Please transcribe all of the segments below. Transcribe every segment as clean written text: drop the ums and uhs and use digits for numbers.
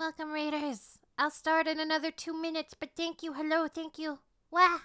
Welcome, Raiders. I'll start in another 2 minutes, but thank you. Hello, thank you. Wah!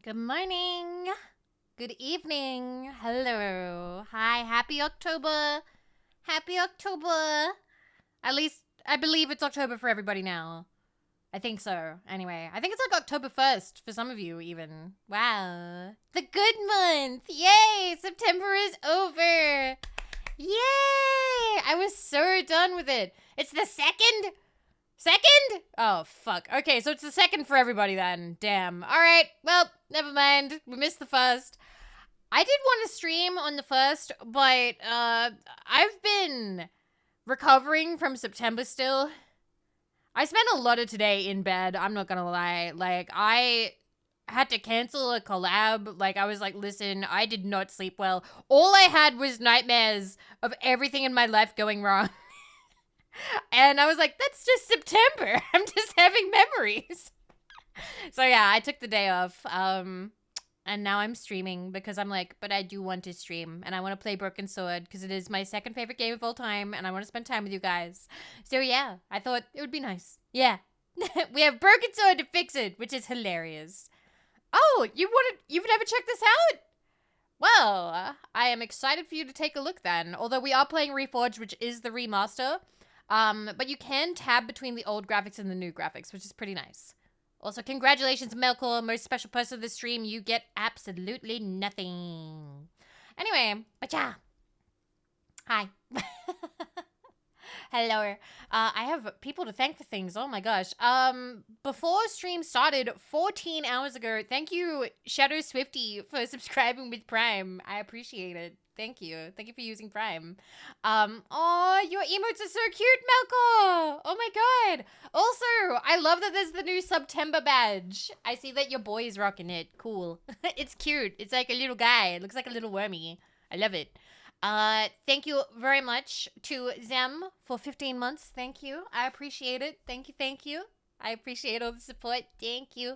Good morning. Good evening. Hello. Hi. Happy October. Happy October. At least, I believe it's October for everybody now. I think so. Anyway, I think it's like October 1st for some of you even. Wow. The good month. Yay. September is over. Yay. I was so done with it. It's the second? Second? Oh, fuck. Okay, so it's the second for everybody then. Damn. All right. Well, never mind. We missed the first. I did want to stream on the first, but I've been recovering from September still. I spent a lot of today in bed. I'm not gonna lie. Like, I had to cancel a collab. Like, I was like, listen, I did not sleep well. All I had was nightmares of everything in my life going wrong. And I was like, that's just September. I'm just having memories. So yeah, I took the day off. And now I'm streaming because I'm like, but I do want to stream and I want to play Broken Sword because it is my second favorite game of all time and I want to spend time with you guys. So yeah, I thought it would be nice. Yeah. We have Broken Sword to fix it, which is hilarious. Oh, you've never checked this out? Well, I am excited for you to take a look then. Although we are playing Reforged, which is the remaster. But you can tab between the old graphics and the new graphics, which is pretty nice. Also, congratulations, Melkor, most special person of the stream. You get absolutely nothing. Anyway, but yeah. Hi. Hello. I have people to thank for things. Oh my gosh. Before stream started 14 hours ago, thank you, Shadow Swifty, for subscribing with Prime. I appreciate it. Thank you. Thank you for using Prime. Oh, your emotes are so cute, Melkor. Oh my god. Also, I love that there's the new September badge. I see that your boy is rocking it. Cool. It's cute. It's like a little guy. It looks like a little wormy. I love it. Thank you very much to Zem for 15 months. Thank you. I appreciate it. Thank you. Thank you. I appreciate all the support. Thank you.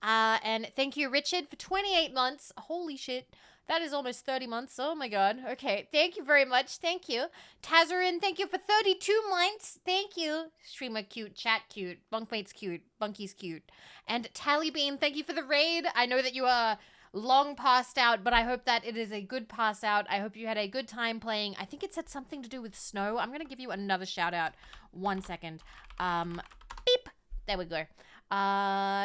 And thank you, Richard, for 28 months. Holy shit. That is almost 30 months. Oh my god. Okay. Thank you very much. Thank you. Tazarin, thank you for 32 months. Thank you. Streamer cute. Chat cute. Bunkmate's cute. Bunky's cute. And Tallybean, thank you for the raid. I know that you are long passed out, but I hope that it is a good pass out. I hope you had a good time playing. I think it said something to do with snow. I'm going to give you another shout out. 1 second. Beep. There we go.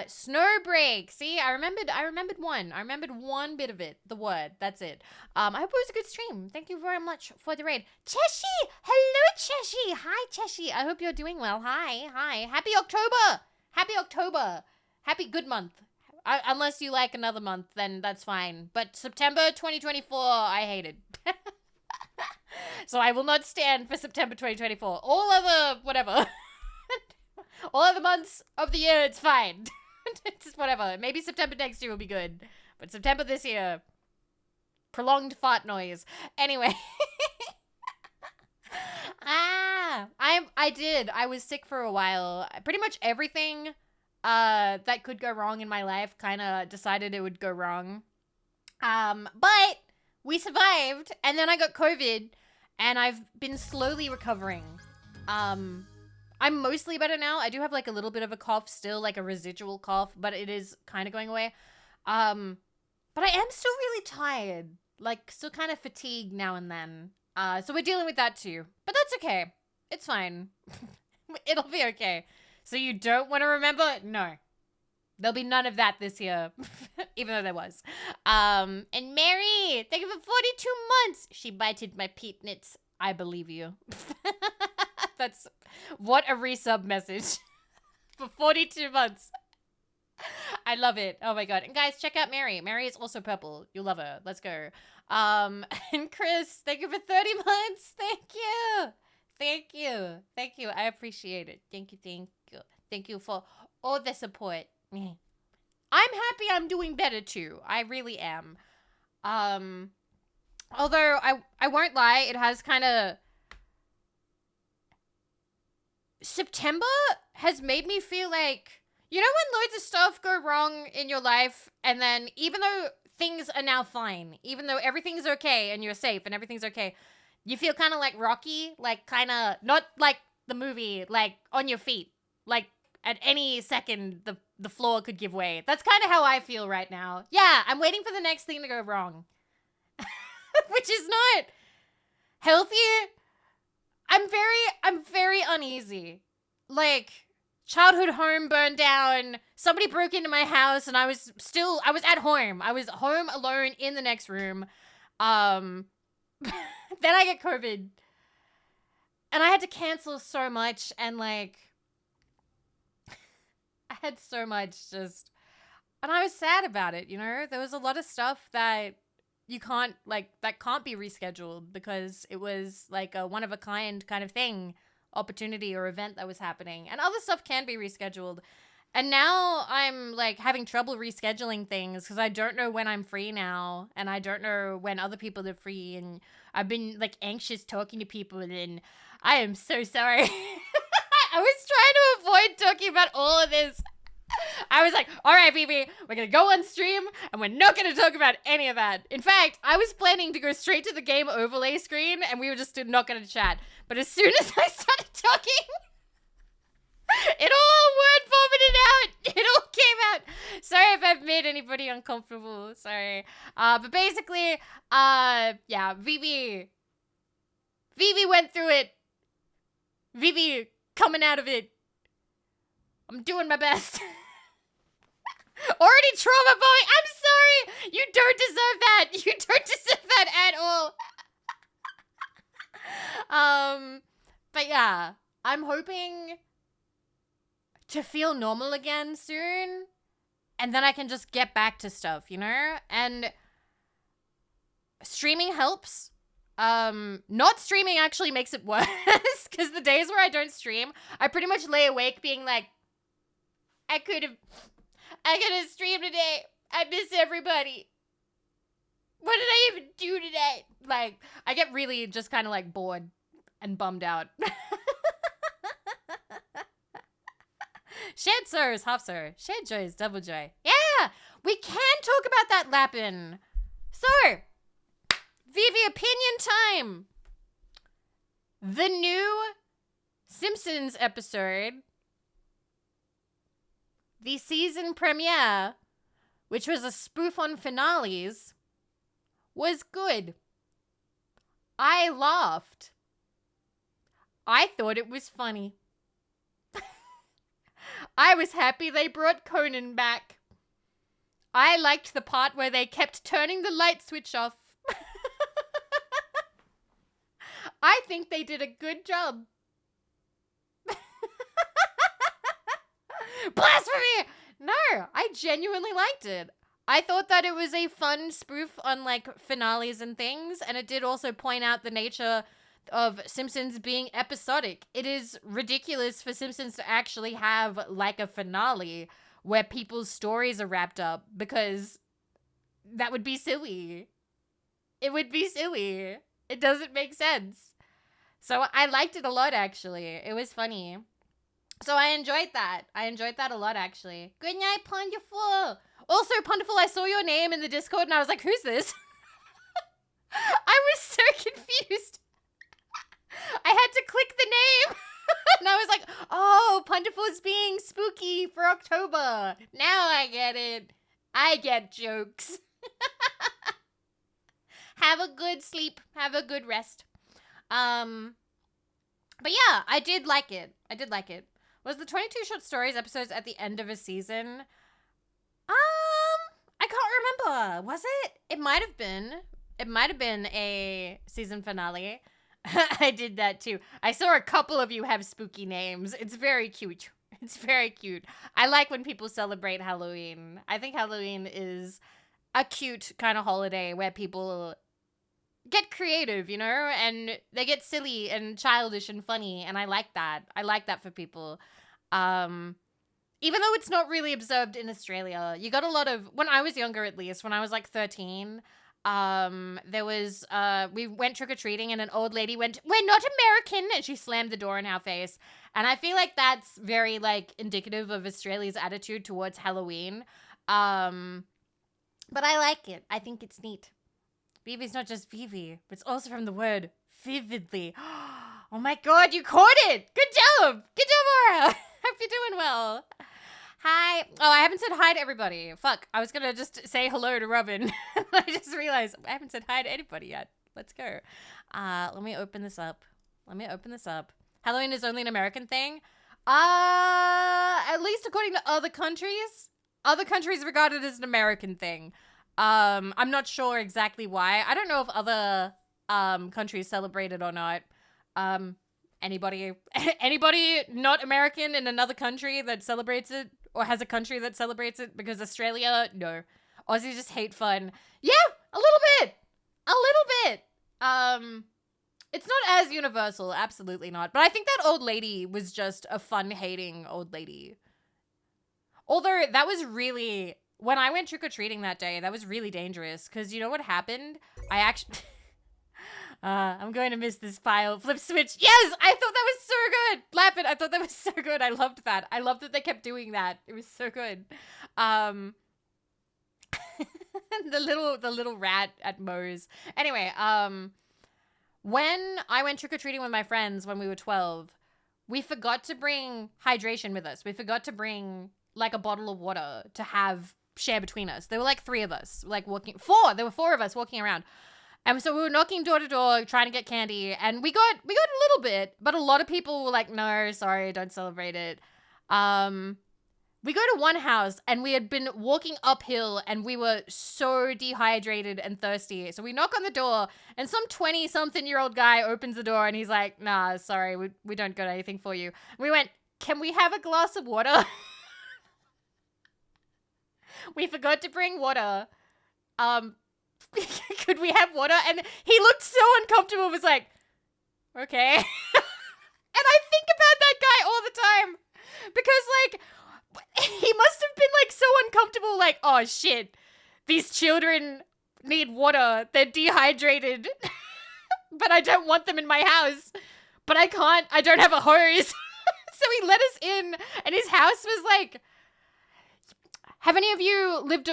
Snow break. See, I remembered one. I remembered one bit of it. The word. That's it. I hope it was a good stream. Thank you very much for the raid. Cheshi! Hello, Cheshi! Hi, Cheshi. I hope you're doing well. Hi. Happy October! Happy October! Happy good month. Unless you like another month, then that's fine. But September 2024, I hated. So I will not stand for September 2024. All other, whatever. All other months of the year, it's fine. It's whatever. Maybe September next year will be good. But September this year, prolonged fart noise. Anyway. I was sick for a while. Pretty much everything that could go wrong in my life kind of decided it would go wrong. But we survived, and then I got COVID, and I've been slowly recovering. I'm mostly better now. I do have like a little bit of a cough still, like a residual cough, but it is kind of going away. But I am still really tired, like still kind of fatigued now and then. So we're dealing with that too, but that's okay. It's fine. It'll be okay. So you don't want to remember? No. There'll be none of that this year, even though there was. And Mary, thank you for 42 months. She bited my peatnits. I believe you. That's, what a resub message. For 42 months. I love it. Oh my god. And guys, check out Mary. Mary is also purple. You'll love her. Let's go. And Chris, thank you for 30 months. Thank you. Thank you. Thank you. I appreciate it. Thank you. Thank you. Thank you for all the support. I'm happy I'm doing better too. I really am. Although I won't lie, it has kind of, September has made me feel like, you know when loads of stuff go wrong in your life, and then even though things are now fine, even though everything's okay and you're safe and everything's okay, you feel kind of like Rocky, like kind of, not like the movie, like on your feet, like at any second the floor could give way. That's kind of how I feel right now. Yeah, I'm waiting for the next thing to go wrong. Which is not healthy. I'm very uneasy. Like, childhood home burned down, somebody broke into my house, and I was at home. I was home alone in the next room. Then I get COVID. And I had to cancel so much, and like, I had so much just, and I was sad about it, you know? There was a lot of stuff that you can't, like, that can't be rescheduled because it was like a one-of-a-kind kind of thing, opportunity or event that was happening. And other stuff can be rescheduled. And now I'm, like, having trouble rescheduling things because I don't know when I'm free now. And I don't know when other people are free. And I've been, like, anxious talking to people. And I am so sorry. I was trying to avoid talking about all of this. I was like, all right, Vivi, we're going to go on stream, and we're not going to talk about any of that. In fact, I was planning to go straight to the game overlay screen, and we were just not going to chat. But as soon as I started talking, it all word vomited out. It all came out. Sorry if I've made anybody uncomfortable. Sorry. But basically, yeah, Vivi went through it. Vivi coming out of it. I'm doing my best. Already trauma bombing. I'm sorry. You don't deserve that. You don't deserve that at all. But yeah, I'm hoping to feel normal again soon. And then I can just get back to stuff, you know? And streaming helps. Not streaming actually makes it worse. Because the days where I don't stream, I pretty much lay awake being like, I could have streamed today. I miss everybody. What did I even do today? Like, I get really just kind of like bored and bummed out. Shared sorrows, half sorrow. Shared joys, double joy. Yeah, we can talk about that, Lappin. So, Vivi opinion time. The new Simpsons episode, the season premiere, which was a spoof on finales, was good. I laughed. I thought it was funny. I was happy they brought Conan back. I liked the part where they kept turning the light switch off. I think they did a good job. Blasphemy! No, I genuinely liked it. I thought that it was a fun spoof on, like, finales and things, and it did also point out the nature of Simpsons being episodic. It is ridiculous for Simpsons to actually have, like, a finale where people's stories are wrapped up, because that would be silly. It would be silly. It doesn't make sense. So I liked it a lot, actually. It was funny. So I enjoyed that. I enjoyed that a lot, actually. Good night, Ponderful. Also, Ponderful, I saw your name in the Discord, and I was like, who's this? I was so confused. I had to click the name. And I was like, oh, Ponderful's being spooky for October. Now I get it. I get jokes. Have a good sleep. Have a good rest. But yeah, I did like it. I did like it. Was the 22 short stories episodes at the end of a season? I can't remember. Was it? It might have been. It might have been a season finale. I did that too. I saw a couple of you have spooky names. It's very cute. It's very cute. I like when people celebrate Halloween. I think Halloween is a cute kind of holiday where people get creative, you know, and they get silly and childish and funny, and I like that. I like that for people. Even though it's not really observed in Australia, you got a lot of, when I was younger at least, when I was like 13, there was, we went trick-or-treating and an old lady went, "We're not American," and she slammed the door in our face. And I feel like that's very, like, indicative of Australia's attitude towards Halloween. But I like it. I think it's neat. Vivi's not just Vivi, but it's also from the word vividly. Oh my god, you caught it! Good job! Good job, Aura! Hope you're doing well. Hi. Oh, I haven't said hi to everybody. Fuck, I was gonna just say hello to Robin. I just realized I haven't said hi to anybody yet. Let's go. Let me open this up. Halloween is only an American thing? At least according to other countries. Other countries regard it as an American thing. I'm not sure exactly why. I don't know if other countries celebrate it or not. Anybody not American in another country that celebrates it or has a country that celebrates it? Because Australia, no. Aussies just hate fun. Yeah, a little bit. It's not as universal, absolutely not. But I think that old lady was just a fun-hating old lady. Although that was really, when I went trick-or-treating that day, that was really dangerous. Because you know what happened? I actually... I'm going to miss this file. Flip switch. Yes! I thought that was so good! Laugh it. I thought that was so good. I loved that. I loved that they kept doing that. It was so good. The little rat at Moe's. Anyway, when I went trick-or-treating with my friends when we were 12, we forgot to bring hydration with us. We forgot to bring, like, a bottle of water to share between us. There were, like, 3 of us, like, there were 4 of us walking around. And so we were knocking door to door, trying to get candy, and we got a little bit, but a lot of people were like, no, sorry, don't celebrate it. We go to one house, and we had been walking uphill, and we were so dehydrated and thirsty. So we knock on the door, and some 20-something-year-old guy opens the door, and he's like, nah, sorry, we don't got anything for you. We went, can we have a glass of water? We forgot to bring water. Could we have water? And he looked so uncomfortable, was like, okay. And I think about that guy all the time. Because, like, he must have been, like, so uncomfortable, like, oh, shit. These children need water. They're dehydrated. But I don't want them in my house. But I don't have a hose. So he let us in. And his house was, like, have any of you lived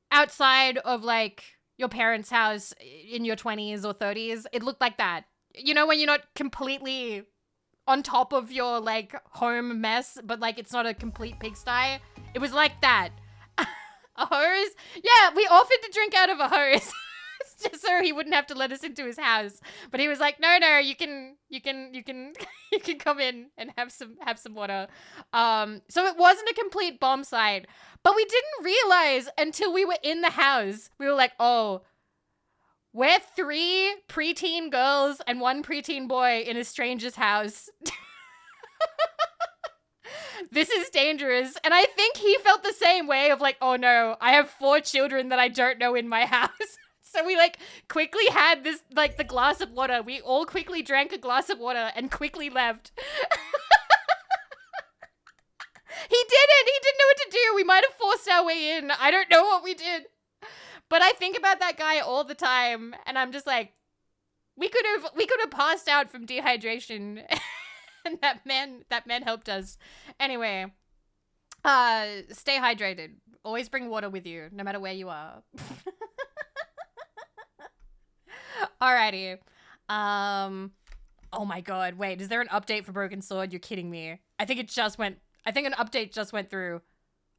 outside of, like, your parents' house in your 20s or 30s? It looked like that. You know, when you're not completely on top of your, like, home mess, but, like, it's not a complete pigsty. It was like that. A hose? Yeah, we offered to drink out of a hose. Just so he wouldn't have to let us into his house. But he was like, no, you can you can come in and have some water. So it wasn't a complete bomb site, but we didn't realize until we were in the house. We were like, oh, we're 3 preteen girls and 1 preteen boy in a stranger's house. This is dangerous. And I think he felt the same way of like, oh no, I have 4 children that I don't know in my house. So we like quickly had this, like the glass of water. We all quickly drank a glass of water and quickly left. He didn't know what to do. We might have forced our way in. I don't know what we did. But I think about that guy all the time. And I'm just like, we could have passed out from dehydration. And that man helped us. Anyway, stay hydrated. Always bring water with you, no matter where you are. Alrighty. Oh my god, wait, is there an update for Broken Sword? You're kidding me. I think an update just went through.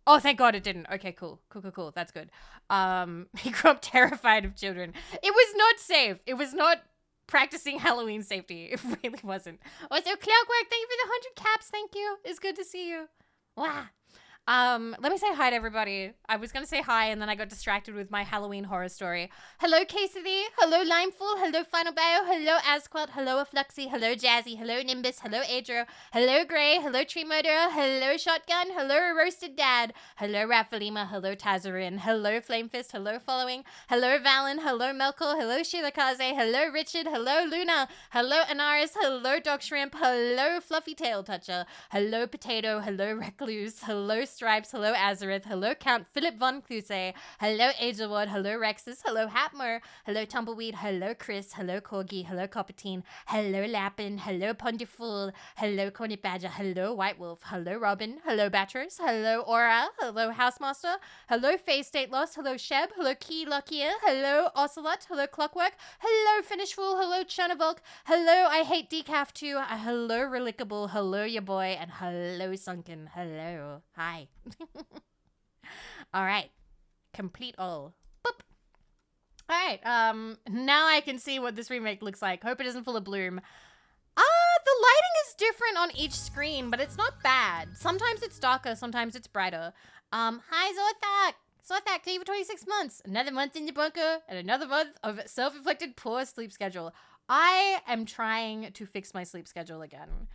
Oh, thank god it didn't. Okay, cool. That's good. He grew up terrified of children. It was not safe. It was not practicing Halloween safety. It really wasn't. Also, Clockwork, thank you for the 100 caps. Thank you. It's good to see you. Wow. Let me say hi to everybody. I was gonna say hi and then I got distracted with my Halloween horror story. Hello, Quesady. Hello, Limeful. Hello, Final Bio. Hello, Asquelt. Hello, Afluxy. Hello, Jazzy. Hello, Nimbus. Hello, Adro. Hello, Gray. Hello, Tree Murderer. Hello, Shotgun. Hello, Roasted Dad. Hello, Rafalima. Hello, Tazarin. Hello, Flamefist. Hello, Following. Hello, Valen. Hello, Melkor. Hello, Shirakaze. Hello, Richard. Hello, Luna. Hello, Anaris. Hello, Dog Shrimp. Hello, Fluffy Tail Toucher. Hello, Potato. Hello, Recluse. Hello, Stripes. Hello, Azareth. Hello, Count Philip von Cluse. Hello, Agelwood. Hello, Rexus. Hello, Hatmer. Hello, Tumbleweed. Hello, Chris. Hello, Corgi. Hello, Coppertine. Hello, Lappin. Hello, Pondyfool. Hello, Cornet Badger. Hello, White Wolf. Hello, Robin. Hello, Batters. Hello, Aura. Hello, Housemaster. Hello, Phase State Lost. Hello, Sheb. Hello, Key Luckier. Hello, Ocelot. Hello, Clockwork. Hello, Finish Fool. Hello, Chernavulk. Hello, I Hate Decaf too. Hello, Relicable. Hello, your boy. And hello, Sunken. Hello. Hi. All right. Complete all. Boop. All right. Now I can see what this remake looks like. Hope it isn't full of bloom. The lighting is different on each screen, but it's not bad. Sometimes it's darker, sometimes it's brighter. Hi, Zorthak. Zorthak, thank you for 26 months. Another month in the bunker and another month of self-inflicted poor sleep schedule. I am trying to fix my sleep schedule again.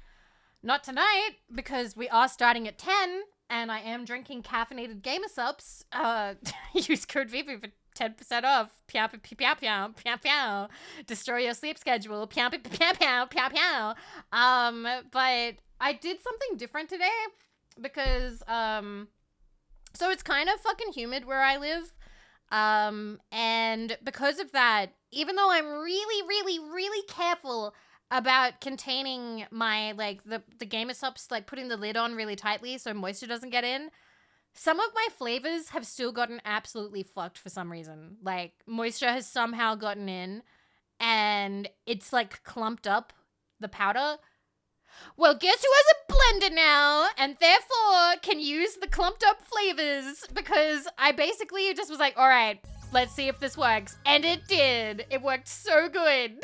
Not tonight, because we are starting at 10, and I am drinking caffeinated gamer subs. Use code Vivi for 10% off. Pew, pew, pew, pew, pew, pew. Destroy your sleep schedule. Pew, pew, pew, pew, pew, pew. But I did something different today because, so it's kind of fucking humid where I live. And because of that, even though I'm really, really, really careful about containing my, like, the gamer subs, like, putting the lid on really tightly so moisture doesn't get in, some of my flavors have still gotten absolutely fucked for some reason. Like, moisture has somehow gotten in, and it's, like, clumped up the powder. Well, guess who has a blender now, and therefore can use the clumped up flavors, because I basically just was like, all right, let's see if this works. And it did. It worked so good.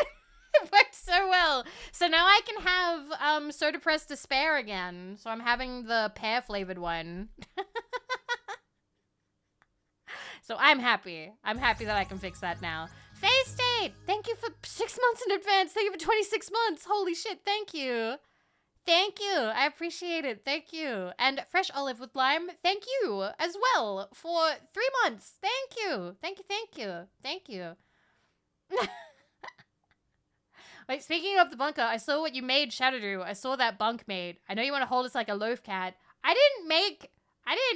It worked so well. So now I can have Soda Press to spare again. So I'm having the pear flavored one. So I'm happy. I'm happy that I can fix that now. Phase State, thank you for 6 months in advance. Thank you for 26 months. Holy shit, thank you. Thank you. I appreciate it. Thank you. And Fresh Olive with Lime, thank you as well for 3 months. Thank you. Thank you, thank you. Thank you. Wait, speaking of the bunker, I saw what you made, Shadowdew. I saw that bunk made. I know you want to hold us like a loaf cat. I didn't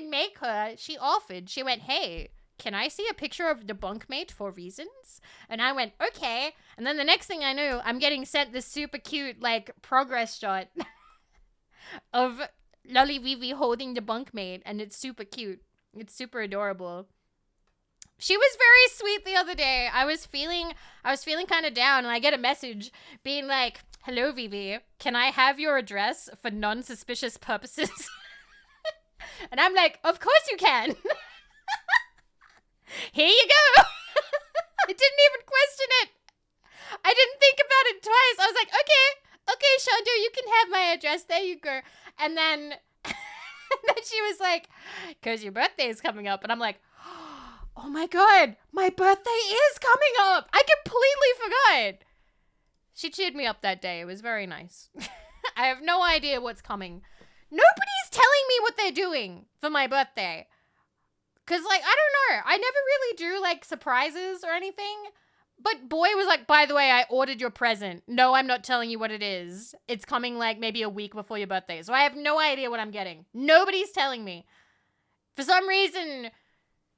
make her. She offered. She went, hey, can I see a picture of the bunkmate for reasons? And I went, okay. And then the next thing I knew, I'm getting sent this super cute, like, progress shot of Lolly Vivi holding the bunkmate, and it's super cute. It's super adorable. She was very sweet the other day. I was feeling kind of down, and I get a message being like, hello, Vivi, can I have your address for non-suspicious purposes? And I'm like, of course you can. Here you go. I didn't even question it. I didn't think about it twice. I was like, okay, Shonda, you can have my address. There you go. And then, she was like, because your birthday is coming up. And I'm like, oh my God, my birthday is coming up. I completely forgot. She cheered me up that day. It was very nice. I have no idea what's coming. Nobody's telling me what they're doing for my birthday. Because, like, I don't know. I never really do, like, surprises or anything. But Boy was like, by the way, I ordered your present. No, I'm not telling you what it is. It's coming, like, maybe a week before your birthday. So I have no idea what I'm getting. Nobody's telling me. For some reason,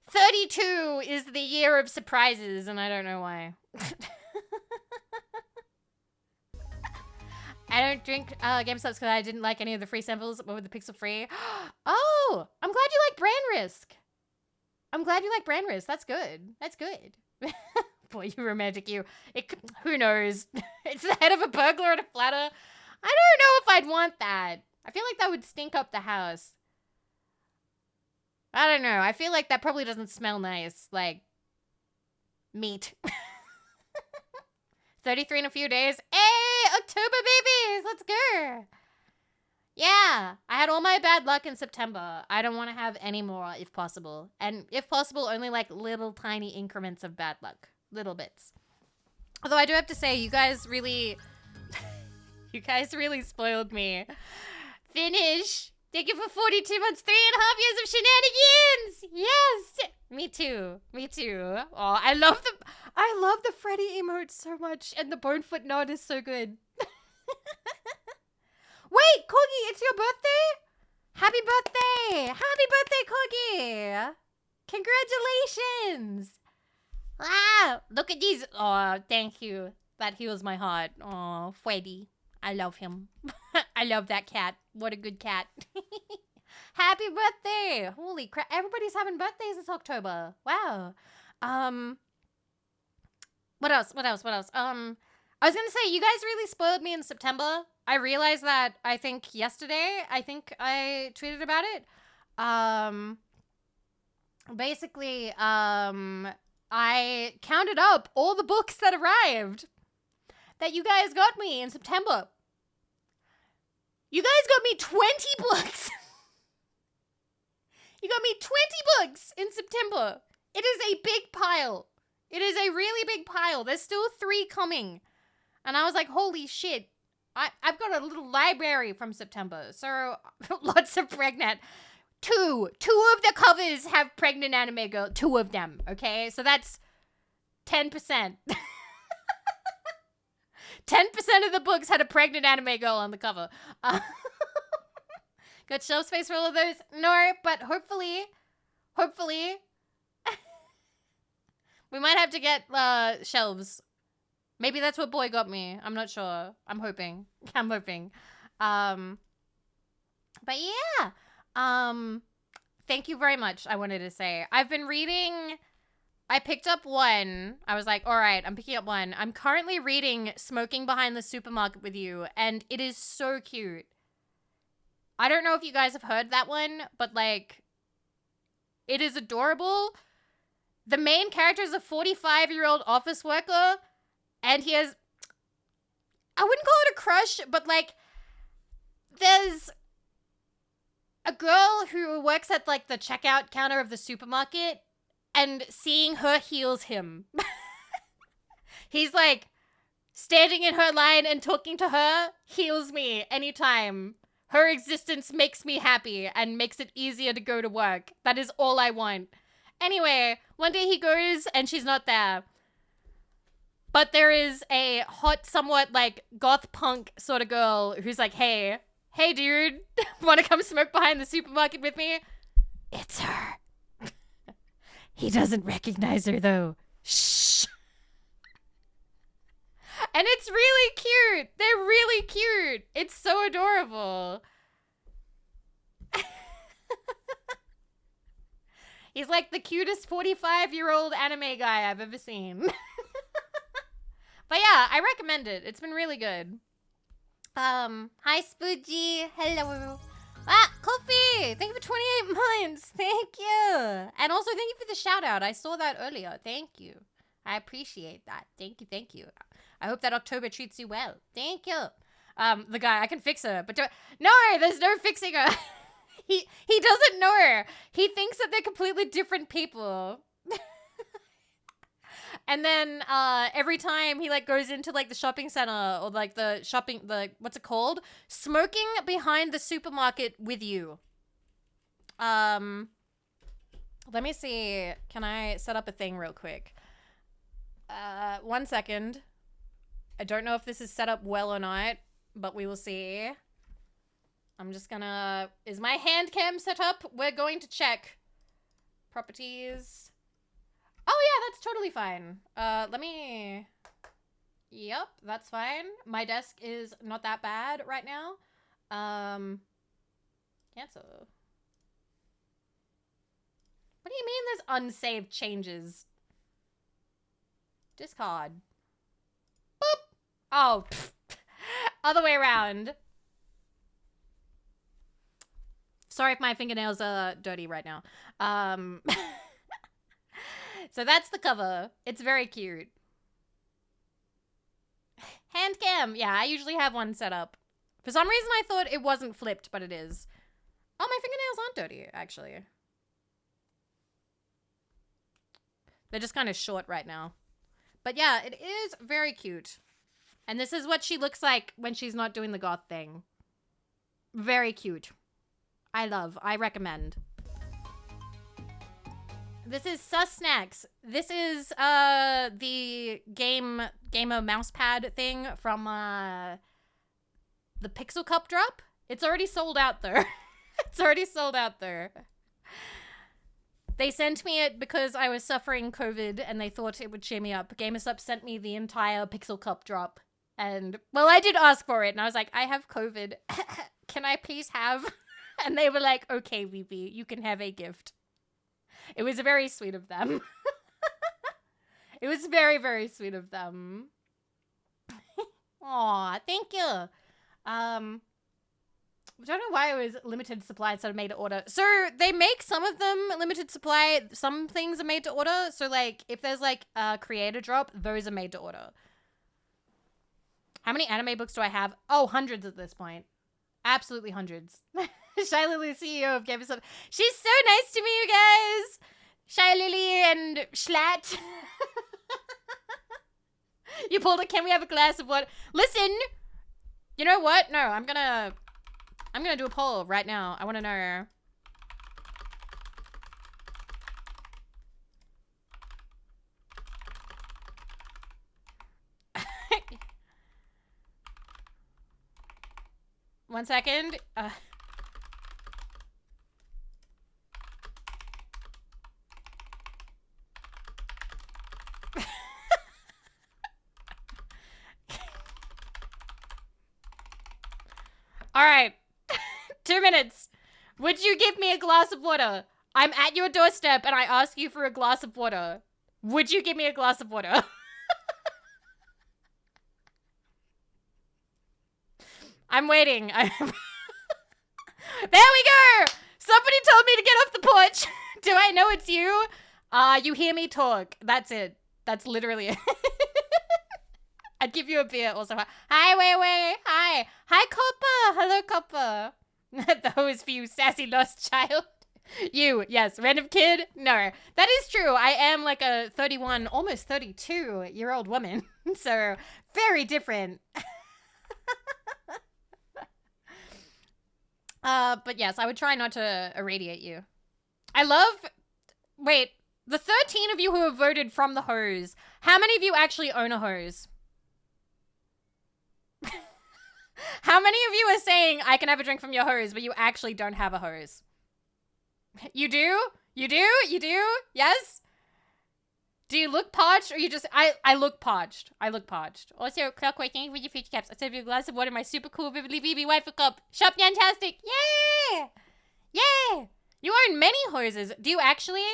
32 is the year of surprises, and I don't know why. I don't drink GameStops because I didn't like any of the free samples with the Pixel Free. Oh, I'm glad you like brand risk. I'm glad you like brand risk. That's good. That's good. Boy, you romantic you. Who knows? It's the head of a burglar at a platter. I don't know if I'd want that. I feel like that would stink up the house. I don't know. I feel like that probably doesn't smell nice. Like, meat. 33 in a few days. Hey, October babies, let's go. Yeah, I had all my bad luck in September. I don't want to have any more if possible. And if possible, only like little tiny increments of bad luck. Little bits. Although I do have to say, you guys really spoiled me. Finish. Thank you for 42 months, 3.5 years of shenanigans. Yes. Me too. Oh, I love the Freddy emotes so much, and the Bonefoot nod is so good. Wait, Corgi, it's your birthday? Happy birthday! Happy birthday, Corgi! Congratulations! Wow, look at these. Oh, thank you. That heals my heart. Oh, Freddy. I love him. I love that cat. What a good cat. Happy birthday! Holy crap! Everybody's having birthdays this October. Wow. What else? I was gonna say, you guys really spoiled me in September. I realized that, I think yesterday, I tweeted about it. Basically, I counted up all the books that arrived that you guys got me in September. You guys got me 20 books. You got me 20 books in September. It is a big pile. It is a really big pile. There's still 3 coming. And I was like, holy shit. I've got a little library from September. So, lots of pregnant. Two of the covers have pregnant anime girl. 2 of them, okay? So that's 10%. 10% of the books had a pregnant anime girl on the cover. Got shelf space for all of those? No, but hopefully, we might have to get shelves. Maybe that's what Boy got me. I'm not sure. I'm hoping. But yeah. Thank you very much, I wanted to say. I've been reading... I picked up one. I was like, all right, I'm picking up one. I'm currently reading Smoking Behind the Supermarket with You, and it is so cute. I don't know if you guys have heard that one, but, like, it is adorable. The main character is a 45-year-old office worker, and he has... I wouldn't call it a crush, but, like, there's a girl who works at, like, the checkout counter of the supermarket, and seeing her heals him. He's, like, standing in her line and talking to her heals me anytime. Her existence makes me happy and makes it easier to go to work. That is all I want. Anyway, one day he goes and she's not there. But there is a hot, somewhat, like, goth punk sort of girl who's like, hey dude, want to come smoke behind the supermarket with me? It's her. He doesn't recognize her, though. Shh. And it's really cute. They're really cute. It's so adorable. He's like the cutest 45-year-old anime guy I've ever seen. But yeah, I recommend it. It's been really good. Hi, Spoogie. Hello. Ah, Kofi! Thank you for 28 months. Thank you. And also, thank you for the shout out. I saw that earlier. Thank you. I appreciate that. Thank you, thank you. I hope that October treats you well. Thank you. The guy, I can fix her, but no, there's no fixing her. He doesn't know her. He thinks that they're completely different people. And then every time he like goes into like the shopping center or like the shopping, what's it called? Smoking behind the supermarket with you. Let me see. Can I set up a thing real quick? 1 second. I don't know if this is set up well or not, but we will see. I'm just gonna... Is my hand cam set up? We're going to check. Properties. Oh yeah, that's totally fine. Let me... Yep, that's fine. My desk is not that bad right now. Cancel. What do you mean there's unsaved changes? Discard. Boop! Oh, pfft. Other way around. Sorry if my fingernails are dirty right now. So that's the cover. It's very cute. Hand cam. Yeah, I usually have one set up. For some reason I thought it wasn't flipped, but it is. Oh, my fingernails aren't dirty, actually. They're just kind of short right now. But yeah, it is very cute. And this is what she looks like when she's not doing the goth thing. Very cute. I recommend. This is Sus Snacks. This is the gamer mouse pad thing from the Pixel Cup drop. It's already sold out though. It's already sold out there. They sent me it because I was suffering COVID and they thought it would cheer me up. GamerSup sent me the entire Pixel Cup drop. And, well, I did ask for it and I was like, I have COVID. Can I please have? And they were like, okay, Vivi, you can have a gift. It was very sweet of them. It was very, very sweet of them. Aw, thank you. I don't know why it was limited supply instead of made to order. So they make some of them limited supply. Some things are made to order. So like if there's like a creator drop, those are made to order. How many anime books do I have? Oh, hundreds at this point. Absolutely hundreds. Shy Lily, CEO of GameStop. She's so nice to me, you guys. Shy Lily and Schlatt. You pulled it. Can we have a glass of water? Listen. You know what? No, I'm gonna do a poll right now. I want to know. One second. All right. 2 minutes. Would you give me a glass of water? I'm at your doorstep and I ask you for a glass of water. Would you give me a glass of water? I'm waiting. There we go! Somebody told me to get off the porch. Do I know it's you? You hear me talk. That's it. That's literally it. I'd give you a beer also. Hi, Wei. Hi. Hi, Copper. Hello, Copper. The hose for you, sassy lost child. You, yes. Random kid? No. That is true. I am like a 31, almost 32-year-old woman. So, very different. But yes, I would try not to irradiate you. Wait, the 13 of you who have voted from the hose, how many of you actually own a hose? How many of you are saying, I can have a drink from your hose, but you actually don't have a hose? You do? You do? You do? Yes? Do you look parched or you just... I look parched. I look parched. Also, Clockwork, thank you for your future caps. I serve you a glass of water in my super cool Vividly Vivi waifu cup. Shop Yantastic. Yeah! Yeah! You own many hoses. Do you actually?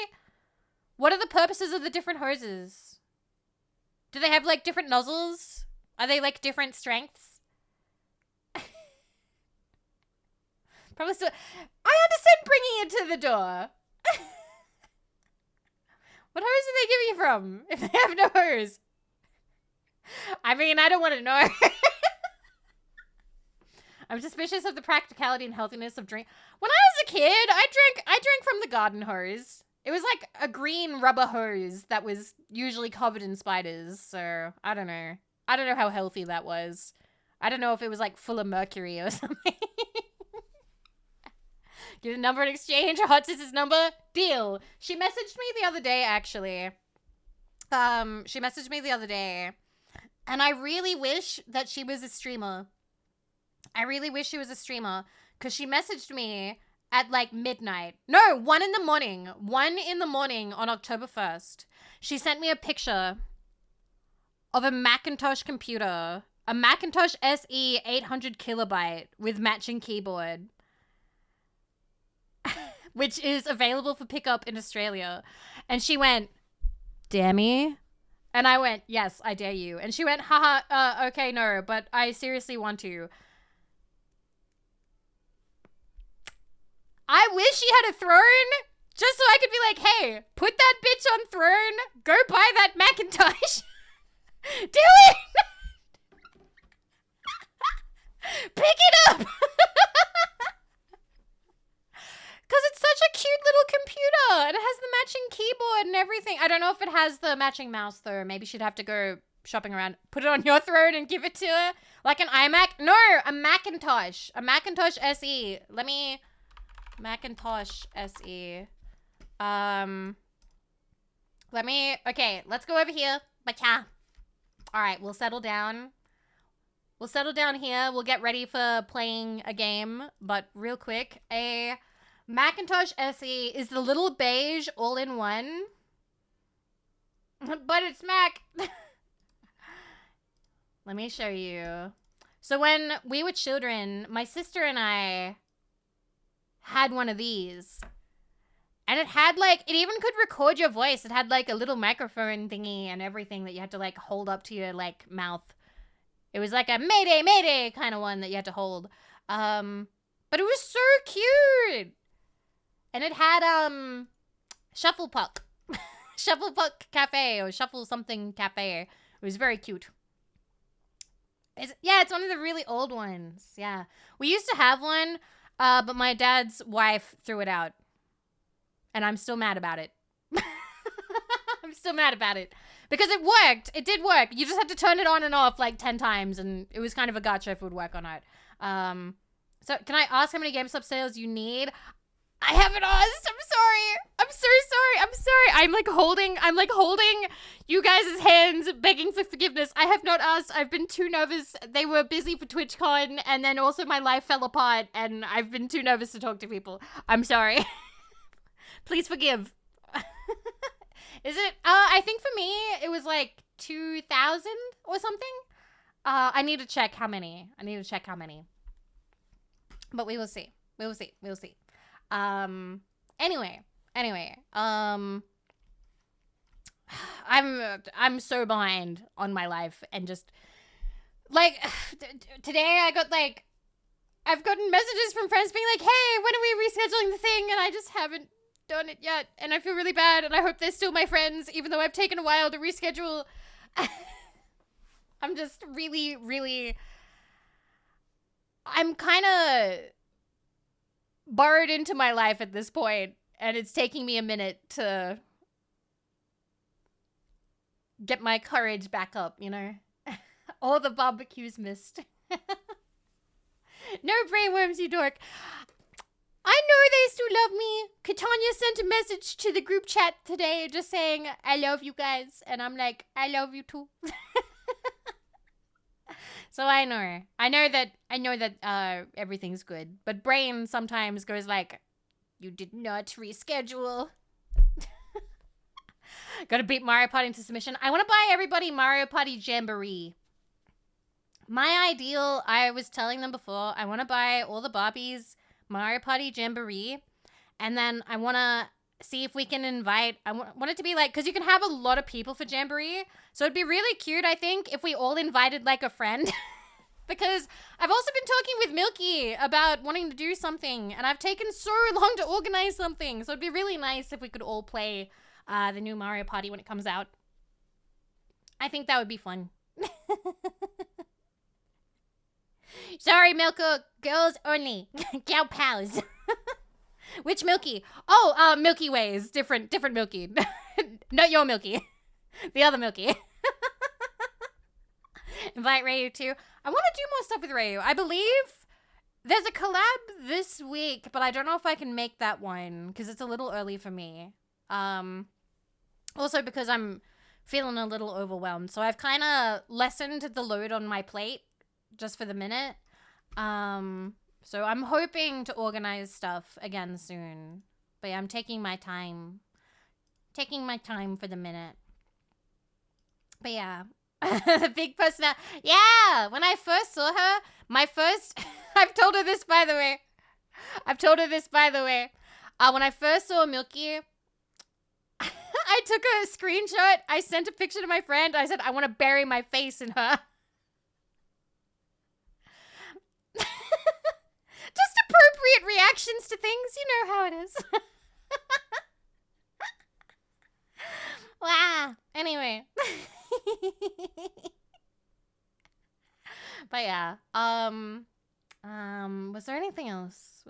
What are the purposes of the different hoses? Do they have, like, different nozzles? Are they, like, different strengths? Probably still... I understand bringing it to the door. What hose did they give you from if they have no hose? I mean, I don't want to know. I'm suspicious of the practicality and healthiness of drink. When I was a kid, I drank from the garden hose. It was like a green rubber hose that was usually covered in spiders. So I don't know. I don't know how healthy that was. I don't know if it was like full of mercury or something. Give the number in exchange. Hot Sis's number. Deal. She messaged me the other day, actually. She messaged me the other day. And I really wish that she was a streamer. I really wish she was a streamer. Because she messaged me at like midnight. No, 1 in the morning. 1 in the morning on October 1st. She sent me a picture of a Macintosh computer. A Macintosh SE 800 kilobyte with matching keyboard. Which is available for pickup in Australia. And she went, "Dare me?" And I went, "Yes, I dare you." And she went, "Haha, okay, no, but I seriously want to." I wish she had a throne, just so I could be like, "Hey, put that bitch on throne, go buy that Macintosh." Do it! Pick it up! Because it's such a cute little computer. And it has the matching keyboard and everything. I don't know if it has the matching mouse, though. Maybe she'd have to go shopping around. Put it on your throne and give it to her. Like an iMac? No, a Macintosh. A Macintosh SE. Let me... Macintosh SE. Let me... Okay, let's go over here. Bacha. Alright, we'll settle down. We'll settle down here. We'll get ready for playing a game. But real quick, a Macintosh SE is the little beige all-in-one. But it's Mac. Let me show you. So when we were children, my sister and I had one of these. And it had like, it even could record your voice. It had like a little microphone thingy and everything that you had to like hold up to your like mouth. It was like a Mayday, Mayday kind of one that you had to hold. But it was so cute. And it had, Shuffle Puck. Shuffle Puck Cafe or Shuffle something Cafe. It was very cute. It's one of the really old ones. Yeah. We used to have one, but my dad's wife threw it out. And I'm still mad about it. I'm still mad about it. Because it worked. It did work. You just had to turn it on and off like 10 times. And it was kind of a gotcha if it would work or not. So can I ask how many GameStop sales you need? I haven't asked. I'm sorry. I'm so sorry. I'm sorry. I'm like holding you guys' hands, begging for forgiveness. I have not asked. I've been too nervous. They were busy for TwitchCon. And then also my life fell apart. And I've been too nervous to talk to people. I'm sorry. Please forgive. Is it? I think for me, it was like 2,000 or something. I need to check how many. But we will see. Anyway. I'm so behind on my life and just like today I've gotten messages from friends being like, "Hey, when are we rescheduling the thing?" And I just haven't done it yet, and I feel really bad, and I hope they're still my friends, even though I've taken a while to reschedule. I'm just really, I'm kind of borrowed into my life at this point, and it's taking me a minute to get my courage back up, you know? All the barbecues missed. No brainworms, you dork. I know they still love me. Katanya sent a message to the group chat today just saying, "I love you guys." And I'm like, "I love you too." So I know that everything's good. But brain sometimes goes like, "You did not reschedule." Gotta beat Mario Party into submission. I want to buy everybody Mario Party Jamboree. My ideal, I was telling them before, I want to buy all the Barbies Mario Party Jamboree, and then I want to see if we can invite, I want it to be like, because you can have a lot of people for Jamboree, so it'd be really cute, I think, if we all invited like a friend, because I've also been talking with Milky about wanting to do something, and I've taken so long to organize something, so it'd be really nice if we could all play the new Mario Party when it comes out. I think that would be fun. Sorry, Milko. Girls only. Gal pals. Which Milky? Oh, Milky Ways. Different Milky. Not your Milky. The other Milky. Invite Rayu too. I want to do more stuff with Rayu. I believe there's a collab this week, but I don't know if I can make that one because it's a little early for me. Also because I'm feeling a little overwhelmed. So I've kind of lessened the load on my plate just for the minute. So I'm hoping to organize stuff again soon. But yeah, I'm taking my time. Taking my time for the minute. But yeah. The big person. Yeah! When I first saw her, my first... I've told her this, by the way. When I first saw Milky, I took a screenshot. I sent a picture to my friend. I said, I want to bury my face in her. Just appropriate reactions to things. You know how it is. Wow. Anyway. But yeah. Was there anything else?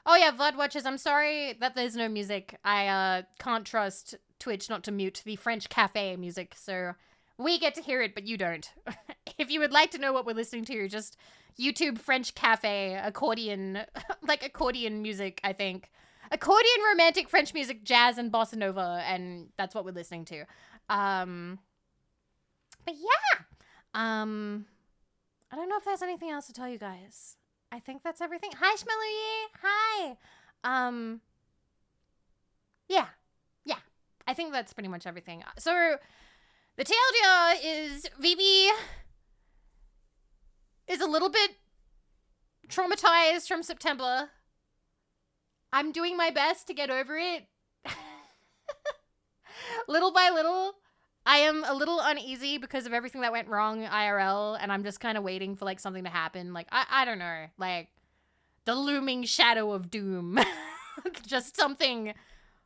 Oh yeah, VOD watchers, I'm sorry that there's no music. I can't trust Twitch not to mute the French cafe music, so we get to hear it, but you don't. If you would like to know what we're listening to, just YouTube French cafe accordion, like accordion music, I think. Accordion, romantic French music, jazz, and bossa nova, and that's what we're listening to. But yeah. I don't know if there's anything else to tell you guys. I think that's everything. Hi, Shmeluye. Hi. Yeah. I think that's pretty much everything. So, the TLDR is Vivi is a little bit traumatized from September. I'm doing my best to get over it. Little by little. I am a little uneasy because of everything that went wrong IRL, and I'm just kind of waiting for, like, something to happen. Like, I don't know. Like, the looming shadow of doom. Just something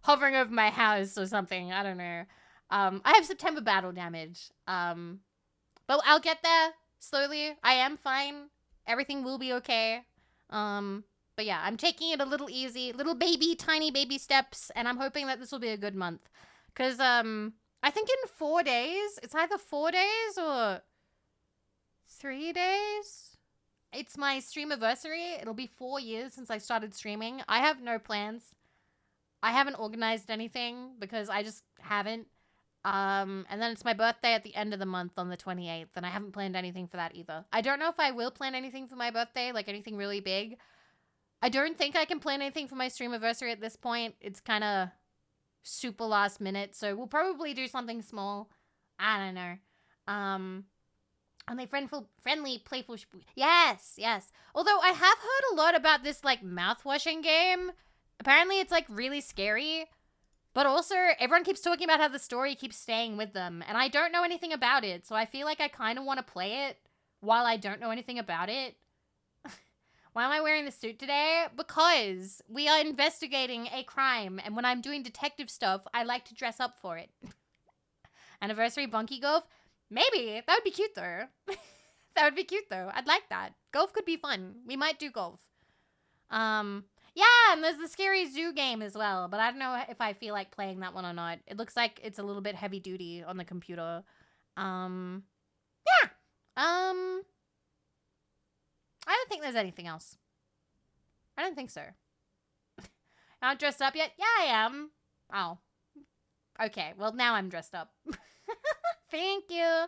hovering over my house or something. I don't know. I have September battle damage. But I'll get there slowly. I am fine. Everything will be okay. But yeah, I'm taking it a little easy. Little tiny baby steps, and I'm hoping that this will be a good month. Because, I think in 4 days, it's either 4 days or 3 days. It's my stream anniversary. It'll be 4 years since I started streaming. I have no plans. I haven't organized anything because I just haven't. And then it's my birthday at the end of the month on the 28th, and I haven't planned anything for that either. I don't know if I will plan anything for my birthday, like anything really big. I don't think I can plan anything for my stream anniversary at this point. It's kind of super last minute, so we'll probably do something small. I don't know. Only friendly, playful. Yes. Although I have heard a lot about this like mouth-washing game. Apparently it's like really scary, but also everyone keeps talking about how the story keeps staying with them, and I don't know anything about it, so I feel like I kind of want to play it while I don't know anything about it. Why am I wearing the suit today? Because we are investigating a crime, and when I'm doing detective stuff, I like to dress up for it. Anniversary bunkie golf? Maybe. That would be cute, though. I'd like that. Golf could be fun. We might do golf. Yeah, and there's the Scary Zoo game as well, but I don't know if I feel like playing that one or not. It looks like it's a little bit heavy duty on the computer. Yeah. I don't think there's anything else. I don't think so. Not dressed up yet? Yeah, I am. Oh. Okay, well, now I'm dressed up. Thank you.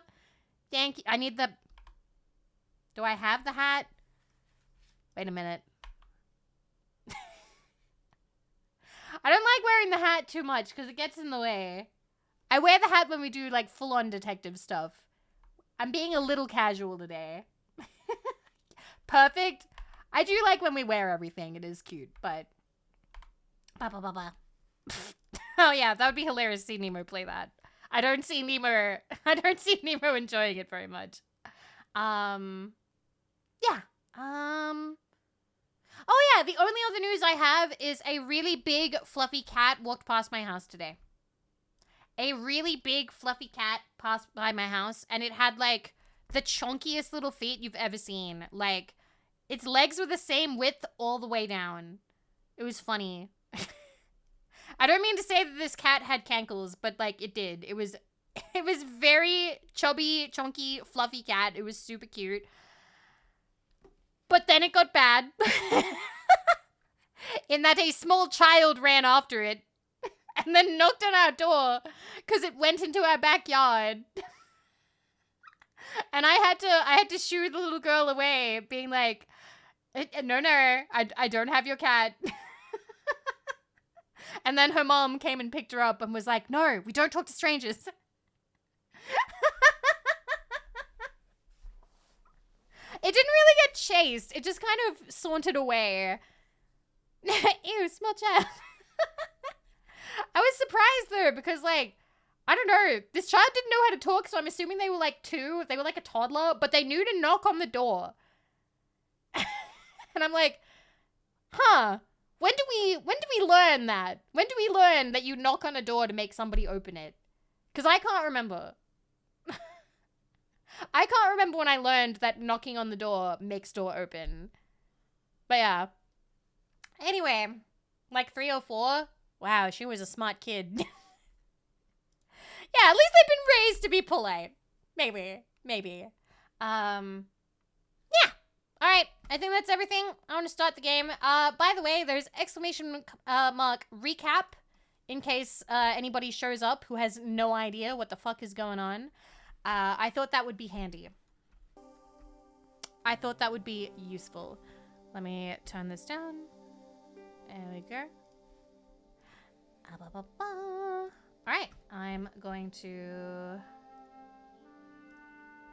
I need the... Do I have the hat? Wait a minute. I don't like wearing the hat too much because it gets in the way. I wear the hat when we do, like, full-on detective stuff. I'm being a little casual today. Perfect. I do like when we wear everything. It is cute, but... Oh yeah, that would be hilarious to see Nemo play that. I don't see Nemo enjoying it very much. Yeah. Oh yeah, the only other news I have is a really big fluffy cat walked past my house today. A really big fluffy cat passed by my house, and it had like the chunkiest little feet you've ever seen. Like, its legs were the same width all the way down. It was funny. I don't mean to say that this cat had cankles, but like it did. It was very chubby, chunky, fluffy cat. It was super cute. But then it got bad. In that a small child ran after it and then knocked on our door because it went into our backyard. And I had to shoo the little girl away, being like, no, I don't have your cat. And then her mom came and picked her up and was like, no, we don't talk to strangers. It didn't really get chased. It just kind of sauntered away. Ew, small child. I was surprised though, because like, I don't know, this child didn't know how to talk, so I'm assuming they were like 2, they were like a toddler, but they knew to knock on the door. And I'm like, huh, when do we learn that? When do we learn that you knock on a door to make somebody open it? Because I can't remember. I can't remember when I learned that knocking on the door makes door open. But yeah. Anyway, like 3 or 4. Wow, she was a smart kid. Yeah, at least they've been raised to be polite. Maybe. Yeah. All right, I think that's everything. I want to start the game. By the way, there's exclamation mark recap in case anybody shows up who has no idea what the fuck is going on. I thought that would be handy. I thought that would be useful. Let me turn this down. There we go. Alright, I'm going to...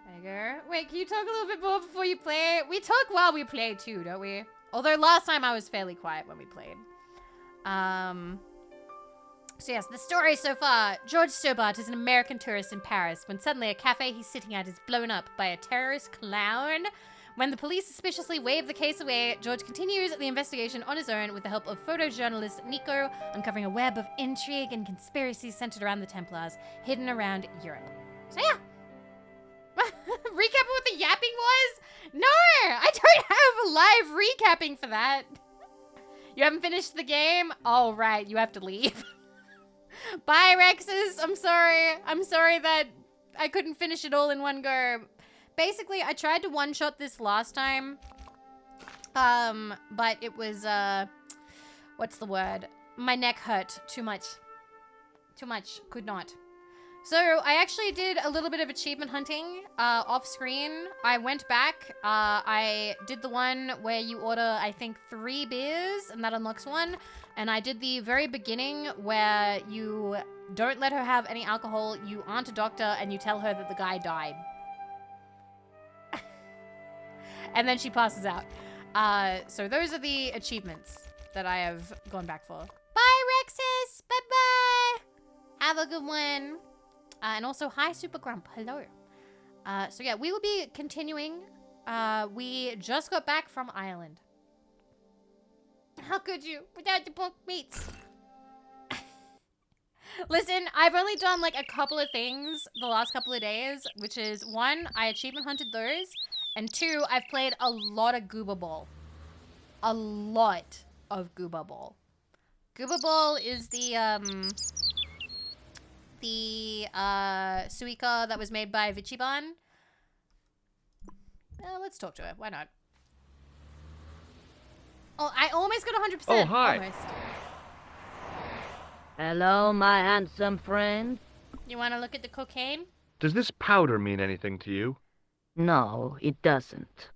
There you go. Wait, can you talk a little bit more before you play? We talk while we play too, don't we? Although last time I was fairly quiet when we played. So yes, the story so far. George Stobart is an American tourist in Paris when suddenly a cafe he's sitting at is blown up by a terrorist clown. When the police suspiciously wave the case away, George continues the investigation on his own with the help of photojournalist Nico, uncovering a web of intrigue and conspiracies centered around the Templars, hidden around Europe. So yeah. Recapping what the yapping was? No! I don't have a live recapping for that. You haven't finished the game? Oh, right. You have to leave. Bye, Rexus. I'm sorry. I'm sorry that I couldn't finish it all in one go. Basically, I tried to one-shot this last time. But it was, what's the word? My neck hurt too much. Too much. Could not. So, I actually did a little bit of achievement hunting, off screen. I went back, I did the one where you order, I think, 3 beers, and that unlocks one. And I did the very beginning where you don't let her have any alcohol, you aren't a doctor, and you tell her that the guy died. And then she passes out. So those are the achievements that I have gone back for. Bye, Rexus! Bye-bye! Have a good one. And also, hi, Super Grump. Hello. So yeah, we will be continuing. We just got back from Ireland. How could you? Without the book meats. Listen, I've only done like a couple of things the last couple of days, which is 1, I achievement hunted those, and 2, I've played a lot of Gooba Ball. A lot of Gooba Ball. Gooba Ball is the Suika that was made by Vichiban. Let's talk to her. Why not? Oh, I almost got 100%. Oh, hi. Almost. Hello, my handsome friend. You want to look at the cocaine? Does this powder mean anything to you? No, it doesn't.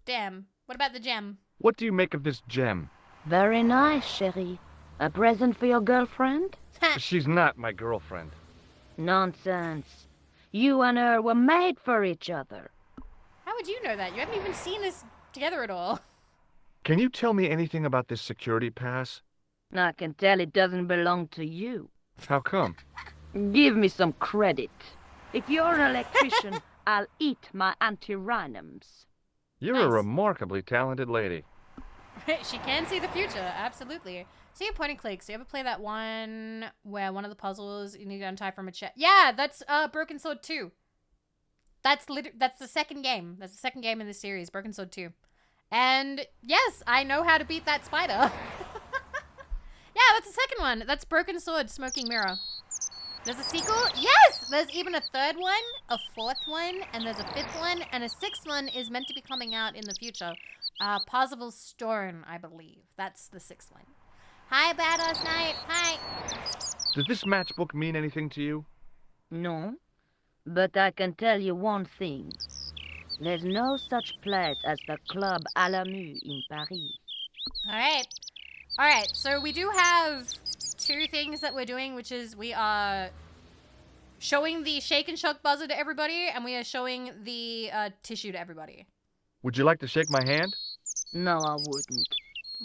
Damn. What about the gem? What do you make of this gem? Very nice, chérie. A present for your girlfriend? She's not my girlfriend. Nonsense. You and her were made for each other. How would you know that? You haven't even seen us together at all. Can you tell me anything about this security pass? I can tell it doesn't belong to you. How come? Give me some credit. If you're an electrician, I'll eat my antirrhinums. You're Nice. a remarkably talented lady. She can see the future, absolutely. See a point and click. So you ever play that one where one of the puzzles you need to untie from a chest? Yeah, that's Broken Sword 2. That's the second game. That's the second game in this series, Broken Sword 2. And yes, I know how to beat that spider. Yeah, that's the second one. That's Broken Sword, Smoking Mirror. There's a sequel? Yes! There's even a third one, a fourth one, and there's a fifth one, and a sixth one is meant to be coming out in the future. Parzival Storm, I believe. That's the sixth one. Hi, Badass Knight. Hi. Does this matchbook mean anything to you? No, but I can tell you one thing. There's no such place as the Club à la Mue in Paris. All right, so we do have two things that we're doing, which is we are showing the shake and shock buzzer to everybody, and we are showing the tissue to everybody. Would you like to shake my hand? No, I wouldn't.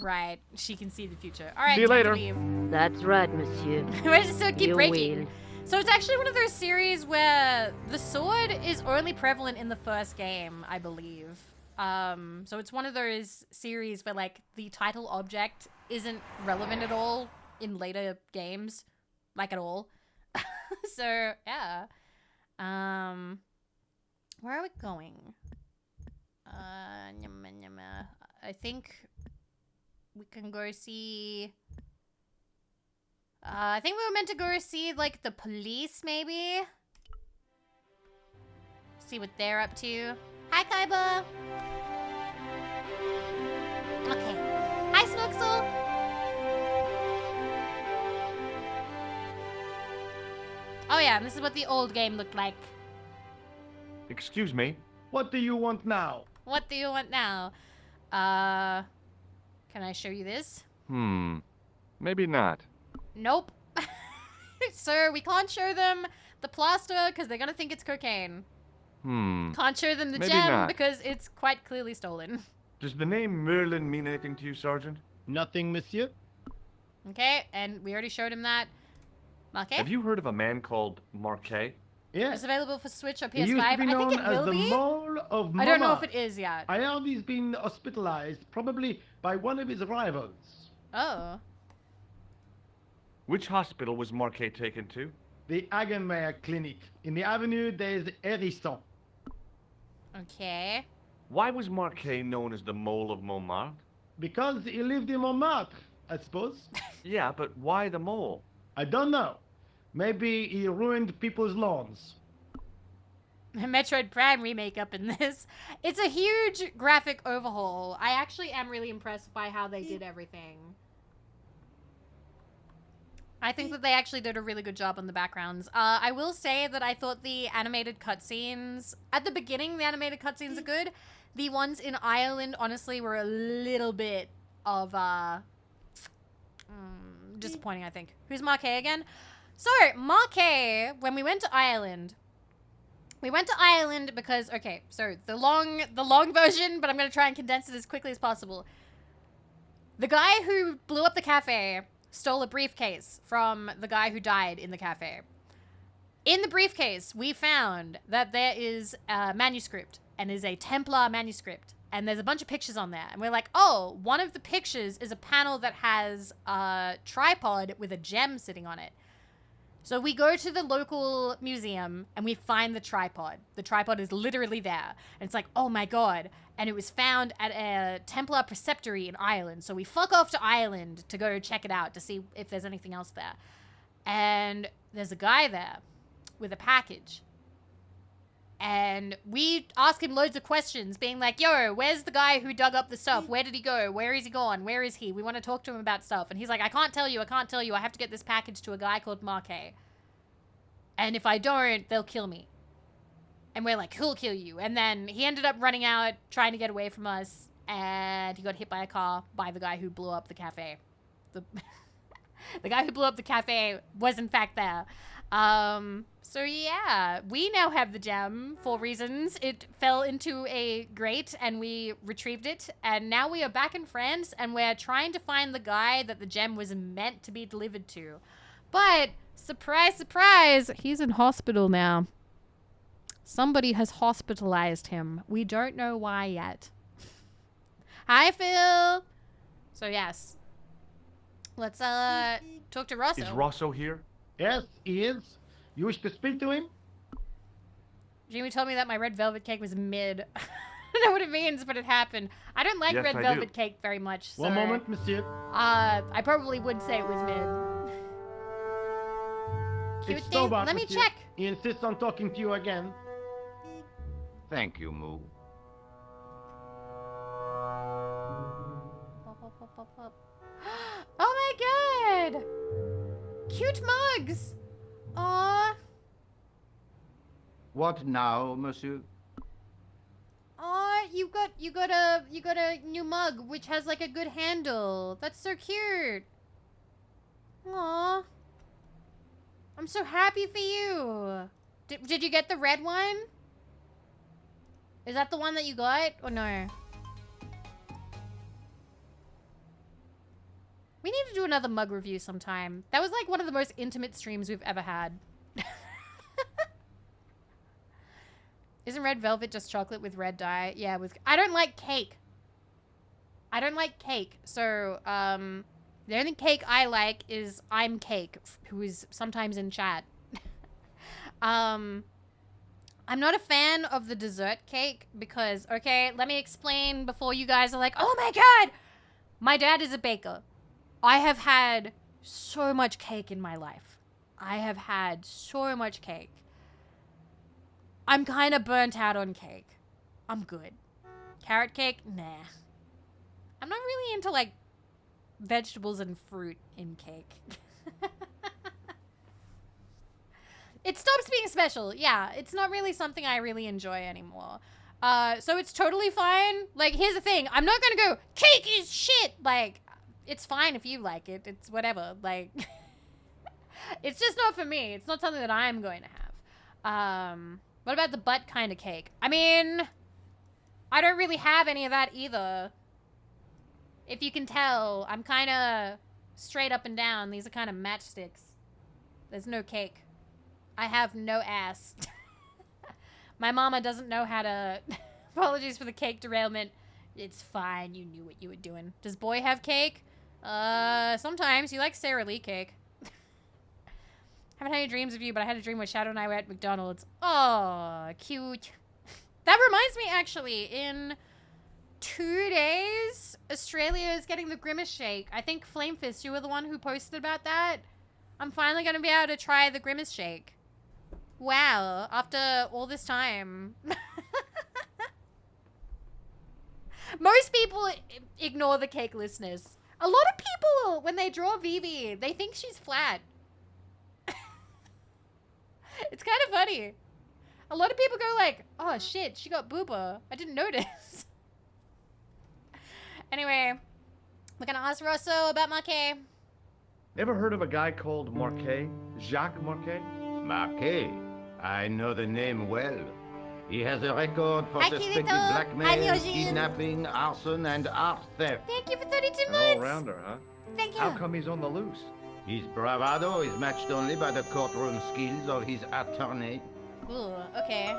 Right, she can see the future. All right, See you time to later. leave. That's right, monsieur. We're just gonna keep You breaking. will. So it's actually one of those series where the sword is only prevalent in the first game, I believe. So it's one of those series where like the title object isn't relevant at all in later games, like at all. So yeah. Where are we going? I think we can go see. I think we were meant to go see like the police, maybe. See what they're up to. Hi, Kaiba. Okay. Hi, Snoxel. Oh yeah, and this is what the old game looked like. Excuse me. What do you want now? What do you want now? Can I show you this? Maybe not. Nope. Sir, we can't show them the plaster because they're gonna think it's cocaine. Can't show them the Maybe gem not. because it's quite clearly stolen. Does the name Merlin mean anything to you, Sergeant? Nothing, monsieur. Okay, and we already showed him that. Okay. Have you heard of a man called Marquet? Yes. It's available for Switch or PS5. He used to be I known think it as will the be. Mole of I don't know if Montmartre. it is yet. I heard he's been hospitalized, probably by one of his rivals. Oh. Which hospital was Marquet taken to? The Hagenmeyer Clinic in the Avenue des Hérissons. Okay. Why was Marquet known as the Mole of Montmartre? Because he lived in Montmartre, I suppose. Yeah, but why the mole? I don't know. Maybe he ruined people's lawns. Metroid Prime remake up in this. It's a huge graphic overhaul. I actually am really impressed by how they did everything. I think that they actually did a really good job on the backgrounds. I will say that I thought the animated cutscenes... At the beginning, the animated cutscenes are good. The ones in Ireland, honestly, were a little bit of... disappointing, I think. Who's Marquet again? So, Marquet, when we went to Ireland... We went to Ireland because... Okay, so the long version, but I'm going to try and condense it as quickly as possible. The guy who blew up the cafe... stole a briefcase from the guy who died in the cafe. In the briefcase, we found that there is a manuscript, and is a Templar manuscript, and there's a bunch of pictures on there. And we're like, oh, one of the pictures is a panel that has a tripod with a gem sitting on it. So we go to the local museum, and we find the tripod. The tripod is literally there. And it's like, oh my god. And it was found at a Templar preceptory in Ireland. So we fuck off to Ireland to go check it out to see if there's anything else there. And there's a guy there with a package. And we ask him loads of questions, being like, yo, where's the guy who dug up the stuff? Where did he go? Where is he gone? Where is he? We want to talk to him about stuff. And he's like, I can't tell you. I have to get this package to a guy called Marquet. And if I don't, they'll kill me. And we're like, who'll kill you? And then he ended up running out, trying to get away from us. And he got hit by a car by the guy who blew up the cafe. The guy who blew up the cafe was in fact there. So yeah, we now have the gem for reasons. It fell into a grate and we retrieved it. And now we are back in France and we're trying to find the guy that the gem was meant to be delivered to. But, surprise, surprise, he's in hospital now. Somebody has hospitalized him. We don't know why yet. Hi, Phil. So yes. Let's talk to Rosso. Is Rosso here? Yes, he is. You wish to speak to him? Jamie told me that my red velvet cake was mid. I don't know what it means, but it happened. I don't like Yes, red I velvet do. cake very much. One Sorry. moment, monsieur. I probably would say it was mid. Cute It's thing. Stobart, Let me monsieur. check. He insists on talking to you again. Thank you, Moo. Oh my god! Cute mugs! Aww. What now, monsieur? Aw, you got a new mug which has like a good handle. That's so cute. Aw. I'm so happy for you. Did you get the red one? Is that the one that you got or no? We need to do another mug review sometime. That was like one of the most intimate streams we've ever had. Isn't red velvet just chocolate with red dye? Yeah, I don't like cake. I don't like cake. So, the only cake I like is I'm Cake, who is sometimes in chat. I'm not a fan of the dessert cake because, okay, let me explain before you guys are like, oh my god! My dad is a baker. I have had so much cake in my life. I have had so much cake. I'm kind of burnt out on cake. I'm good. Carrot cake? Nah. I'm not really into, like, vegetables and fruit in cake. It stops being special. Yeah, it's not really something I really enjoy anymore. So it's totally fine. Like, here's the thing. I'm not gonna go, cake is shit! Like, it's fine if you like it. It's whatever. Like, it's just not for me. It's not something that I'm going to have. What about the butt kind of cake? I mean, I don't really have any of that either. If you can tell, I'm kind of straight up and down. These are kind of matchsticks. There's no cake. I have no ass. My mama doesn't know how to... Apologies for the cake derailment. It's fine. You knew what you were doing. Does boy have cake? Sometimes. He likes Sara Lee cake. Haven't had any dreams of you, but I had a dream where Shadow and I were at McDonald's. Oh, cute. That reminds me, actually, in 2 days, Australia is getting the Grimace Shake. I think Flamefist, you were the one who posted about that. I'm finally going to be able to try the Grimace Shake. Wow, after all this time. Most people ignore the cake listeners. A lot of people, when they draw Vivi, they think she's flat. It's kind of funny. A lot of people go like, oh shit, she got booba. I didn't notice. Anyway, we're gonna ask Rosso about Marquet. Ever heard of a guy called Marquet? Jacques Marquet? Marquet. I know the name well. He has a record for Hi, suspected Kirito. Hi, blackmail, Yojin. kidnapping, arson, and art theft. Thank you for 32 An months. all-rounder, huh? Thank you. How come he's on the loose? His bravado is matched only by the courtroom skills of his attorney. Ooh, okay.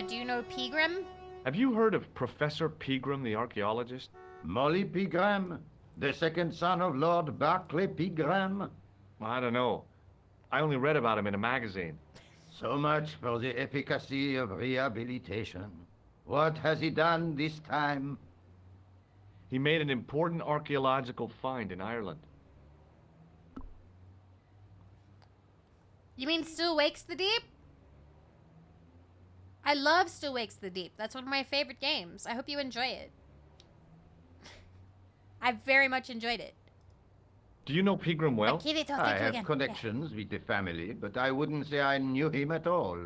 Do you know Pegram? Have you heard of Professor Pegram, the archaeologist? Molly Pegram, the second son of Lord Barclay Pegram. I don't know. I only read about him in a magazine. So much for the efficacy of rehabilitation. What has he done this time? He made an important archaeological find in Ireland. You mean Still Wakes the Deep? I love Still Wakes the Deep. That's one of my favorite games. I hope you enjoy it. I very much enjoyed it. Do you know Pegram well? Kirito, thank I you have again. connections with the family, but I wouldn't say I knew him at all.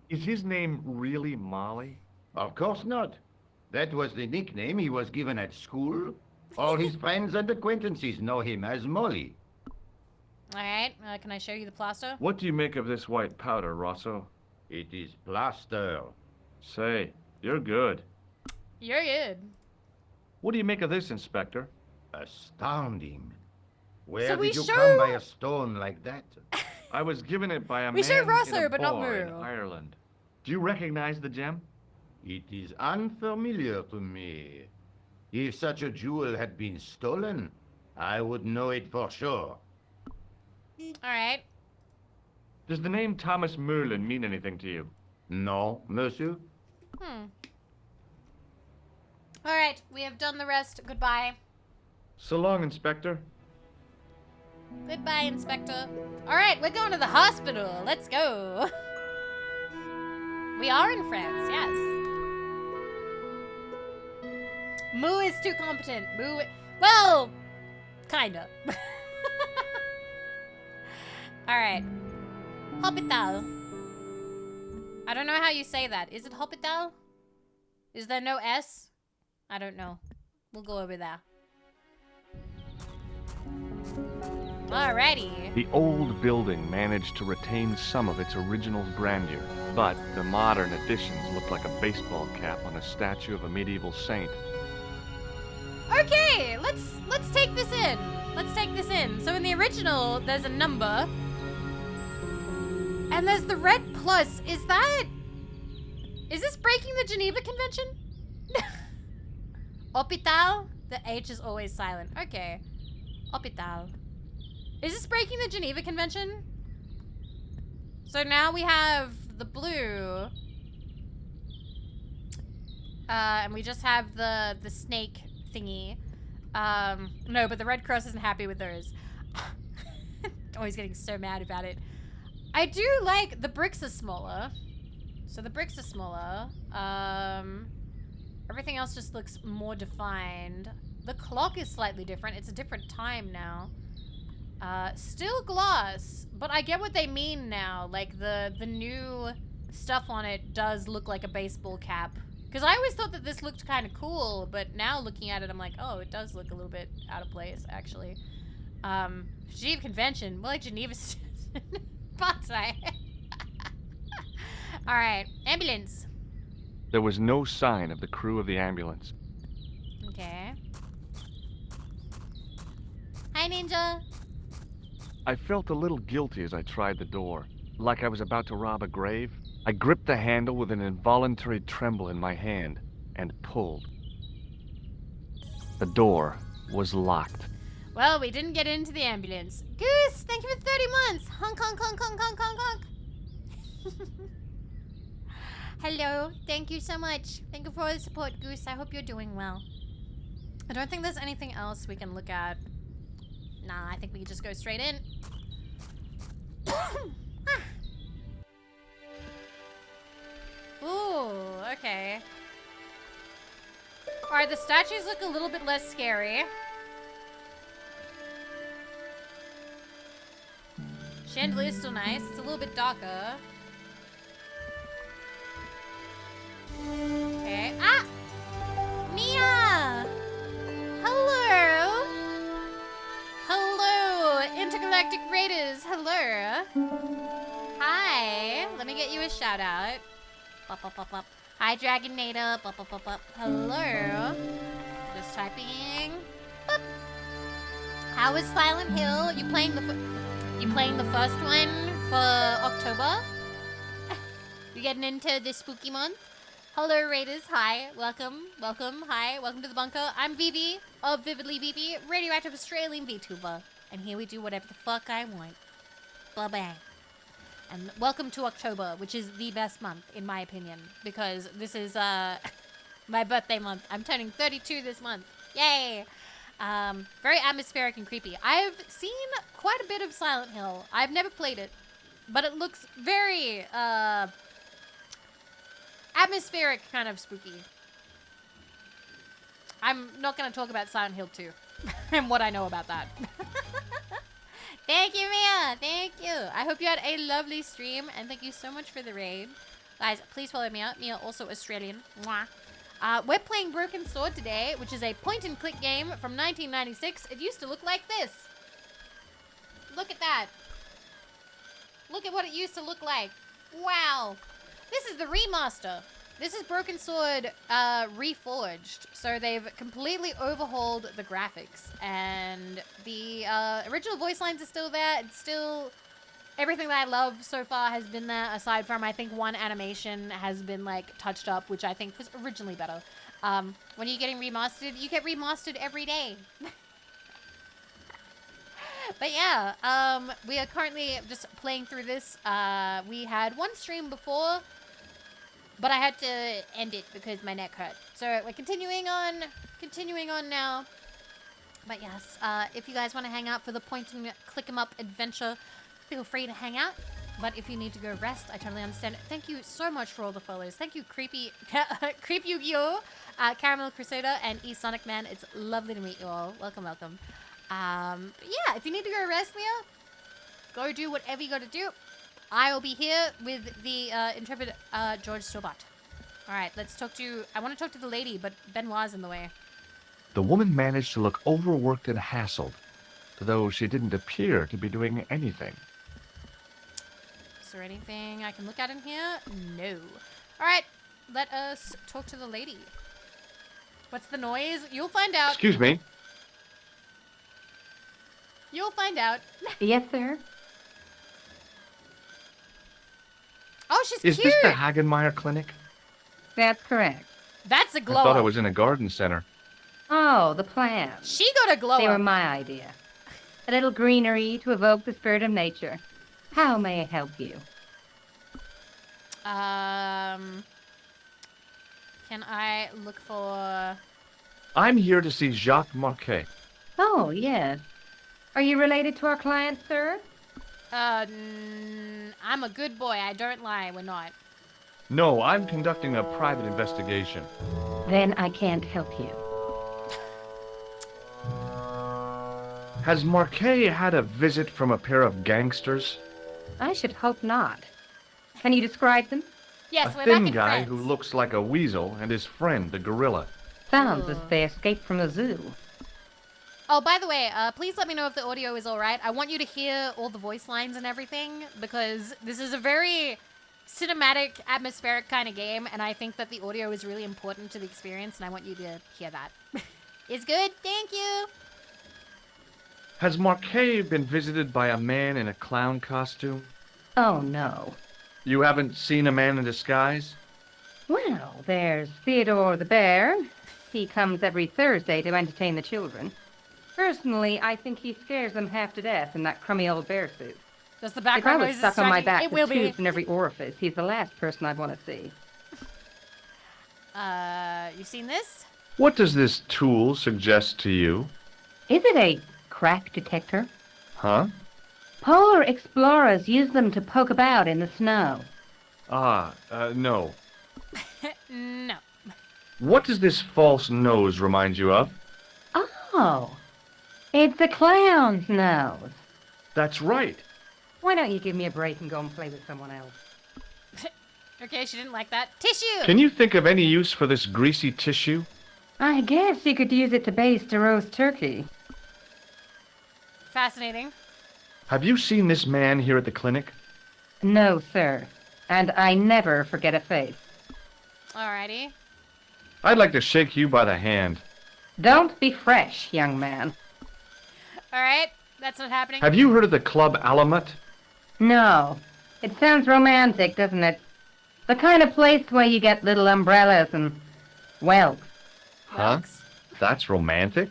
Is his name really Molly? Of course not. That was the nickname he was given at school. All his friends and acquaintances know him as Molly. Alright, can I show you the plaster? What do you make of this white powder, Rosso? It is plaster. Say, you're good. You're good. What do you make of this, Inspector? Astounding. Where So we did you show- come by a stone like that? I was given it by a We man show in Rosso, a but not bar in Muru. If such a jewel had been stolen, I would know it for sure. Alright. Does the name Thomas Merlin mean anything to you? No, monsieur? Alright, we have done the rest. Goodbye. So long, Inspector. Goodbye, Inspector. Alright, we're going to the hospital. Let's go. We are in France, yes. Moo is too competent. Moo. Well, kinda. Alright. Hospital. I don't know how you say that. Is it hospital? Is there no S? I don't know. We'll go over there. Alrighty. The old building managed to retain some of its original grandeur, but the modern additions look like a baseball cap on a statue of a medieval saint. Okay, let's take this in. Let's take this in. So in the original, there's a number. And there's the red plus. Is this breaking the Geneva Convention? Hospital? The H is always silent. Okay. Hospital. Is this breaking the Geneva Convention? So now we have the blue. And we just have the snake thingy. No, but the Red Cross isn't happy with those. Always getting so mad about it. I do like the bricks are smaller. So the bricks are smaller. Everything else just looks more defined. The clock is slightly different. It's a different time now. Still gloss, but I get what they mean now. Like the new stuff on it does look like a baseball cap. Because I always thought that this looked kind of cool, but now looking at it, I'm like, oh, it does look a little bit out of place, actually. Geneva Convention, more like Geneva. Bonsai. Alright, ambulance. There was no sign of the crew of the ambulance. Okay. Hi, Ninja. I felt a little guilty as I tried the door, like I was about to rob a grave. I gripped the handle with an involuntary tremble in my hand and pulled. The door was locked. Well, we didn't get into the ambulance. Goose, thank you for 30 months. Honk, honk, honk, honk, honk, honk, honk. Hello, thank you so much. Thank you for all the support, Goose. I hope you're doing well. I don't think there's anything else we can look at. Nah, I think we can just go straight in. Ooh, okay. Alright, the statues look a little bit less scary. Chandelier's still nice. It's a little bit darker. Okay. Ah! Mia! Hello! Hello, Intergalactic Raiders. Hello. Hi. Let me get you a shout out. Pop, pop, pop, pop. Hi, Dragonator. Pop, pop, pop, pop. Hello. Just typing. Pop. How was Silent Hill? You playing the first one for October? You getting into the spooky month? Hello, Raiders. Hi. Welcome. Welcome. Hi. Welcome to the bunker. I'm Vivi of Vividly Vivi, radioactive Australian VTuber. And here we do whatever the fuck I want. Bye-bye. And welcome to October, which is the best month, in my opinion. Because this is, my birthday month. I'm turning 32 this month. Yay! Very atmospheric and creepy. I've seen quite a bit of Silent Hill. I've never played it. But it looks very, atmospheric, kind of spooky. I'm not going to talk about Silent Hill 2 and what I know about that. Thank you, Mia. Thank you. I hope you had a lovely stream, and thank you so much for the raid. Guys, please follow Mia. Mia, also Australian. Mwah. We're playing Broken Sword today, which is a point-and-click game from 1996. It used to look like this. Look at that. Look at what it used to look like. Wow. This is the remaster. This is Broken Sword Reforged. So they've completely overhauled the graphics. And the original voice lines are still there. It's still... Everything that I love so far has been there, aside from, I think, one animation has been, like, touched up, which I think was originally better. When are you getting remastered? You get remastered every day. But yeah, we are currently just playing through this. We had one stream before, but I had to end it because my neck hurt. So we're continuing on now. But yes, if you guys want to hang out for the point and click 'em up adventure, feel free to hang out. But if you need to go rest, I totally understand. Thank you so much for all the follows. Thank you, Creepy Yu-Gi-Oh, Caramel Crusader, and E-Sonic Man. It's lovely to meet you all. Welcome, welcome. But yeah, if you need to go rest, Mia, go do whatever you gotta do. I will be here with the intrepid George Sobat. All right, let's talk to. I want to talk to the lady, but Benoit's in the way. The woman managed to look overworked and hassled, though she didn't appear to be doing anything. Is there anything I can look at in here? No. All right, let us talk to the lady. What's the noise? You'll find out. Excuse me. You'll find out. Yes, sir. Oh, she's Is cute. this the Hagenmeyer Clinic? That's correct. That's a I glow thought I up. was in a garden center. Oh, the plants. She got a glow They up. were my idea. A little greenery to evoke the spirit of nature. How may I help you? Can I look for... I'm here to see Jacques Marquet. Oh, yes. Are you related to our client, sir? I'm a good boy. I don't lie. We're not. No, I'm conducting a private investigation. Then I can't help you. Has Marquet had a visit from a pair of gangsters? I should hope not. Can you describe them? Yes, A we're thin back in guy friends. who looks like a weasel and his friend, the gorilla. Sounds as if they escaped from a zoo. Oh, by the way, please let me know if the audio is all right. I want you to hear all the voice lines and everything, because this is a very cinematic, atmospheric kind of game, and I think that the audio is really important to the experience, and I want you to hear that. It's good? Thank you! Has Marquet been visited by a man in a clown costume? Oh, no. You haven't seen a man in disguise? Well, there's Theodore the bear. He comes every Thursday to entertain the children. Personally, I think he scares them half to death in that crummy old bear suit. Does the If I background was noise stuck on my back It with will be. tubes in every orifice, he's the last person I'd want to see. You seen this? What does this tool suggest to you? Is it a crack detector? Huh? Polar explorers use them to poke about in the snow. No. No. What does this false nose remind you of? Oh, it's a clown's nose. That's right. Why don't you give me a break and go and play with someone else? Okay, she didn't like that. Tissue! Can you think of any use for this greasy tissue? I guess you could use it to baste a roast turkey. Fascinating. Have you seen this man here at the clinic? No, sir. And I never forget a face. Alrighty. I'd like to shake you by the hand. Don't be fresh, young man. Alright, that's not happening. Have you heard of the Club Alamut? No. It sounds romantic, doesn't it? The kind of place where you get little umbrellas and, well, Huh? Welks. That's romantic?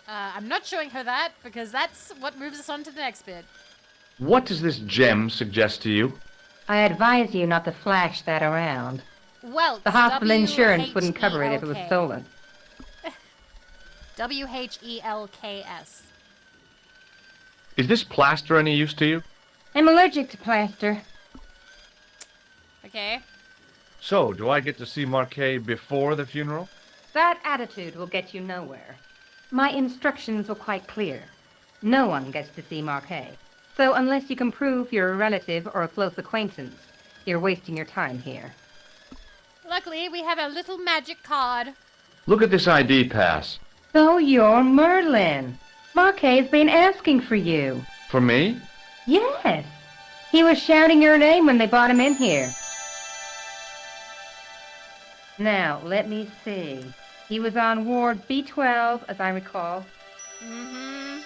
I'm not showing her that, because that's what moves us on to the next bit. What does this gem suggest to you? I advise you not to flash that around. Welks. The hospital insurance wouldn't cover it if it was W-H-E-L-K. stolen. W-H-E-L-K-S. Is this plaster any use to you? I'm allergic to plaster. Okay. So, do I get to see Marquet before the funeral? That attitude will get you nowhere. My instructions were quite clear. No one gets to see Marquet. So unless you can prove you're a relative or a close acquaintance, you're wasting your time here. Luckily, we have a little magic card. Look at this ID pass. So you're Merlin. Marquet's been asking for you. For me? Yes. He was shouting your name when they brought him in here. Now, let me see. He was on Ward B12, as I recall. Mm-hmm.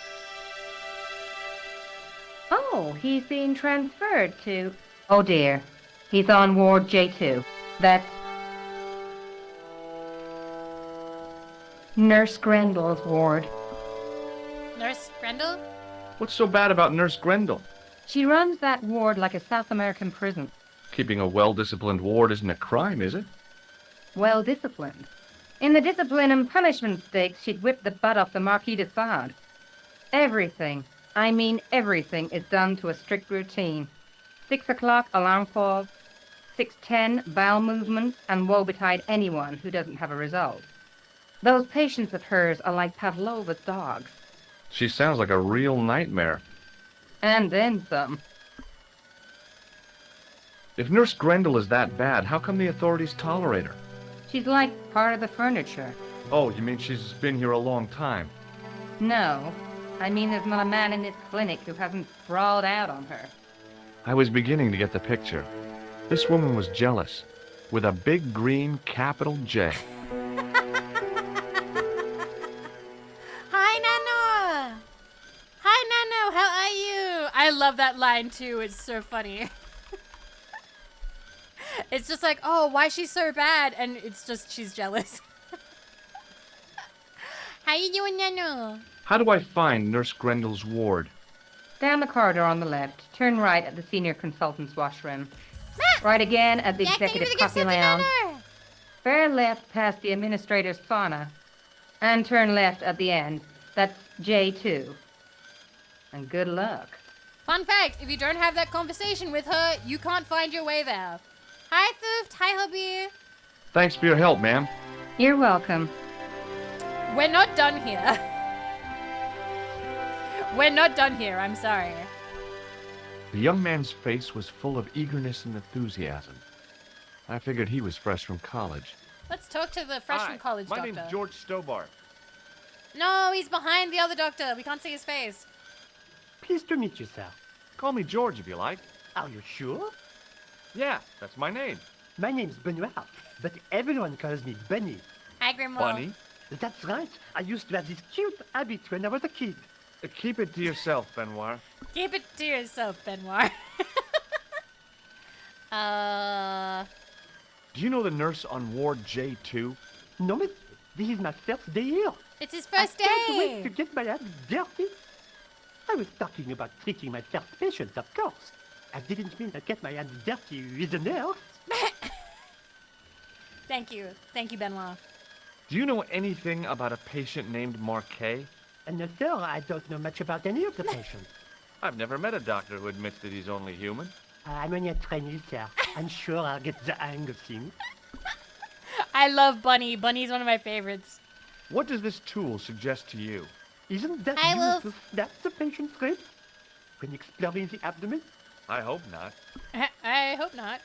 Oh, he's being transferred to... Oh, dear. He's on Ward J2. That's... Nurse Grendel's ward. Nurse Grendel? What's so bad about Nurse Grendel? She runs that ward like a South American prison. Keeping a well-disciplined ward isn't a crime, is it? Well disciplined. In the discipline and punishment stakes, she'd whip the butt off the Marquis de Sade. Everything, I mean everything, is done to a strict routine. 6 o'clock, alarm call. 6:10, bowel movement, and woe betide anyone who doesn't have a result. Those patients of hers are like Pavlova's dogs. She sounds like a real nightmare. And then some. If Nurse Grendel is that bad, how come the authorities tolerate her? She's like part of the furniture. Oh, you mean she's been here a long time? No, I mean there's not a man in this clinic who hasn't sprawled out on her. I was beginning to get the picture. This woman was jealous, with a big green capital J. Hi, Nano! Hi, Nano, how are you? I love that line too. It's so funny. It's just like, oh, why is she so bad? And it's just, she's jealous. How you doing, Nano? How do I find Nurse Grendel's ward? Down the corridor on the left, turn right at the senior consultant's washroom. Right again at the executive coffee lounge. Fair left past the administrator's sauna. And turn left at the end. That's J2. And good luck. Fun fact, if you don't have that conversation with her, you can't find your way there. Hi, Thuft. Hi, hubby. Thanks for your help, ma'am. You're welcome. We're not done here. We're not done here, I'm sorry. The young man's face was full of eagerness and enthusiasm. I figured he was fresh from college. Let's talk to the freshman college my doctor. name's George Stobart. No, he's behind the other doctor. We can't see his face. Pleased to meet you, sir. Call me George if you like. Are you sure? Yeah, that's my name. My name's Benoit, but everyone calls me Bunny. Hi, Grandma. Bunny. That's right. I used to have this cute habit when I was a kid. Keep it to yourself, Benoit. Keep it to yourself, Benoit. Do you know the nurse on Ward J2? No, monsieur. This is my first day here. It's his first I can't wait to day. get my hands dirty. I was talking about treating my first patient, of course. I didn't mean to get my hands dirty with a nurse. Thank you. Thank you, Benoit. Do you know anything about a patient named Marquet? And no, sir, I don't know much about any of the patients. I've never met a doctor who admits that he's only human. I'm only a trainee, sir. I'm sure I'll get the hang of things. I love Bunny. Bunny's one of my favorites. What does this tool suggest to you? Isn't that I used will- to snap the patient's ribs when exploring the abdomen? I hope not. I hope not.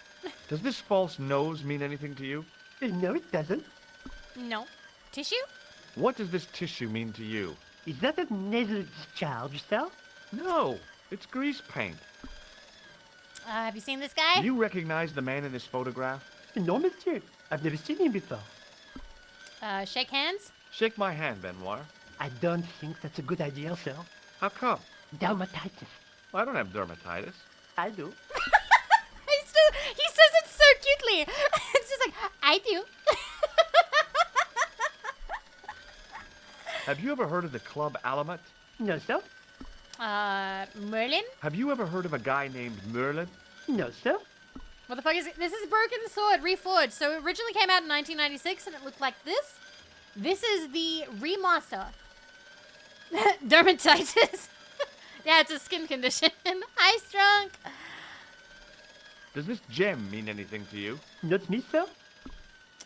Does this false nose mean anything to you? No, it doesn't. No. Tissue? What does this tissue mean to you? Is that a nasal discharge, sir? No, it's grease paint. Have you seen this guy? Do you recognize the man in this photograph? No, monsieur. I've never seen him before. Shake hands? Shake my hand, Benoit. I don't think that's a good idea, sir. How come? Dermatitis. I don't have dermatitis. I do. He says it so cutely. It's just like, I do. Have you ever heard of the Club Alamat? No, sir. Merlin? Have you ever heard of a guy named Merlin? No, sir. What the fuck is it? This is Broken Sword Reforged. So it originally came out in 1996 and it looked like this. This is the remaster. Dermatitis. Yeah, it's a skin condition. Hi, Strunk. Does this gem mean anything to you? Not me, sir.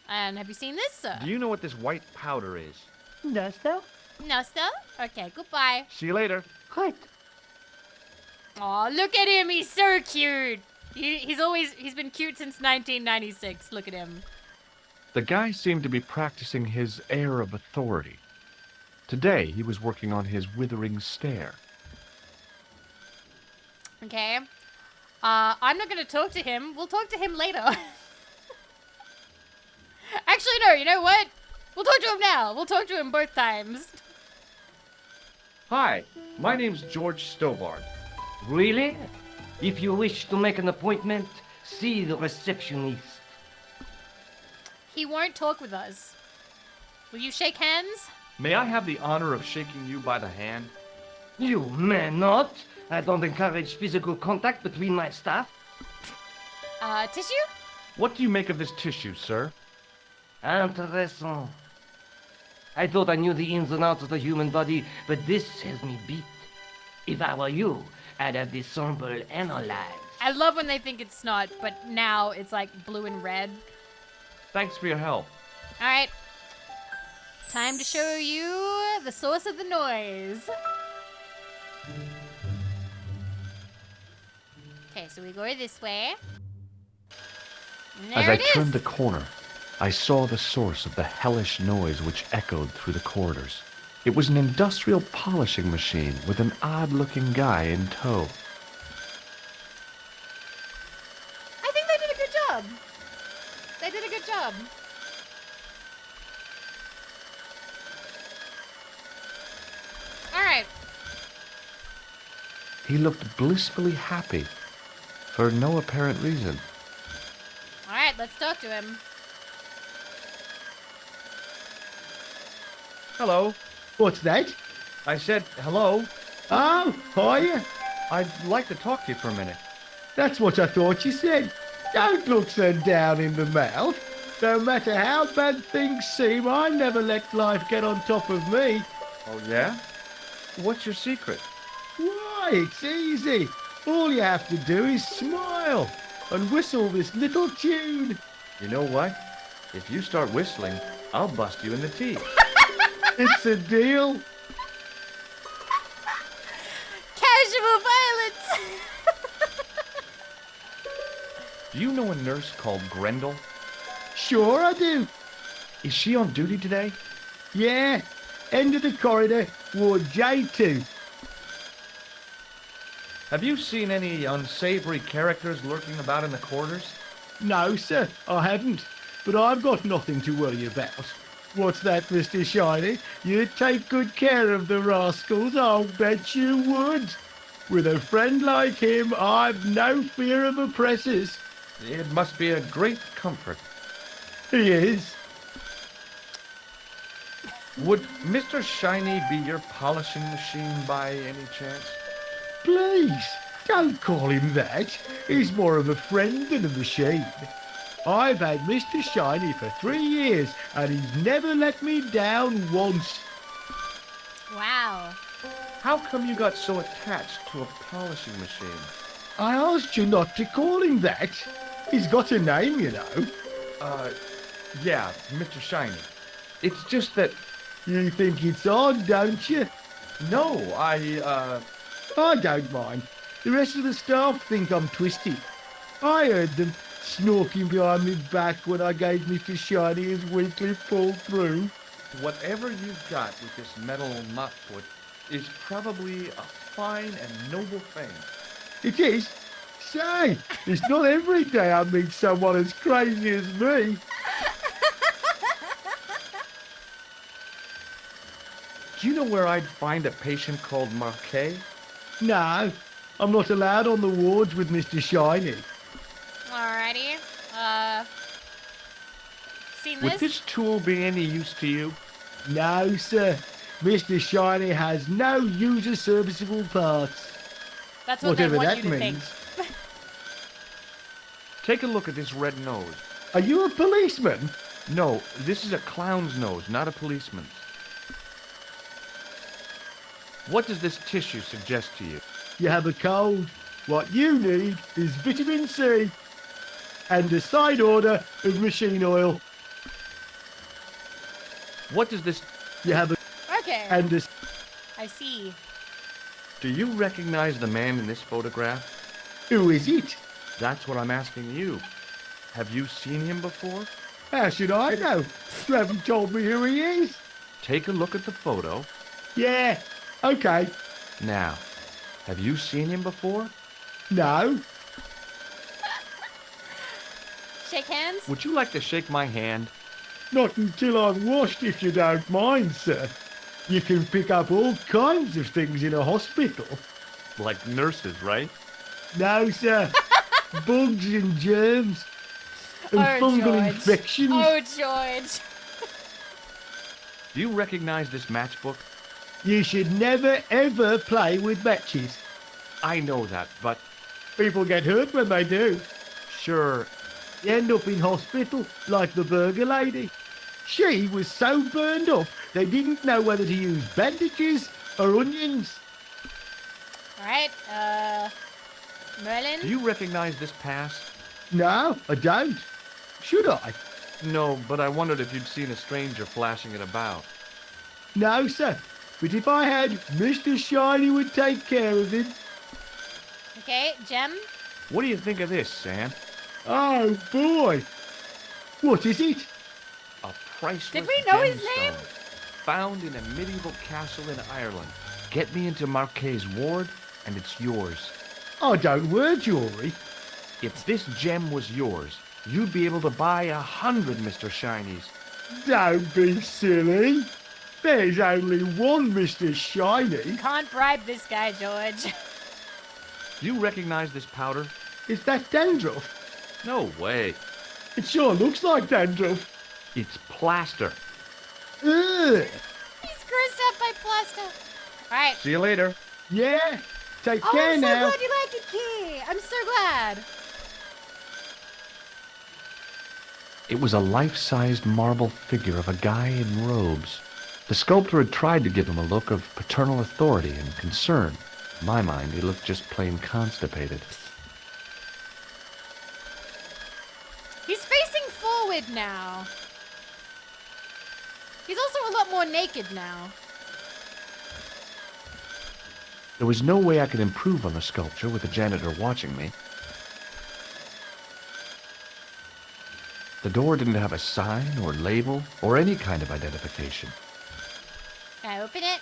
And have you seen this, sir? Do you know what this white powder is? No, sir. No, sir? Okay, goodbye. See you later. Right. Aw, look at him. He's so cute. He's been cute since 1996. Look at him. The guy seemed to be practicing his air of authority. Today, he was working on his withering stare. Okay. I'm not going to talk to him. We'll talk to him later. Actually, no, you know what? We'll talk to him now. We'll talk to him both times. Hi, my name's George Stobart. Really? If you wish to make an appointment, see the receptionist. He won't talk with us. Will you shake hands? May I have the honor of shaking you by the hand? You may not. I don't encourage physical contact between my staff. Tissue? What do you make of this tissue, sir? Intéressant. I thought I knew the ins and outs of the human body, but this has me beat. If I were you, I'd have this sample analyzed. I love when they think it's snot, but now it's like blue and red. Thanks for your help. All right. Time to show you the source of the noise. Okay, so we go this way. And there As I it is. turned the corner, I saw the source of the hellish noise which echoed through the corridors. It was an industrial polishing machine with an odd-looking guy in tow. I think they did a good job. They did a good job. All right. He looked blissfully happy, for no apparent reason. All right, let's talk to him. Hello. What's that? I said hello. Oh, hiya. I'd like to talk to you for a minute. That's what I thought you said. Don't look so down in the mouth. No matter how bad things seem, I never let life get on top of me. Oh, yeah? What's your secret? Why, it's easy. All you have to do is smile and whistle this little tune. You know what? If you start whistling, I'll bust you in the teeth. It's a deal. Casual violence. Do you know a nurse called Grendel? Sure I do. Is she on duty today? Yeah. End of the corridor, Ward J2. Have you seen any unsavory characters lurking about in the corridors? No, sir, I haven't. But I've got nothing to worry about. What's that, Mr. Shiny? You'd take good care of the rascals, I'll bet you would. With a friend like him, I've no fear of oppressors. It must be a great comfort. He is. Would Mr. Shiny be your polishing machine by any chance? Please, don't call him that. He's more of a friend than a machine. I've had Mr. Shiny for 3 years, and he's never let me down once. Wow. How come you got so attached to a polishing machine? I asked you not to call him that. He's got a name, you know. Yeah, Mr. Shiny. It's just that... You think it's odd, don't you? No, I don't mind. The rest of the staff think I'm twisted. I heard them snorking behind me back when I gave Mr. Shiny his weekly pull through. Whatever you've got with this metal mop foot is probably a fine and noble thing. It is? Say, it's not every day I meet someone as crazy as me. Do you know where I'd find a patient called Marquet? No, I'm not allowed on the wards with Mr. Shiny. Alrighty. Seen Would this? this tool be any use to you? No, sir. Mr. Shiny has no user serviceable parts. That's what Whatever they want that you to means. think. Take a look at this red nose. Are you a policeman? No, this is a clown's nose, not a policeman's. What does this tissue suggest to you? You have a cold. What you need is vitamin C and a side order of machine oil. What does this... You have a Okay. and a... I see. Do you recognize the man in this photograph? Who is it? That's what I'm asking you. Have you seen him before? How should I know? You haven't told me who he is. Take a look at the photo. Yeah, okay. Now, have you seen him before? No. Shake hands? Would you like to shake my hand? Not until I'm washed, if you don't mind, sir. You can pick up all kinds of things in a hospital. Like nurses, right? No, sir. Bugs and germs. And Oh, fungal George. infections. Oh, George. Do you recognize this matchbook? You should never ever play with matches. I know that, but People get hurt when they do. sure. You end up in hospital, like the burger lady. She was so burned up, they didn't know whether to use bandages or onions. All right, Merlin? Do you recognize this pass? No, I don't. Should I? No, but I wondered if you'd seen a stranger flashing it about. No, sir. But if I had, Mr. Shiny would take care of him. Okay, Gem? What do you think of this, Sam? Oh, boy. What is it? A priceless Did we know his name? gemstone found in a medieval castle in Ireland. Get me into Marquet's ward, and it's yours. I don't wear jewellery. If this gem was yours, you'd be able to buy 100 Mr. Shinies. Don't be silly. There's only one Mr. Shiny. Can't bribe this guy, George. Do you recognize this powder? Is that dandruff? No way. It sure looks like dandruff. It's plaster. Ugh. He's grossed out by plaster. All right. See you later. Yeah. Take Oh, care I'm so now. glad you liked it, Key. I'm so glad. It was a life-sized marble figure of a guy in robes. The sculptor had tried to give him a look of paternal authority and concern. In my mind, he looked just plain constipated. He's facing forward now. He's also a lot more naked now. There was no way I could improve on the sculpture with the janitor watching me. The door didn't have a sign or label or any kind of identification. Can I open it?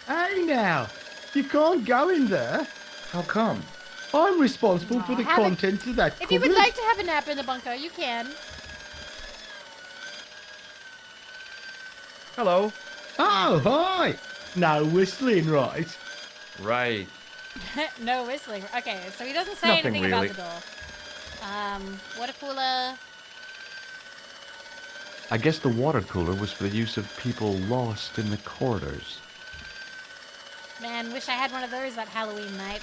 Hey now. You can't go in there. How come? I'm responsible for the have it. contents of that If you cupboard. would like to have a nap in the bunker, you can. Hello. Oh, hi. No whistling, right? Right. No whistling. Okay, so he doesn't say Nothing anything really. about the door. Water cooler. I guess the water cooler was for the use of people lost in the corridors. Man, wish I had one of those that Halloween night.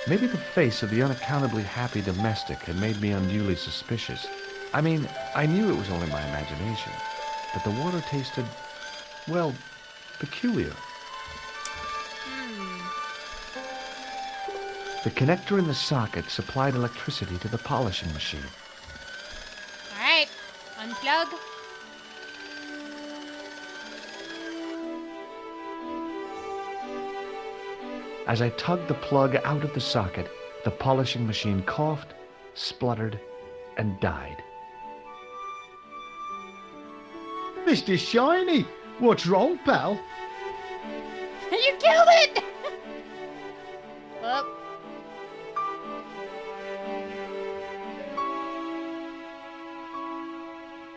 Maybe the face of the unaccountably happy domestic had made me unduly suspicious. I mean, I knew it was only my imagination, but the water tasted, well, peculiar. The connector in the socket supplied electricity to the polishing machine. Alright, unplug. As I tugged the plug out of the socket, the polishing machine coughed, spluttered, and died. Mr. Shiny, what's wrong, pal? You killed it! Oh.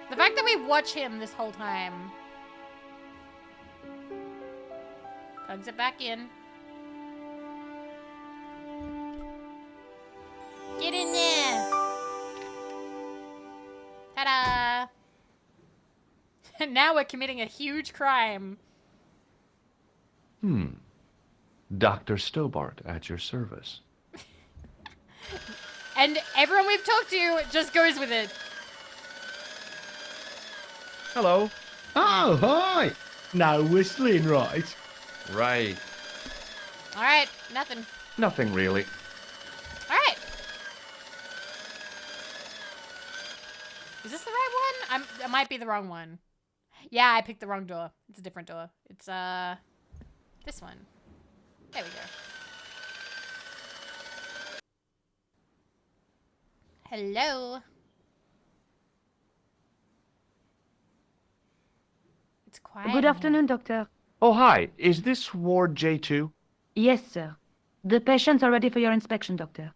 The fact that we watch him this whole time. Plugs it back in. Get in there! Ta-da! And now we're committing a huge crime. Dr. Stobart at your service. And everyone we've talked to just goes with it. Hello. Oh, hi. No whistling, right? Right. Alright, nothing. Nothing really. Alright. Is this the right one? It might be the wrong one. Yeah, I picked the wrong door. It's a different door. It's, this one. There we go. Hello. It's quiet. Good in here. afternoon, Doctor. Oh, hi. Is this Ward J2? Yes, sir. The patients are ready for your inspection, Doctor.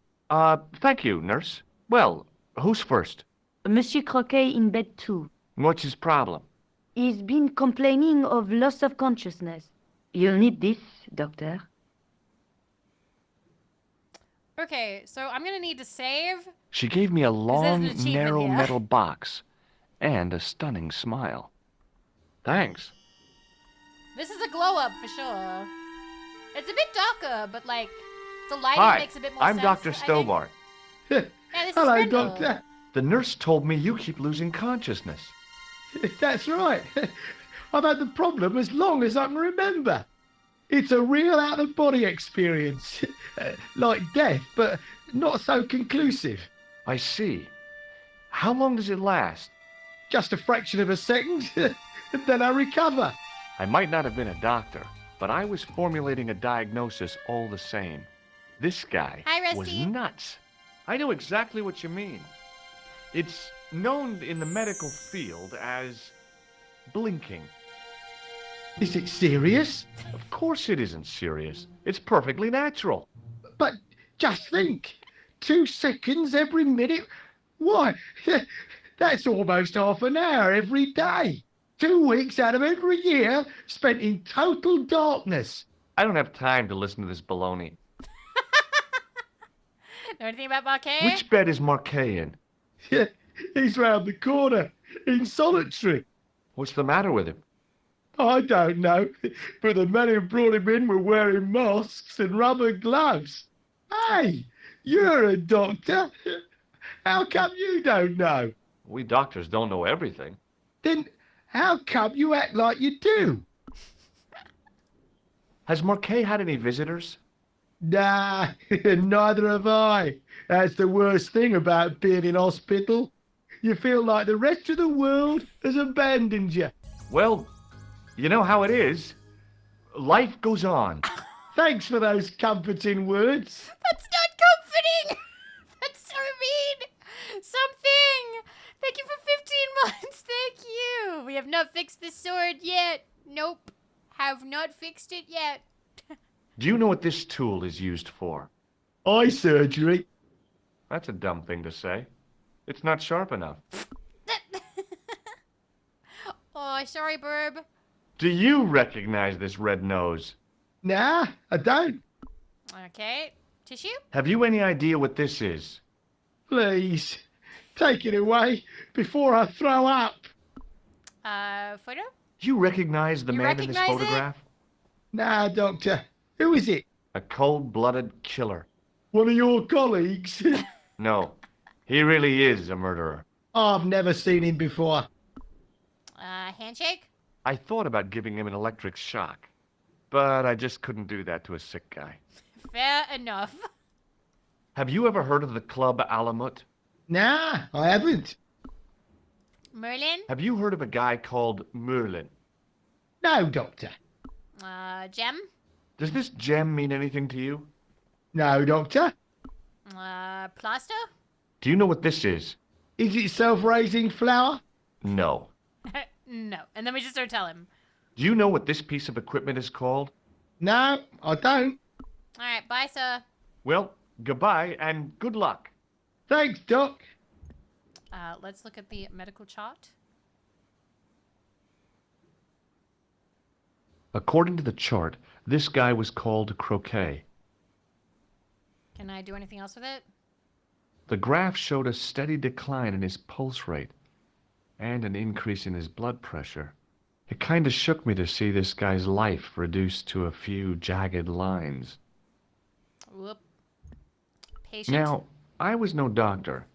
Thank you, nurse. Well, who's first? Monsieur Croquet in bed 2. What's his problem? He's been complaining of loss of consciousness. You'll need this, Doctor. Okay, so I'm gonna need to save. She gave me a there's an long, achievement narrow here. metal box and a stunning smile. Thanks. This is a glow up for sure. It's a bit darker, but like the lighting Hi, makes a bit more I'm sense. Dr. I think. Stobart. Yeah, this is Hello, Brindle. Doctor. The nurse told me you keep losing consciousness. That's right. I've had the problem as long as I can remember. It's a real out-of-body experience. Like death, but not so conclusive. I see. How long does it last? Just a fraction of a second, and then I recover. I might not have been a doctor, but I was formulating a diagnosis all the same. This guy Hi, was Rusty. nuts. I know exactly what you mean. It's known in the medical field as blinking. Is it serious? Of course it isn't serious. It's perfectly natural. But just think, 2 seconds every minute. Why, that's almost half an hour every day. 2 weeks out of every year spent in total darkness. I don't have time to listen to this baloney. Know anything about Marquet? Which bed is Marquet in? He's round the corner, in solitary. What's the matter with him? I don't know, but the men who brought him in were wearing masks and rubber gloves. Hey, you're a doctor. How come you don't know? We doctors don't know everything. Then how come you act like you do? Has Marquet had any visitors? Nah, neither have I. That's the worst thing about being in hospital. You feel like the rest of the world has abandoned you. Well, you know how it is. Life goes on. Thanks for those comforting words. That's not comforting. That's so mean. Something. Thank you for 15 months. Thank you. We have not fixed the sword yet. Nope. Have not fixed it yet. Do you know what this tool is used for? Eye surgery. That's a dumb thing to say. It's not sharp enough. Oh, sorry, Burb. Do you recognize this red nose? Nah, I don't. Okay. Tissue? Have you any idea what this is? Please, take it away before I throw up. Photo? You recognize the You man in this recognize it? photograph? Nah, Doctor. Who is it? A cold-blooded killer. One of your colleagues? No, he really is a murderer. I've never seen him before. Handshake? I thought about giving him an electric shock, but I just couldn't do that to a sick guy. Fair enough. Have you ever heard of the Club Alamut? Nah, I haven't. Merlin? Have you heard of a guy called Merlin? No, Doctor. Gem? Does this gem mean anything to you? No, Doctor. Plaster? Do you know what this is? Is it self-raising flour? No. No. And then we just don't tell him. Do you know what this piece of equipment is called? No, I don't. Alright, bye, sir. Well, goodbye and good luck. Thanks, Doc. Let's look at the medical chart. According to the chart, this guy was called Croquet. Can I do anything else with it? The graph showed a steady decline in his pulse rate and an increase in his blood pressure. It kind of shook me to see this guy's life reduced to a few jagged lines. Whoop. Patient. Now, I was no doctor,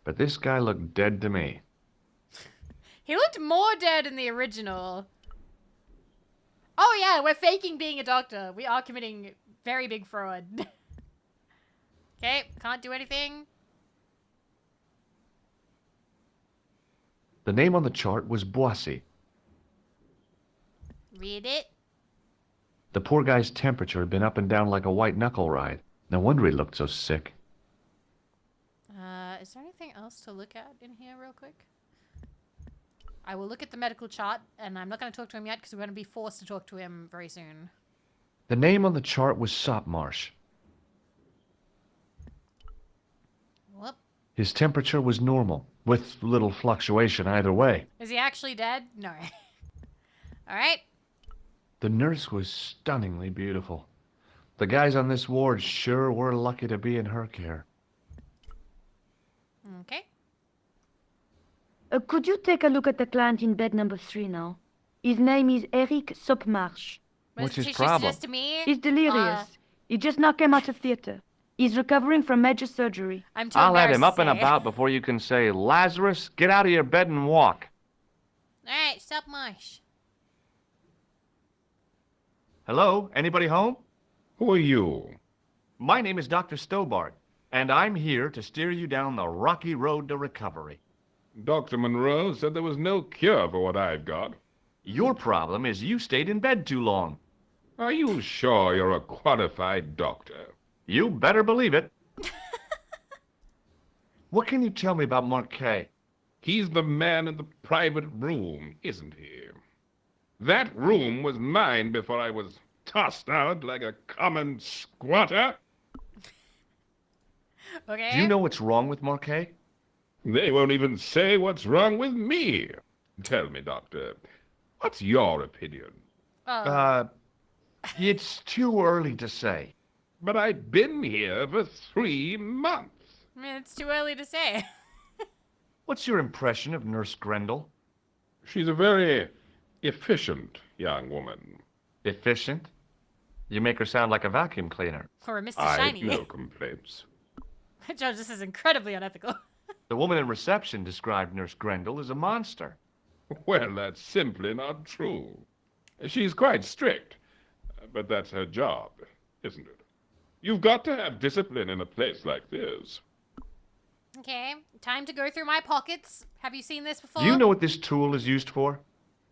but this guy looked dead to me. He looked more dead in the original. Oh yeah, we're faking being a doctor. We are committing very big fraud. Okay, can't do anything. The name on the chart was Boissy. Read it. The poor guy's temperature had been up and down like a white knuckle ride. No wonder he looked so sick. Is there anything else to look at in here real quick? I will look at the medical chart, and I'm not going to talk to him yet because we're going to be forced to talk to him very soon. The name on the chart was Sopmarsh. Whoop. His temperature was normal, with little fluctuation either way. Is he actually dead? No. Alright. The nurse was stunningly beautiful. The guys on this ward sure were lucky to be in her care. Okay. Could you take a look at the client in bed number 3 now? His name is Eric Sopmarsh. What's his She problem? suggested me. He's delirious. He just now came out of theater. He's recovering from major surgery. I'm too I'll have him embarrassed up to and say. about before you can say, Lazarus, get out of your bed and walk. All right, stop mush. Hello? Anybody home? Who are you? My name is Dr. Stobart, and I'm here to steer you down the rocky road to recovery. Dr. Monroe said there was no cure for what I've got. Your problem is you stayed in bed too long. Are you sure you're a qualified doctor? You better believe it. What can you tell me about Marquet? He's the man in the private room, isn't he? That room was mine before I was tossed out like a common squatter. Okay. Do you know what's wrong with Marquet? They won't even say what's wrong with me. Tell me, Doctor, what's your opinion? It's too early to say. But I've been here for 3 months. I mean, it's too early to say. What's your impression of Nurse Grendel? She's a very efficient young woman. Efficient? You make her sound like a vacuum cleaner. Or Mr. I've Shiny. no complaints. Judge, this is incredibly unethical. The woman in reception described Nurse Grendel as a monster. Well, that's simply not true. She's quite strict, but that's her job, isn't it? You've got to have discipline in a place like this. Okay, time to go through my pockets. Have you seen this before? Do you know what this tool is used for?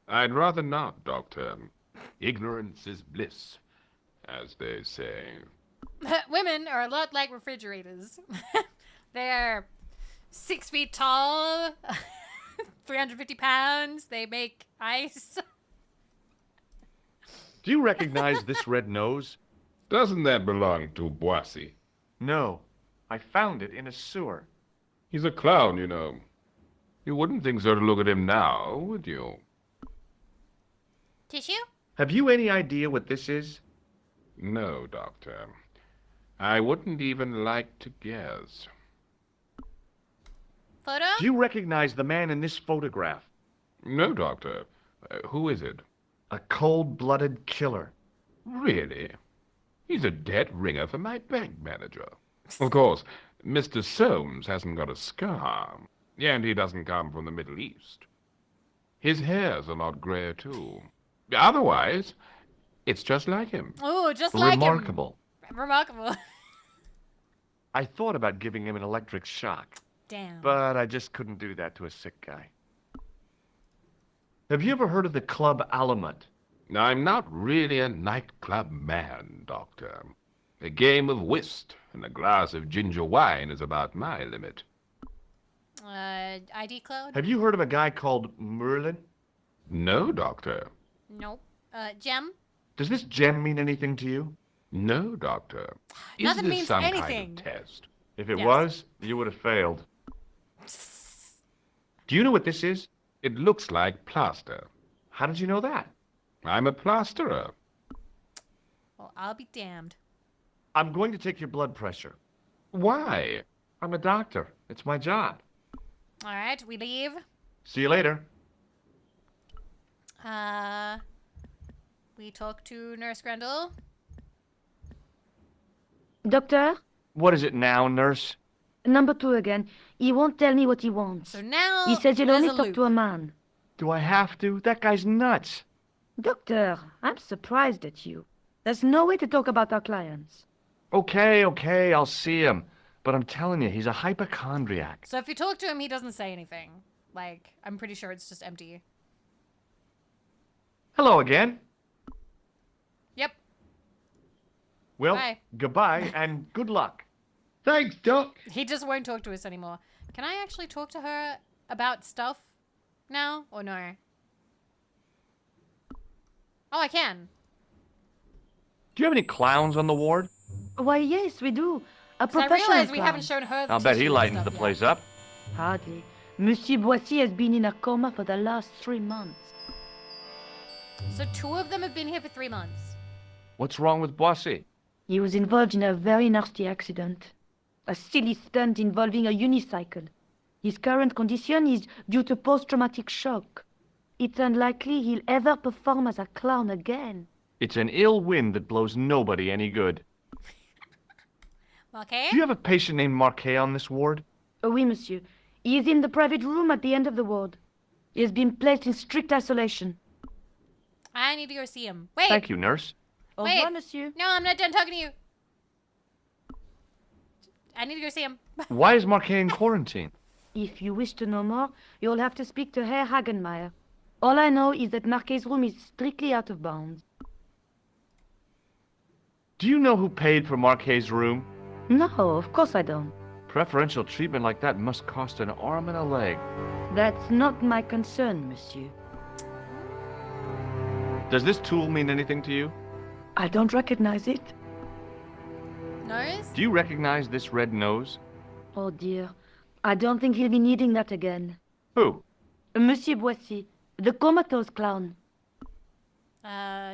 I'd rather not, Doctor. Ignorance is bliss, as they say. Women are a lot like refrigerators. They're 6 feet tall, 350 pounds. They make ice. Do you recognize this red nose? Doesn't that belong to Boissy? No. I found it in a sewer. He's a clown, you know. You wouldn't think so to look at him now, would you? Tissue? Have you any idea what this is? No, Doctor. I wouldn't even like to guess. Photo? Do you recognize the man in this photograph? No, Doctor. Who is it? A cold-blooded killer. Really? He's a dead ringer for my bank manager. Of course, Mr. Soames hasn't got a scar, and he doesn't come from the Middle East. His hair's a lot grayer, too. Otherwise, it's just like him. Oh, just like Remarkable. him. Remarkable. I thought about giving him an electric shock, Damn. but I just couldn't do that to a sick guy. Have you ever heard of the Club Alamut? I'm not really a nightclub man, Doctor. A game of whist and a glass of ginger wine is about my limit. ID code? Have you heard of a guy called Merlin? No, Doctor. Nope. Gem? Does this gem mean anything to you? No, Doctor. Is Nothing this means some anything. kind of test? If it Yes. was, you would have failed. Do you know what this is? It looks like plaster. How did you know that? I'm a plasterer. Well, I'll be damned. I'm going to take your blood pressure. Why? I'm a doctor. It's my job. All right, we leave. See you later. We talk to Nurse Grendel. Doctor? What is it now, nurse? Number 2 again. He won't tell me what he wants. So now He says he'll there's only a talk loop. to a man. Do I have to? That guy's nuts. Doctor, I'm surprised at you. There's no way to talk about our clients. Okay, I'll see him. But I'm telling you, he's a hypochondriac. So if you talk to him, he doesn't say anything. Like, I'm pretty sure it's just empty. Hello again. Yep. Well, Bye. goodbye and good luck. Thanks, Doc. He just won't talk to us anymore. Can I actually talk to her about stuff now or no? Oh, I can. Do you have any clowns on the ward? Why, yes, we do. A 'Cause I professional realize we clown. haven't shown her the I'll bet he tissue and lightens stuff the yet. place up. Hardly. Monsieur Boissy has been in a coma for the last 3 months. So 2 of them have been here for 3 months. What's wrong with Boissy? He was involved in a very nasty accident. A silly stunt involving a unicycle. His current condition is due to post-traumatic shock. It's unlikely he'll ever perform as a clown again. It's an ill wind that blows nobody any good. Okay. Do you have a patient named Marquet on this ward? Oui, monsieur. He is in the private room at the end of the ward. He has been placed in strict isolation. I need to go see him. Wait. Thank you, nurse. Au Wait. revoir, monsieur. No, I'm not done talking to you. I need to go see him. Why is Marquet in quarantine? If you wish to know more, you'll have to speak to Herr Hagenmeyer. All I know is that Marquet's room is strictly out of bounds. Do you know who paid for Marquet's room? No, of course I don't. Preferential treatment like that must cost an arm and a leg. That's not my concern, monsieur. Does this tool mean anything to you? I don't recognize it. Nose? Do you recognize this red nose? Oh dear. I don't think he'll be needing that again. Who? Monsieur Boissy, the comatose clown.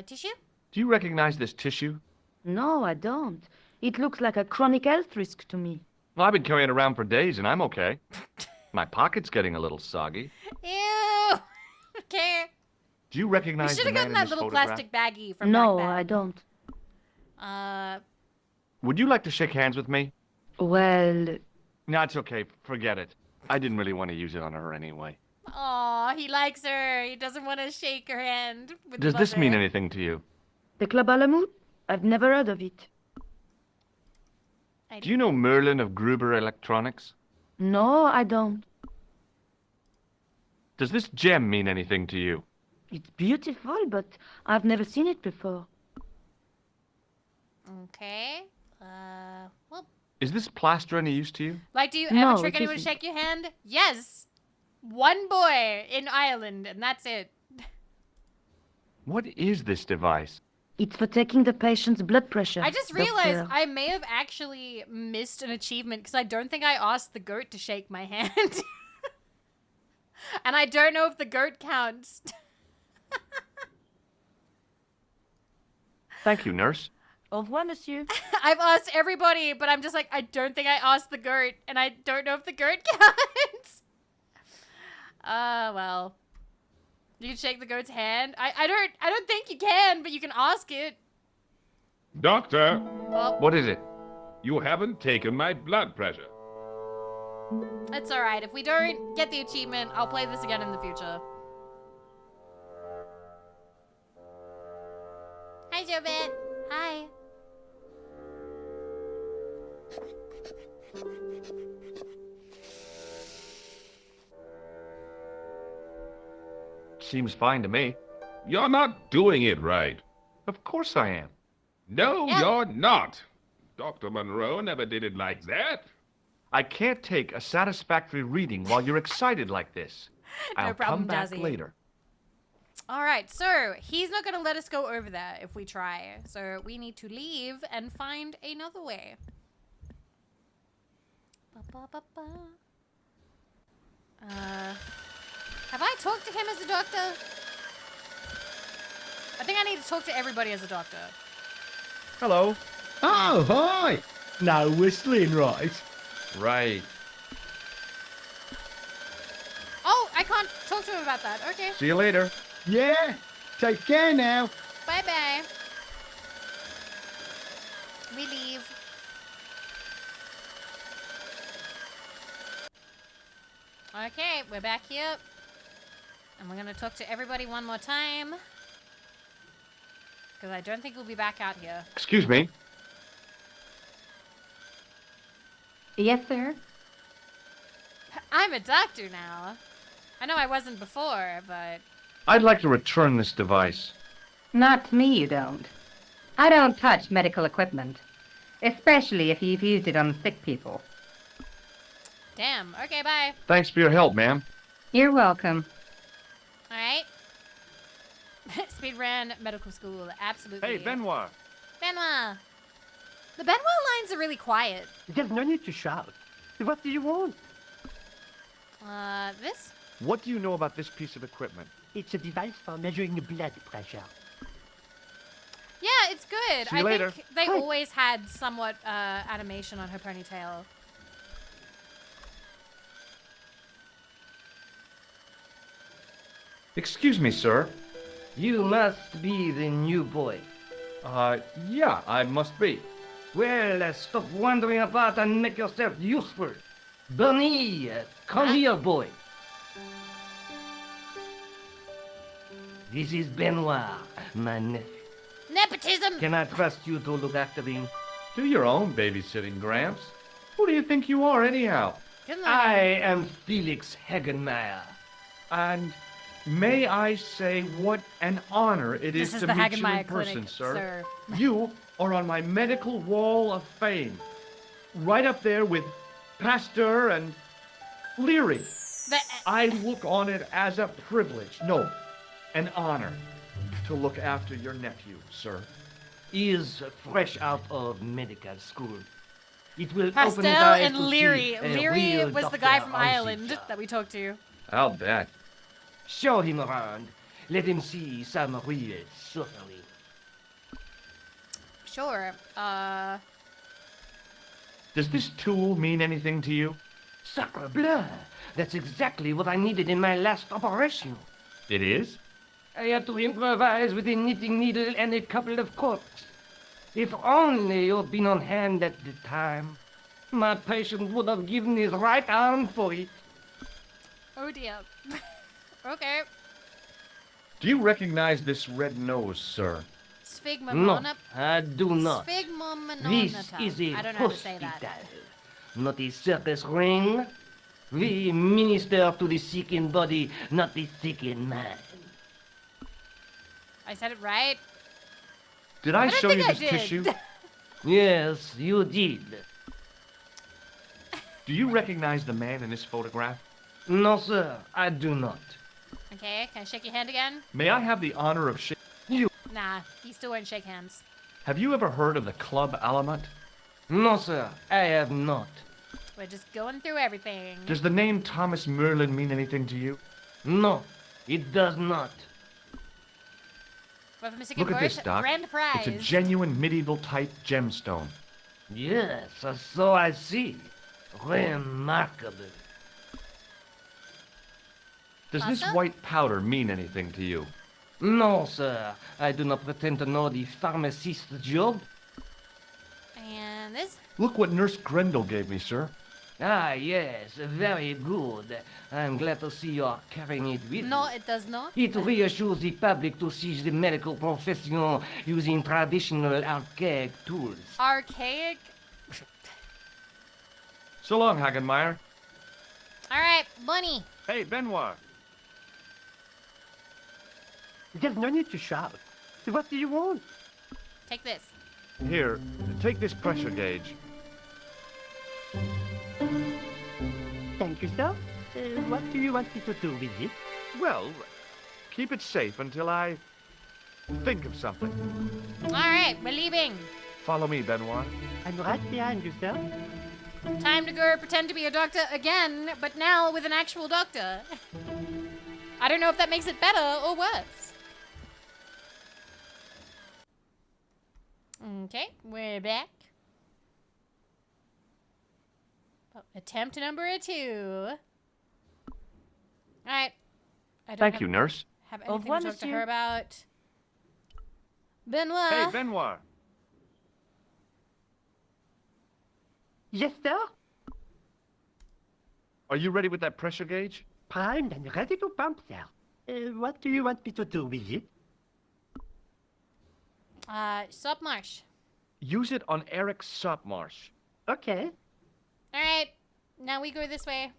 Tissue? Do you recognize this tissue? No, I don't. It looks like a chronic health risk to me. Well, I've been carrying it around for days and I'm okay. My pocket's getting a little soggy. Ew. Okay. Do you You recognize should the have man gotten in that this little photograph? plastic baggie from No, back then. I don't. Would you like to shake hands with me? Well, No, it's okay. Forget it. I didn't really want to use it on her anyway. Aw, he likes her. He doesn't want to shake her hand. With Does this mean mother. anything to you? the Club à la Mouche? I've never heard of it. Do you know Merlin of Gruber Electronics? No, I don't. Does this gem mean anything to you? It's beautiful, but I've never seen it before. Okay. Well, Is this plaster any use to you? like, do you ever No, trick it anyone to isn't. shake your hand? Yes. One boy in Ireland, and that's it. What is this device? It's for taking the patient's blood pressure. I just realized doctor. I may have actually missed an achievement because I don't think I asked the goat to shake my hand. And I don't know if the goat counts. Thank you, nurse. Au revoir, monsieur. I've asked everybody, but I'm just like, I don't think I asked the goat, and I don't know if the goat counts. Well. You can shake the goat's hand. I don't think you can, but you can ask it. Doctor, Well, What is it? you haven't taken my blood pressure. it's alright. If we don't get the achievement, I'll play this again in the future. Hi, Jobit. Hi. Seems fine to me. You're not doing it right. Of course I am. No, Yeah. you're not. Dr. Monroe never did it like that. I can't take a satisfactory reading while you're excited like this. No I'll problem, come back Dazzy. later. Alright, so he's not going to let us go over there if we try. So we need to leave and find another way. Ba-ba-ba-ba. Have I talked to him as a doctor? I think I need to talk to everybody as a doctor. Hello. Oh, hi. No whistling, right? Right. Oh, I can't talk to him about that. Okay, See you later. Yeah. Take care now. bye-bye. We leave. Okay, we're back here. And we're gonna talk to everybody one more time. Because I don't think we'll be back out here. Excuse me. Yes, sir? I'm a doctor now. I know I wasn't before, but... I'd like to return this device. Not to me, you don't. I don't touch medical equipment, especially if you've used it on sick people. Damn. Okay, bye. Thanks for your help, ma'am. You're welcome. Alright. Speedrun medical school. Absolutely. Hey, Benoit. Benoit. The Benoit lines are really quiet. There's no need to shout. What do you want? This? What do you know about this piece of equipment? It's a device for measuring blood pressure. Yeah, it's good. See you later. Think they always had somewhat animation on her ponytail. Excuse me, sir. You must be the new boy. Yeah, I must be. Well, stop wandering about and make yourself useful. Bernie, come here, boy. This is Benoit, my nephew. Nepotism! Can I trust you to look after him? Do your own babysitting, Gramps. Who do you think you are, anyhow? Come on. I am Felix Hagenmeyer. And may I say what an honor it This is is to the meet you in Hagenmeyer person, Clinic, sir. You are on my medical wall of fame. Right up there with Pasteur and Leary. I look on it as a privilege, no, an honor, to look after your nephew, sir. He is fresh out of medical school. It will open Pastel his eyes and to Leary. see a Leary real was the doctor guy from on his Ireland job. that we talked to. I'll bet. Show him around. Let him see some real suffering. Sure. Does this tool mean anything to you? Sacre bleu! That's exactly what I needed in my last operation. It is? I had to improvise with a knitting needle and a couple of corks. If only you'd been on hand at the time, my patient would have given his right arm for it. Oh dear. Okay. Do you recognize this red nose, sir? Sphygma No, monop. I do not. Sphygma This mononata. is a I don't know how to say hospital, that. not a circus ring. We minister to the sick in body, not the sick in mind. I said it right. Did I don't show think you I this did. tissue? Yes, you did. Do you recognize the man in this photograph? No, sir, I do not. Okay, can I shake your hand again? May I have the honor of Nah, he still won't shake hands. Have you ever heard of the Club Alamut? No, sir, I have not. We're just going through everything. Does the name Thomas Merlin mean anything to you? No, it does not. But Mr. Look at this, Doc. Grand prize. It's a genuine medieval type gemstone. Yes, so I see. Remarkable. Does this Pasta? white powder mean anything to you? No, sir, I do not pretend to know the pharmacist's job. And this? Look what Nurse Grendel gave me, sir. Ah, yes, very good. I'm glad to see you are carrying it with No, you. it does not. It reassures the public to see the medical profession using traditional archaic tools. Archaic. So long, Hagenmeyer. All right, bunny. Hey, Benoit. There's no need to shout. What do you want? Take this. Here, take this pressure gauge. Thank you, sir. What do you want me to do with it? Well, keep it safe until I think of something. All right, we're leaving. Follow me, Benoit. I'm right behind you, sir. Time to go pretend to be a doctor again, but now with an actual doctor. I don't know if that makes it better or worse. Okay, we're back. Oh, attempt number 2. All right. I don't Thank have, you, nurse. have Au anything revoir, to talk to monsieur. her about. Benoit. Hey, Benoit. Yes, sir. Are you ready with that pressure gauge? Primed and ready to pump, sir. What do you want me to do with it? Submarsh. Use it on Eric Sopmarsh. Okay. All right, now we go this way.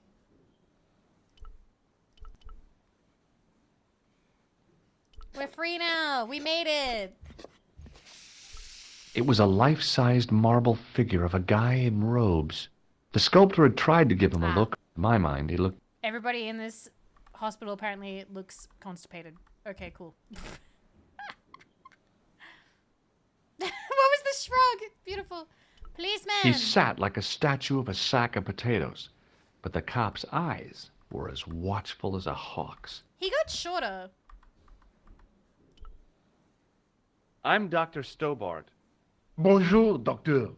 We're free now. We made it. It was a life-sized marble figure of a guy in robes. The sculptor had tried to give him a look. In my mind, he looked... Everybody in this hospital apparently looks constipated. Okay, cool. What was the shrug? Beautiful. Policeman. He sat like a statue of a sack of potatoes. But the cop's eyes were as watchful as a hawk's. He got shorter. I'm Dr. Stobart. Bonjour, docteur.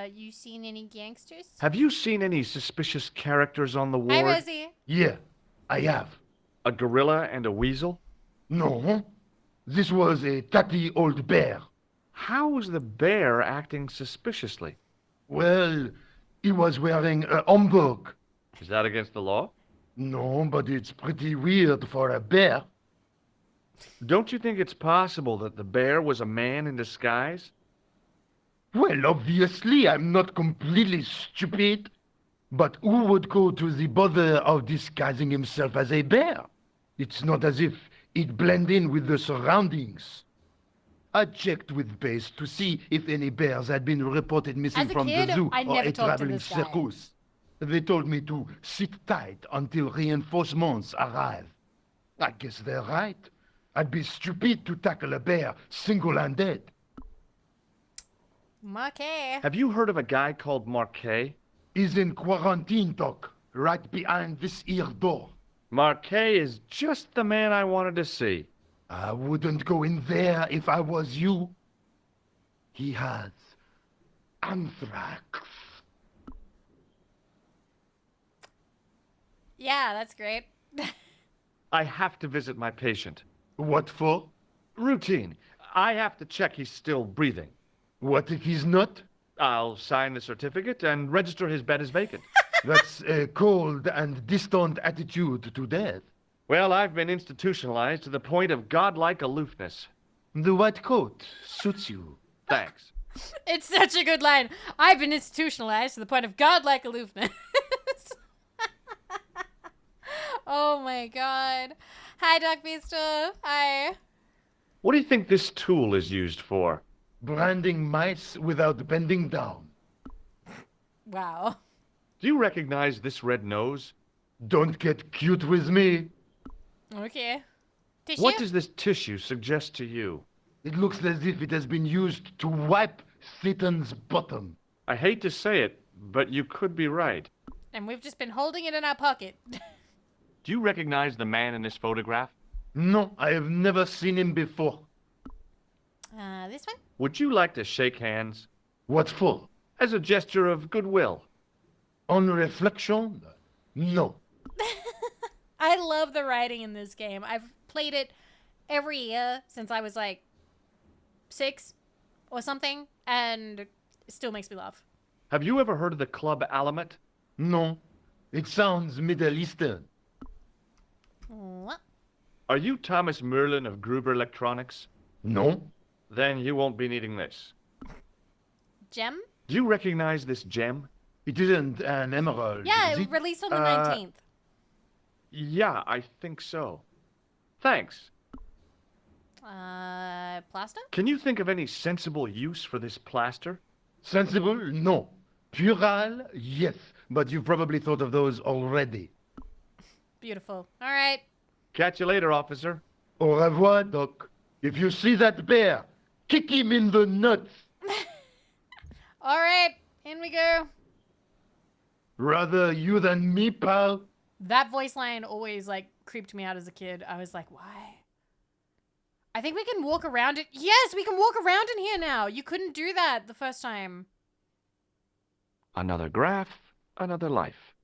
You seen any gangsters? Have you seen any suspicious characters on the Hi, ward? Rosie. Yeah, I have. A gorilla and a weasel? No, this was a tatty old bear. How was the bear acting suspiciously? Well, he was wearing a homburg. Is that against the law? No, but it's pretty weird for a bear. Don't you think it's possible that the bear was a man in disguise? Well, obviously, I'm not completely stupid. But who would go to the bother of disguising himself as a bear? It's not as if he'd blend in with the surroundings. I checked with base to see if any bears had been reported missing As a from kid, the zoo I or never a talked to traveling this guy. circus. They told me to sit tight until reinforcements arrive. I guess they're right. I'd be stupid to tackle a bear single-handed. Okay. Have you heard of a guy called Marquet? He's in quarantine, Doc, right behind this here door. Marquet is just the man I wanted to see. I wouldn't go in there if I was you. He has anthrax. Yeah, that's great. I have to visit my patient. What for? Routine. I have to check he's still breathing. What if he's not? I'll sign the certificate and register his bed as vacant. That's a cold and distant attitude to death. Well, I've been institutionalized to the point of godlike aloofness. The white coat suits you. Thanks. It's such a good line. I've been institutionalized to the point of godlike aloofness. Oh my god. Hi, Doc Vista. Hi. What do you think this tool is used for? Branding mice without bending down. Wow. Do you recognize this red nose? Don't get cute with me. Okay. Tissue? What does this tissue suggest to you? It looks as if it has been used to wipe Satan's bottom. I hate to say it, but you could be right. And we've just been holding it in our pocket. Do you recognize the man in this photograph? No, I have never seen him before. This one? Would you like to shake hands? What for? As a gesture of goodwill. On reflection? No. I love the writing in this game. I've played it every year since I was like 6 or something, and it still makes me laugh. Have you ever heard of the Club Alamet? No. It sounds Middle Eastern. What? Are you Thomas Merlin of Gruber Electronics? No. Then you won't be needing this. Gem? Do you recognize this gem? It isn't an emerald. Yeah, is it it? released on the 19th. Yeah, I think so. Thanks. Plaster? Can you think of any sensible use for this plaster? Sensible? No. Puerile? Yes. But you've probably thought of those already. Beautiful. All right. Catch you later, officer. Au revoir, Doc. If you see that bear, kick him in the nuts. All right. In we go. Rather you than me, pal. That voice line always, like, creeped me out as a kid. I was like, why? I think we can walk around it. Yes, we can walk around in here now. You couldn't do that the first time. Another graph, another life.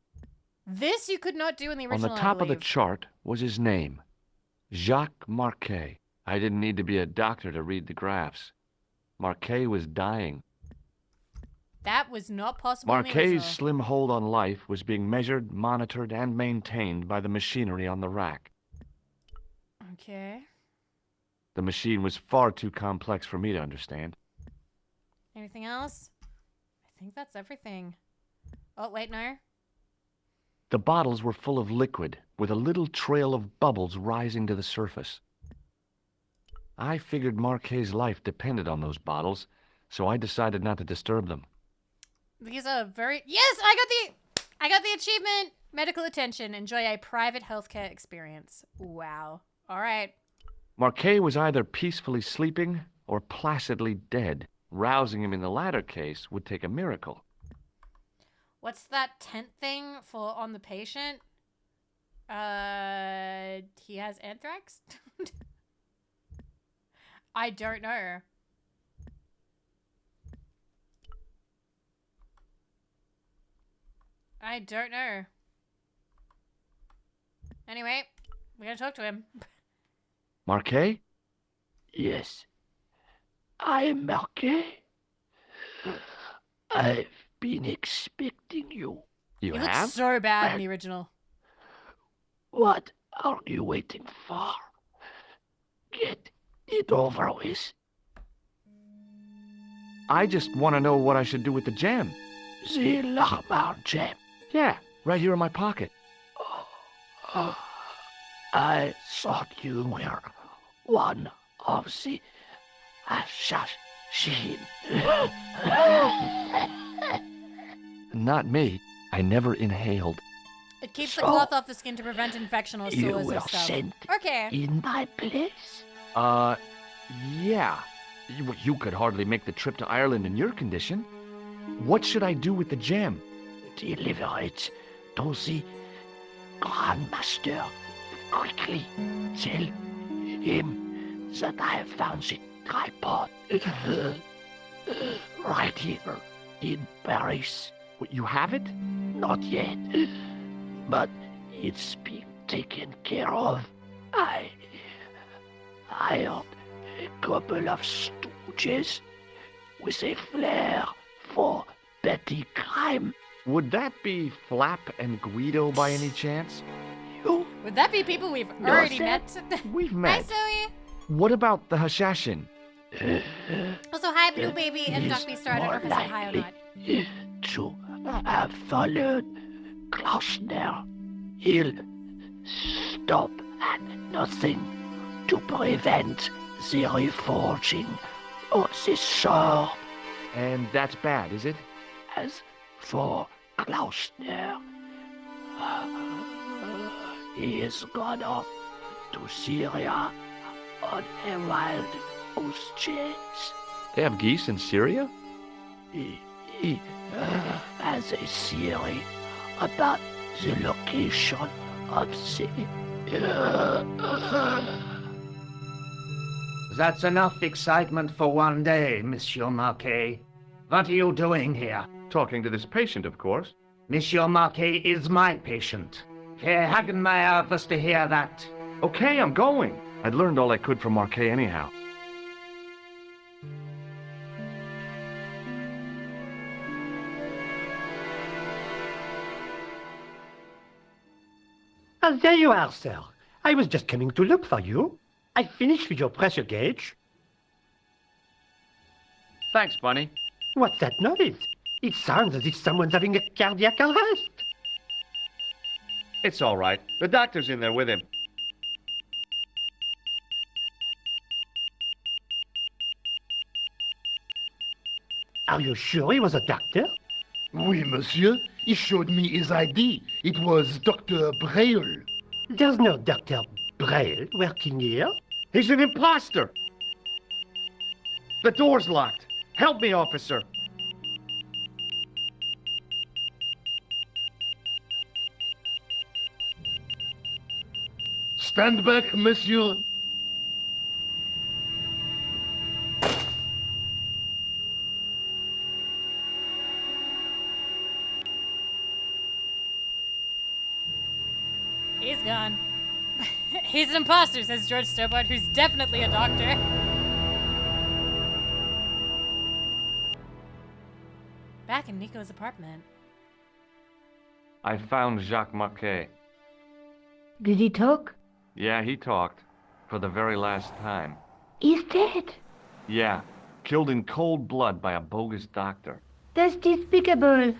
This you could not do in the On original, the top I of the believe. chart was his name, Jacques Marquet. I didn't need to be a doctor to read the graphs. Marquet was dying. That was not possible in the Marquet's original. slim hold on life was being measured, monitored, and maintained by the machinery on the rack. Okay. The machine was far too complex for me to understand. Anything else? I think that's everything. Oh, wait, no. The bottles were full of liquid, with a little trail of bubbles rising to the surface. I figured Marquet's life depended on those bottles, so I decided not to disturb them. These are very... Yes, I got the achievement. Medical attention. Enjoy a private healthcare experience. Wow. All right. Marquet was either peacefully sleeping or placidly dead. Rousing him in the latter case would take a miracle. What's that tent thing for on the patient? He has anthrax? I don't know. I don't know. Anyway, we gotta talk to him. Marquet? Yes. I am Marquet. I've been expecting you. You He have? looks so bad in the original. What are you waiting for? Get it over with. I just want to know what I should do with the gem. The Lamar gem. Yeah, right here in my pocket. I thought you were one of the assassins. Not me. I never inhaled. It keeps the So, cloth off the skin to prevent infection or You sores were or stuff. sent Okay. in my place. Yeah. You could hardly make the trip to Ireland in your condition. What should I do with the gem? Deliver it to the Grandmaster quickly. Tell him that I have found the tripod right here in Paris. What, you have it? Not yet, but it's being taken care of. I hired a couple of stooges with a flair for petty crime. Would that be Flap and Guido by any chance? You Would that be people we've No, already sir. met? We've Hi, met. Zoe. What about the Hashashin? Also, hi, Blue Baby and is Duck Beast Star. I don't know if I said hi or likely not. to have followed Klausner. He'll stop at nothing to prevent the reforging of the sword. And that's bad, is it? As for Klausner, he has gone off to Syria on a wild goose chase. They have geese in Syria? He has a theory about the location of That's enough excitement for one day, Monsieur Marquet. What are you doing here? Talking to this patient, of course. Monsieur Marquet is my patient. Herr Hagenmeyer was to hear that. Okay, I'm going. I'd learned all I could from Marquet anyhow. There you are, sir. I was just coming to look for you. I finished with your pressure gauge. Thanks, Bunny. What's that noise? It sounds as if someone's having a cardiac arrest. It's all right. The doctor's in there with him. Are you sure he was a doctor? Oui, monsieur. He showed me his ID. It was Dr. Braille. There's no Dr. Braille working here. He's an imposter! The door's locked. Help me, officer. Stand back, monsieur. He's gone. He's an imposter, says George Stobart, who's definitely a doctor. Back in Nico's apartment. I found Jacques Marquet. Did he talk? Yeah, he talked. For the very last time. He's dead. Yeah, killed in cold blood by a bogus doctor. That's despicable.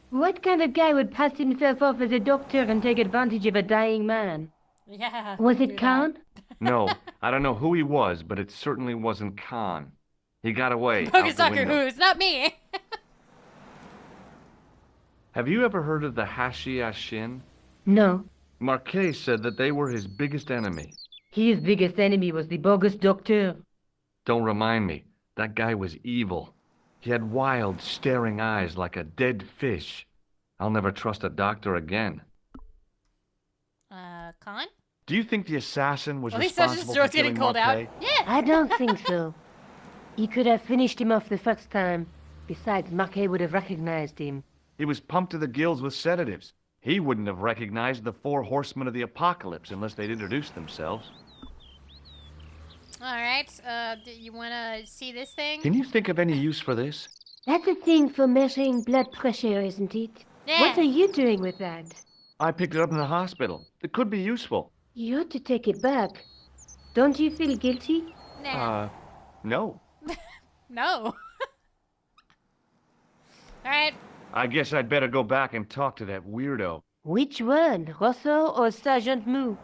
What kind of guy would pass himself off as a doctor and take advantage of a dying man? Yeah. Was do it that. Khan? No, I don't know who he was, but it certainly wasn't Khan. He got away. Bogus out the Doctor window. Who's not me. Have you ever heard of the Hashashin? No. Marquet said that they were his biggest enemy. His biggest enemy was the bogus doctor. Don't remind me. That guy was evil. He had wild, staring eyes like a dead fish. I'll never trust a doctor again. Khan? Do you think the assassin was At least Sergeant responsible Stewart's for getting killing called out. Marquet? Yeah. I don't think so. He could have finished him off the first time. Besides, Marquet would have recognized him. He was pumped to the gills with sedatives. He wouldn't have recognized the 4 horsemen of the apocalypse unless they'd introduced themselves. All right. You want to see this thing? Can you think of any use for this? That's a thing for measuring blood pressure, isn't it? Yeah. What are you doing with that? I picked it up in the hospital. It could be useful. You ought to take it back. Don't you feel guilty? Nah. No. No. All right. I guess I'd better go back and talk to that weirdo. Which one, Rosso or Sergeant Moo?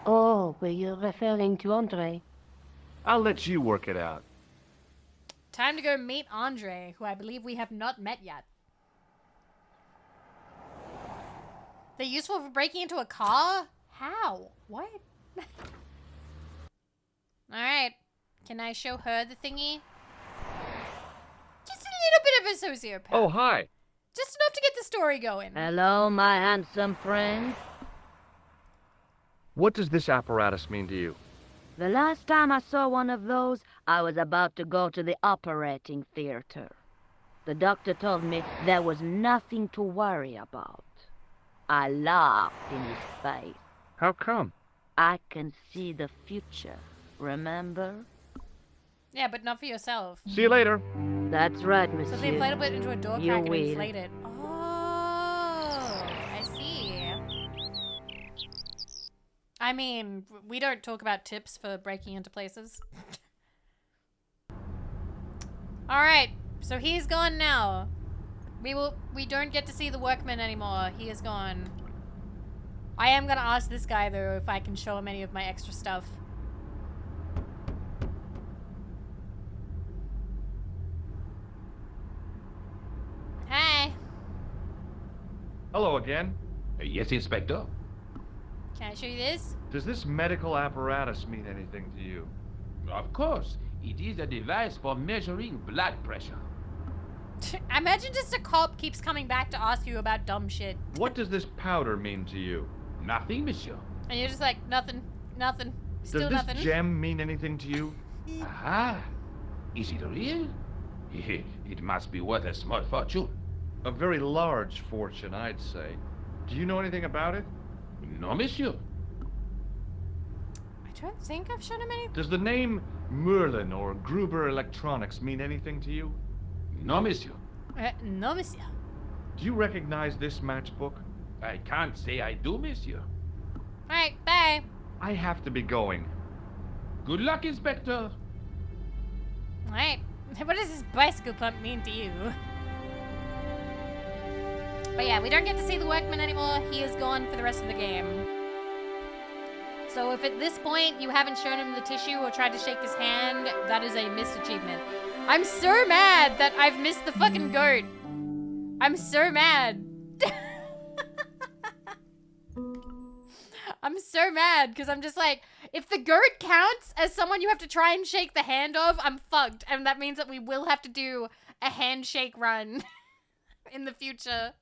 Oh, were you referring to Andre? I'll let you work it out. Time to go meet Andre, who I believe we have not met yet. They're useful for breaking into a car? How? What? Alright. Can I show her the thingy? Just a little bit of a sociopath. Oh, hi. Just enough to get the story going. Hello, my handsome friend. What does this apparatus mean to you? The last time I saw one of those, I was about to go to the operating theater. The doctor told me there was nothing to worry about. I laughed in his face. How come? I can see the future, remember? Yeah, but not for yourself. See you later. That's right, So monsieur. they inflate it into a door You crack and will. inflate it. Oh, I see. I mean, we don't talk about tips for breaking into places. Alright, so he's gone now. We don't get to see the workman anymore. He is gone. I am gonna ask this guy though if I can show him any of my extra stuff. Hi. Hello again. Yes, Inspector. Can I show you this? Does this medical apparatus mean anything to you? Of course. It is a device for measuring blood pressure. Imagine just a cop keeps coming back to ask you about dumb shit. What does this powder mean to you? Nothing, monsieur. And you're just like, nothing, nothing, still Does this nothing. gem mean anything to you? Aha! Is it real? It must be worth a small fortune. A very large fortune, I'd say. Do you know anything about it? No, monsieur. I don't think I've shown him any. Does the name Merlin or Gruber Electronics mean anything to you? No, monsieur. No, monsieur. Do you recognize this matchbook? I can't say I do, monsieur. Alright, bye. I have to be going. Good luck, Inspector. Alright. What does this bicycle pump mean to you? But yeah, we don't get to see the workman anymore. He is gone for the rest of the game. So if at this point you haven't shown him the tissue or tried to shake his hand, that is a missed achievement. I'm so mad that I've missed the fucking goat. I'm so mad. I'm so mad because I'm just like, if the goat counts as someone you have to try and shake the hand of, I'm fucked. And that means that we will have to do a handshake run in the future.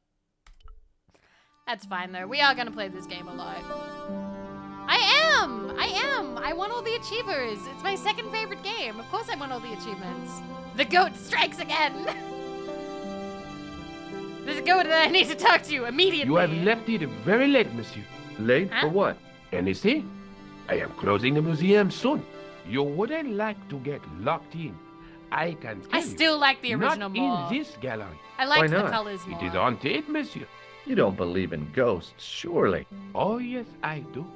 That's fine though. We are going to play this game a lot. I am. I won all the achievers. It's my second favorite game. Of course I won all the achievements. The goat strikes again. There's a goat that I need to talk to immediately. You have left it very late, monsieur. Late Huh? for what? Anything? I am closing the museum soon. You wouldn't like to get locked in. I can tell I still like the you, original not more. in this gallery. I like the not? colors more. It is haunted, monsieur. You don't believe in ghosts, surely. Oh, yes, I do.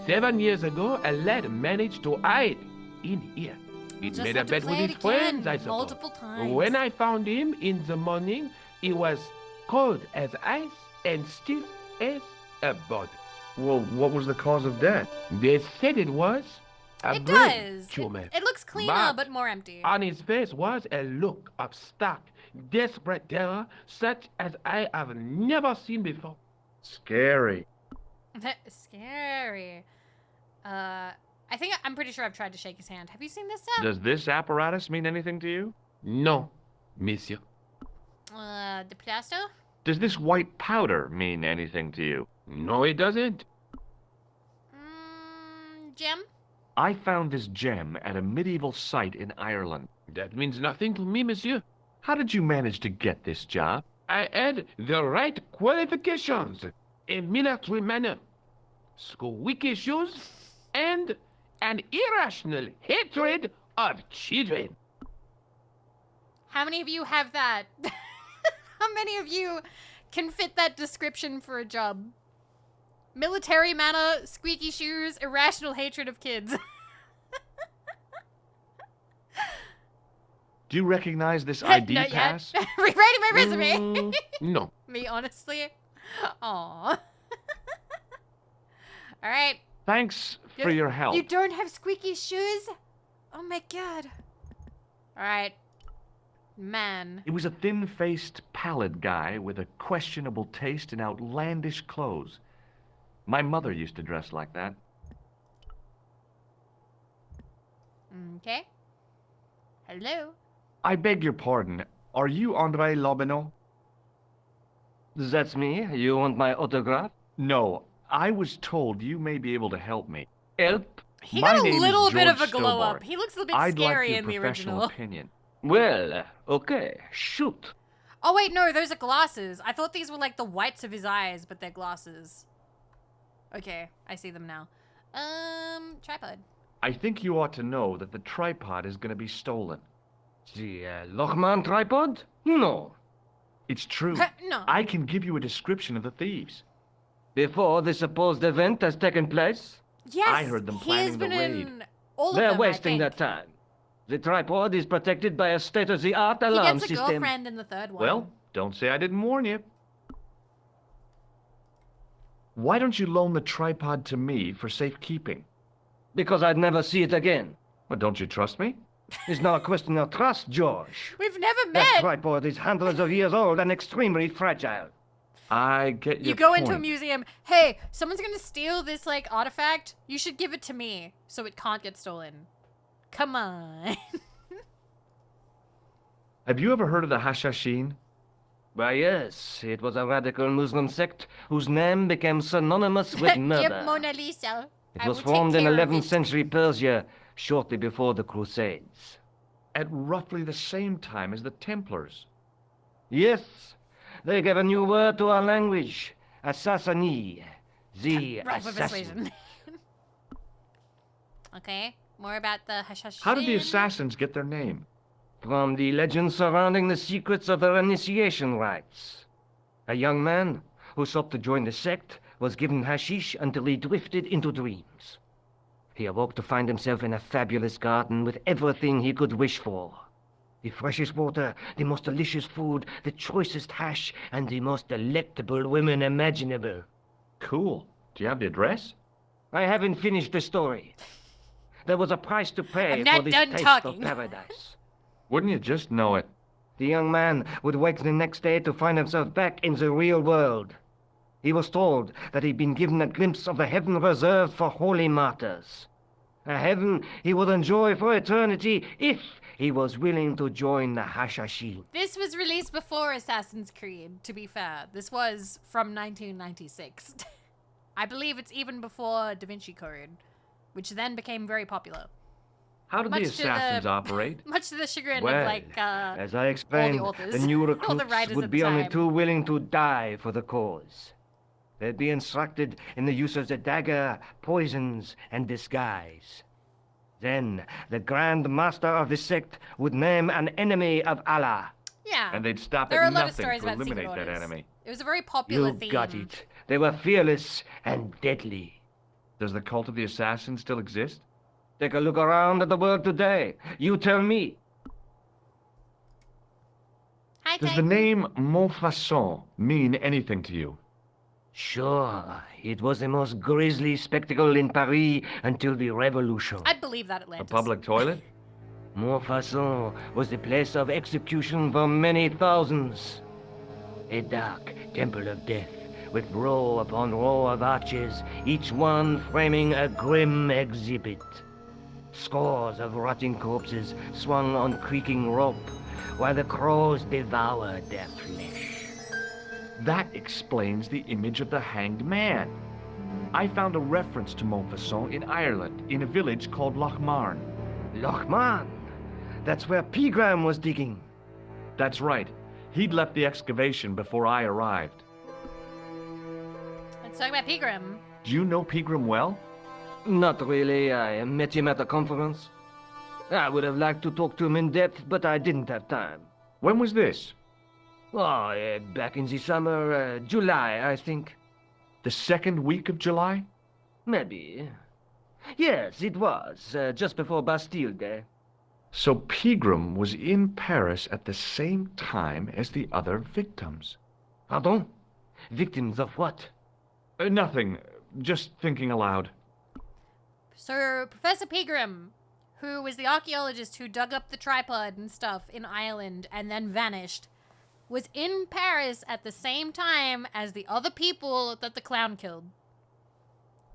7 years ago, a lad managed to hide in here. He Just made have a to bet play with it his friends, again, I suppose. multiple times. When I found him in the morning, he was cold as ice and stiff as a board. Well, what was the cause of death? They said it was a It brain does. tumor. It looks cleaner, but more empty. On his face was a look of stark, desperate terror, such as I have never seen before. Scary. Scary. I'm pretty sure I've tried to shake his hand. Have you seen this stuff? Does this apparatus mean anything to you? No, monsieur. The plaster? Does this white powder mean anything to you? No, it doesn't. gem? I found this gem at a medieval site in Ireland. That means nothing to me, monsieur. How did you manage to get this job? I had the right qualifications. A military manner, squeaky issues, and an irrational hatred of children. How many of you have that? How many of you can fit that description for a job? Military manner, squeaky shoes, irrational hatred of kids. Do you recognize this ID Not pass? yet. Rewriting my resume. No. Me, honestly. Aw. Alright. Thanks for your help. You don't have squeaky shoes? Oh my god. Alright. Man. It was a thin-faced, pallid guy with a questionable taste in outlandish clothes. My mother used to dress like that. Okay. Hello. I beg your pardon. Are you André Lobineau? That's me. You want my autograph? No. I was told you may be able to help me. Help? He My got a name is little bit of a George glow Stobart. up. He looks a bit I'd like scary your in the professional original. opinion. Well, okay. Shoot. Oh wait, no, those are glasses. I thought these were like the whites of his eyes, but they're glasses. Okay, I see them now. Tripod. I think you ought to know that the tripod is going to be stolen. The Lochman tripod? No. It's true. No. I can give you a description of the thieves. Before the supposed event has taken place? Yes, I heard them he planning has the been raid. in all of They're them, wasting I their think. time. The tripod is protected by a state-of-the-art He alarm gets a system. girlfriend in the third one. Well, don't say I didn't warn you. Why don't you loan the tripod to me for safekeeping? Because I'd never see it again. Well, don't you trust me? It's not a question of trust, George. We've never That met. tripod is hundreds of years old and extremely fragile. I get your You go point. into a museum. Hey, someone's gonna steal this like artifact. You should give it to me so it can't get stolen. Come on. Have you ever heard of the Hashashin? Why, yes, it was a radical Muslim sect whose name became synonymous with Give murder. Mona Lisa. It I was will take formed in care of 11th it. century Persia, shortly before the Crusades. At roughly the same time as the Templars. Yes, they gave a new word to our language, Assassini, the Right for assassin. persuasion. Okay, more about the Hashashin. How did the assassins get their name? From the legends surrounding the secrets of their initiation rites. A young man who sought to join the sect was given hashish until he drifted into dreams. He awoke to find himself in a fabulous garden with everything he could wish for. The freshest water, the most delicious food, the choicest hash, and the most delectable women imaginable. Cool. Do you have the address? I haven't finished the story. There was a price to pay I'm not for this done taste talking. of paradise. Wouldn't you just know it? The young man would wake the next day to find himself back in the real world. He was told that he'd been given a glimpse of the heaven reserved for holy martyrs. A heaven he would enjoy for eternity if he was willing to join the Hashashin. This was released before Assassin's Creed, to be fair. This was from 1996. I believe it's even before Da Vinci Code, which then became very popular. How did Much the to the- assassins operate? Much to the chagrin Well, of, like, as I explained, authors, the new all the recruits writers would at be the only time. too willing to die for the cause. They'd be instructed in the use of the dagger, poisons, and disguise. Then the Grand Master of the sect would name an enemy of Allah. Yeah. And they'd stop There are at a lot of nothing stories to about secret eliminate that orders. enemy. It was a very popular You theme. got it. They were fearless and deadly. Does the cult of the assassins still exist? Take a look around at the world today. You tell me. Hi, Does the Titan. name Montfaucon mean anything to you? Sure, it was the most grisly spectacle in Paris until the Revolution. I'd believe that, A Atlantis. public toilet? Montfaucon was the place of execution for many thousands. A dark temple of death, with row upon row of arches, each one framing a grim exhibit. Scores of rotting corpses swung on creaking rope, while the crows devoured their flesh. That explains the image of the hanged man. I found a reference to Montfaucon in Ireland, in a village called Lochmarn. Lochmarn? That's where Pegram was digging. That's right. He'd left the excavation before I arrived. Let's talk about Pegram. Do you know Pegram well? Not really. I met him at a conference. I would have liked to talk to him in depth, but I didn't have time. When was this? Oh, back in the summer, July, I think. The second week of July? Maybe. Yes, it was, just before Bastille Day. So Pegram was in Paris at the same time as the other victims. Pardon? Victims of what? Nothing. Just thinking aloud. So, Professor Pegram, who was the archaeologist who dug up the tripod and stuff in Ireland and then vanished, was in Paris at the same time as the other people that the clown killed.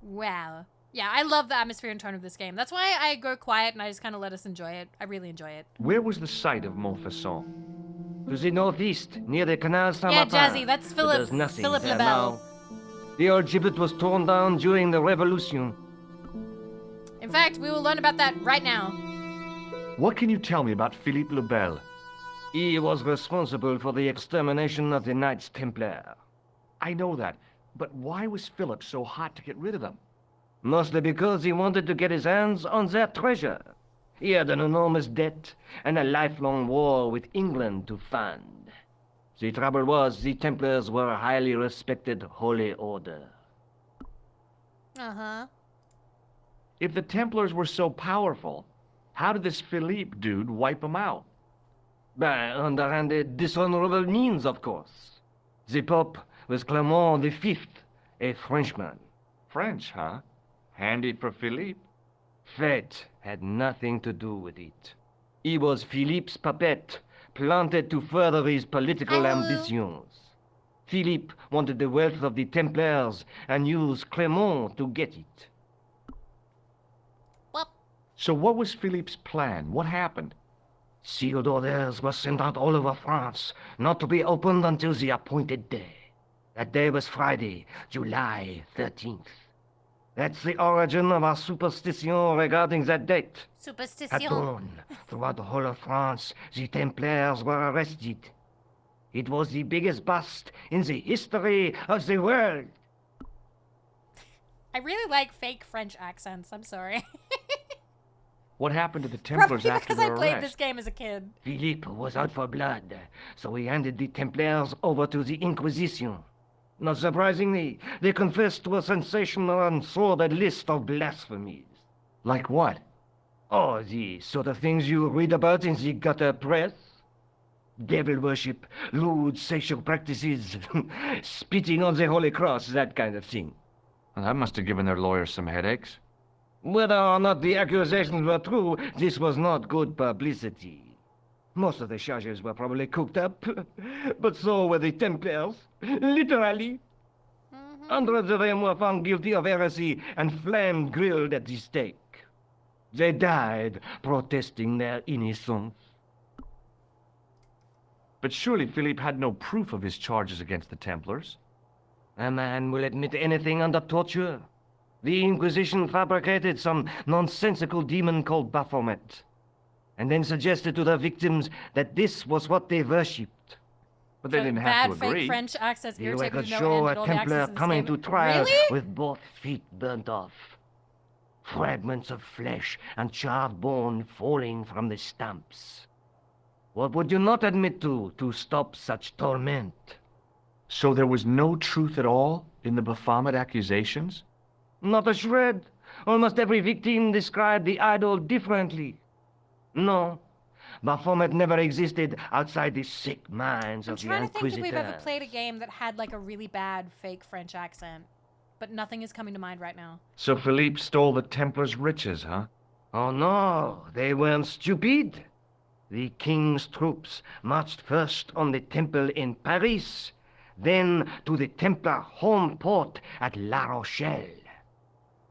Wow. Yeah, I love the atmosphere and tone of this game. That's why I go quiet and I just kind of let us enjoy it. I really enjoy it. Where was the site of Montfaucon? To the northeast, near the Canal Yeah, Saint-Martin. Jazzy, that's But Philip. there's nothing Philip there Lebel. now. The old gibbet was torn down during the Revolution. In fact, we will learn about that right now. What can you tell me about Philippe le Bel? He was responsible for the extermination of the Knights Templar. I know that, but why was Philip so hot to get rid of them? Mostly because he wanted to get his hands on their treasure. He had an enormous debt and a lifelong war with England to fund. The trouble was, the Templars were a highly respected holy order. Uh-huh. If the Templars were so powerful, how did this Philippe dude wipe them out? By underhanded, dishonorable means, of course. The Pope was Clement V, a Frenchman. French, huh? Handy for Philippe. Fate had nothing to do with it. He was Philippe's puppet, planted to further his political ambitions. Philippe wanted the wealth of the Templars and used Clement to get it. Well, So what was Philippe's plan? What happened? Sealed orders were sent out all over France, not to be opened until the appointed day. That day was Friday, July 13th. That's the origin of our superstition regarding that date. At superstition. dawn, throughout the whole of France, the Templars were arrested. It was the biggest bust in the history of the world. I really like fake French accents. I'm sorry. What happened to the Templars Probably after because I their played arrest? this game as a kid. Philippe was out for blood, so he handed the Templars over to the Inquisition. Not surprisingly, they confessed to a sensational and sordid list of blasphemies. Like what? Oh, the sort of things you read about in the gutter press. Devil worship, lewd sexual practices, spitting on the Holy Cross, that kind of thing. Well, that must have given their lawyers some headaches. Whether or not the accusations were true, this was not good publicity. Most of the charges were probably cooked up, but so were the Templars, literally. Hundreds of them were found guilty of heresy and flame-grilled at the stake. They died protesting their innocence. But surely Philippe had no proof of his charges against the Templars. A man will admit anything under torture. The Inquisition fabricated some nonsensical demon called Baphomet, and then suggested to the victims that this was what they worshipped. But they didn't have to Bad agree. fake French accents You irritate me could to no show end. a All the Templar accents in this coming game. to trial Really? with both feet burnt off. Fragments of flesh and charred bone falling from the stumps. What would you not admit to stop such torment? So there was no truth at all in the Baphomet accusations? Not a shred. Almost every victim described the idol differently. No, Baphomet never existed outside the sick minds I'm of the trying to think if Inquisitors. we've ever played a game that had like a really bad fake French accent. But nothing is coming to mind right now. So Philippe stole the Templars' riches, huh? Oh no, they weren't stupid. The king's troops marched first on the temple in Paris, then to the Templar home port at La Rochelle.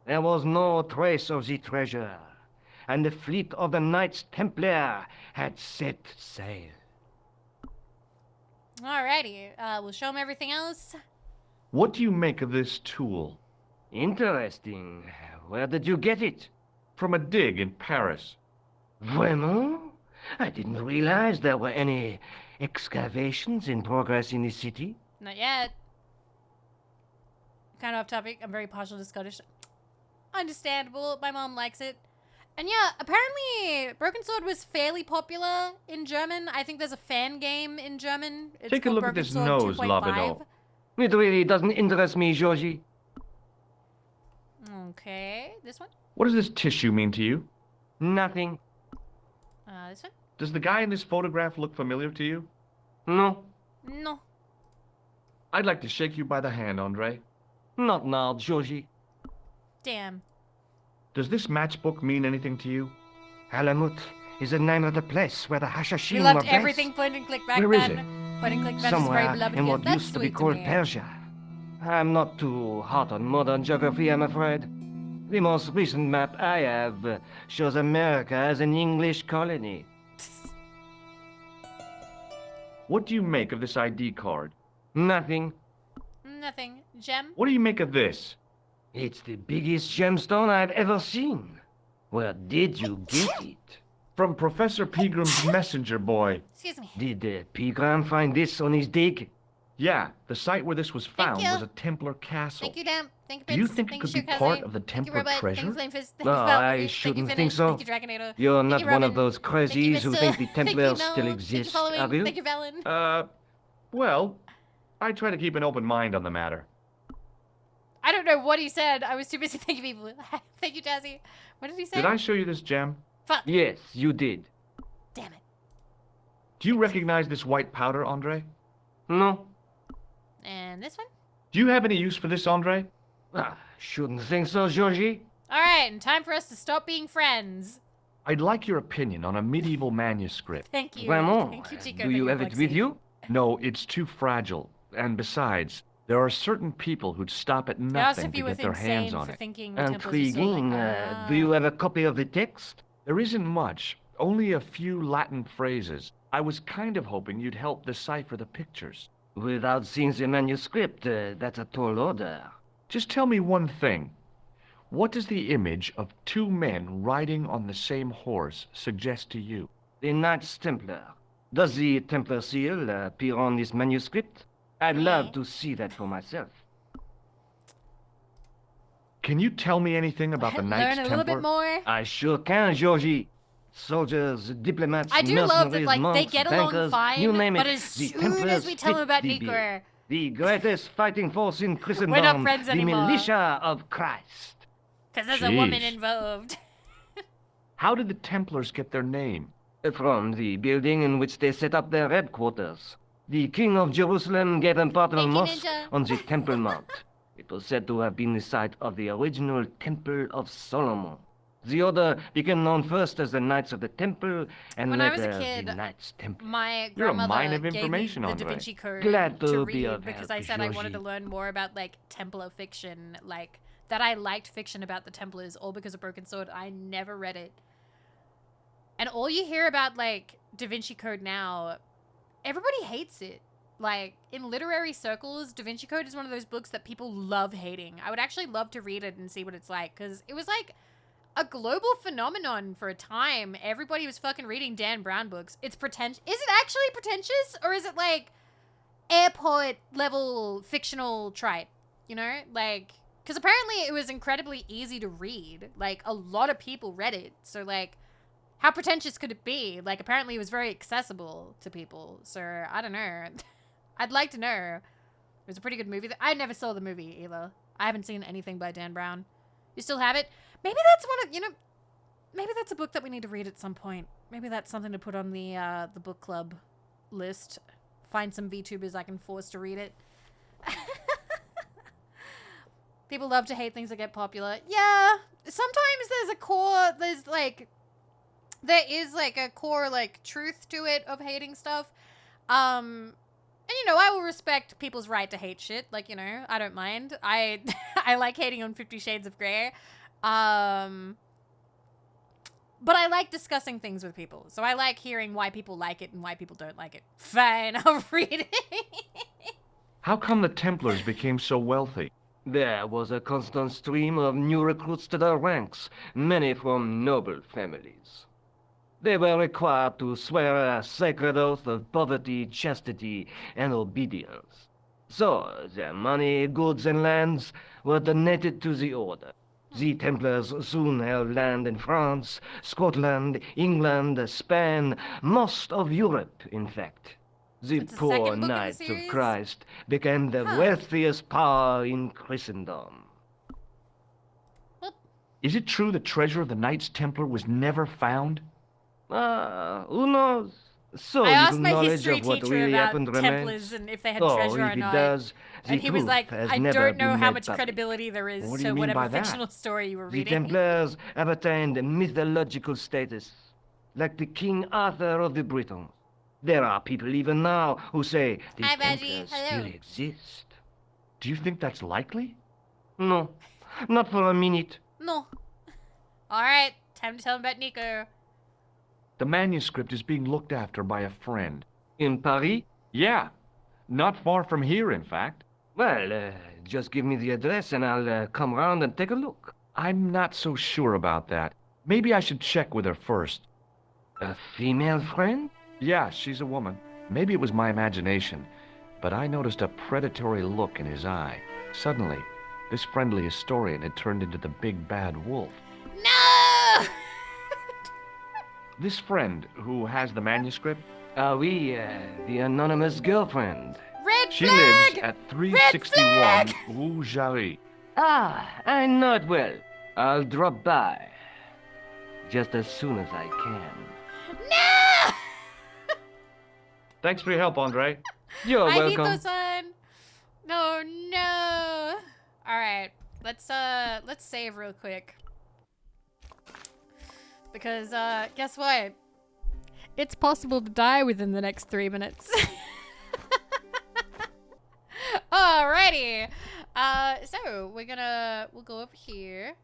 There was no trace of the treasure, and the fleet of the Knights Templar had set sail. Alrighty, we'll show him everything else. What do you make of this tool? Interesting. Where did you get it? From a dig in Paris. Vraiment? I didn't realize there were any excavations in progress in the city. Not yet. Kind of off topic. I'm very partial to Scottish. Understandable. My mom likes it. And yeah, apparently Broken Sword was fairly popular in German. I think there's a fan game in German. It's Take a called look at Broken this Sword nose, 2.5. Labino. It really doesn't interest me, Georgie. Okay, this one? What does this tissue mean to you? Nothing. This one? Does the guy in this photograph look familiar to you? No. No. I'd like to shake you by the hand, Andre. Not now, Georgie. Damn. Does this matchbook mean anything to you? Alamut is the name of the place where the Hashashim We were loved based. everything point and click back Where is then. Point and click back is very Somewhere beloved in here. what That's used to be sweet called me. Persia. I'm not too hot on modern geography, I'm afraid. The most recent map I have shows America as an English colony. What do you make of this ID card? Nothing. Nothing. Gem? What do you make of this? It's the biggest gemstone I've ever seen. Where did you get it? From Professor Peagram's messenger boy. Excuse me. Did Pegram find this on his dig? Yeah, the site where this was found you. was a Templar castle. Thank you, Dan. Thank you, Do you Prince. think Thank it could you, be Shirkaze. part of the Thank you, Templar Robot. treasure? Thank you, Flamefist. Thank No, you, I Val. shouldn't Thank think you, so. Thank you, Dragonator. You're Thank not you, one of Robin. those Thank you, crazies who Mr. think the Thank you, Templars Noel. still Thank you, exist, following. are you? Thank you, Valen. Well, I try to keep an open mind on the matter. I don't know what he said. I was too busy thanking people. Thank you, Jazzy. What did he say? Did I show you this gem? Fuck. Yes, you did. Damn it. Do you recognize this white powder, Andre? No? And this one? Do you have any use for this, Andre? Shouldn't think so, Georgie. All right, and time for us to stop being friends. I'd like your opinion on a medieval manuscript. Thank you. Vraiment? Thank you, Chico. Do you have it with you? No, it's too fragile. And besides, there are certain people who'd stop at I asked nothing if to you were get their hands insane on for it. thinking the Templars were sort of Intriguing. like, Do you have a copy of the text? There isn't much, only a few Latin phrases. I was kind of hoping you'd help decipher the pictures. Without seeing the manuscript, that's a tall order. Just tell me one thing. What does the image of two men riding on the same horse suggest to you? The Knights Templar. Does the Templar seal appear on this manuscript? I'd love to see that for myself. Can you tell me anything about the Knights Learn a Templar? little bit more. I sure can, Georgie. Soldiers, diplomats, I do love that, mercenaries, like, they monks, get along bankers, fine, you name but it. as The soon Templars as we tell them fit about the bill. Nicker, The greatest fighting force in Christendom. We're not friends the anymore. militia of Christ. because there's a woman Jeez. involved. How did the Templars get their name? From the building in which they set up their headquarters. The King of Jerusalem gave them part of a Thank you, mosque Ninja. on the Temple Mount. It was said to have been the site of the original Temple of Solomon. The order became known first as the Knights of the Temple, and When I was a later kid, the Knights Temple. My You're a grandmother mine of gave information, me the Andre. Da Vinci Code Glad to read be of because help, I said I wanted to Georgie. learn more about like Templar fiction, like that I liked fiction about the Templars, all because of Broken Sword. I never read it, and all you hear about like Da Vinci Code now, everybody hates it. Like in literary circles, Da Vinci Code is one of those books that people love hating. I would actually love to read it and see what it's like because it was like a global phenomenon for a time. Everybody was fucking reading Dan Brown books. It's pretentious. Is it actually pretentious or is it like airport level fictional tripe? You know, like because apparently it was incredibly easy to read. Like a lot of people read it. So like, how pretentious could it be? Like apparently it was very accessible to people. So I don't know. I'd like to know. It was a pretty good movie. I never saw the movie either. I haven't seen anything by Dan Brown. You still have it? Maybe that's one of, you know, maybe that's a book that we need to read at some point. Maybe that's something to put on the book club list. Find some VTubers I can force to read it. People love to hate things that get popular. Yeah, sometimes there is like a core like truth to it of hating stuff. And you know, I will respect people's right to hate shit. Like, you know, I don't mind. I like hating on 50 Shades of Grey. But I like discussing things with people. So I like hearing why people like it and why people don't like it. Fine, I'll read it. How come the Templars became so wealthy? There was a constant stream of new recruits to the ranks, many from noble families. They were required to swear a sacred oath of poverty, chastity, and obedience. So, their money, goods, and lands were donated to the order. The Templars soon held land in France, Scotland, England, Spain, most of Europe, in fact. The It's the poor second book in the Knights of series? Christ became the Huh. wealthiest power in Christendom. Is it true the treasure of the Knights Templar was never found? Who knows? So I asked little my knowledge history of what teacher really about happened Templars remains. and if they had Oh, treasure if or it not. does, the And he was truth like, has I never don't know been how made much public. credibility there is What do to you mean whatever by that? fictional story you were The reading. Templars have attained mythological status, like the King Arthur of the Britons. There are people even now who say the Hi, Badgie. Templars Hello. still exist. Do you think that's likely? No, not for a minute. No. Alright, time to tell him about Nico. The manuscript is being looked after by a friend. In Paris? Yeah, not far from here, in fact. Well, just give me the address and I'll come round and take a look. I'm not so sure about that. Maybe I should check with her first. A female friend? Yeah, she's a woman. Maybe it was my imagination, but I noticed a predatory look in his eye. Suddenly, this friendly historian had turned into the big bad wolf. No! This friend, who has the manuscript, Oui, the anonymous girlfriend. Red she flag! lives at 361 Rue Jarry. Ah, I know it well. I'll drop by. Just as soon as I can. No! Thanks for your help, Andre. You're I welcome. son. No, no. All right, let's save real quick because guess what? It's possible to die within the next 3 minutes. Alrighty. So we'll go over here.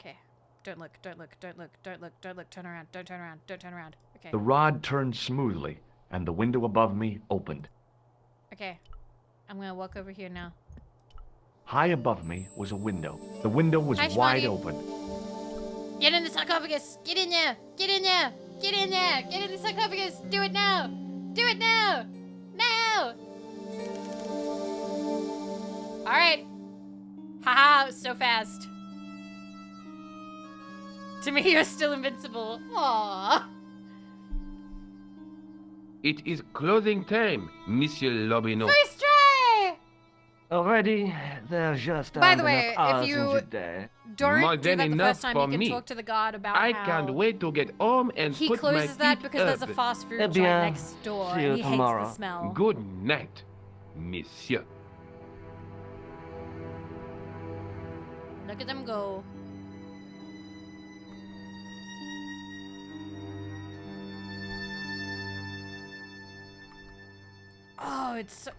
Okay. Don't look, don't look, don't look, don't look, don't look, turn around, don't turn around, don't turn around. Okay. The rod turned smoothly, and the window above me opened. Okay. I'm gonna walk over here now. High above me was a window. The window was Hi, wide Shmoney. open. Get in the sarcophagus! Get in there! Get in there! Get in there! Get in the sarcophagus! Do it now! Do it now! Now! Alright. Haha, it was so fast. To me, you're still invincible. Aww. It is closing time, Monsieur Lobineau. First try! Already, there's just By aren't the way, enough hours if in you the day. don't More do than that the enough first time, for you can me. talk to the god about I how can't wait to get home and he put my closes that feet because there's a up. fast food Eh joint bien, next door see you and he hates tomorrow. the smell. Good night, Monsieur. Look at them go. Oh, it's so...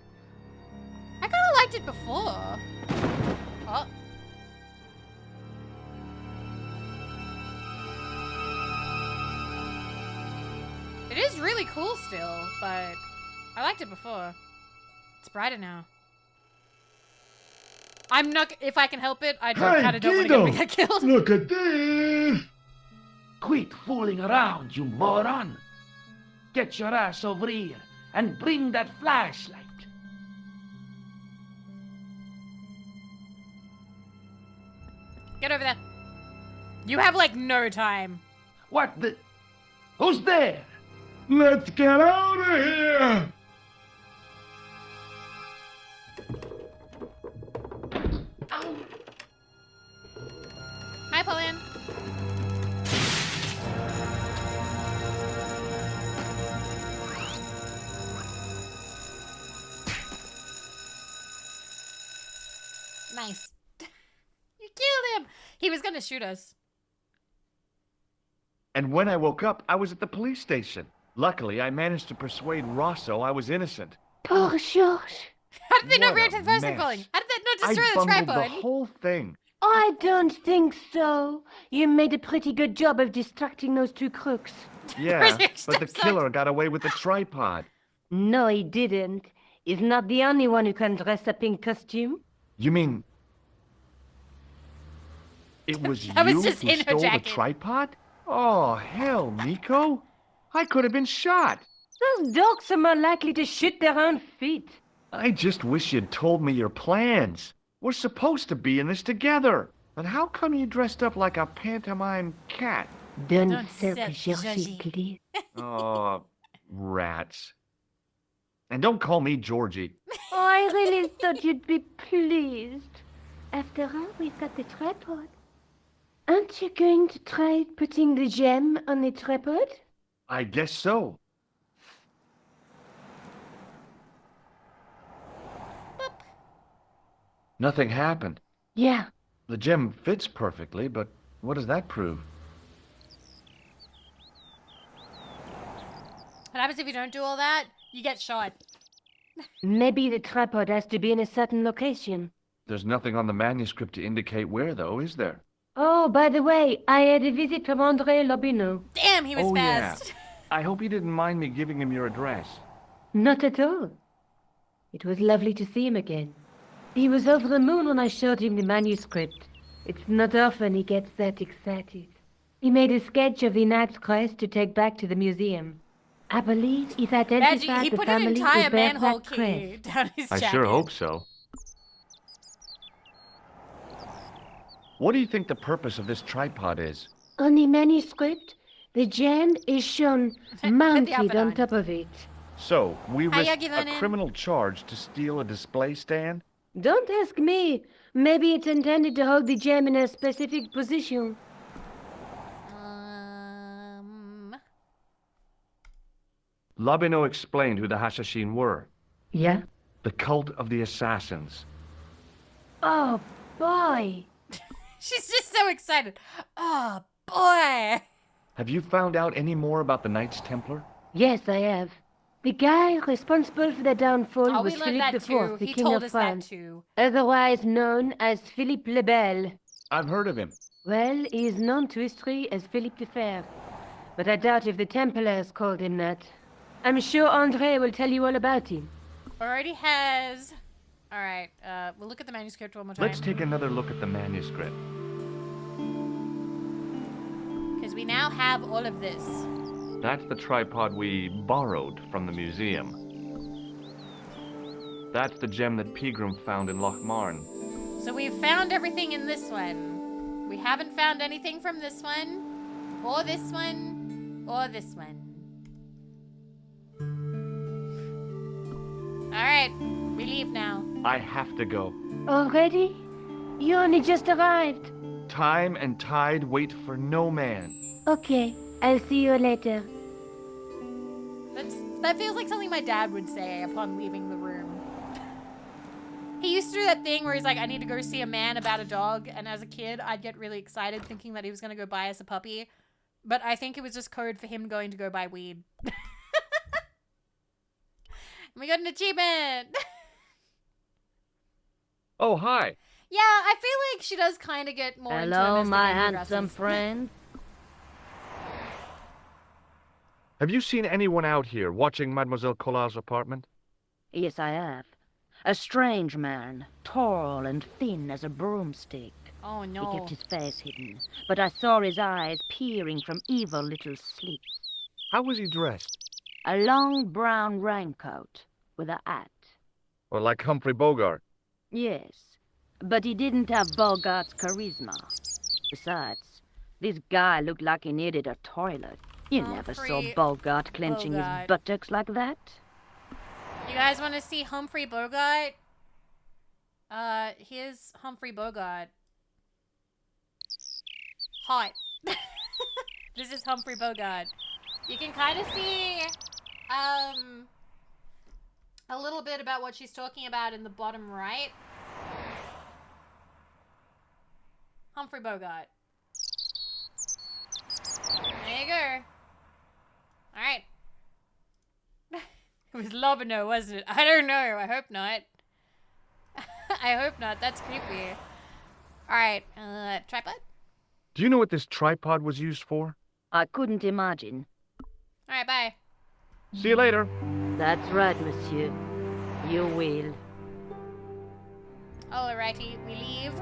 I kind of liked it before. Oh. It is really cool still, but I liked it before. It's brighter now. I'm not... If I can help it, I Hey, kind of don't want to Guido! get killed. Look at this! Quit fooling around, you moron! Get your ass over here and bring that flashlight. Get over there. You have, like, no time. What the... Who's there? Let's get out of here! Hi, Pauline. Nice. You killed him. He was gonna shoot us. And when I woke up, I was at the police station. Luckily, I managed to persuade Rosso I was innocent. Poor George. How did they not What react a to the first thing mess. falling? How did that not I destroy the bungled tripod? the whole thing. I don't think so. You made a pretty good job of distracting those two crooks. Yeah, Pretty but the expensive. killer got away with the tripod. No, he didn't. He's not the only one who can dress up in costume. You mean... It was I was you just who in her stole the jacket. tripod? Oh, hell, Nico. I could have been shot. Those dogs are more likely to shoot their own feet. I just wish you'd told me your plans. We're supposed to be in this together. But how come you dressed up like a pantomime cat? Don't Don't self-chercher, please. Oh, rats. And don't call me Georgie. Oh, I really thought you'd be pleased. After all, we've got the tripod. Aren't you going to try putting the gem on the tripod? I guess so. Nothing happened. Yeah. The gem fits perfectly, but what does that prove? What happens if you don't do all that? You get shot. Maybe the tripod has to be in a certain location. There's nothing on the manuscript to indicate where, though, is there? Oh, by the way, I had a visit from André Lobineau. Damn, he was Oh, fast. yeah. I hope you didn't mind me giving him your address. Not at all. It was lovely to see him again. He was over the moon when I showed him the manuscript. It's not often he gets that excited. He made a sketch of the Knight's Crest to take back to the museum. I believe he's Imagine, identified he the put an family entire who bears manhole that key crest. down his I jacket. sure hope so. What do you think the purpose of this tripod is? On the manuscript, the gem is shown mounted outfit on on. top of it. So, we How you risked giving a in? criminal charge to steal a display stand? Don't ask me. Maybe it's intended to hold the gem in a specific position. Lobineau explained who the Hashashin were. Yeah? The cult of the assassins. Oh, boy. She's just so excited. Oh, boy. Have you found out any more about the Knights Templar? Yes, I have. The guy responsible for their downfall Oh, we was learned that Philippe too. IV, the He King told of us that France, too. otherwise known as Philippe le Bel. I've heard of him. Well, he is known to history as Philippe the Fair, but I doubt if the Templars called him that. I'm sure André will tell you all about him. Already has. All right. We'll look at the manuscript one more time. Let's take another look at the manuscript. Because we now have all of this. That's the tripod we borrowed from the museum. That's the gem that Pegram found in Lochmarn. So we've found everything in this one. We haven't found anything from this one, or this one, or this one. All right, we leave now. I have to go. Already? You only just arrived. Time and tide wait for no man. Okay, I'll see you later. That feels like something my dad would say upon leaving the room. He used to do that thing where he's like, I need to go see a man about a dog. And as a kid, I'd get really excited thinking that he was going to go buy us a puppy. But I think it was just code for him going to go buy weed. We got an achievement. Oh, hi. Yeah, I feel like she does kind of get more into Hello, my investigating handsome dresses. friend. Have you seen anyone out here watching Mademoiselle Collar's apartment? Yes, I have. A strange man, tall and thin as a broomstick. Oh, He no. kept his face hidden, but I saw his eyes peering from evil little slits. How was he dressed? A long brown raincoat with a hat. Or like Humphrey Bogart? Yes, but he didn't have Bogart's charisma. Besides, this guy looked like he needed a toilet. You never saw Humphrey Bogart clenching his Bogart. buttocks like that. You guys want to see Humphrey Bogart? Here's Humphrey Bogart. Hot. This is Humphrey Bogart. You can kind of see, a little bit about what she's talking about in the bottom right. Humphrey Bogart. There you go. Alright. It was Lobineau, wasn't it? I don't know. I hope not. I hope not. That's creepy. Alright, tripod? Do you know what this tripod was used for? I couldn't imagine. Alright, bye. See you later. That's right, monsieur. You will. Alrighty, we leave.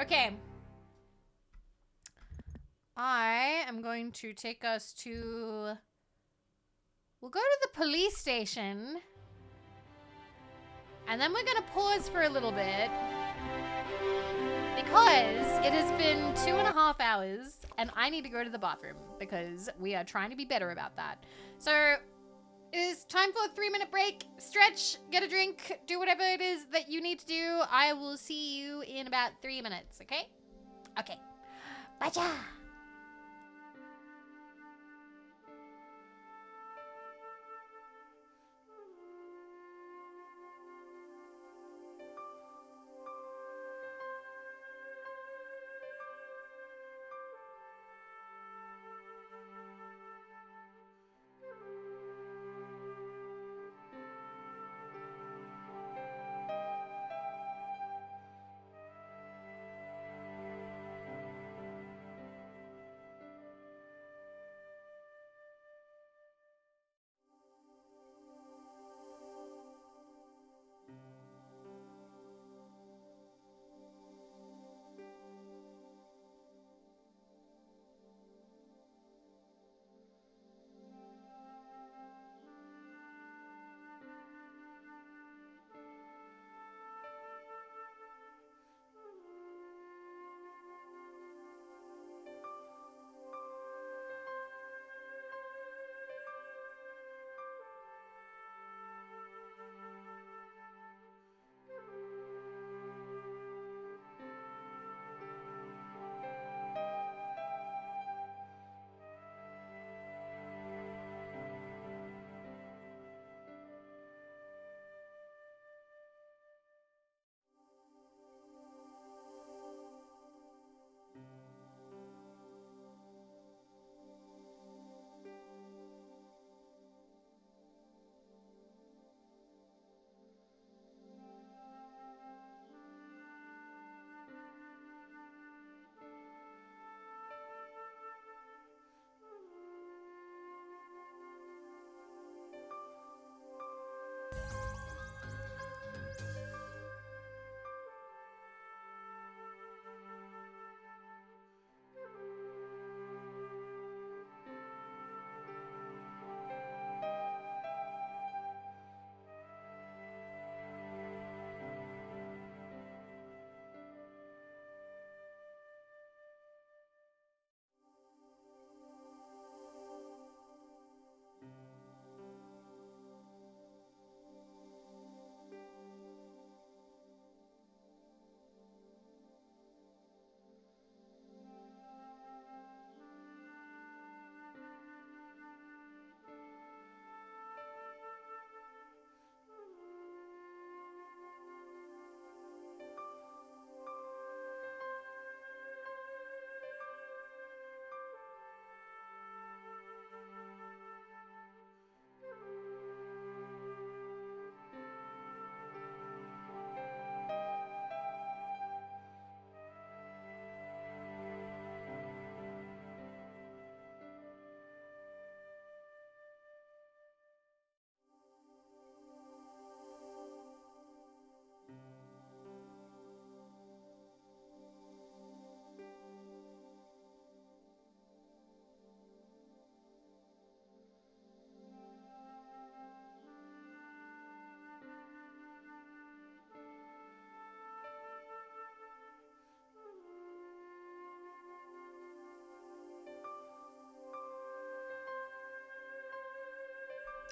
Okay. I am going to take us to... We'll go to the police station. And then we're gonna pause for a little bit. Because it has been 2.5 hours and I need to go to the bathroom because we are trying to be better about that. So it is time for a 3-minute break. Stretch, get a drink, do whatever it is that you need to do. I will see you in about 3 minutes, okay? Okay. Bye-cha!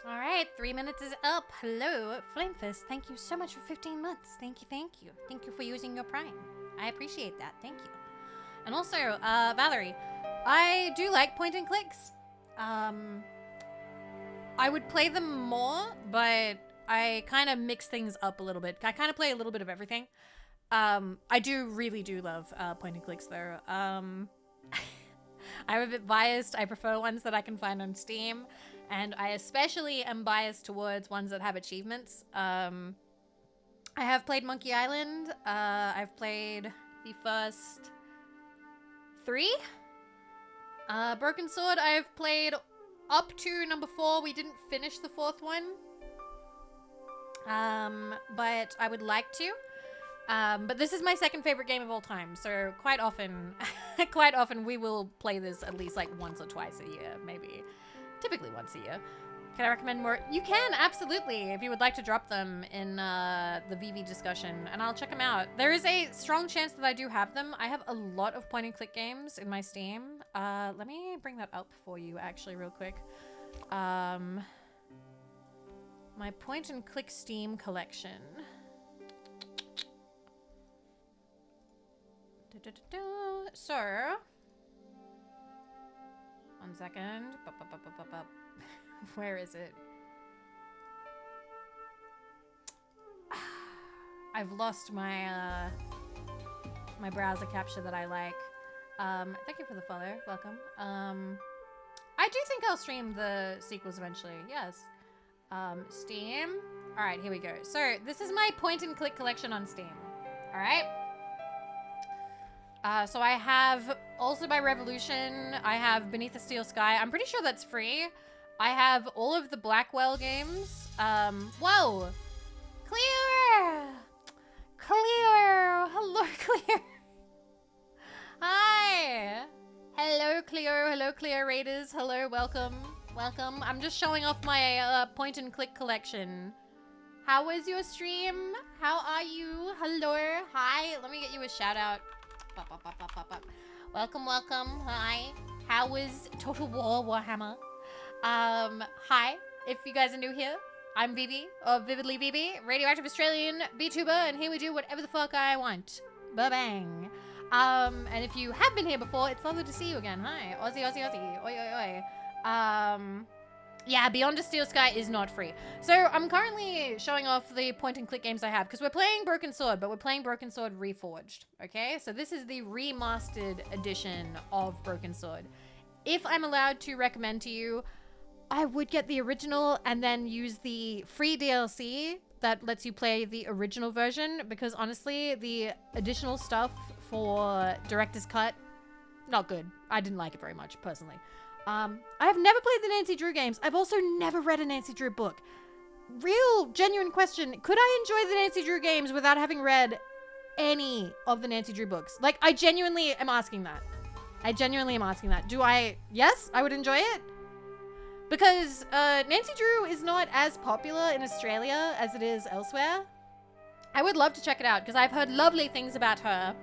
All right, 3 minutes is up. Hello, Flamefist. Thank you so much for 15 months. Thank you, thank you. Thank you for using your Prime. I appreciate that. Thank you. And also, Valerie, I do like point and clicks. I would play them more, but I kind of mix things up a little bit. I kind of play a little bit of everything. I really do love point and clicks, though. I'm a bit biased. I prefer ones that I can find on Steam. And I especially am biased towards ones that have achievements. I have played Monkey Island. I've played the first 3. Broken Sword, I've played up to number 4. We didn't finish the 4th one. But I would like to. But this is my second favorite game of all time, so quite often, quite often we will play this at least like once or twice a year, maybe. Typically once a year. Can I recommend more? You can, absolutely, if you would like to drop them in the Vivi discussion, and I'll check them out. There is a strong chance that I do have them. I have a lot of point-and-click games in my Steam. Let me bring that up for you, actually, real quick. My point-and-click Steam collection. So, one second. Where is it? I've lost my my browser capture that I like. Thank you for the follow. Welcome. I do think I'll stream the sequels eventually. Yes. Steam. All right, here we go. So this is my point-and-click collection on Steam. All right. So I have also by Revolution. I have Beneath the Steel Sky. I'm pretty sure that's free. I have all of the Blackwell games. Whoa! Clear! Cleo! Hello, Cleo! Hi! Hello, Cleo. Hello, Cleo Raiders. Hello, welcome. Welcome. I'm just showing off my point-and-click collection. How was your stream? How are you? Hello. Hi. Let me get you a shout-out. Welcome, welcome. Hi. How was Total War Warhammer? Hi. If you guys are new here, I'm Vivi, or Vividly Vivi, radioactive Australian VTuber, and here we do whatever the fuck I want. Ba-bang. And if you have been here before, it's lovely to see you again. Hi. Aussie, Aussie, Aussie. Oi, oi, oi. Yeah, Beyond the Steel Sky is not free. So I'm currently showing off the point-and-click games I have, because we're playing Broken Sword, but we're playing Broken Sword Reforged, okay? So this is the remastered edition of Broken Sword. If I'm allowed to recommend to you, I would get the original and then use the free DLC that lets you play the original version, because honestly, the additional stuff for Director's Cut, not good. I didn't like it very much, personally. I have never played the Nancy Drew games. I've also never read a Nancy Drew book. Real, genuine question. Could I enjoy the Nancy Drew games without having read any of the Nancy Drew books? Like, I genuinely am asking that. I genuinely am asking that. Do I... Yes, I would enjoy it. Because Nancy Drew is not as popular in Australia as it is elsewhere. I would love to check it out, because I've heard lovely things about her.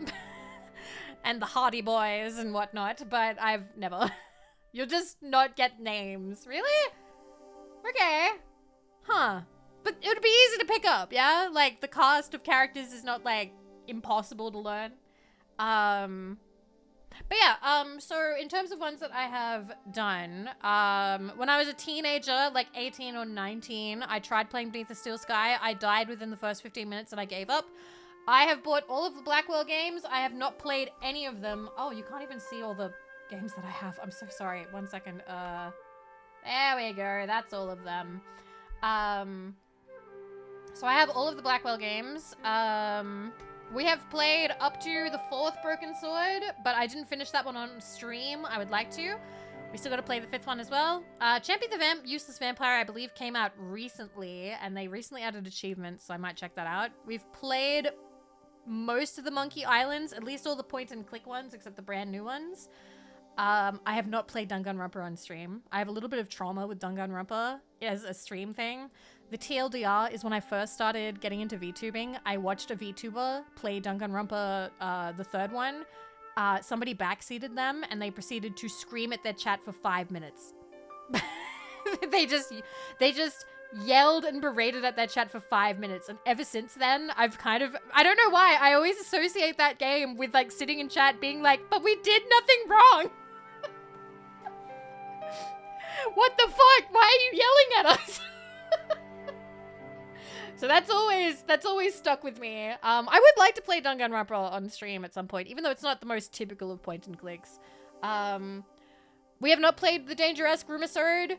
And the Hardy Boys and whatnot, but I've never... You'll just not get names. Really? Okay. Huh. But it would be easy to pick up, yeah? Like, the cast of characters is not, like, impossible to learn. But yeah, so in terms of ones that I have done, when I was a teenager, like 18 or 19, I tried playing Beneath the Steel Sky. I died within the first 15 minutes and I gave up. I have bought all of the Blackwell games. I have not played any of them. Oh, you can't even see all the games that I have. I'm so sorry. One second. There we go. That's all of them. So I have all of the Blackwell games. We have played up to the 4th Broken Sword, but I didn't finish that one on stream. I would like to. We still got to play the 5th one as well. Champion the Useless Vampire, I believe, came out recently, and they recently added achievements, so I might check that out. We've played most of the Monkey Islands, at least all the point-and-click ones, except the brand new ones. I have not played Danganronpa on stream. I have a little bit of trauma with Danganronpa as a stream thing. The TLDR is when I first started getting into VTubing, I watched a VTuber play Danganronpa, the 3rd one. Somebody backseated them and they proceeded to scream at their chat for 5 minutes. They just yelled and berated at their chat for 5 minutes. And ever since then, I've kind of, I don't know why, I always associate that game with like sitting in chat being like, but we did nothing wrong. What the fuck? Why are you yelling at us? So that's always stuck with me. I would like to play Danganronpa on stream at some point, even though it's not the most typical of point and clicks. We have not played the Dangerous Rumisode.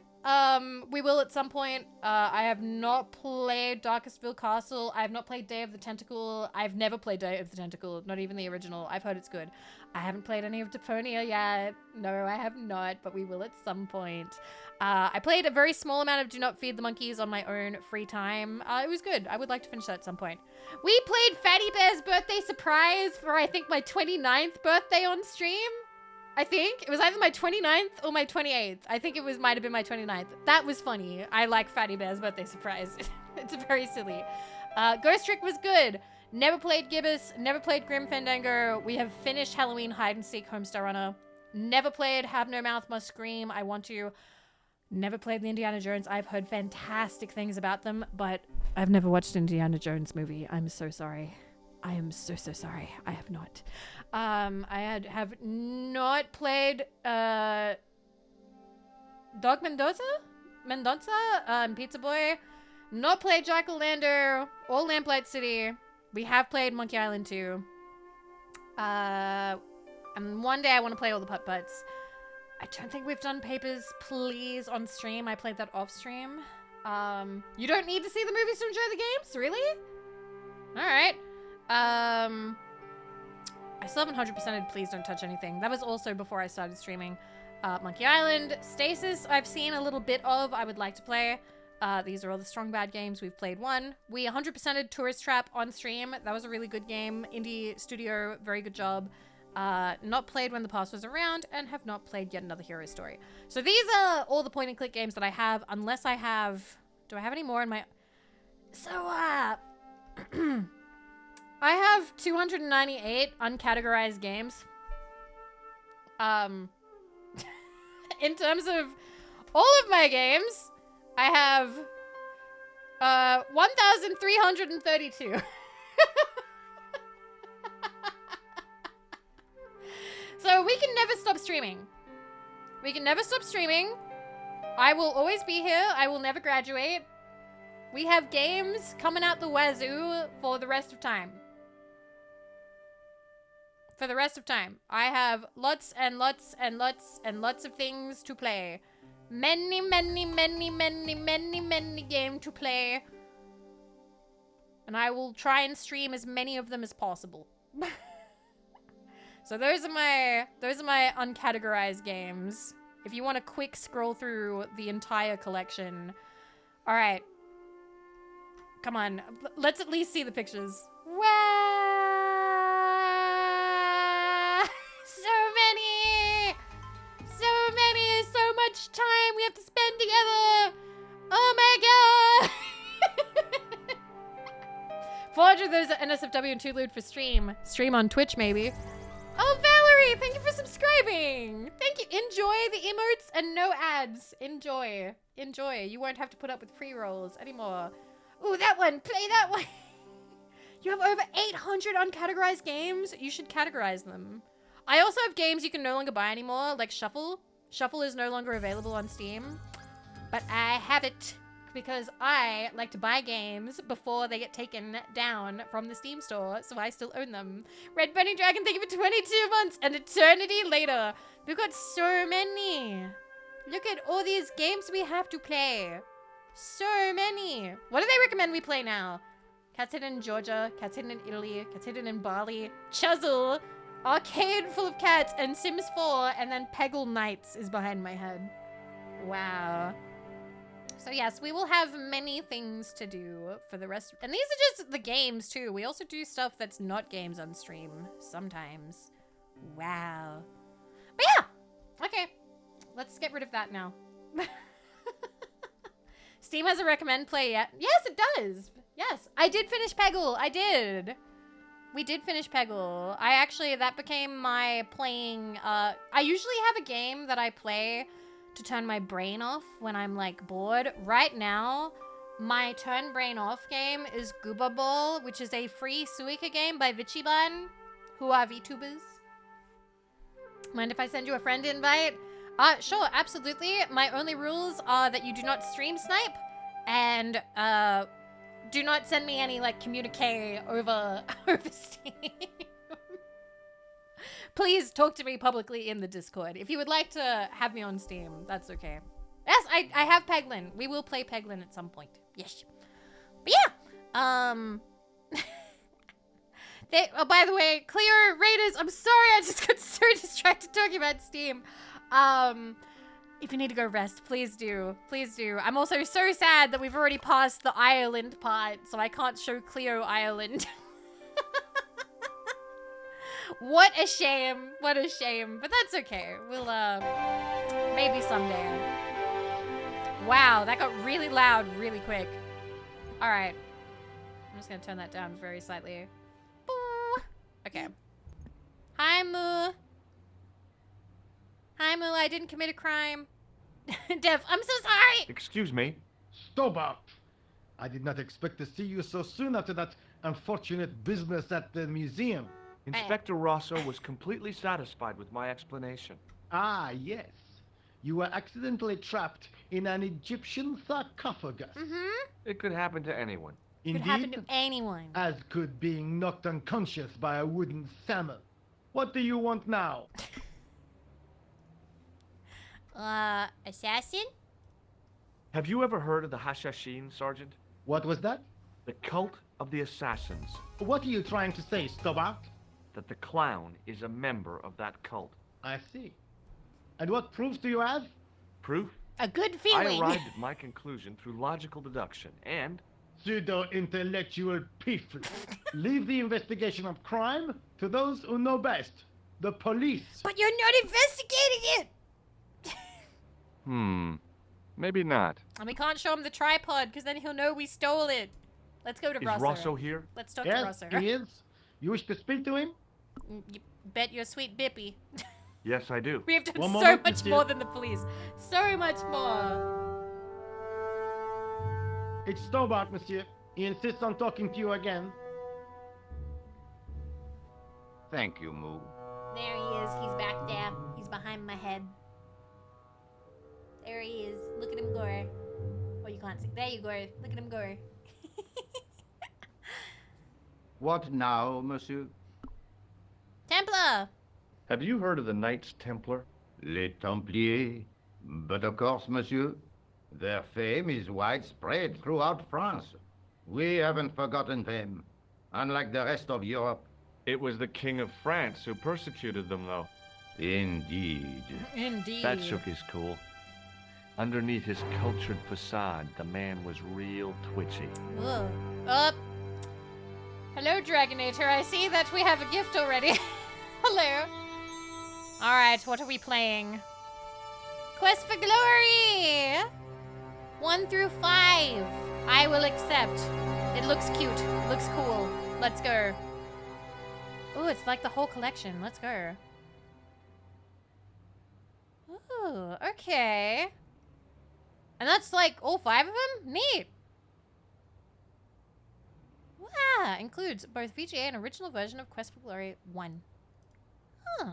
We will at some point. I have not played Darkestville Castle. I have not played Day of the Tentacle. I've never played Day of the Tentacle, not even the original. I've heard it's good. I haven't played any of Deponia yet. No, I have not, but we will at some point. I played a very small amount of Do Not Feed the Monkeys on my own free time. It was good. I would like to finish that at some point. We played Fatty Bear's birthday surprise for, I think, my 29th birthday on stream. I think. It was either my 29th or my 28th. I think it might have been my 29th. That was funny. I like Fatty Bear's birthday surprise. It's very silly. Ghost Trick was good. Never played Gibbous. Never played Grim Fandango. We have finished Halloween Hide and Seek Homestar Runner. Never played Have No Mouth Must Scream. I want to. Never played the Indiana Jones. I've heard fantastic things about them, but I've never watched an Indiana Jones movie. I'm so sorry. I am so sorry. I have not. I have not played Dog Mendoza, Pizza Boy. Not played Jack O'Lantern or Lamplight City. We have played Monkey Island 2. And one day I want to play all the putt-putts. I don't think we've done Papers, Please on stream. I played that off stream. You don't need to see the movies to enjoy the games? Really? Alright. I still haven't 100%ed Please Don't Touch Anything. That was also before I started streaming. Monkey Island, Stasis, I've seen a little bit of. I would like to play. These are all the Strong Bad games. We've played one. We 100%ed Tourist Trap on stream. That was a really good game. Indie studio, very good job. Not played When the Past Was Around, and have not played Yet Another Hero Story. So these are all the point-and-click games that I have, unless I have... Do I have any more in my... So, I have 298 uncategorized games. In terms of all of my games, I have 1,332. So we can never stop streaming. We can never stop streaming. I will always be here. I will never graduate. We have games coming out the wazoo for the rest of time. For the rest of time. I have lots and lots and lots and lots of things to play. Many games to play. And I will try and stream as many of them as possible. So those are my uncategorized games. If you want a quick scroll through the entire collection. All right. Come on. Let's at least see the pictures. Wow! So many! So many! So much time we have to spend together! Oh my god! 400 of those are NSFW and 2 lewd for stream. Stream on Twitch, maybe. Oh, Valerie, thank you for subscribing. Thank you. Enjoy the emotes and no ads. Enjoy. Enjoy. You won't have to put up with pre-rolls anymore. Ooh, that one. Play that one. You have over 800 uncategorized games. You should categorize them. I also have games you can no longer buy anymore, like Shuffle. Shuffle is no longer available on Steam. But I have it because I like to buy games before they get taken down from the Steam store, so I still own them. Red Bunny Dragon, thank you for 22 months, an eternity later. We've got so many. Look at all these games we have to play. So many. What do they recommend we play now? Cats Hidden in Georgia, Cats Hidden in Italy, Cats Hidden in Bali, Chuzzle, Arcade Full of Cats, and Sims 4, and then Peggle Knights is behind my head. Wow. So yes, we will have many things to do for the rest. And these are just the games too. We also do stuff that's not games on stream sometimes. Wow. But yeah, okay. Let's get rid of that now. Steam has a recommend play yet? Yes, it does. Yes, I did finish Peggle. I did. We did finish Peggle. That became my playing. I usually have a game that I play to turn my brain off when I'm like bored. Right now, my turn brain off game is Gooba Ball, which is a free Suika game by Vichiban, who are VTubers. Mind if I send you a friend invite? Sure, absolutely. My only rules are that you do not stream snipe and do not send me any like communique over Steam. Please talk to me publicly in the Discord. If you would like to have me on Steam, that's okay. Yes, I have Peglin. We will play Peglin at some point. Yes. But yeah. Oh, by the way, Cleo Raiders, I'm sorry, I just got so distracted talking about Steam. If you need to go rest, please do. Please do. I'm also so sad that we've already passed the Ireland part, so I can't show Cleo Ireland. What a shame. What a shame. But that's okay. We'll, maybe someday. Wow, that got really loud really quick. Alright. I'm just gonna turn that down very slightly. Boo. Okay. Hi, Moo. Hi, Moo. I didn't commit a crime. Dev, I'm so sorry. Excuse me. Stobart! I did not expect to see you so soon after that unfortunate business at the museum. Inspector Rosso was completely satisfied with my explanation. Ah, yes. You were accidentally trapped in an Egyptian sarcophagus. Mm-hmm. It could happen to anyone. Could Indeed, happen to anyone. as could being knocked unconscious by a wooden salmon. What do you want now? Assassin? Have you ever heard of the Hashashin, Sergeant? What was that? The cult of the assassins. What are you trying to say, Stobart? That the clown is a member of that cult. I see. And what proofs do you have? Proof? A good I feeling. arrived at my conclusion through logical deduction and... Pseudo-intellectual people. Leave the investigation of crime to those who know best. The police. But you're not investigating it. Maybe not. And we can't show him the tripod because then he'll know we stole it. Let's go to Is Rosso. Rosso here? Let's talk to Yes, Rosso. he is. You wish to speak to him? You bet your sweet bippy. Yes, I do. We have done One so moment, much monsieur. more than the police. So much more. It's Stobart, monsieur. He insists on talking to you again. Thank you, Moo. There he is. He's back there. He's behind my head. There he is. Look at him go. Oh, you can't see. There you go. Look at him go. What now, monsieur? Templar! Have you heard of the Knights Templar? Les Templiers. But of course, monsieur, their fame is widespread throughout France. We haven't forgotten them, unlike the rest of Europe. It was the King of France who persecuted them, though. Indeed. Indeed. That shook his cool. Underneath his cultured facade, the man was real twitchy. Whoa. Up. Hello, Dragonator. I see that we have a gift already. Hello. Alright, what are we playing? Quest for Glory! 1 through 5. I will accept. It looks cute. Looks cool. Let's go. Ooh, it's like the whole collection. Let's go. Ooh, okay. And that's like all 5 of them? Neat. Wow, includes both VGA and original version of Quest for Glory 1. Huh.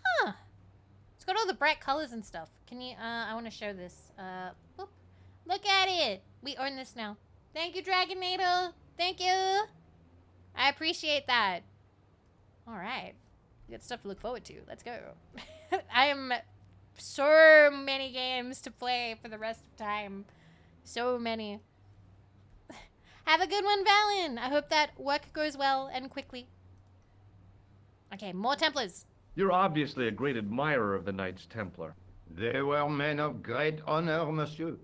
Huh. It's got all the bright colors and stuff. Can you, I want to show this. Boop. Look at it. We own this now. Thank you, Dragonator. Thank you. I appreciate that. All right. We got stuff to look forward to. Let's go. I am so many games to play for the rest of time. So many. Have a good one, Valen. I hope that work goes well and quickly. Okay, more Templars. You're obviously a great admirer of the Knights Templar. They were men of great honor, monsieur.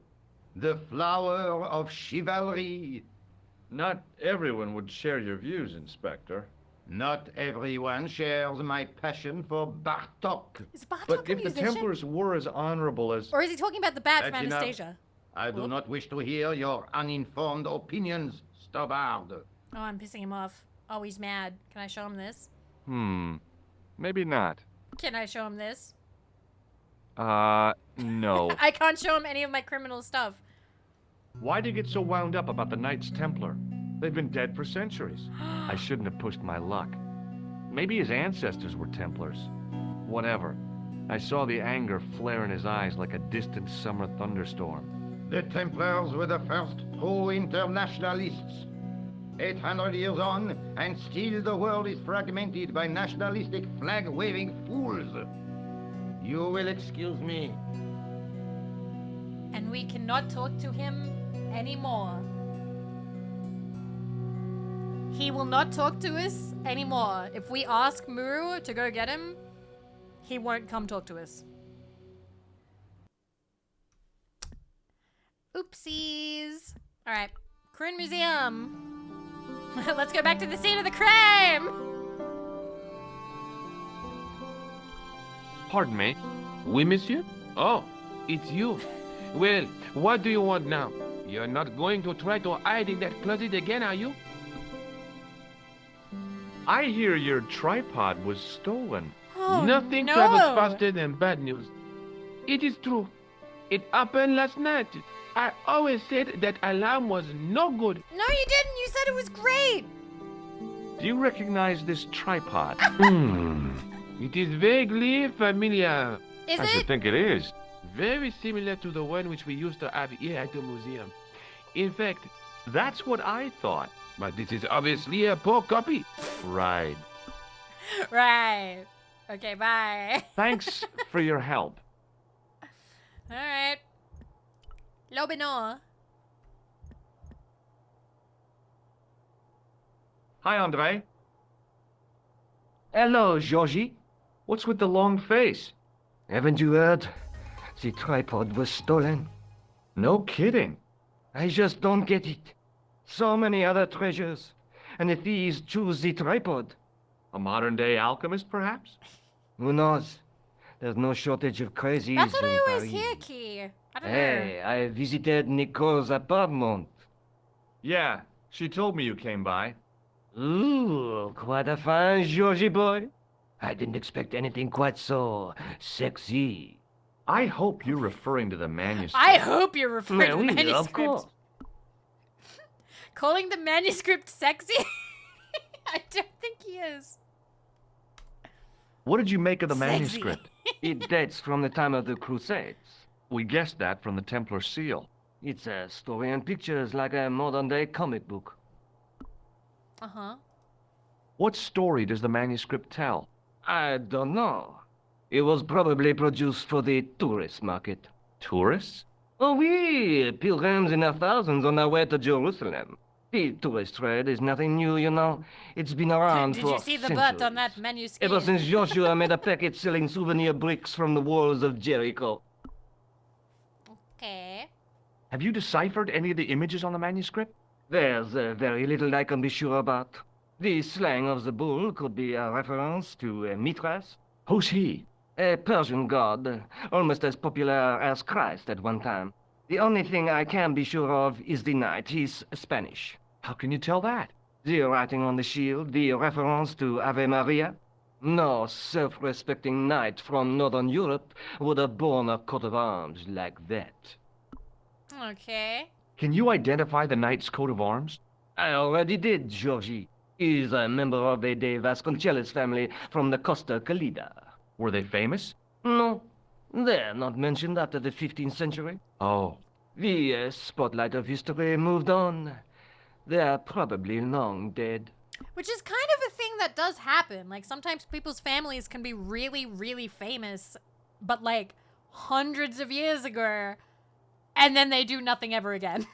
The flower of chivalry. Not everyone would share your views, Inspector. Not everyone shares my passion for Bartok. Is Bartok But a if the musician? Templars were as honorable as... Or is he talking about the bat from That's enough. Anastasia? I do not wish to hear your uninformed opinions, Stobart. Oh, I'm pissing him off. Oh, he's mad. Can I show him this? Maybe not. Can I show him this? No. I can't show him any of my criminal stuff. Why'd you get so wound up about the Knights Templar? They've been dead for centuries. I shouldn't have pushed my luck. Maybe his ancestors were Templars. Whatever. I saw the anger flare in his eyes like a distant summer thunderstorm. The Templars were the first true internationalists. 800 years on, and still the world is fragmented by nationalistic flag-waving fools. You will excuse me. And we cannot talk to him anymore. He will not talk to us anymore. If we ask Muru to go get him, he won't come talk to us. Oopsies. All right, Korean Museum. Let's go back to the scene of the crime. Pardon me. Oui, monsieur? Oh, it's you. Well, what do you want now? You're not going to try to hide in that closet again, are you? I hear your tripod was stolen. Oh, Nothing no. travels faster than bad news. It is true. It happened last night. I always said that alarm was no good. No, you didn't. You said it was great. Do you recognize this tripod? It is vaguely familiar. Is I it? should think it is. Very similar to the one which we used to have here at the museum. In fact, That's what I thought. but this is obviously a poor copy. Right. Right. Okay, bye. Thanks for your help. All right. Lobino. Hi, Andre. Hello, Georgie. What's with the long face? Haven't you heard? The tripod was stolen. No kidding. I just don't get it. So many other treasures, and the thieves choose the tripod. A modern-day alchemist, perhaps? Who knows? There's no shortage of crazies That's what in I always Paris. hear, Key. I don't Hey, I visited Nicole's apartment. Yeah, she told me you came by. Ooh, quite a fine Georgie boy. I didn't expect anything quite so sexy. I hope you're referring to the manuscript. I hope you're referring to the Oui, of manuscript. course. Calling the manuscript sexy? I don't think he is. What did you make of the Sexy. manuscript? It dates from the time of the Crusades. We guessed that from the Templar seal. It's a story and pictures like a modern-day comic book. Uh-huh. What story does the manuscript tell? I don't know. It was probably produced for the tourist market. Tourists? Oh, oui, pilgrims in their thousands on their way to Jerusalem. The tourist trade is nothing new, you know. It's been around Did for you see the butt on that centuries. manuscript? Ever since Joshua made a packet selling souvenir bricks from the walls of Jericho. Okay. Have you deciphered any of the images on the manuscript? There's very little I can be sure about. The slang of the bull could be a reference to Mithras, Who's he? a Persian god, almost as popular as Christ at one time. The only thing I can be sure of is the knight. He's Spanish. How can you tell that? The writing on the shield, the reference to Ave Maria. No self-respecting knight from Northern Europe would have borne a coat of arms like that. Okay. Can you identify the knight's coat of arms? I already did, Georgie. He's a member of the De Vasconcelos family from the Costa Calida. Were they famous? No, they're not mentioned after the 15th century. Oh. The spotlight of history moved on. They're probably long dead. Which is kind of a thing that does happen. Like, sometimes people's families can be really, really famous, but like hundreds of years ago, and then they do nothing ever again.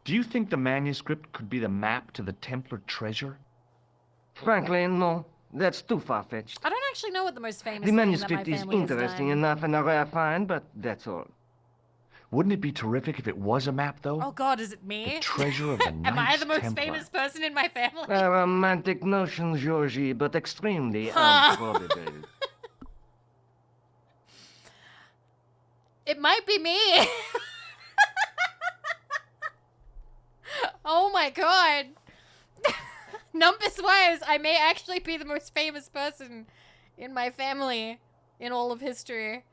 Do you think the manuscript could be the map to the Templar treasure? Frankly, no. That's too far-fetched. I don't actually know what the most famous The thing that my manuscript is family has interesting done. enough and a rare find, but that's all. Wouldn't it be terrific if it was a map, though? Oh god, is it me? The treasure of the Am I Knights the most Templar. famous person in my family? A romantic notion, Georgie, but extremely Huh. improbable. It might be me. Oh my god. Numbers wise, I may actually be the most famous person in my family in all of history.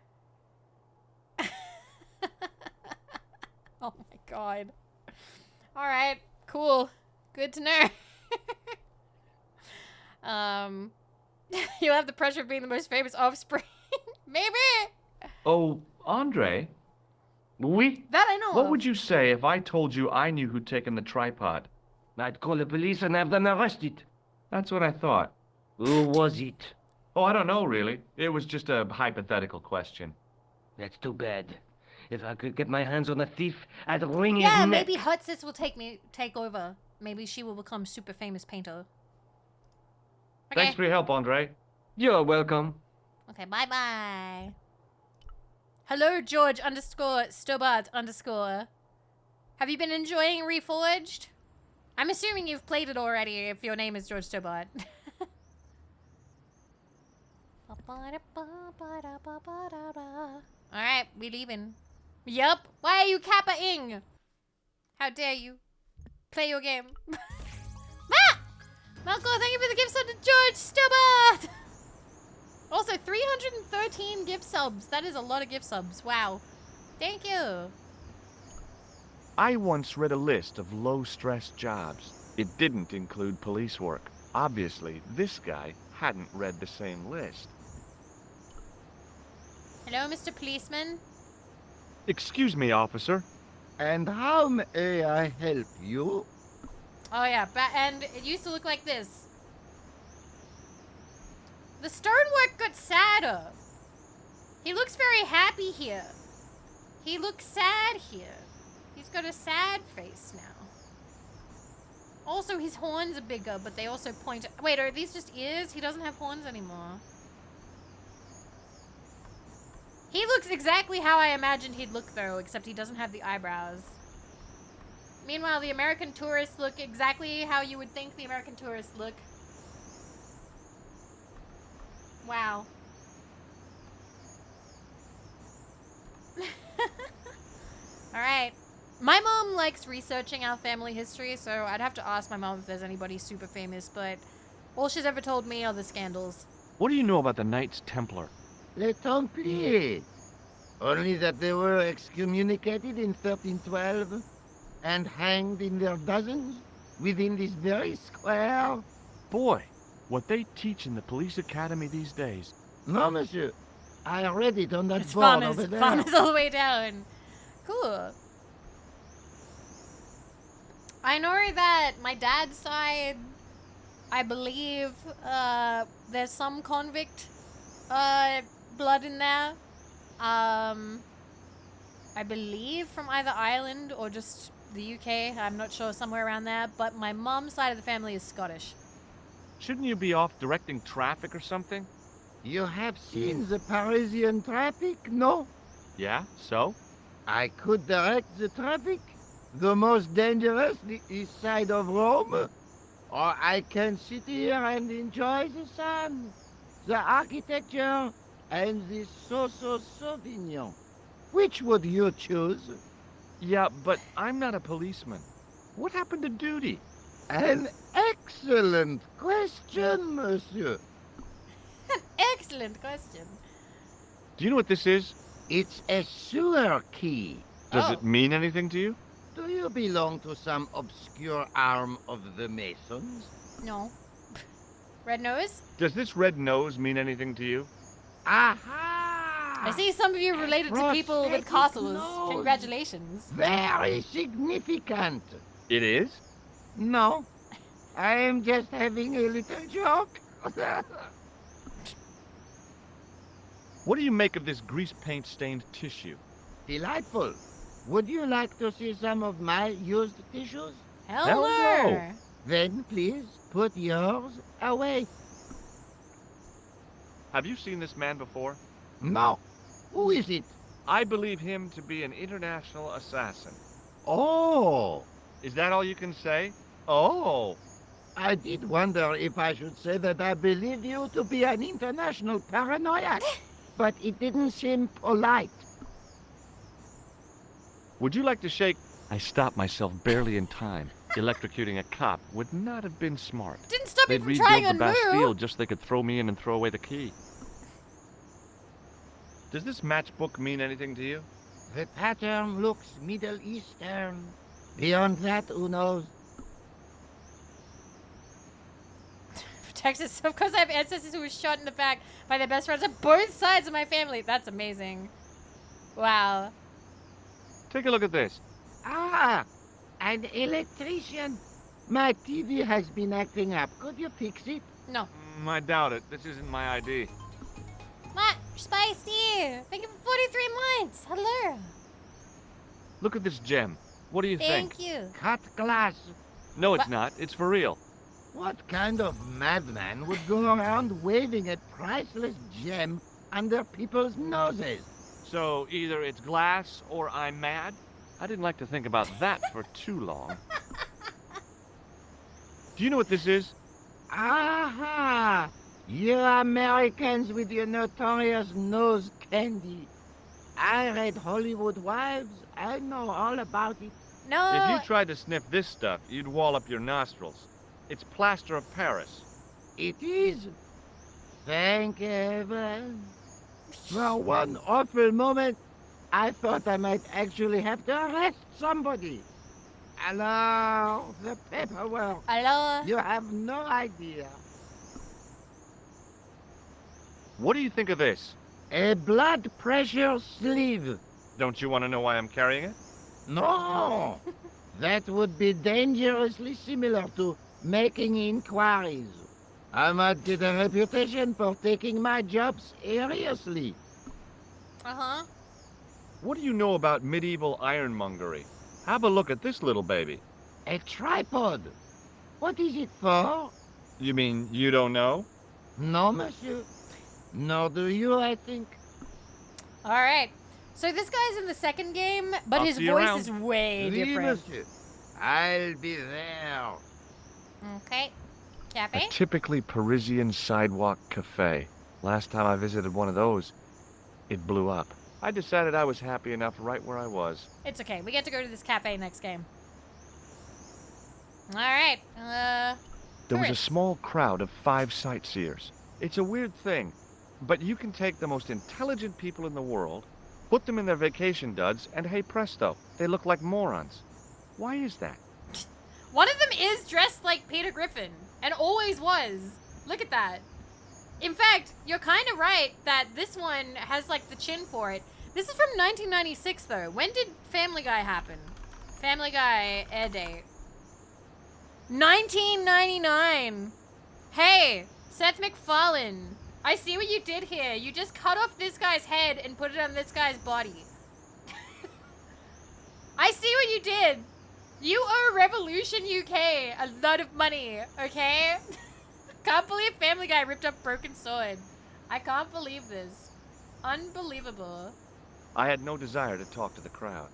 Oh my god. Alright, cool. Good to know. You'll have the pressure of being the most famous offspring. Maybe. Oh, Andre, Oui? That I know what of. would you say if I told you I knew who'd taken the tripod? I'd call the police and have them arrested. That's what I thought. Who was it? Oh, I don't know, really. It was just a hypothetical question. That's too bad. If I could get my hands on a thief, I'd wring his Yeah, neck. maybe Hutsis will take over. Maybe she will become super famous painter. Okay. Thanks for your help, Andre. You're welcome. Okay, bye-bye. Hello, George _ Stobart _ Have you been enjoying Reforged? I'm assuming you've played it already if your name is George Stobart. Alright, we leaving. Yup. Why are you Kappa-ing? How dare you? Play your game. Ah! Malco, thank you for the gift sub to George Stobart! Also, 313 gift subs. That is a lot of gift subs. Wow. Thank you. I once read a list of low-stress jobs. It didn't include police work. Obviously, this guy hadn't read the same list. Hello, Mr. Policeman. Excuse me, officer. And how may I help you? Oh yeah, and it used to look like this. The stonework got sadder. He looks very happy here. He looks sad here. He's got a sad face now. Also, his horns are bigger, but they also point... Wait, are these just ears? He doesn't have horns anymore. He looks exactly how I imagined he'd look, though, except he doesn't have the eyebrows. Meanwhile, the American tourists look exactly how you would think the American tourists look. Wow. Alright. My mom likes researching our family history, so I'd have to ask my mom if there's anybody super famous, but all she's ever told me are the scandals. What do you know about the Knights Templar? Les Templiers. Only that they were excommunicated in 1312 and hanged in their dozens within this very square. Boy, what they teach in the police academy these days. No, monsieur. I read it on that It's board over there. Farmers all the way down. Cool. I know that my dad's side, I believe, there's some convict blood in there. I believe from either Ireland or just the UK. I'm not sure, somewhere around there. But my mom's side of the family is Scottish. Shouldn't you be off directing traffic or something? You have seen the Parisian traffic, no? Yeah, so? I could direct the traffic. The most dangerous, the east side of Rome. Or I can sit here and enjoy the sun, the architecture, and the Sauvignon. Which would you choose? Yeah, but I'm not a policeman. What happened to duty? An excellent question, monsieur. An excellent question. Do you know what this is? It's a sewer key. Does it mean anything to you? Do you belong to some obscure arm of the Masons? No. Red nose? Does this red nose mean anything to you? Aha! I see some of you related to people with castles. Congratulations. Very significant. It is? No. I am just having a little joke. What do you make of this grease paint stained tissue? Delightful. Would you like to see some of my used tissues? Hell Hell no. no. Then please put yours away. Have you seen this man before? No. Who is it? I believe him to be an international assassin. Oh. Is that all you can say? Oh. I did wonder if I should say that I believe you to be an international paranoiac. But it didn't seem polite. Would you like to shake? I stopped myself barely in time. Electrocuting a cop would not have been smart. Didn't stop you They'd from trying rebuild the on Bastille Moo. just so they could throw me in and throw away the key. Does this matchbook mean anything to you? The pattern looks Middle Eastern. Beyond that, who knows? Texas. Of course I have ancestors who were shot in the back by their best friends on both sides of my family. That's amazing. Wow. Take a look at this. Ah, an electrician. My TV has been acting up. Could you fix it? No. I doubt it. This isn't my ID. What? Spicy. Thank you for 43 months. Hello. Look at this gem. What do you think? Thank you. Cut glass. No, it's What? not. It's for real. What kind of madman would go around waving a priceless gem under people's noses? So either it's glass or I'm mad? I didn't like to think about that for too long. Do you know what this is? Aha! You Americans with your notorious nose candy. I read Hollywood Wives. I know all about it. No. If you tried to sniff this stuff, you'd wall up your nostrils. It's plaster of Paris. It is. Thank heaven. For one awful moment, I thought I might actually have to arrest somebody. Alors, the paperwork. Alors? You have no idea. What do you think of this? A blood pressure sleeve. Don't you want to know why I'm carrying it? No! That would be dangerously similar to making inquiries. I might get a reputation for taking my job seriously. Uh-huh. What do you know about medieval ironmongery? Have a look at this little baby. A tripod. What is it for? You mean you don't know? No, monsieur. Nor do you, I think. All right. So this guy's in the second game, but I'll his see you voice around. is way Oui, different. monsieur. I'll be there. Okay. A Cafe? typically Parisian sidewalk cafe. Last time I visited one of those, it blew up. I decided I was happy enough right where I was. It's okay. We get to go to this cafe next game. All right. There was a tourists. small crowd of 5 sightseers. It's a weird thing, but you can take the most intelligent people in the world, put them in their vacation duds, and hey presto, they look like morons. Why is that? One of them is dressed like Peter Griffin, and always was. Look at that. In fact, you're kind of right that this one has like the chin for it. This is from 1996 though. When did Family Guy happen? Family Guy air date. 1999. Hey, Seth MacFarlane. I see what you did here. You just cut off this guy's head and put it on this guy's body. I see what you did. You owe Revolution UK a lot of money, okay? Can't believe Family Guy ripped up Broken Sword. I can't believe this. Unbelievable. I had no desire to talk to the crowd.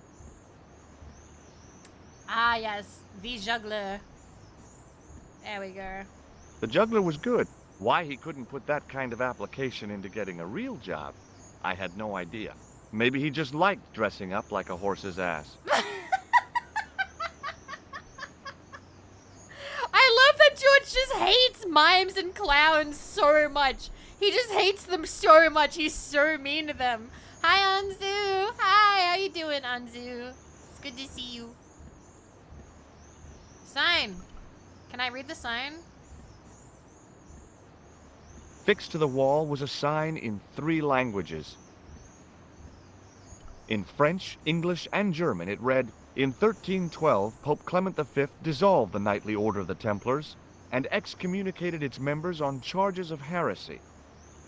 Ah, yes. The juggler. There we go. The juggler was good. Why he couldn't put that kind of application into getting a real job, I had no idea. Maybe he just liked dressing up like a horse's ass. I love that George just hates mimes and clowns so much. He just hates them so much. He's so mean to them. Hi, Anzu. Hi, how you doing, Anzu? It's good to see you. Sign. Can I read the sign? Fixed to the wall was a sign in 3 languages. In French, English, and German it read, "In 1312, Pope Clement V dissolved the Knightly Order of the Templars and excommunicated its members on charges of heresy.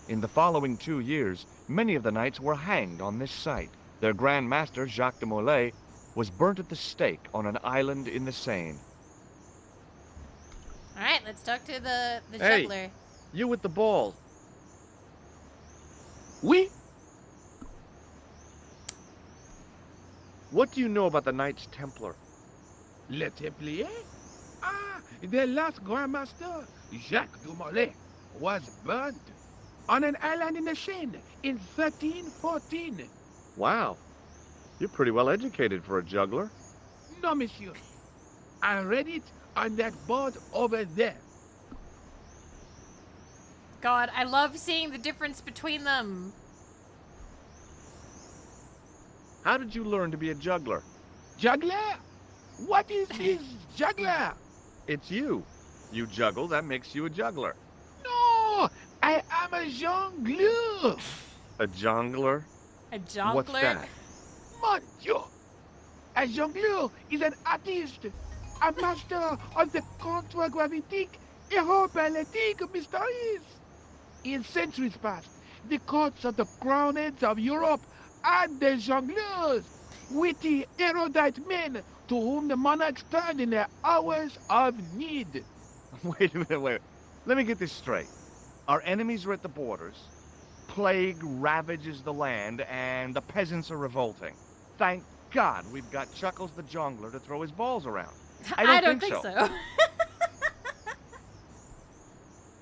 In the following 2 years, many of the knights were hanged on this site. Their Grand Master, Jacques de Molay, was burnt at the stake on an island in the Seine." All right, let's talk to the Hey. juggler. You with the ball. Oui? What do you know about the Knights Templar? Le Templier? Ah, the last Grand Master, Jacques de Molay, was burned on an island in the Seine in 1314. Wow. You're pretty well educated for a juggler. No, monsieur. I read it on that board over there. God, I love seeing the difference between them. How did you learn to be a juggler? Juggler? What is this juggler? It's you. You juggle, that makes you a juggler. No, I am a jongleur. A jongler? A jongleur? What's that? Mon Dieu. A jongleur is an artist, a master of the contre-gravitique aerobalytic mysteries. In centuries past, the courts of the crowned heads of Europe had the jongleurs, witty, erudite men to whom the monarchs turned in their hours of need. Wait a minute, wait. Let me get this straight. Our enemies are at the borders. Plague ravages the land, and the peasants are revolting. Thank God we've got Chuckles the Jongler to throw his balls around. I don't think so.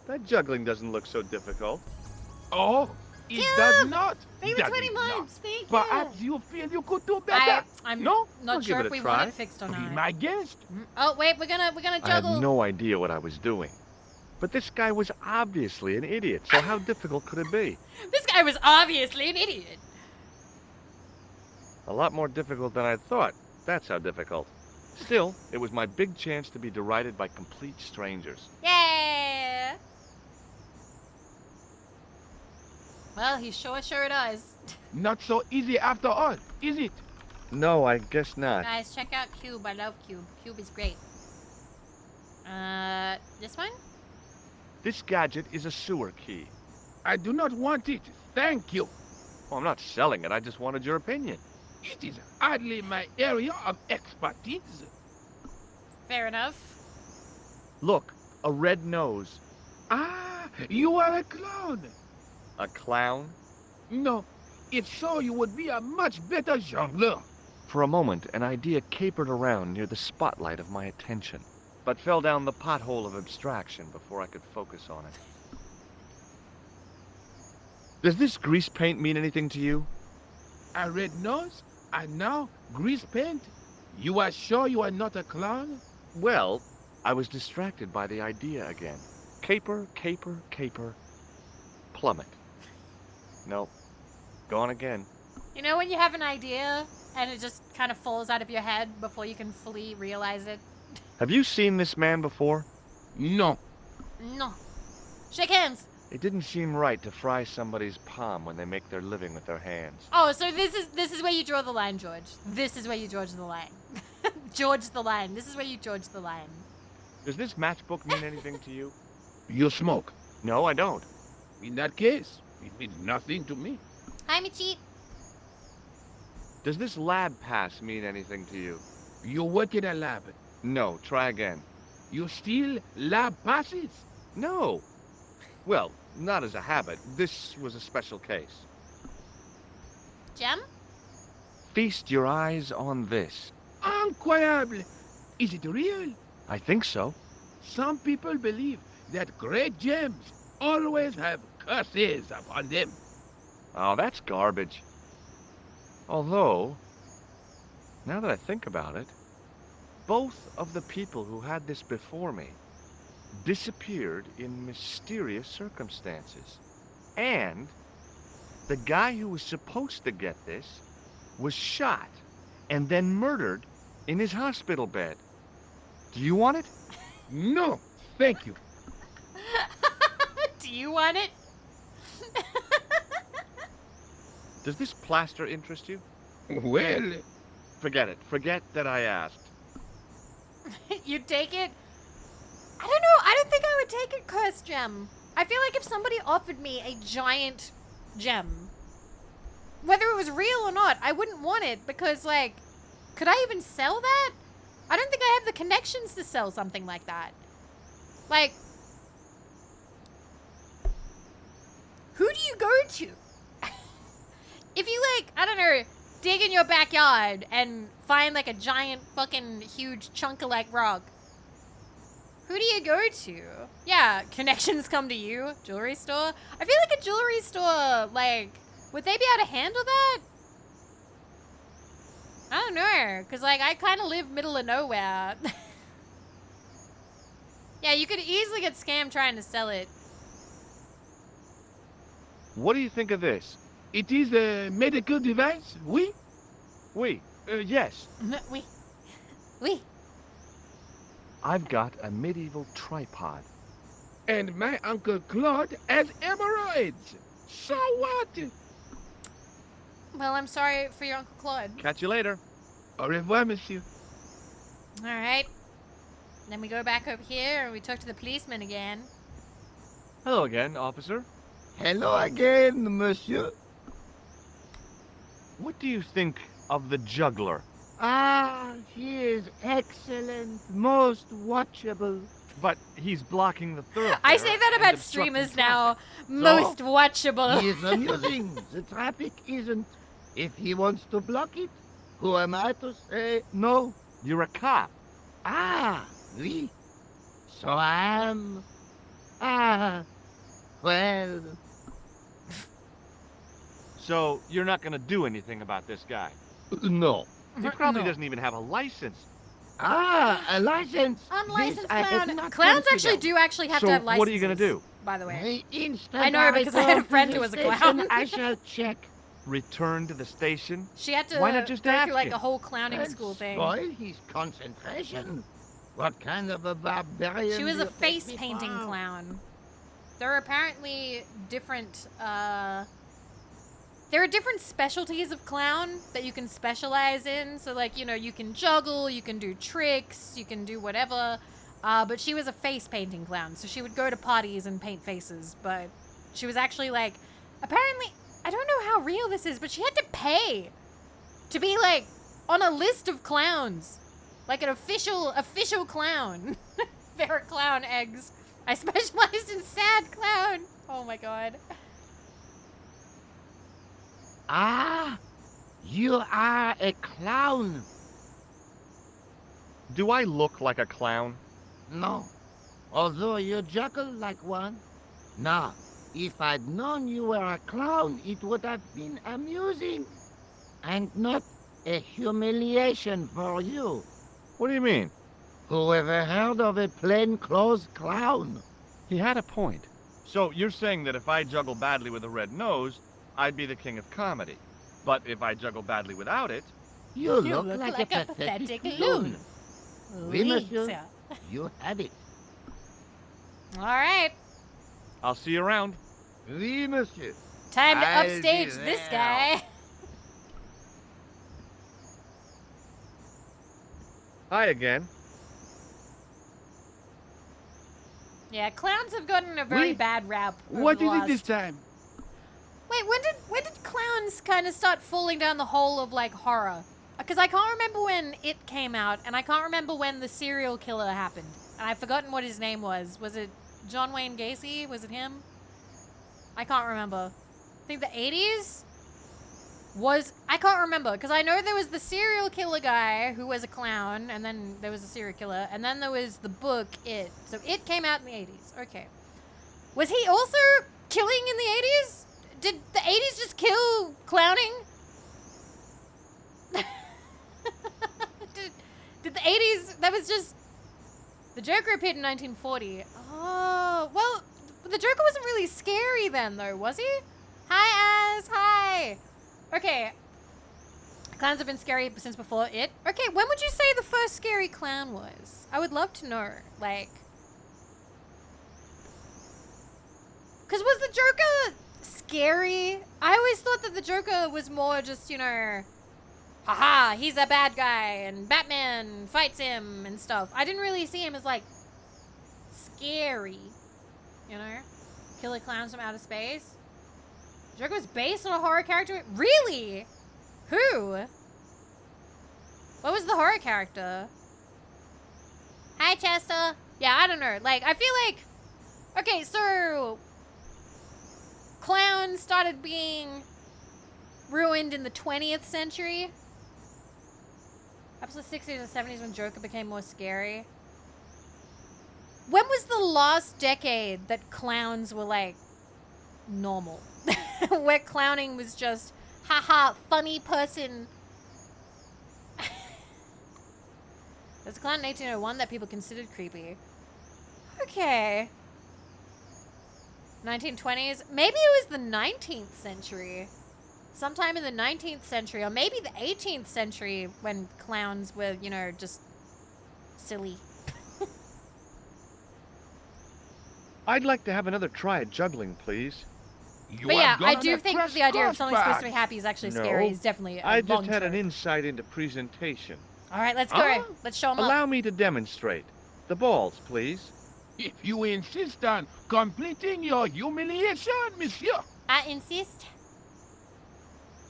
That juggling doesn't look so difficult. Oh, it does not. Thank you Does for 20 it not? months. Thank Perhaps you. you feel you could do better. I'm No? I'll not give sure it if a we try. want it fixed or Be not. my guest. Oh, wait, we're gonna I had juggle. no idea what I was doing. But this guy was obviously an idiot, so how difficult could it be? This guy was obviously an idiot. A lot more difficult than I thought. That's how difficult. Still, it was my big chance to be derided by complete strangers. Yeah. Well, he sure does. Not so easy after all, is it? No, I guess not. Guys, check out Cube. I love Cube. Cube is great. This one? This gadget is a sewer key. I do not want it. Thank you. Well, I'm not selling it, I just wanted your opinion. It is hardly my area of expertise. Fair enough. Look, a red nose. Ah, you are a clown. A clown? No, if so, you would be a much better jongleur. For a moment, an idea capered around near the spotlight of my attention, but fell down the pothole of abstraction before I could focus on it. Does this grease paint mean anything to you? A red nose, and now grease paint. You are sure you are not a clown? Well, I was distracted by the idea again. Caper, caper, caper. Plummet. Nope. Gone again. You know when you have an idea and it just kind of falls out of your head before you can fully realize it? Have you seen this man before? No. No. Shake hands. It didn't seem right to fry somebody's palm when they make their living with their hands. Oh, so this is where you draw the line, George. This is where you George the line. George the line. This is where you George the line. Does this matchbook mean anything to you? You smoke. No, I don't. In that case, it means nothing to me. Hi, Michi. Does this lab pass mean anything to you? You work in a lab. No, try again. You steal lab passes. No. Well, not as a habit. This was a special case. Gem? Feast your eyes on this. Incroyable. Is it real? I think so. Some people believe that great gems always have curses upon them. Oh, that's garbage. Although, now that I think about it, both of the people who had this before me disappeared in mysterious circumstances. And the guy who was supposed to get this was shot and then murdered in his hospital bed. Do you want it? No, thank you. Do you want it? Does this plaster interest you? Well, Forget it. Forget that I asked. You take it? I don't know. I don't think I would take it, cursed gem. I feel like if somebody offered me a giant gem, whether it was real or not, I wouldn't want it because, like, could I even sell that? I don't think I have the connections to sell something like that. Like, who do you go to? If you, like, I don't know, dig in your backyard and find, like, a giant fucking huge chunk of, like, rock, who do you go to? Yeah, connections come to you. Jewelry store? I feel like a jewelry store, like, would they be able to handle that? I don't know, because, like, I kind of live middle of nowhere. Yeah, you could easily get scammed trying to sell it. What do you think of this? it is a medical device, oui? Yes. Oui. I've got a medieval tripod. And my Uncle Claude has hemorrhoids. So what? Well, I'm sorry for your Uncle Claude. Catch you later. Au revoir, monsieur. All right. Then we go back over here and we talk to the policeman again. Hello again, officer. Hello again, monsieur. What do you think of the juggler? Ah, he is excellent, most watchable. But he's blocking the thoroughfare. I say that and about obstructing streamers traffic. now. Most watchable. He is amusing. The traffic isn't. If he wants to block it, who am I to say no? You're a cop. Ah, oui. So I am. Ah, well. So you're not gonna do anything about this guy. No. He probably No. doesn't even have a license. Ah, a license. Unlicensed This I have clown. not Clowns actually considered. do actually have So to have licenses. what are you gonna do? By the way. Instant I know, because I had a return to friend the who was a station, clown. I shall check. Return to the station? She had to Why not just go ask through like him? a whole clowning And school thing. spoil his concentration. What kind of a barbarian? She was do a you take face me painting for? clown. There are apparently different there are different specialties of clown that you can specialize in. So like, you know, you can juggle, you can do tricks, you can do whatever. But she was a face painting clown, so she would go to parties and paint faces, but she was actually like, apparently, I don't know how real this is, but she had to pay to be like on a list of clowns. Like an official clown. There are clown eggs. I specialized in sad clown. Oh my god. Ah, you are a clown. Do I look like a clown? No, although you juggle like one. Now, if I'd known you were a clown, it would have been amusing. And not a humiliation for you. What do you mean? Who ever heard of a plainclothes clown? He had a point. So you're saying that if I juggle badly with a red nose, I'd be the king of comedy. But if I juggle badly without it, You look like a pathetic loon. Oui, monsieur. sir. You had it. All right. I'll see you around. Oui, monsieur. Time to I'll be upstage this there. guy. Hi again. Yeah, clowns have gotten a very Wait, bad rap. over What the is it last- this time? Wait, when did clowns kind of start falling down the hole of like horror? Because I can't remember when it came out, and I can't remember when the serial killer happened. And I've forgotten what his name was. Was it John Wayne Gacy? Was it him? I can't remember. I think the 80s was. I can't remember because I know there was the serial killer guy who was a clown, and then there was a serial killer, and then there was the book It. So It came out in the 80s. Okay. Was he also killing in the 80s? Did the 80s just kill clowning? did the 80s, that was just, the Joker appeared in 1940. Oh, well, the Joker wasn't really scary then though, was he? Hi, Az, hi. Okay, clowns have been scary since before It. Okay, when would you say the first scary clown was? I would love to know, like, because was the Joker scary? I always thought that the Joker was more just, you know, haha, he's a bad guy and Batman fights him and stuff. I didn't really see him as like scary, you know? Killer clowns from outer space. Joker was based on a horror character? Really? Who? What was the horror character? Hi, Chester. Yeah, I don't know. Like, I feel like, okay, so clowns started being ruined in the 20th century. Up to the 60s and 70s when Joker became more scary. When was the last decade that clowns were like normal? Where clowning was just, haha, funny person. There's a clown in 1801 that people considered creepy. Okay. 1920s? Maybe it was the 19th century. Sometime in the 19th century, or maybe the 18th century when clowns were, you know, just silly. I'd like to have another try at juggling, please. You But are yeah, I gonna do think that crash the idea of something supposed to be crossbars. happy is actually No, scary is definitely a I long just had an trope. insight into presentation. All right, let's go. Huh? Let's show them up. Allow me to demonstrate. The balls, please. If you insist on completing your humiliation, monsieur. I insist.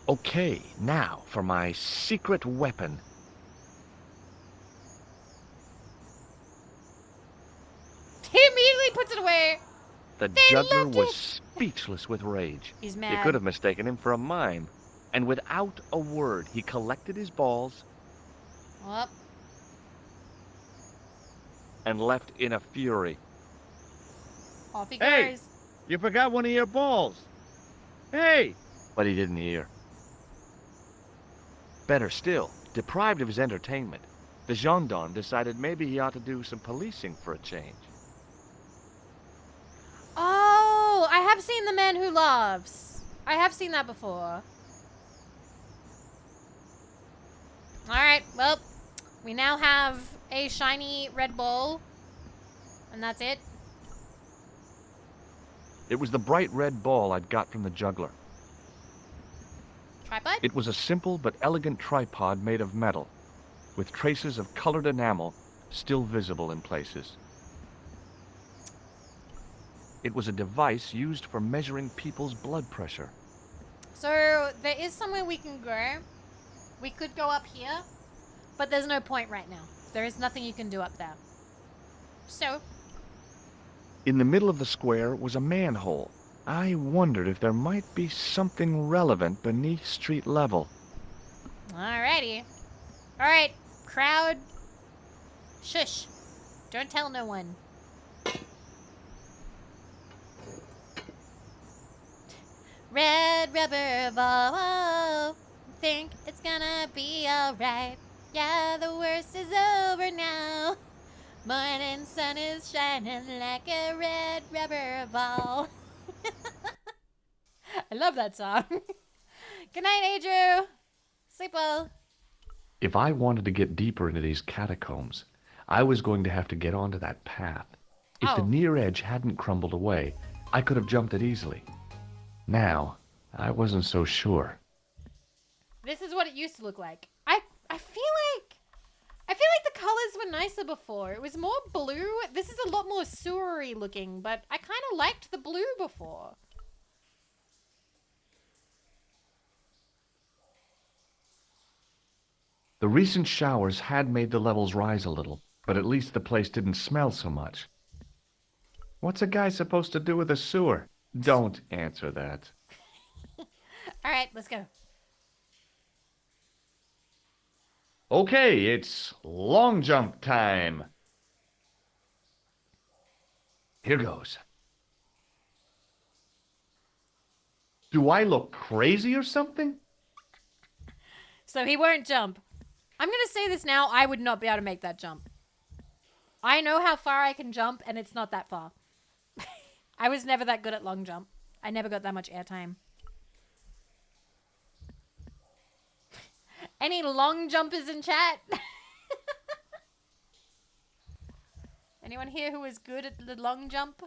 Okay, now for my secret weapon. away. The They juggler left was it. speechless with rage. He's You mad. could have mistaken him for a mime. And without a word, he collected his balls Well, and left in a fury. off he Hey! goes. You forgot one of your balls. Hey! But he didn't hear. Better still, deprived of his entertainment, the gendarme decided maybe he ought to do some policing for a change. Oh, I have seen The Man Who Laughs. I have seen that before. Alright, well, we now have a shiny red ball. And that's it. It was the bright red ball I'd got from the juggler. Tripod? It was a simple but elegant tripod made of metal, with traces of colored enamel still visible in places. It was a device used for measuring people's blood pressure. So, there is somewhere we can go. We could go up here, but there's no point right now. There is nothing you can do up there. So, In the middle of the square was a manhole. I wondered if there might be something relevant beneath street level. alrighty. Alright, crowd. Shush. Don't tell no one. Red rubber ball. Think it's gonna be alright. Yeah, the worst is over now. Morning sun is shining like a red rubber ball. I love that song. Good night, Adriel. Sleep well. If I wanted to get deeper into these catacombs, I was going to have to get onto that path. If the Oh. near edge hadn't crumbled away, I could have jumped it easily. Now, I wasn't so sure. This is what it used to look like. I feel like the colors were nicer before. It was more blue. This is a lot more sewery looking, but I kind of liked the blue before. The recent showers had made the levels rise a little, but at least the place didn't smell so much. What's a guy supposed to do with a sewer? Don't answer that. All right, let's go. Okay, it's long jump time. Here goes. Do I look crazy or something? So he won't jump. I'm going to say this now. I would not be able to make that jump. I know how far I can jump, and it's not that far. I was never that good at long jump. I never got that much airtime. Any long jumpers in chat? Anyone here who is good at the long jump?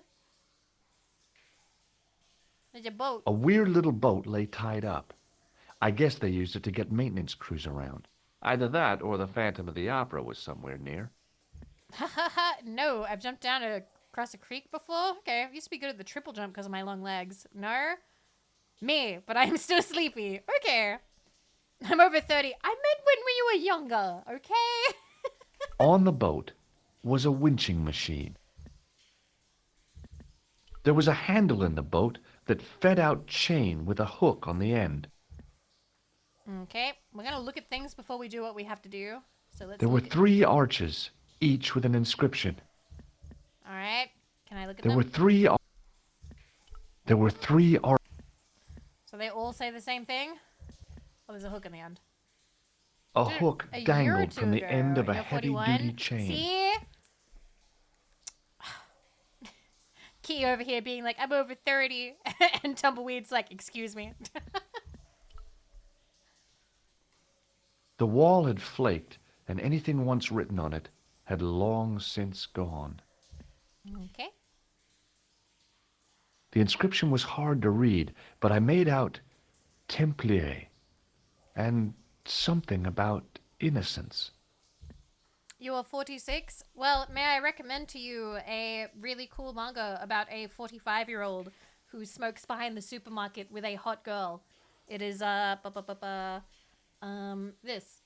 There's a boat. A weird little boat lay tied up. I guess they used it to get maintenance crews around. Either that or the Phantom of the Opera was somewhere near. No, I've jumped down across a creek before. Okay, I used to be good at the triple jump because of my long legs. No? Me, but I'm still sleepy. Okay. I'm over 30. I meant when you were younger, okay? On the boat was a winching machine. There was a handle in the boat that fed out chain with a hook on the end. Okay, we're gonna look at things before we do what we have to do. So let's There were look 3 arches, each with an inscription. Alright, can I look at There them? were 3 arches. So they all say the same thing? Oh, there's a hook in the end. A Dude, hook a year or dangled two from the ago, end of a you're 41. heavy-duty chain. See? Key over here being like, I'm over 30. And Tumbleweed's like, excuse me. The wall had flaked, and anything once written on it had long since gone. Okay. The inscription was hard to read, but I made out Templier and something about innocence. You are 46? Well, may I recommend to you a really cool manga about a 45-year-old who smokes behind the supermarket with a hot girl. It is, this.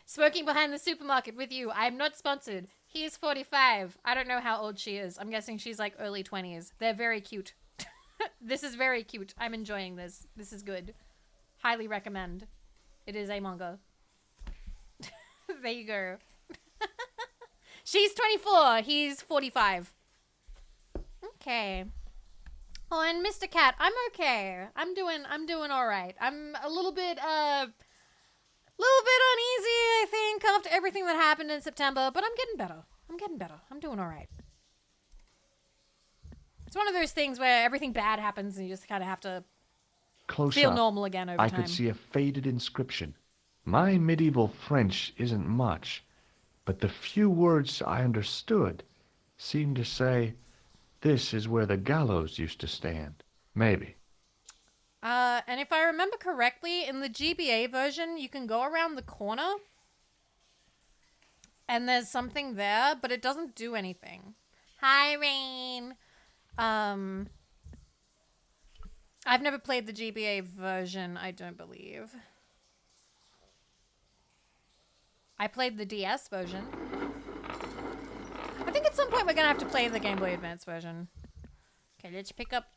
Smoking behind the supermarket with you. I'm not sponsored. He is 45. I don't know how old she is. I'm guessing she's like early 20s. They're very cute. This is very cute. I'm enjoying this. This is good. Highly recommend. It is a manga. There you go. She's 24. He's 45. Okay. Oh, and Mr. Cat, I'm okay. I'm doing all right. I'm a little bit uneasy, I think, after everything that happened in September, but I'm getting better. I'm doing all right. It's one of those things where everything bad happens and you just kind of have to Close feel up, normal again over I time. could see a faded inscription. My medieval French isn't much, but the few words I understood seemed to say, "This is where the gallows used to stand." Maybe. And if I remember correctly, in the GBA version, you can go around the corner and there's something there, but it doesn't do anything. Hi, Rain. I've never played the GBA version, I don't believe. I played the DS version. I think at some point we're gonna have to play the Game Boy Advance version. Okay, let's pick up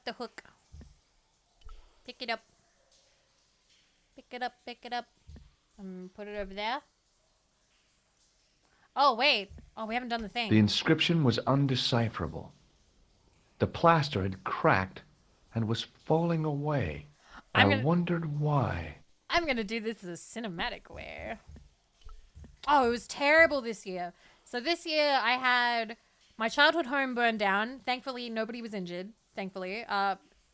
the hook. Pick it up. Pick it up. Put it over there. Oh, wait. Oh, we haven't done the thing. The inscription was undecipherable. The plaster had cracked and was falling away. I wondered why. I'm gonna do this as a cinematic way. Oh, it was terrible this year. So this year I had my childhood home burned down. Thankfully, nobody was injured. Thankfully.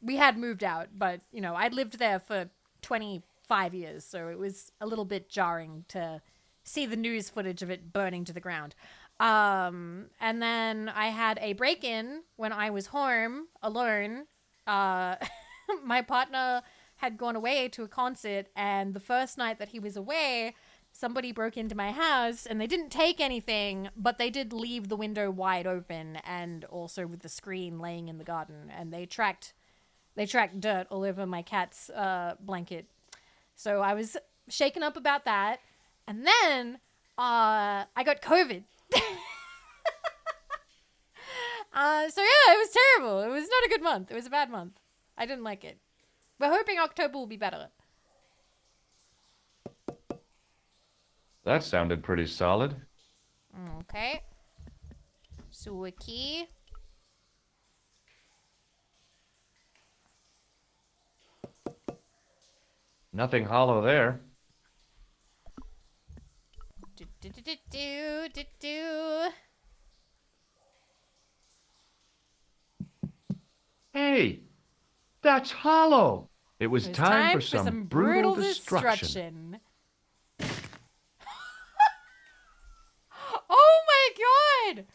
We had moved out, but, you know, I'd lived there for 25 years, so it was a little bit jarring to see the news footage of it burning to the ground. And then I had a break-in when I was home alone. My partner had gone away to a concert, and the first night that he was away, somebody broke into my house, and they didn't take anything, but they did leave the window wide open, and also with the screen laying in the garden, and they tracked dirt all over my cat's blanket. So I was shaken up about that, and then I got COVID. So yeah, it was terrible. It was not a good month. It was a bad month. I didn't like it. We're hoping October will be better. That sounded pretty solid. Okay. So a key. Nothing hollow there. Do. Hey, that's hollow. It was time for some brutal destruction. Oh my god!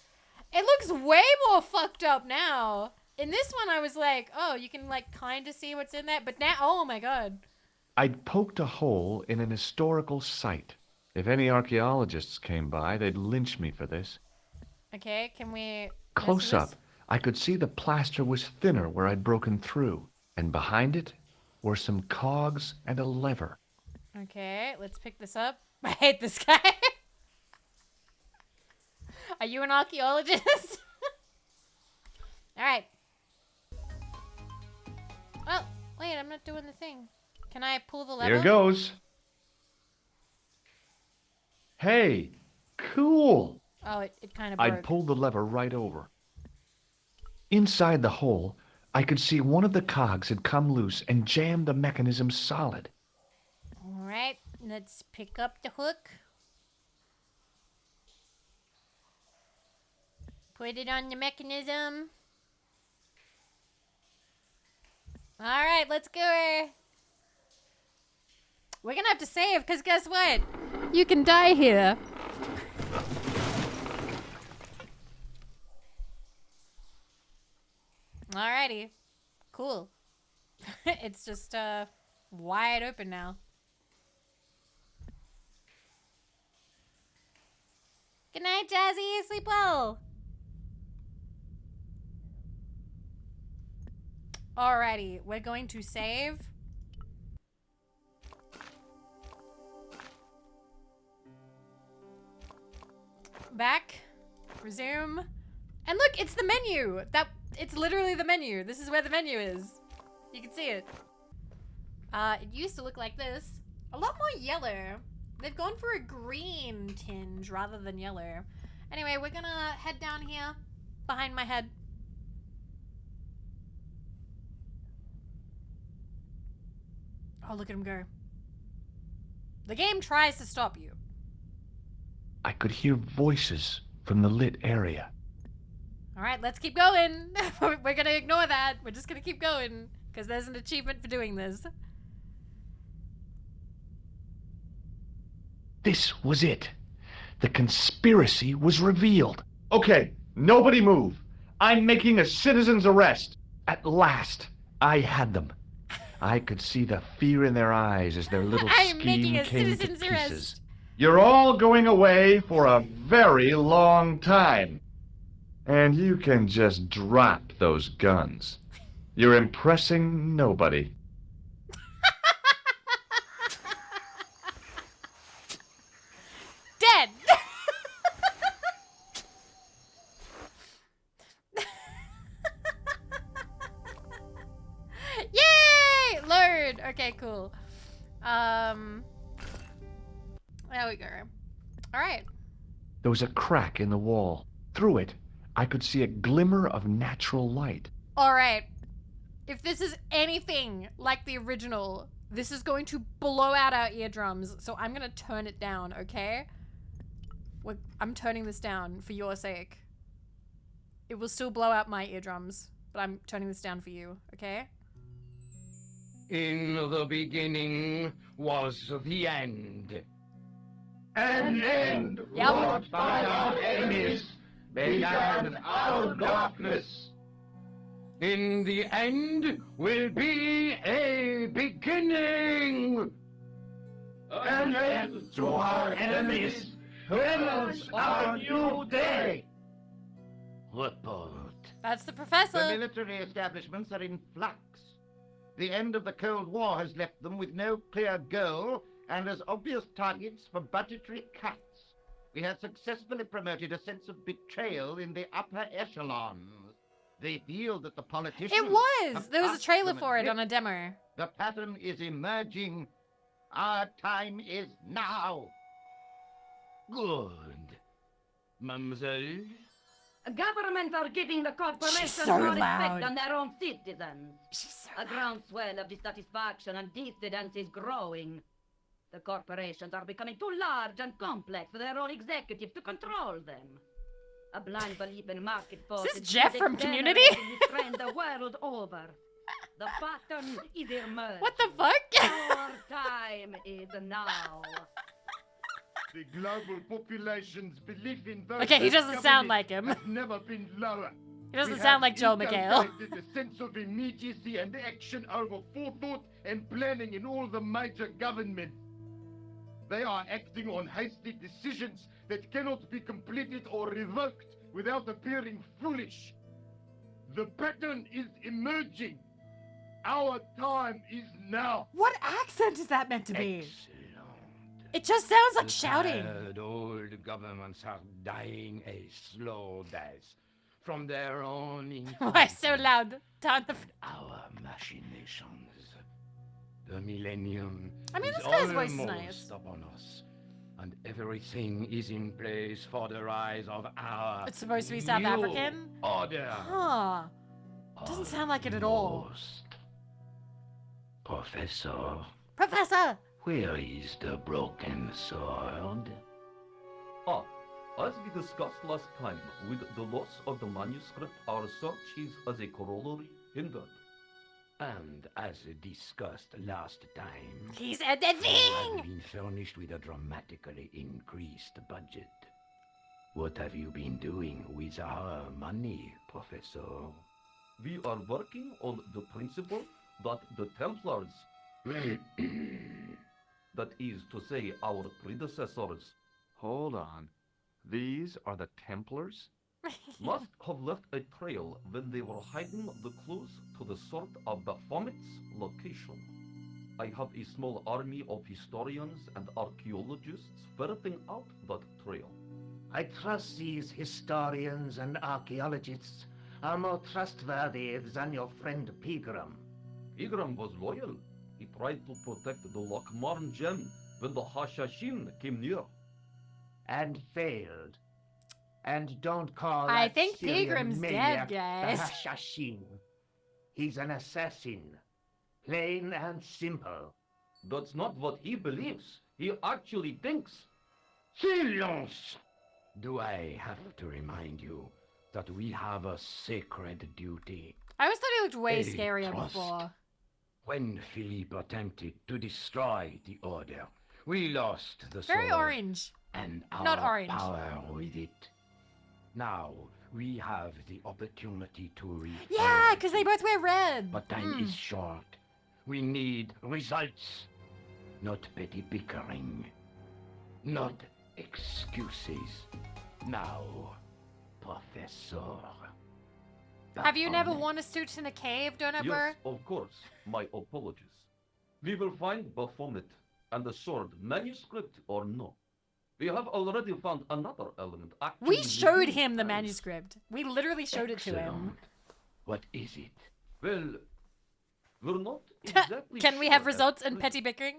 It looks way more fucked up now. In this one, I was like, oh, you can like kind of see what's in there, but now, oh my god. I'd poked a hole in an historical site. If any archaeologists came by, they'd lynch me for this. Okay, can we... Close up, I could see the plaster was thinner where I'd broken through, and behind it were some cogs and a lever. Okay, let's pick this up. I hate this guy. Are you an archaeologist? Alright. Oh, wait, I'm not doing the thing. Can I pull the lever? Here goes. Hey, cool. Oh, it kind of broke. I'd pulled the lever right over. Inside the hole, I could see one of the cogs had come loose and jammed the mechanism solid. Alright, let's pick up the hook. Put it on the mechanism. Alright, let's go. We're gonna have to save, because guess what? You can die here. Alrighty. Cool. It's just wide open now. Good night, Jazzy. Sleep well. Alrighty, we're going to save. back. Resume. And look, it's the menu. It's literally the menu. This is where the menu is. You can see it. It used to look like this. A lot more yellow. They've gone for a green tinge rather than yellow. Anyway, we're gonna head down here behind my head. Oh, look at him go. The game tries to stop you. I could hear voices from the lit area. All right, let's keep going. We're gonna ignore that. We're just gonna keep going because there's an achievement for doing this. This was it. The conspiracy was revealed. Okay, nobody move. I'm making a citizen's arrest. At last, I had them. I could see the fear in their eyes as their little I'm scheme making a came to citizen's pieces. arrest. You're all going away for a very long time. And you can just drop those guns. You're impressing nobody. Dead. Yay! Load. Okay, cool. There we go. All right. There was a crack in the wall. Through it, I could see a glimmer of natural light. All right. If this is anything like the original, this is going to blow out our eardrums. So I'm going to turn it down, okay? I'm turning this down for your sake. It will still blow out my eardrums, but I'm turning this down for you, okay? In the beginning was the end. An end Yep. wrought by our enemies began our darkness. In the end will be a beginning. An end to our enemies heralds our new day. Report. That's the The professor. military establishments are in flux. The end of the Cold War has left them with no clear goal and as obvious targets for budgetary cuts. We have successfully promoted a sense of betrayal in the upper echelons. They feel that the politicians... It was. have There was a asked trailer them for it grip. on a demo. The pattern is emerging. Our time is now. Good. Mademoiselle? Governments are giving the corporations so more loud. respect than their own citizens. She's so A groundswell of dissatisfaction and dissidence is growing. The corporations are becoming too large and complex for their own executives to control them. A blind belief in market forces this Jeff is from Community? accelerating this trend the world over. The pattern is emerging. What the fuck? Our time is now. The global population's belief in those Okay, he doesn't sound like him. has never been lower. He doesn't We sound have like Joel McHale. inculcated a sense of immediacy and action over forethought and planning in all the major governments. They are acting on hasty decisions that cannot be completed or revoked without appearing foolish. The pattern is emerging. Our time is now. What accent is that meant to be? Excellent. It just sounds like The shouting. tired old governments are dying a slow death from their own Why so loud? Down the. our machinations. The millennium I mean, is this guy's voice is almost nice. upon us, and everything is in place for the rise of our It's supposed to be South new African? order. Huh. Doesn't sound like it at all. Almost. Professor, Professor! where is the broken sword? Ah, as we discussed last time, with the loss of the manuscript, our search is as a corollary hindered. And as discussed last time, He said the you have thing! been furnished with a dramatically increased budget. What have you been doing with our money, Professor? We are working on the principle that the Templars, that is to say, our predecessors, Hold on. These are the Templars? must have left a trail when they were hiding the clues to the Sword of Baphomet's location. I have a small army of historians and archaeologists ferreting out that trail. I trust these historians and archaeologists are more trustworthy than your friend Pegram. Pegram was loyal. He tried to protect the Lochmarn gem when the Hashashin came near. And failed. And don't call I that think Syrian Pigram's maniac dead, guys. the Hashashin. He's an assassin. Plain and simple. That's not what he believes. He actually thinks. Silence! Do I have to remind you that we have a sacred duty? I always thought he looked way A scarier trust. before. When Philippe attempted to destroy the Order, we lost the Very sword orange. and our Not orange. power with it. Now we have the opportunity to reforge. Yeah, because they both wear red. But time is short. We need results, not petty bickering, not excuses. Now, Professor. Have you never Baphomet. worn a suit in a cave, Donut Yes, of course. My apologies. We will find Baphomet and the sword, manuscript or no. We have already found another element. We actually showed revealed him the as- manuscript. We literally showed it to him. Excellent. What is it? Well, we're not exactly Can we sure have at results in present, petty bickering?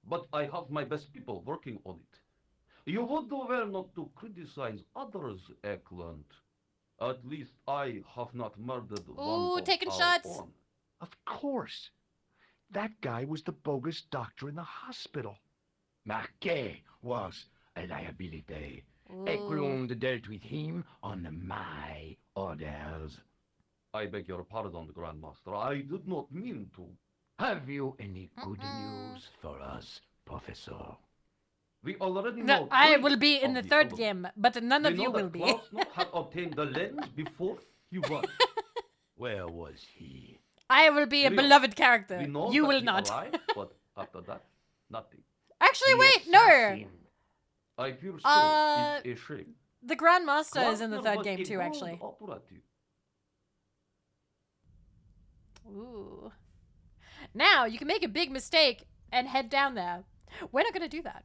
but I have my best people working on it. You would do well not to criticize others, Eklund. At least I have not murdered one Ooh, of taking our shots. own. Of course. That guy was the bogus doctor in the hospital. Marquet was a liability. Ooh. Eklund dealt with him on my orders. I beg your pardon, Grandmaster. I did not mean to. Have you any good news for us, Professor? We already No, know. I three will be in of the third others. game, but none We of know you that will be. Klausner had obtained the lens before he was. Where was he? I will be a Leo, beloved character. We know You that will he not. arrived, but after that, nothing. Actually, The wait, no. assassin. I fear so. Uh, It's a shame. The Grandmaster is in the Klausner third was game a too, good actually. operative. Ooh. Now you can make a big mistake and head down there. We're not gonna do that.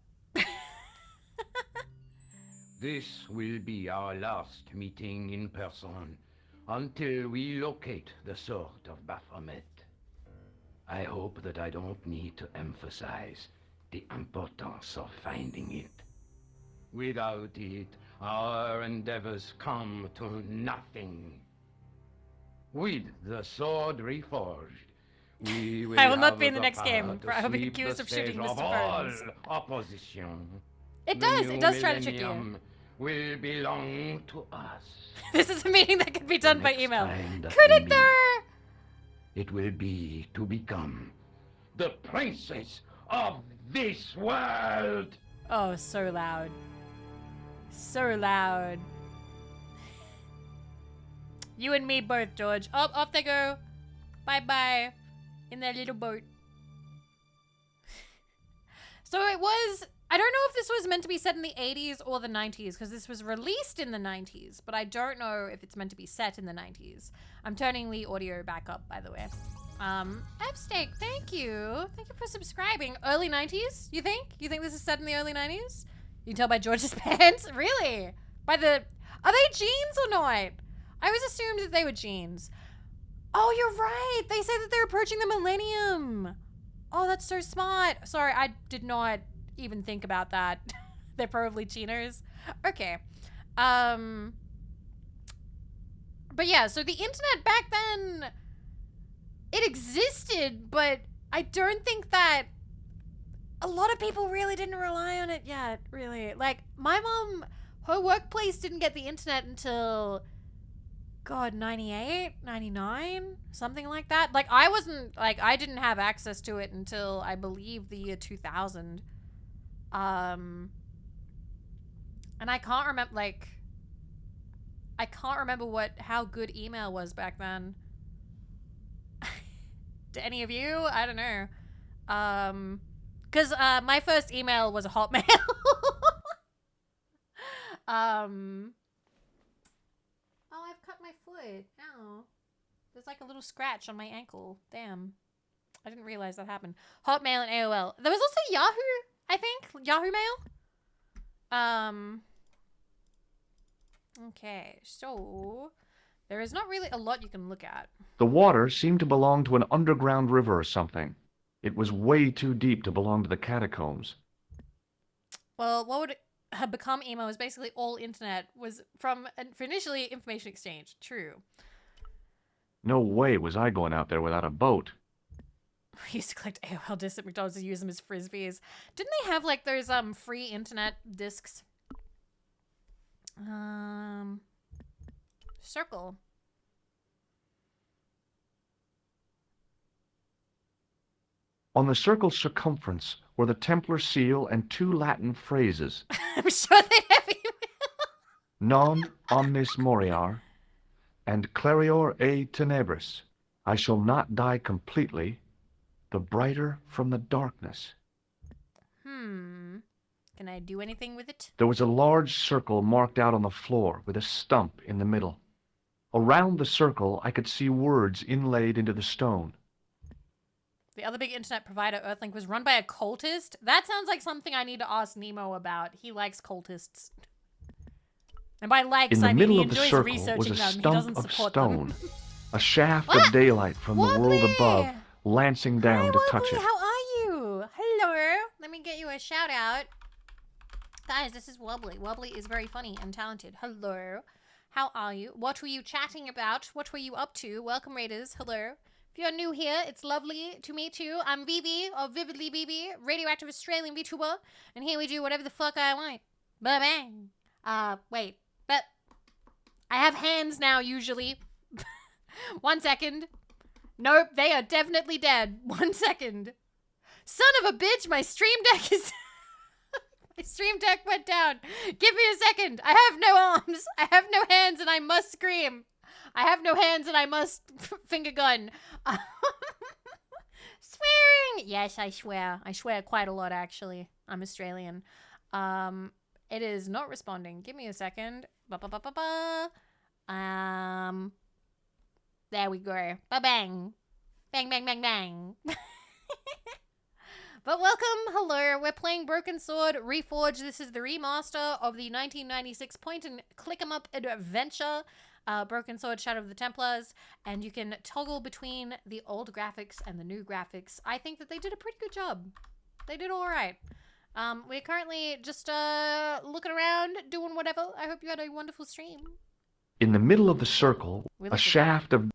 This will be our last meeting in person until we locate the sword of Baphomet. I hope that I don't need to emphasize the importance of finding it. Without it, our endeavors come to nothing. With the sword reforged, we will I will not have be in the next power game, to for I will be sweep accused the of shooting stage Mr. all Burns. opposition. It The does. new It does try to trick you. millennium will belong to us. This is a meeting that could be done by next email. time that Could we it though? It will be to become the princess of this world. Oh, so loud. So loud. You and me both, George. Oh, off they go. Bye-bye. In their little boat. So it was... I don't know if this was meant to be set in the 80s or the 90s, because this was released in the 90s, but I don't know if it's meant to be set in the 90s. I'm turning the audio back up, by the way. F-Steak, thank you. Thank you for subscribing. Early 90s, you think? You think this is set in the early 90s? You can tell by George's pants? Really? By the... Are they jeans or not? I always assumed that they were jeans. Oh, you're right. They say that they're approaching the millennium. Oh, that's so smart. Sorry, I did not even think about that. They're probably chinos. Okay. But yeah, so the internet back then, it existed, but I don't think that a lot of people really didn't rely on it yet, really. Like, my mom, her workplace didn't get the internet until, God, 98, 99, something like that. Like, I didn't have access to it until, I believe, the year 2000. And I can't remember, like, I can't remember how good email was back then. To any of you? I don't know. Because my first email was a Hotmail. Oh, I've cut my foot. Ow. There's like a little scratch on my ankle. Damn. I didn't realize that happened. Hotmail and AOL. There was also Yahoo, I think. Yahoo Mail. Okay, so there is not really a lot you can look at. The water seemed to belong to an underground river or something. It was way too deep to belong to the catacombs. Well, what would have become emo is basically all internet was for initially information exchange. True. No way was I going out there without a boat. We used to collect AOL discs at McDonald's and use them as frisbees. Didn't they have like those free internet discs? Circle. On the circle's circumference were the Templar seal and 2 Latin phrases. I'm sure they have Non omnis moriar and clarior e tenebris. I shall not die completely, the brighter from the darkness. Can I do anything with it? There was a large circle marked out on the floor with a stump in the middle. Around the circle, I could see words inlaid into the stone. The other big internet provider, Earthlink, was run by a cultist? That sounds like something I need to ask Nemo about. He likes cultists. And by likes, In the I mean middle he of the enjoys circle researching was a them. He stump doesn't of support stone, them. a shaft of daylight from the world above, lancing down to touch Wobbly, it. how are you? Hello. Let me get you a shout out. Guys, this is Wobbly. Wobbly is very funny and talented. Hello. How are you? What were you chatting about? What were you up to? Welcome, Raiders. Hello. If you're new here, it's lovely to meet you. I'm Vivi, or Vividly Vivi, radioactive Australian VTuber, and here we do whatever the fuck I want. Ba-bang. Wait. But I have hands now, usually. 1 second. Nope, they are definitely dead. 1 second. Son of a bitch, my stream deck is... My stream deck went down. Give me a second. I have no arms. I have no hands, and I must scream. I have no hands, and I must finger gun. Swearing. Yes, I swear. I swear quite a lot, actually. I'm Australian. It is not responding. Give me a second. Ba-ba-ba-ba-ba. There we go. Ba-bang. Bang, bang, bang, bang. But welcome, hello, we're playing Broken Sword Reforged. This is the remaster of the 1996 point-and-click-em-up adventure, Broken Sword Shadow of the Templars, and you can toggle between the old graphics and the new graphics. I think that they did a pretty good job. They did all right. We're currently just looking around, doing whatever. I hope you had a wonderful stream. In the middle of the circle, a shaft of...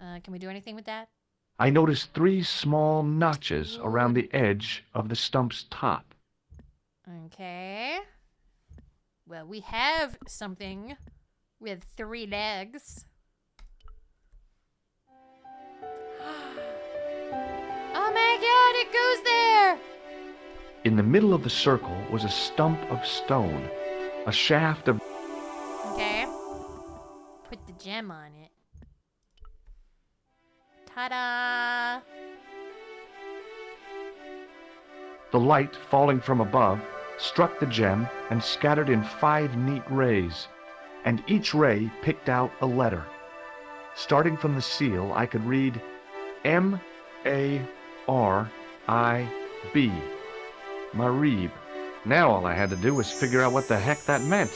Can we do anything with that? I noticed 3 small notches around the edge of the stump's top. Okay. Well, we have something with 3 legs. Oh my god, it goes there! In the middle of the circle was a stump of stone, a shaft of... Okay. Put the gem on it. Ta-da! The light, falling from above, struck the gem and scattered in 5 neat rays, and each ray picked out a letter. Starting from the seal, I could read M-A-R-I-B. Marib. Now all I had to do was figure out what the heck that meant.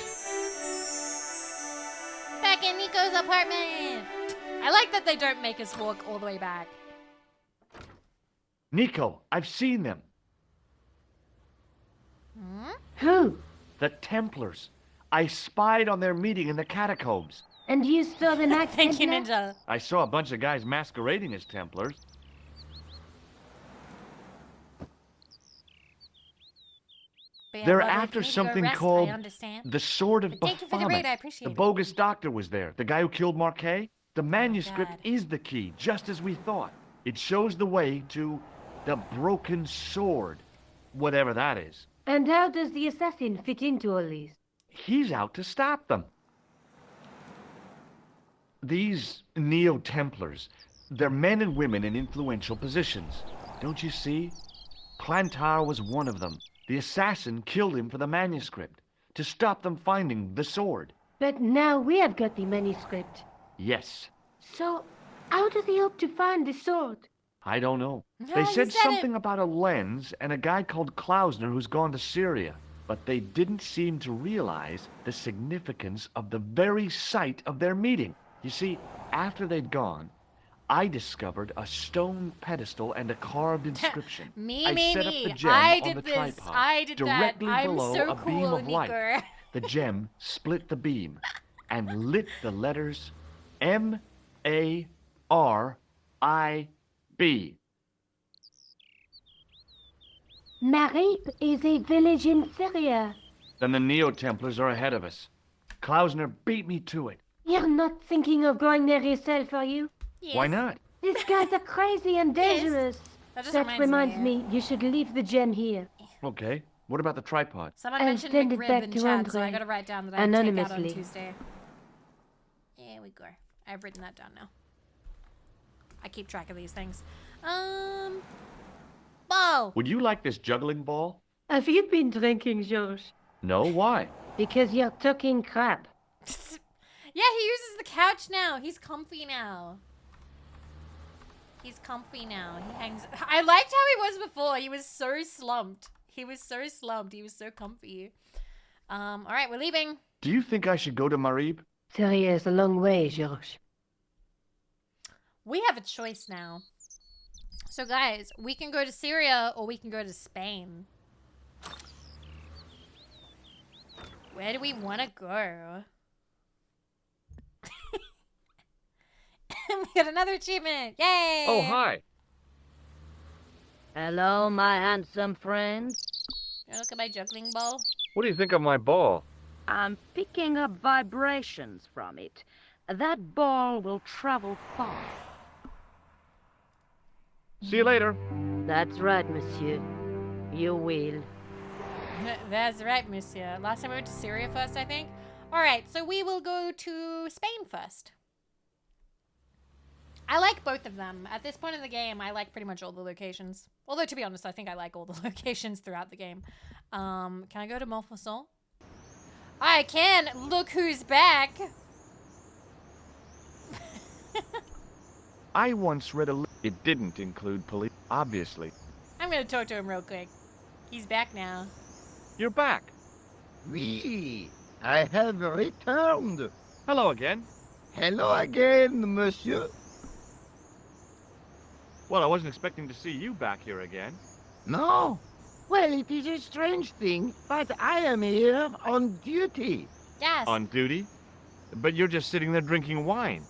Back in Nico's apartment! I like that they don't make us walk all the way back. Nico, I've seen them. Who? The Templars. I spied on their meeting in the catacombs. And you saw the Knights Thank you, Templar? Ninja. I saw a bunch of guys masquerading as Templars. They're after something called the Sword of Thank you for the raid, I Baphomet. appreciate The it. bogus doctor was there, the guy who killed Marquet. The manuscript is the key, just as we thought. It shows the way to the broken sword, whatever that is. And how does the assassin fit into all this? He's out to stop them. These Neo-Templars, they're men and women in influential positions. Don't you see? Clantar was one of them. The assassin killed him for the manuscript, to stop them finding the sword. But now we have got the manuscript. Yes. So, how does he hope to find the sword? I don't know. No, They you said said something about a lens and a guy called Klausner who's gone to Syria. but they didn't seem to realize the significance of the very site of their meeting. You see, after they'd gone, I discovered a stone pedestal and a carved inscription. I set up the gem I on did the this. tripod, I did that. directly I'm below so a cool, beam of light. Nico. The gem split the beam and lit the letters M-A-R-I-B. Marib is a village in Syria. Then the Neo-Templars are ahead of us. Klausner beat me to it. You're not thinking of going there yourself, are you? Yes. Why not? These guys are crazy and dangerous. That just That reminds me, you should leave the gem here. Okay. What about the tripod? Someone I'll mentioned send it McRib back in to chat, so I Andre, gotta write down that I take out on anonymously. Tuesday. Here we go. I've written that down now. I keep track of these things. Ball. Would you like this juggling ball? Have you been drinking, George? No, why? Because you're talking crap. Yeah, he uses the couch now. He's comfy now. He's comfy now. He hangs. I liked how he was before. He was so slumped. He was so slumped. He was so comfy. All right, we're leaving. Do you think I should go to Marib? Syria is a long way, George. We have a choice now. So guys, we can go to Syria or we can go to Spain. Where do we want to go? We got another achievement. Yay! Oh, hi. Hello, my handsome friend. You wanna look at my juggling ball? What do you think of my ball? I'm picking up vibrations from it. That ball will travel far. See you later. That's right, monsieur. You will. That's right, monsieur. Last time we went to Syria first, I think. Alright, so we will go to Spain first. I like both of them. At this point in the game, I like pretty much all the locations. Although, to be honest, I think I like all the locations throughout the game. Can I go to Montfaucon? I can! Look who's back! I once read a It didn't include police, obviously. I'm gonna talk to him real quick. He's back now. You're back. Oui, I have returned. Hello again. Hello again, monsieur. Well, I wasn't expecting to see you back here again. No? Well, it is a strange thing, but I am here on duty. Yes. On duty? But you're just sitting there drinking wine.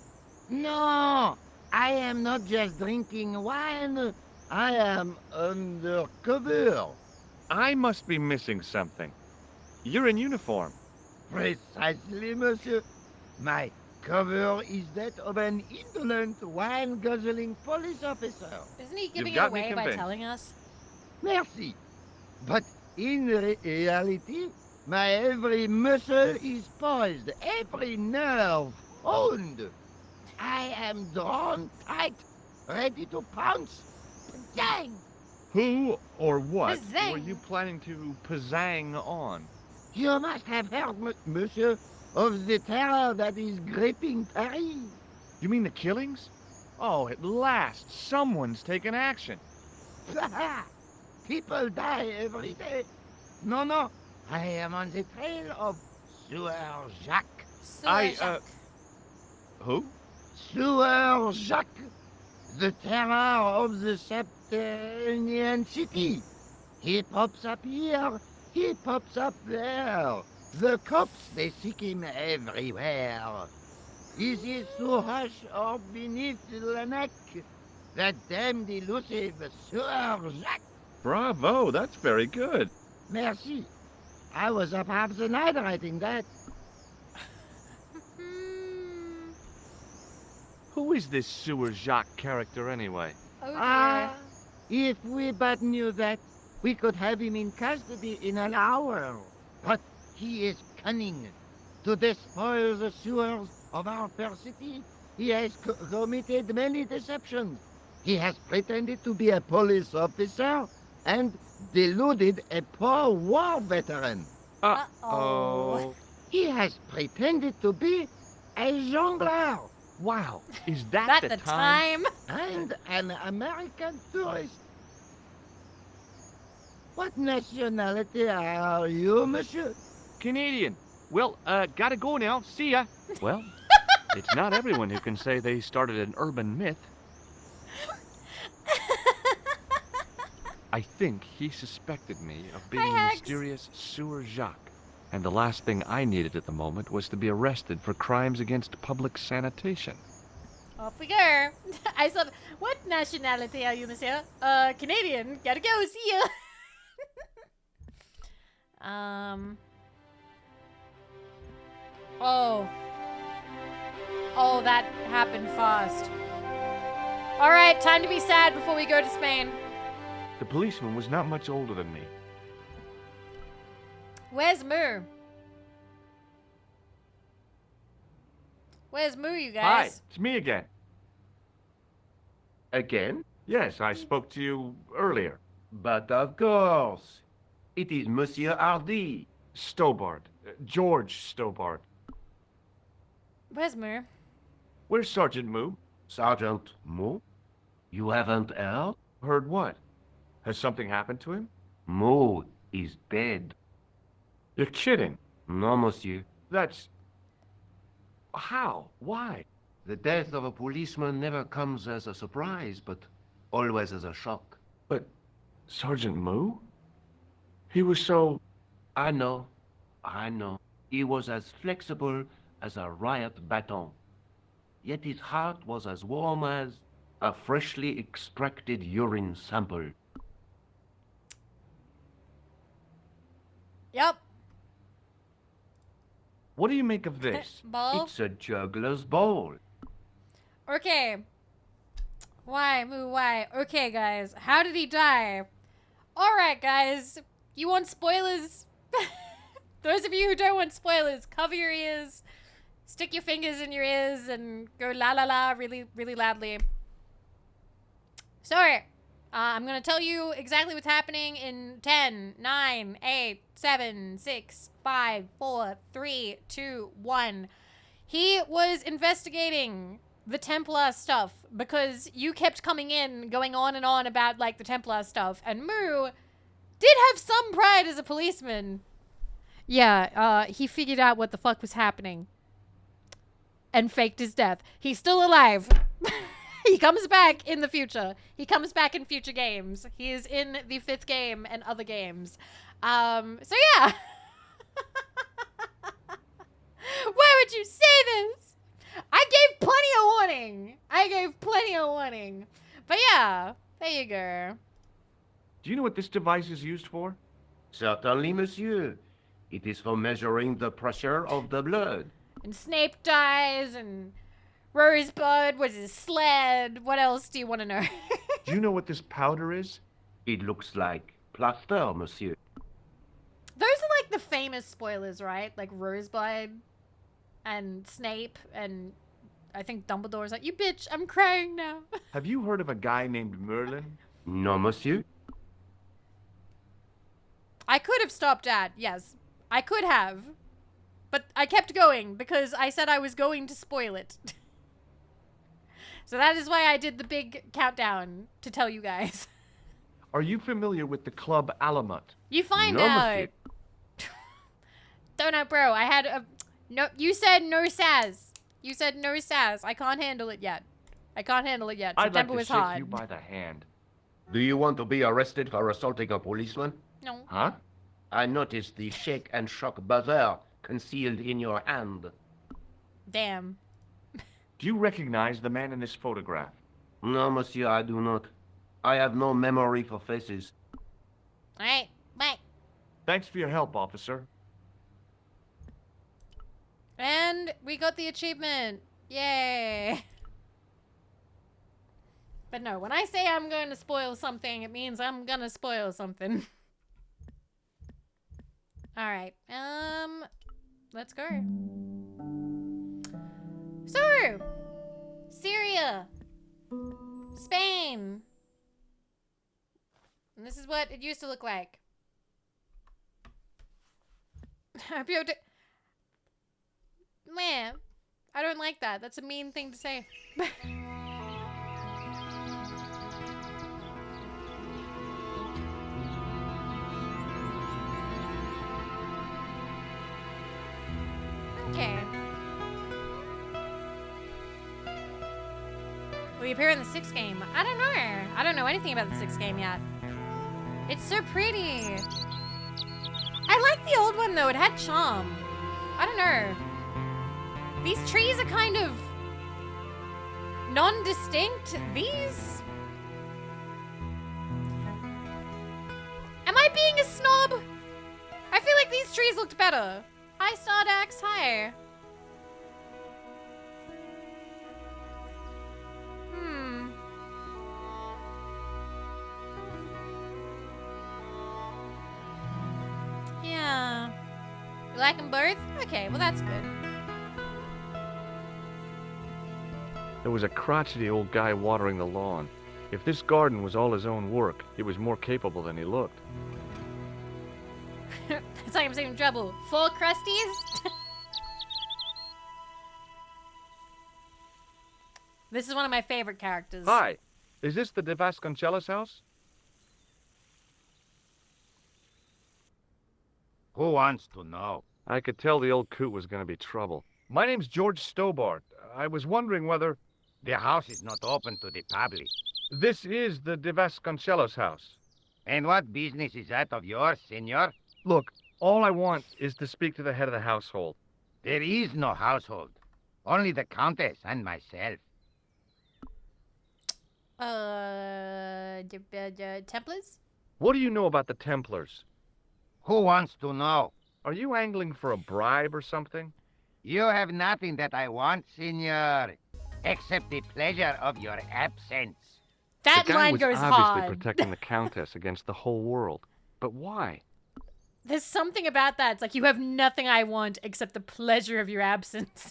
No, I am not just drinking wine. I am undercover. I must be missing something. You're in uniform. Precisely, monsieur. My cover is that of an indolent, wine-guzzling police officer. Isn't he giving it got me away by convinced. telling us? Merci. But in reality, my every muscle is poised, every nerve honed. I am drawn tight, ready to pounce. Dang! Who or what Pizzang. were you planning to pizzang on? You must have heard, monsieur, of the terror that is gripping Paris. You mean the killings? Oh, at last, someone's taken action. People die every day. No, I am on the trail of Sword Jacques. Who? Sword Jacques, the terror of the subterranean city. He pops up here, he pops up there. The cops, they seek him everywhere. Is he so hush or beneath the neck? That damned elusive Sword Jacques. Bravo, that's very good. Merci. I was up half the night writing that. Who is this Sewer Jacques character anyway? Oh dear. Ah, if we but knew that, we could have him in custody in an hour. But he is cunning. To despoil the sewers of our fair city, he has committed many deceptions. He has pretended to be a police officer and deluded a poor war veteran. Uh-oh. He has pretended to be a jongleur. Wow, is that the time? And an American tourist. What nationality are you, monsieur? Canadian. Well, gotta go now. See ya. Well, it's not everyone who can say they started an urban myth. I think he suspected me of being the Hi, Hags. mysterious Sewer Jacques. And the last thing I needed at the moment was to be arrested for crimes against public sanitation. Off we go. I said, what nationality are you, monsieur? Canadian. Gotta go. See ya. Oh. Oh, that happened fast. All right, time to be sad before we go to Spain. The policeman was not much older than me. Where's Moo? Where's Moo, you Hi, guys? it's me again. Again? Yes, I spoke to you earlier. But of course. It is Monsieur Hardy. Stobart. George Stobart. Where's Moo? Where's Sergeant Moo? Sergeant Moo? You haven't heard? Heard what? Has something happened to him? Moo is dead. You're kidding. No, monsieur. That's... How? Why? The death of a policeman never comes as a surprise, but always as a shock. But Sergeant Moo? He was so... I know. He was as flexible as a riot baton. Yet his heart was as warm as a freshly extracted urine sample. Yep. What do you make of this? Ball. It's a juggler's ball. Okay. Why, Moo, why? Okay, guys. How did he die? Alright, guys. You want spoilers? Those of you who don't want spoilers, cover your ears, stick your fingers in your ears, and go la la la really, really loudly. So, I'm gonna tell you exactly what's happening in 10, 9, 8, 7, 6, 5, 4, 3, 2, 1. He was investigating the Templar stuff because you kept coming in, going on and on about, like, the Templar stuff, and Moo did have some pride as a policeman. Yeah, he figured out what the fuck was happening and faked his death. He's still alive. He comes back in the future. He comes back in future games. He is in the 5th game and other games. So yeah. Why would you say this? I gave plenty of warning. But yeah, there you go. Do you know what this device is used for? Certainly, monsieur. It is for measuring the pressure of the blood. And Snape dies, and Rosebud was his sled. What else do you want to know? Do you know what this powder is? It looks like plaster, monsieur. Those are like the famous spoilers, right? Like Rosebud and Snape and I think Dumbledore's like, you bitch, I'm crying now. Have you heard of a guy named Merlin? No, monsieur. I could have stopped at, yes. I could have. But I kept going because I said I was going to spoil it. So that is why I did the big countdown to tell you guys. Are you familiar with the Club Alamut? You find No, out. monsieur. Donut bro, I had a... No, you said no sass. You said no sass. I can't handle it yet. September I'd like to was shake hard. you by the hand. Do you want to be arrested for assaulting a policeman? No. Huh? I noticed the shake and shock buzzer concealed in your hand. Damn. Do you recognize the man in this photograph? No, monsieur, I do not. I have no memory for faces. Alright, bye. Thanks for your help, officer. And we got the achievement. Yay. But no, when I say I'm going to spoil something, it means I'm gonna spoil something. Alright, let's go. So, Syria, Spain. And this is what it used to look like. Man, I don't like that. That's a mean thing to say. Okay. Will you appear in the 6th game? I don't know. I don't know anything about the 6th game yet. It's so pretty. I like the old one though. It had charm. I don't know. These trees are kind of non-distinct. These... Am I being a snob? I feel like these trees looked better. Hi, Stardax. Hi. Yeah. You like them both? Okay, well that's good. There was a crotchety old guy watering the lawn. If this garden was all his own work, he was more capable than he looked. It's like I'm saving trouble. 4 crusties? This is one of my favorite characters. Hi, is this the De Vasconcelos house? Who wants to know? I could tell the old coot was going to be trouble. My name's George Stobart. I was wondering whether... The house is not open to the public. This is the De Vasconcelos house. And what business is that of yours, senor? Look, all I want is to speak to the head of the household. There is no household. Only the Countess and myself. The Templars? What do you know about the Templars? Who wants to know? Are you angling for a bribe or something? You have nothing that I want, senor, except the pleasure of your absence. That the guy line was goes obviously hard. protecting the Countess against the whole world. But why? There's something about that. It's like, you have nothing I want except the pleasure of your absence.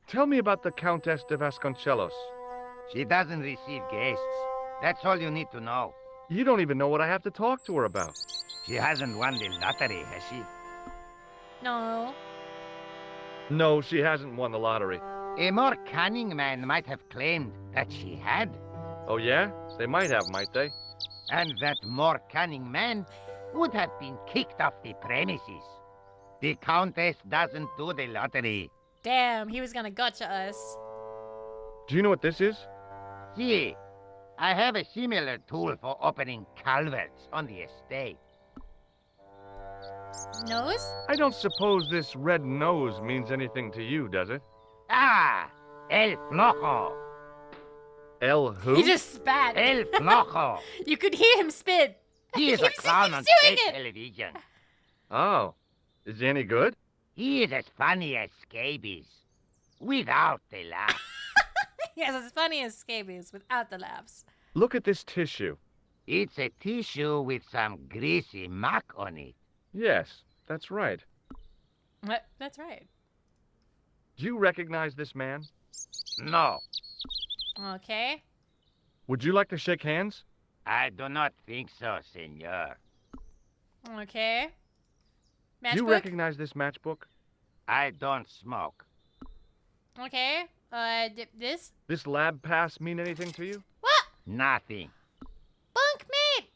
Tell me about the Countess de Vasconcelos. She doesn't receive guests. That's all you need to know. You don't even know what I have to talk to her about. She hasn't won the lottery, has she? No. No, she hasn't won the lottery. A more cunning man might have claimed that she had. Oh yeah? They might have, might they? And that more cunning man would have been kicked off the premises. The Countess doesn't do the lottery. Damn, he was gonna gotcha us. Do you know what this is? See, I have a similar tool for opening culverts on the estate. Nose? I don't suppose this red nose means anything to you, does it? Ah, El Flojo. El who? He just spat. El Flojo. You could hear him spit. He is a clown on state television. Oh, is he any good? He is as funny as scabies, without the laugh. Yes, as funny as scabies without the laughs. Look at this tissue. It's a tissue with some greasy muck on it. Yes, that's right. That's right. Do you recognize this man? No, Okay. Would you like to shake hands? I do not think so, senor. Okay. Do you Matchbook? recognize this matchbook? I don't smoke. Okay. This? This lab pass mean anything to you? What? Nothing. Bunkmate!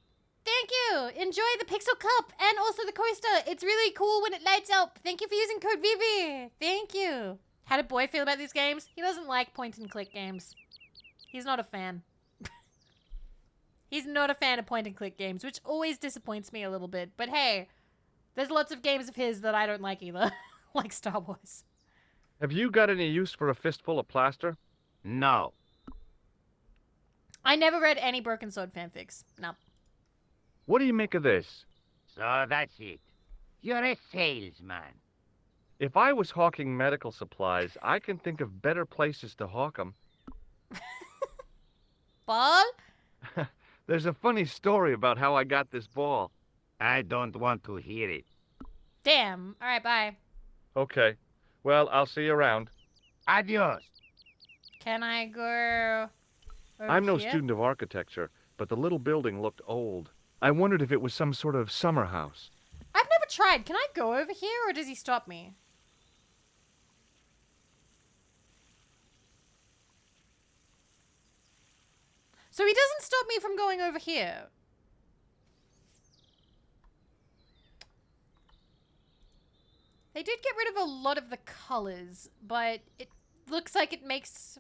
Thank you! Enjoy the Pixel Cup and also the coaster. It's really cool when it lights up. Thank you for using code Vivi. Thank you. How did Boy feel about these games? He doesn't like point-and-click games. He's not a fan. He's not a fan of point-and-click games, which always disappoints me a little bit. But hey, there's lots of games of his that I don't like either. Like Star Wars. Have you got any use for a fistful of plaster? No. I never read any Broken Sword fanfics. No. What do you make of this? So that's it. You're a salesman. If I was hawking medical supplies, I can think of better places to hawk them. Ball? There's a funny story about how I got this ball. I don't want to hear it. Damn. All right, bye. Okay. Well, I'll see you around. Adios. Can I go over I'm no here? student of architecture, but the little building looked old. I wondered if it was some sort of summer house. I've never tried. Can I go over here or does he stop me? So he doesn't stop me from going over here. They did get rid of a lot of the colors, but it looks like it makes...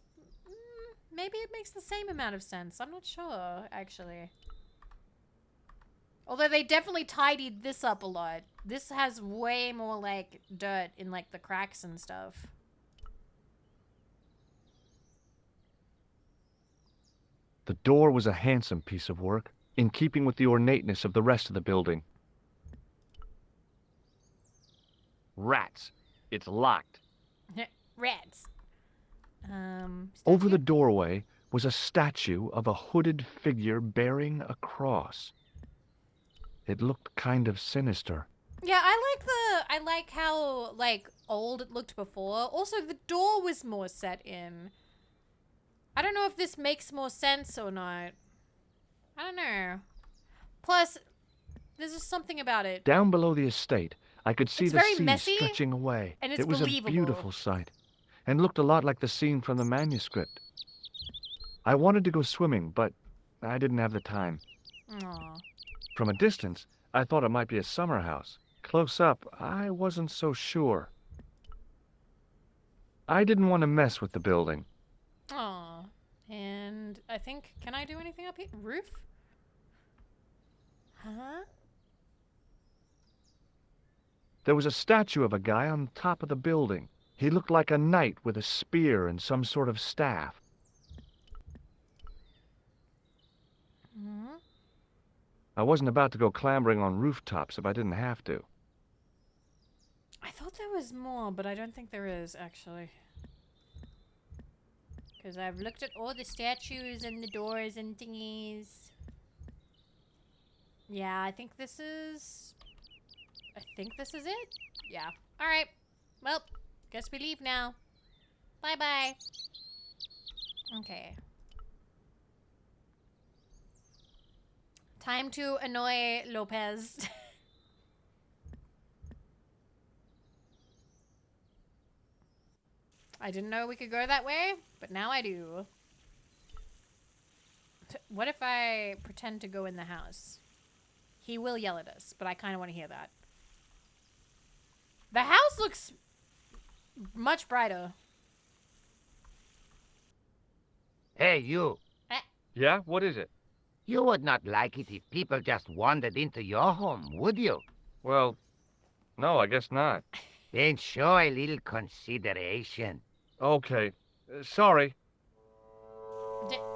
maybe it makes the same amount of sense. I'm not sure, actually. Although they definitely tidied this up a lot. This has way more, like, dirt in, like, the cracks and stuff. The door was a handsome piece of work, in keeping with the ornateness of the rest of the building. Rats. It's locked. Rats. Over the doorway was a statue of a hooded figure bearing a cross. It looked kind of sinister. Yeah, I like how, like, old it looked before. Also, the door was more set in. I don't know if this makes more sense or not. I don't know. Plus, there's just something about it. Down below the estate, I could see It's the very sea messy, stretching away. and it's It was believable. a beautiful sight, and looked a lot like the scene from the manuscript. I wanted to go swimming, but I didn't have the time. Aww. From a distance, I thought it might be a summer house. Close up, I wasn't so sure. I didn't want to mess with the building. Aw. And I think, can I do anything up here? Roof? Huh? There was a statue of a guy on top of the building. He looked like a knight with a spear and some sort of staff. Hmm? I wasn't about to go clambering on rooftops if I didn't have to. I thought there was more, but I don't think there is, actually. Because I've looked at all the statues and the doors and thingies. Yeah, I think this is it. Yeah. Alright. Well, guess we leave now. Bye-bye. Okay. Time to annoy Lopez. I didn't know we could go that way, but now I do. What if I pretend to go in the house? He will yell at us, but I kind of want to hear that. The house looks much brighter. Hey, you. Yeah? What is it? You would not like it if people just wandered into your home, would you? Well, no, I guess not. Then show a little consideration. Okay. Sorry.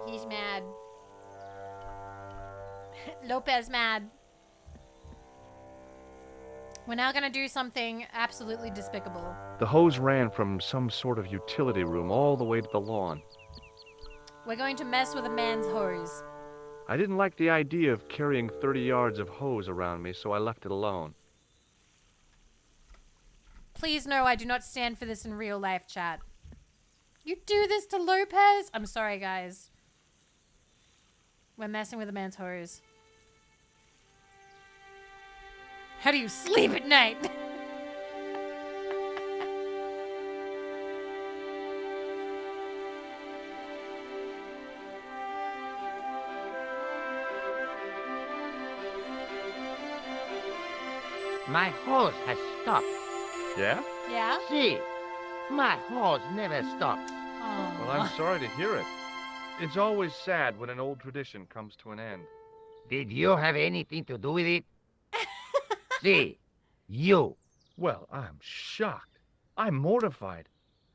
He's mad. Lopez mad. We're now gonna do something absolutely despicable. The hose ran from some sort of utility room all the way to the lawn. We're going to mess with a man's hose. I didn't like the idea of carrying 30 yards of hose around me, so I left it alone. Please know I do not stand for this in real life, chat. You do this to Lopez? I'm sorry, guys. We're messing with a man's hose. How do you sleep at night? My hose has stopped. Yeah? Yeah? See, my hose never stops. Well, I'm sorry to hear it. It's always sad when an old tradition comes to an end. Did you have anything to do with it? See, you. Well, I'm shocked. I'm mortified.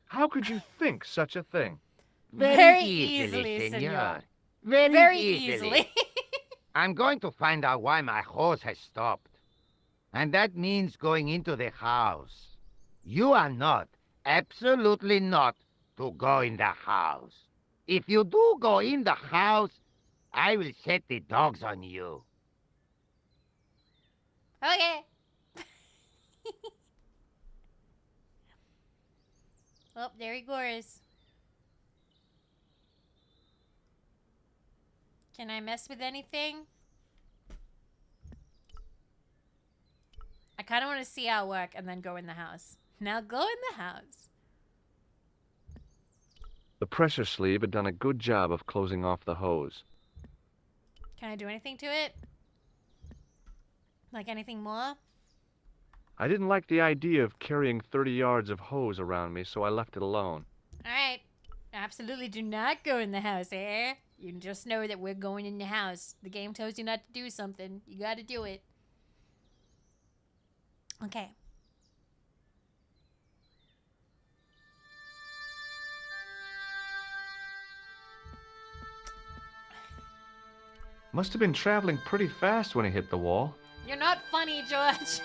How could you think such a thing? Very easily, senor. Very easily. I'm going to find out why my hose has stopped. And that means going into the house. You are not, absolutely not, to go in the house. If you do go in the house, I will set the dogs on you. Okay. Oh, there he goes. Can I mess with anything? I kind of want to see our work and then go in the house. Now go in the house. The pressure sleeve had done a good job of closing off the hose. Can I do anything to it? Like anything more? I didn't like the idea of carrying 30 yards of hose around me, so I left it alone. Alright. Absolutely do not go in the house, eh? You just know that we're going in the house. The game tells you not to do something. You gotta do it. Okay. Must have been traveling pretty fast when he hit the wall. You're not funny, George.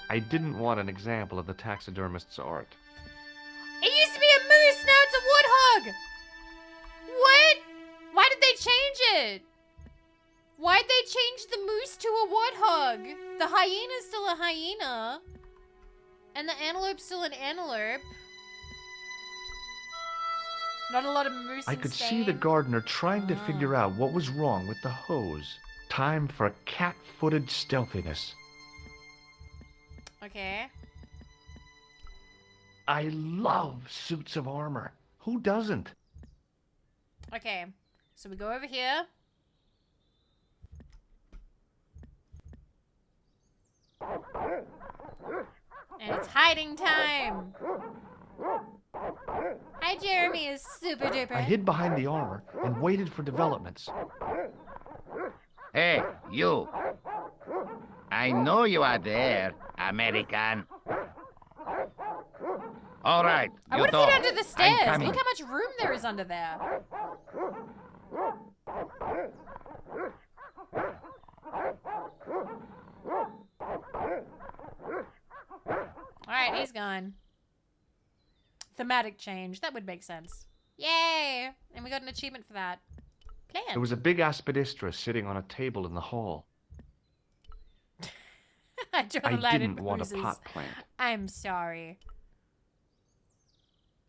I didn't want an example of the taxidermist's art. It used to be a moose, now it's a woodhog! What? Why did they change it? Why'd they change the moose to a woodhog? The hyena's still a hyena. And the antelope's still an antelope. Not a lot of moose I in could Spain. see the gardener trying to figure out what was wrong with the hose. Time for cat-footed stealthiness. Okay. I love suits of armor. Who doesn't? Okay. So we go over here. And it's hiding time. Hi, Jeremy is super duper. I hid behind the armor and waited for developments. Hey, you. I know you are there, American. All right, I you would have talk. fit under the I'm stairs. coming. Look how much room there is under there. Alright, he's gone. Thematic change. That would make sense. Yay! And we got an achievement for that. Plan. There was a big aspidistra sitting on a table in the hall. I draw I the line didn't in want a bruises. pot plant. I'm sorry.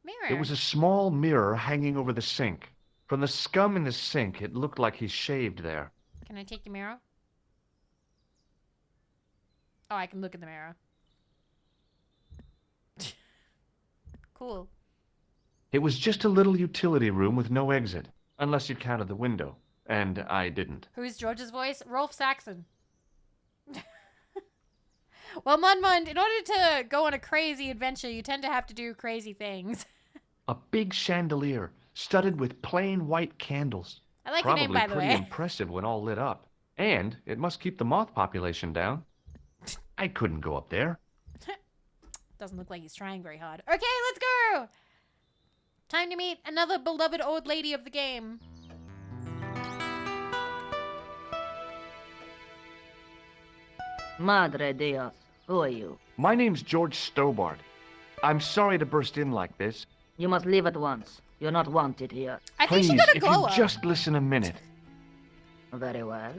Mirror. There was a small mirror hanging over the sink. From the scum in the sink, it looked like he shaved there. Can I take your mirror? Oh, I can look in the mirror. Cool. It was just a little utility room with no exit, unless you counted the window, and I didn't. Who's George's voice? Rolf Saxon. Well, Mund, in order to go on a crazy adventure, you tend to have to do crazy things. A big chandelier, studded with plain white candles. I like your Probably name, by the pretty way. impressive when all lit up. And it must keep the moth population down. I couldn't go up there. Doesn't look like he's trying very hard. Okay, let's go! Time to meet another beloved old lady of the game. Madre Dios, who are you? My name's George Stobart. I'm sorry to burst in like this. You must leave at once. You're not wanted here. I think Please, she got a if glow you up. just listen a minute. Very well.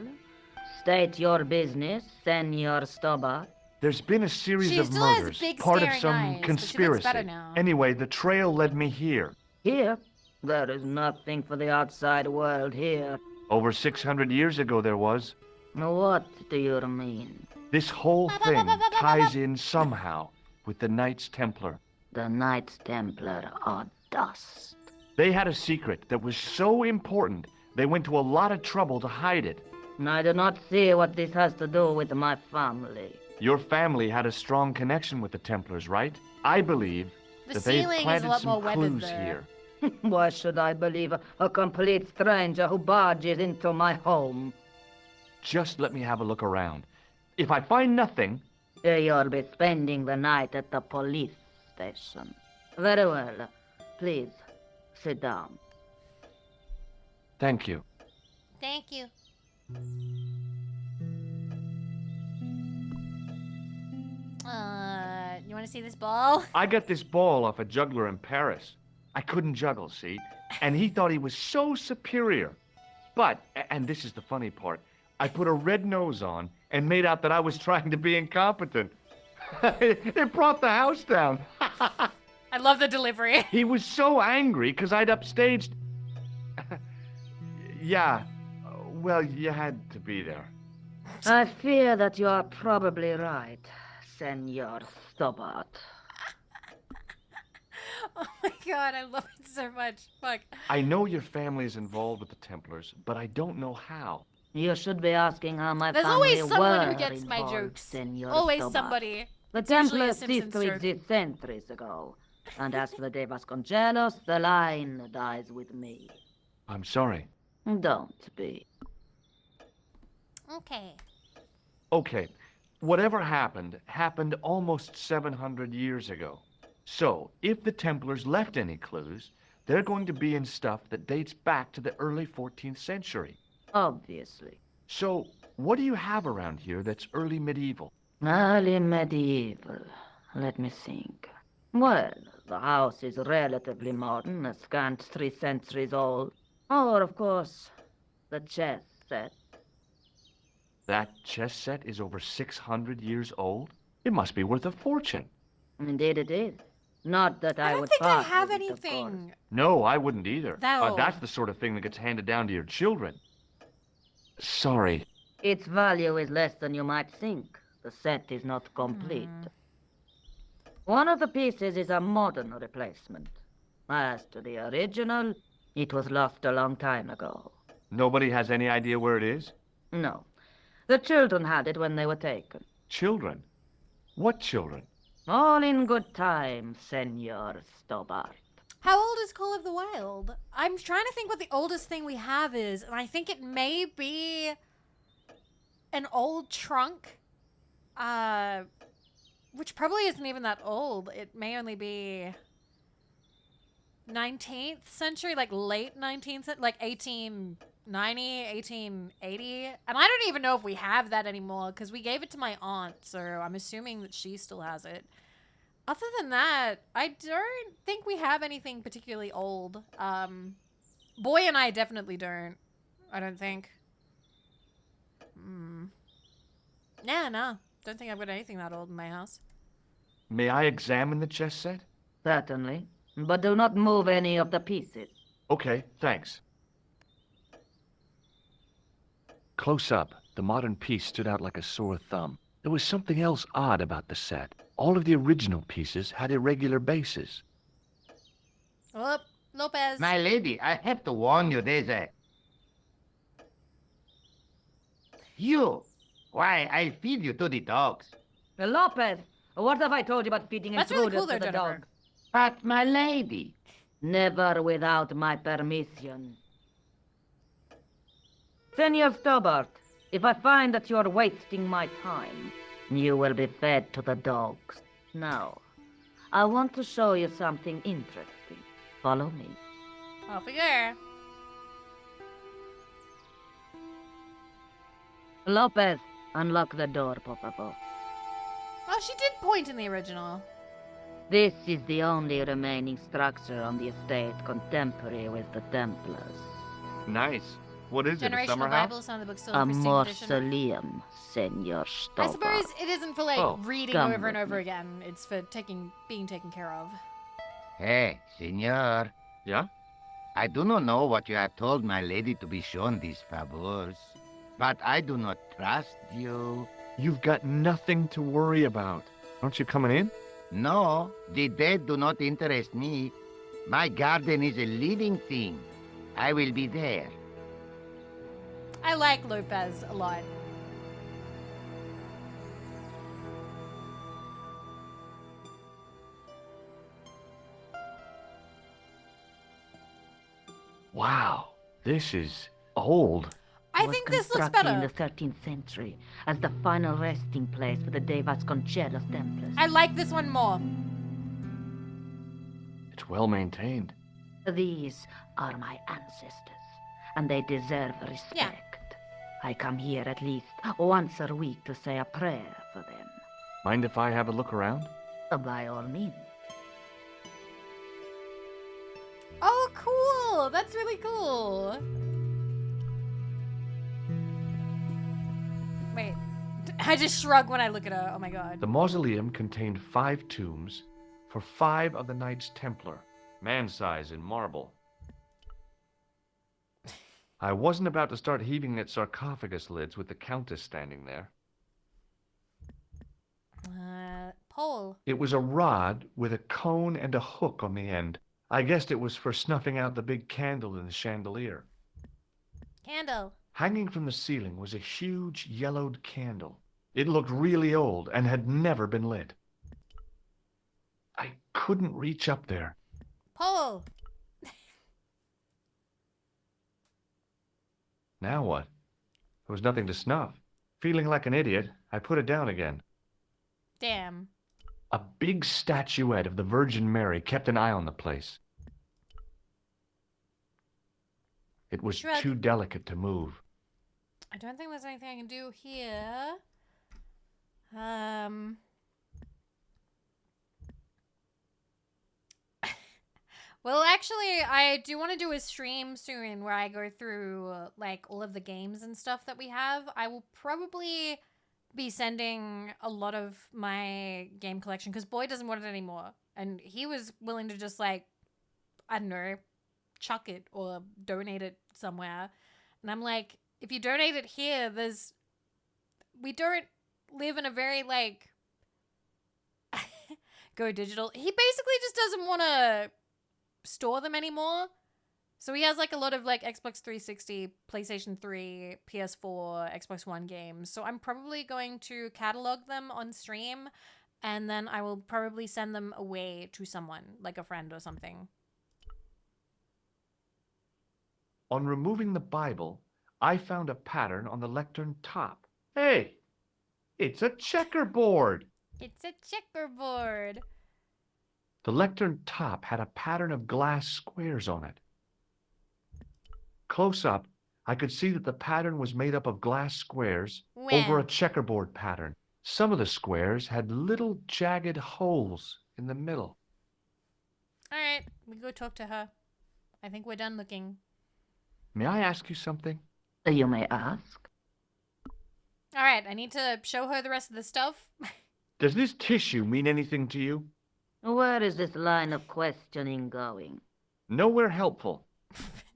State your business, Senor Stobart. There's been a series She of still has murders, big part of staring some eyes, but she looks conspiracy. better now. Anyway, the trail led me here. Here? There is nothing for the outside world here. Over 600 years ago there was. What do you mean? This whole thing ties in somehow with the Knights Templar. The Knights Templar are dust. They had a secret that was so important, they went to a lot of trouble to hide it. I do not see what this has to do with my family. Your family had a strong connection with the Templars, right? I believe The that they've ceiling is a planted lot more some weathered clues there. here. Why should I believe a complete stranger who barges into my home? Just let me have a look around. If I find nothing, You'll be spending the night at the police station. Very well. Please, sit down. thank you. Thank you. You want to see this ball? I got this ball off a juggler in Paris. I couldn't juggle, see? And he thought he was so superior. But, and this is the funny part, I put a red nose on and made out that I was trying to be incompetent. It brought the house down. I love the delivery. He was so angry because I'd upstaged. Yeah, well, you had to be there. I fear that you are probably right, Senor Stobart. Oh my god, I love it so much. Fuck. I know your family is involved with the Templars, but I don't know how. You should be asking how my There's family always someone who were gets my involved, jokes. Senor Always Stobart. somebody. The It's usually a Templars ceased Simpsons to joke. exist centuries ago. And as for the De Vasconcelos, the line dies with me. I'm sorry. Don't be. Okay. Okay, whatever happened almost 700 years ago. So, if the Templars left any clues, they're going to be in stuff that dates back to the early 14th century. Obviously. So, what do you have around here that's early medieval? Early medieval. Let me think. Well, the house is relatively modern, a scant 3 centuries old. Or, of course, the chess set. That chess set is over 600 years old? It must be worth a fortune. Indeed it is. Not that I don't would think I part have with it, of course. anything No, I wouldn't either. that old. That's the sort of thing that gets handed down to your children. Sorry. Its value is less than you might think. The set is not complete. One of the pieces is a modern replacement. As to the original, it was lost a long time ago. Nobody has any idea where it is? No. The children had it when they were taken. Children? What children? All in good time, Senor Stobart. How old is Call of the Wild? I'm trying to think what the oldest thing we have is, and I think it may be an old trunk. Which probably isn't even that old. It may only be 19th century, like late 19th century, like 1890, 1880. And I don't even know if we have that anymore because we gave it to my aunt, so I'm assuming that she still has it. Other than that, I don't think we have anything particularly old. Boy and I definitely don't. I don't think. Yeah, no. Don't think I've got anything that old in my house. May I examine the chess set? Certainly. But do not move any of the pieces. Okay, thanks. Close up, the modern piece stood out like a sore thumb. There was something else odd about the set. All of the original pieces had irregular bases. Oh, Lopez. My lady, I have to warn you, there's a... You! Why, I'll feed you to the dogs. Lopez, what have I told you about feeding That's really intruders cool there, to the Jennifer. dogs? But, my lady... Never without my permission. Senor Stobart, if I find that you're wasting my time, you will be fed to the dogs. Now, I want to show you something interesting. Follow me. Off we go. Lopez, unlock the door, por favor. Oh, she did point in the original. This is the only remaining structure on the estate contemporary with the Templars. Nice. What is it, a summer Generational house? Bible, some of the books still A in pristine condition. mausoleum, Senor Stobart. I suppose it isn't for like Oh, reading come over and with over me. again. It's for being taken care of. Hey, senor. Yeah? I do not know what you have told my lady to be shown these favors, but I do not trust you. You've got nothing to worry about. Aren't you coming in? No, the dead do not interest me. My garden is a living thing. I will be there. I like Lopez a lot. Wow, this is old. I Was think this looks constructed in better. the 13th century as the final resting place for the De Vasconcelos Templars. I like this one more. It's well maintained. These are my ancestors, and they deserve respect. I come here at least once a week to say a prayer for them. Mind if I have a look around? By all means. Oh, cool. That's really cool. Wait. I just shrug when I look at her. Oh my god. The mausoleum contained 5 tombs for 5 of the Knights Templar, man-size in marble. I wasn't about to start heaving at sarcophagus lids with the Countess standing there. Pole. It was a rod with a cone and a hook on the end. I guessed it was for snuffing out the big candle in the chandelier. Candle. Hanging from the ceiling was a huge yellowed candle. It looked really old and had never been lit. I couldn't reach up there. Pull. Now what? There was nothing to snuff. Feeling like an idiot, I put it down again. Damn. A big statuette of the Virgin Mary kept an eye on the place. It was Shrug. too delicate to move. I don't think there's anything I can do here. Well, actually, I do want to do a stream soon where I go through, like, all of the games and stuff that we have. I will probably be sending a lot of my game collection, because Boy doesn't want it anymore. And he was willing to just, like, I don't know, chuck it or donate it somewhere. And I'm like, if you donate it here, we don't live in a very, like, go digital. He basically just doesn't want to store them anymore. So he has, like, a lot of, like, Xbox 360, PlayStation 3, PS4, Xbox One games. So I'm probably going to catalog them on stream, and then I will probably send them away to someone, like a friend or something. On removing the Bible, I found a pattern on the lectern top. Hey, it's a checkerboard. It's a checkerboard. The lectern top had a pattern of glass squares on it. Close up, I could see that the pattern was made up of glass squares over a checkerboard pattern. Some of the squares had little jagged holes in the middle. All right, we go talk to her. I think we're done looking. May I ask you something? You may ask. All right, I need to show her the rest of the stuff. Does this tissue mean anything to you? Where is this line of questioning going? Nowhere helpful.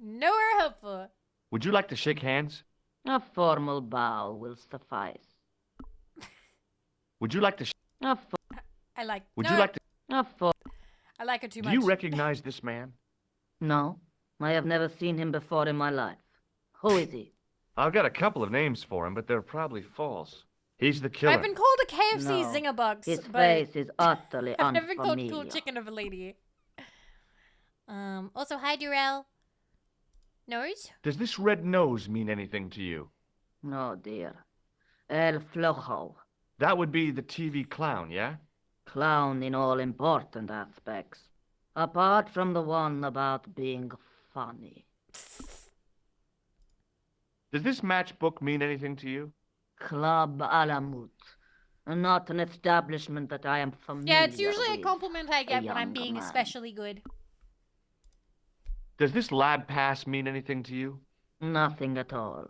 Nowhere helpful. Would you like to shake hands? A formal bow will suffice. Would you like to? I like. Would no, you like to? I like her too much. Do you recognize this man? No, I have never seen him before in my life. Who is he? I've got a couple of names for him, but they're probably false. He's the killer. I've been called a KFC No, Zinger Box, his but face is utterly I've never been called unfamiliar. cool chicken of a lady. Also, hi, Durell. Nose? Does this red nose mean anything to you? No, dear. El Flojo. That would be the TV clown, yeah? Clown in all important aspects. Apart from the one about being funny. Does this matchbook mean anything to you? Club Alamut. Not an establishment that I am familiar Yeah, it's usually a with. compliment I get when I'm young being man. especially good. Does this lab pass mean anything to you? Nothing at all.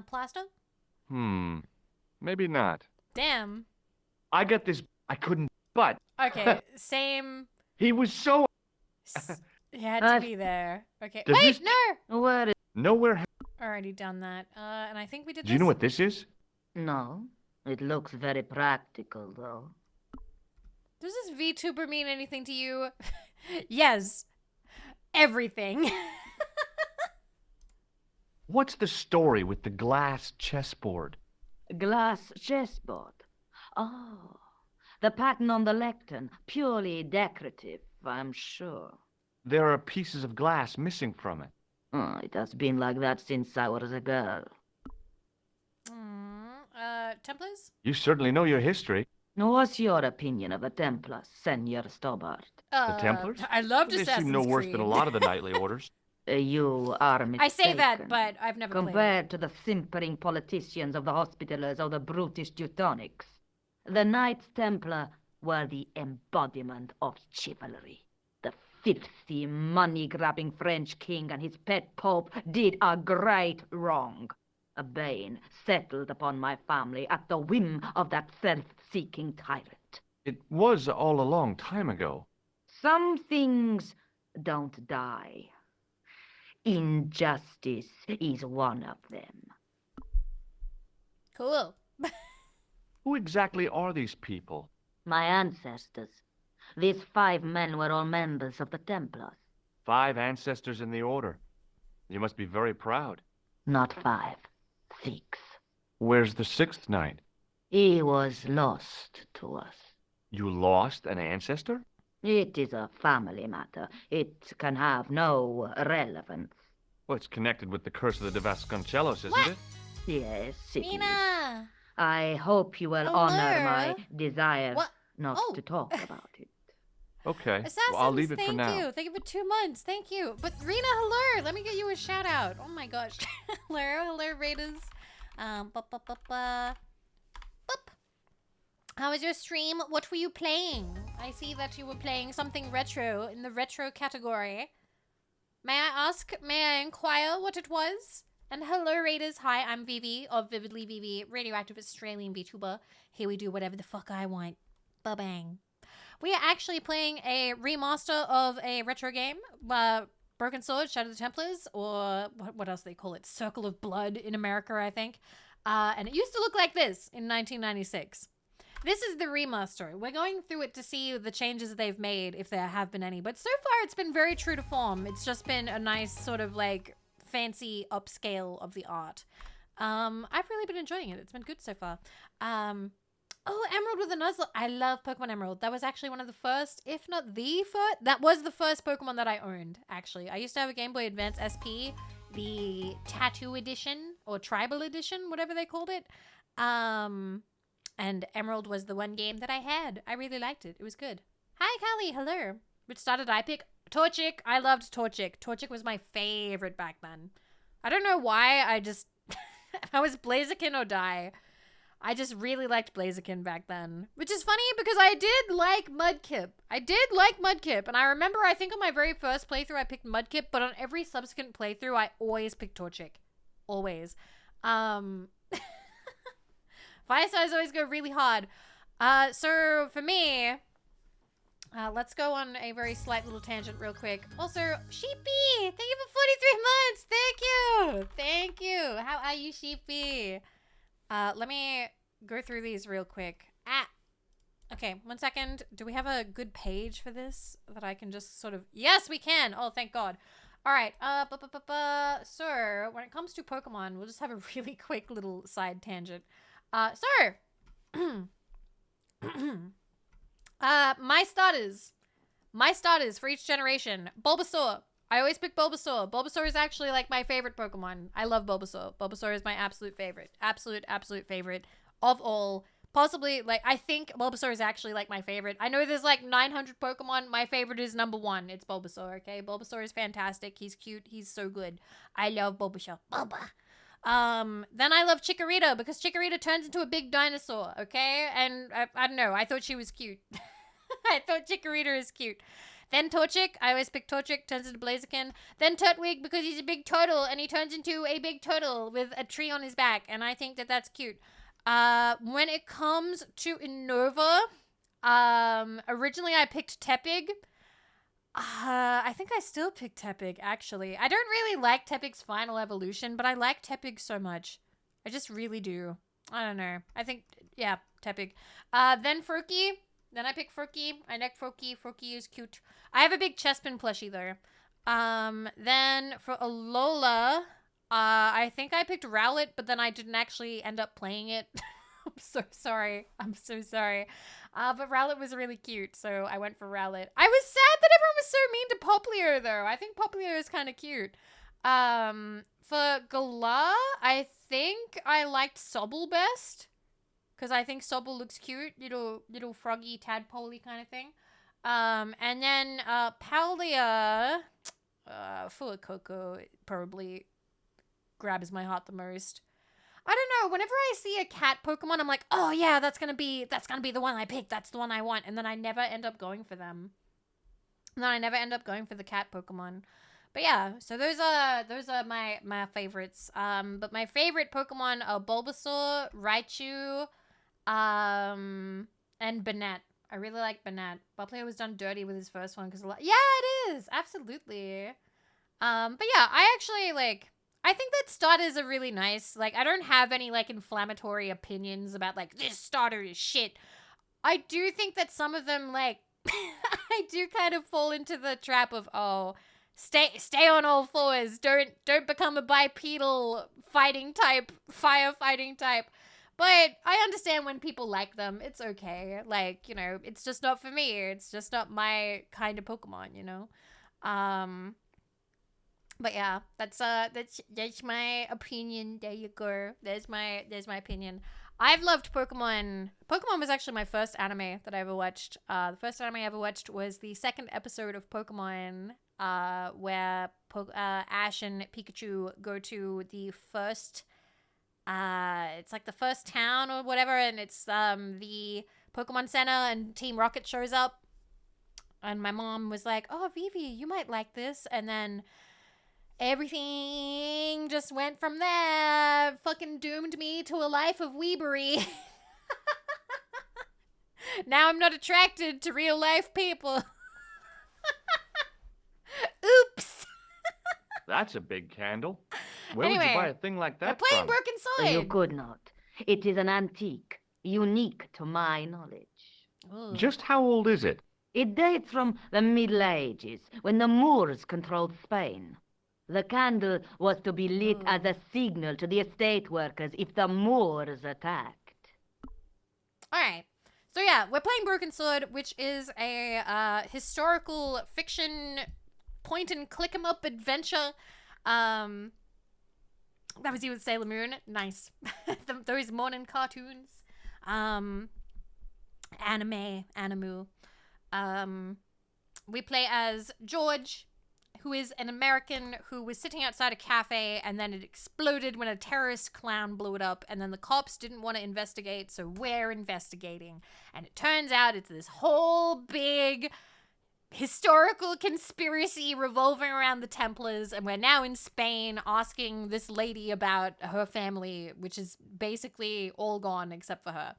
Plaster? Maybe not. Damn. I got this. I couldn't. But. Okay, same. He was so. He had to be there. Okay. Does Wait, this- no! Where is... Nowhere. Already done that. And I think we did this. Do you know what this is? No. It looks very practical, though. Does this VTuber mean anything to you? Yes. Everything. What's the story with the glass chessboard? Glass chessboard. Oh. The pattern on the lectern. Purely decorative, I'm sure. There are pieces of glass missing from it. Oh, it has been like that since I was a girl. Templars? You certainly know your history. What's your opinion of a Templar, Senor Stobart? The Templars? I loved They Assassin's seem no worse Creed. than a lot of the knightly orders. You are mistaken. I say that, but I've never played it. Compared to the simpering politicians of the Hospitallers or the brutish Teutonics, the Knights Templar were the embodiment of chivalry. The filthy, money-grabbing French king and his pet pope did a great wrong. A bane settled upon my family at the whim of that self-seeking tyrant. It was all a long time ago. Some things don't die. Injustice is one of them. Cool. Who exactly are these people? My ancestors. These 5 men were all members of the Templars. 5 ancestors in the order. You must be very proud. Not 5, 6. Where's the 6th knight? He was lost to us. You lost an ancestor? It is a family matter. It can have no relevance. Well, it's connected with the curse of the Vasconcelos, isn't What? it? Yes, it is. Mina! I hope you will Hello? honor my desire What? not Oh. to talk about it. Okay. Assassins, Well, I'll leave it for thank now. you. Thank you for 2 months. Thank you. But Rena, hello. Let me get you a shout out. Oh my gosh. hello, Raiders. Boop. How was your stream? What were you playing? I see that you were playing something retro in the retro category. May I inquire what it was? And hello, Raiders. Hi, I'm Vivi of Vividly Vivi, radioactive Australian VTuber. Here we do whatever the fuck I want. Ba-bang. We are actually playing a remaster of a retro game, Broken Sword, Shadow of the Templars, or what else they call it? Circle of Blood in America, I think. And it used to look like this in 1996. This is the remaster. We're going through it to see the changes they've made, if there have been any. But so far, it's been very true to form. It's just been a nice sort of like fancy upscale of the art. I've really been enjoying it. It's been good so far. Oh, Emerald with a Nuzzle. I love Pokemon Emerald. That was actually one of the first, if not the first. That was the first Pokemon that I owned, actually. I used to have a Game Boy Advance SP, the Tattoo Edition, or Tribal Edition, whatever they called it. And Emerald was the one game that I had. I really liked it. It was good. Hi, Callie. Hello. Which star did I pick? Torchic. I loved Torchic. Torchic was my favorite back then. I don't know why. I was Blaziken or Die. I just really liked Blaziken back then. Which is funny because I did like Mudkip. And I remember, I think on my very first playthrough, I picked Mudkip. But on every subsequent playthrough, I always picked Torchic. Always. Fire styles always go really hard. So for me, let's go on a very slight little tangent real quick. Also, Sheepy, thank you for 43 months. Thank you. How are you, Sheepy? Let me go through these real quick. Okay, 1 second. Do we have a good page for this that I can just sort of... Yes, we can. Oh, thank God. All right. So when it comes to Pokemon, we'll just have a really quick little side tangent. My starters for each generation. Bulbasaur. I always pick Bulbasaur. Bulbasaur is actually like my favorite Pokemon. I love Bulbasaur. Bulbasaur is my absolute favorite. Absolute favorite of all. Possibly, like, I think Bulbasaur is actually like my favorite. I know there's like 900 Pokemon. My favorite is number 1. It's Bulbasaur, okay? Bulbasaur is fantastic. He's cute. He's so good. I love Bulbasaur. Then I love Chikorita because Chikorita turns into a big dinosaur, okay? And I don't know, I thought she was cute. I thought Chikorita is cute. Then Torchic, I always pick Torchic, turns into Blaziken. Then Turtwig because he's a big turtle and he turns into a big turtle with a tree on his back, and I think that that's cute. When it comes to Unova, originally I picked Tepig. I think I still pick Tepig, actually. I don't really like Tepig's final evolution, but I like Tepig so much. I just really do. I don't know. I think, yeah, Tepig. Then Froakie. Then I pick Froakie. I like Froakie. Froakie is cute. I have a big Chespin plushie, though. Then for Alola, I think I picked Rowlet, but then I didn't actually end up playing it. I'm so sorry. But Rowlet was really cute, so I went for Rowlet. I was sad that everyone was so mean to Popplio, though. I think Popplio is kind of cute. For Galar, I think I liked Sobble best, because I think Sobble looks cute. Little froggy, tadpole-y kind of thing. And then Paldia, for Coco, probably grabs my heart the most. I don't know, whenever I see a cat Pokemon, I'm like, oh yeah, that's gonna be the one I picked, that's the one I want, and then I never end up going for them. And then I never end up going for the cat Pokemon. But yeah, so those are my favorites. But my favorite Pokemon are Bulbasaur, Raichu, and Banette. I really like Banette. Popplio was done dirty with his first one because yeah, it is, absolutely. But yeah, I actually I think that starters are really nice. Like, I don't have any, inflammatory opinions about, this starter is shit. I do think that some of them, I do kind of fall into the trap of, oh, stay on all fours. Don't become a bipedal firefighting type. But I understand when people like them. It's okay. Like, you know, it's just not for me. It's just not my kind of Pokemon, you know? But yeah, that's my opinion. There you go. There's my opinion. I've loved Pokemon. Pokemon was actually my first anime that I ever watched. The first anime I ever watched was the second episode of Pokemon, where Ash and Pikachu go to the first, it's like the first town or whatever, and it's the Pokemon Center, and Team Rocket shows up, and my mom was like, "Oh, Vivi, you might like this," and then everything just went from there. Fucking doomed me to a life of weebery. Now I'm not attracted to real life people. Oops. That's a big candle. Where would Anyway, you buy a thing like We're that playing from? Broken Sword. You could not. It is an antique, unique to my knowledge. Ooh. Just how old is it? It dates from the Middle Ages, when the Moors controlled Spain. The candle was to be lit as a signal to the estate workers if the Moors attacked. All right. So yeah, we're playing Broken Sword, which is a historical fiction point and click 'em up adventure. That was you with Sailor Moon. Nice. Those morning cartoons. Animu. We play as George, who is an American who was sitting outside a cafe, and then it exploded when a terrorist clown blew it up, and then the cops didn't want to investigate, so we're investigating. And it turns out it's this whole big historical conspiracy revolving around the Templars, and we're now in Spain asking this lady about her family, which is basically all gone except for her.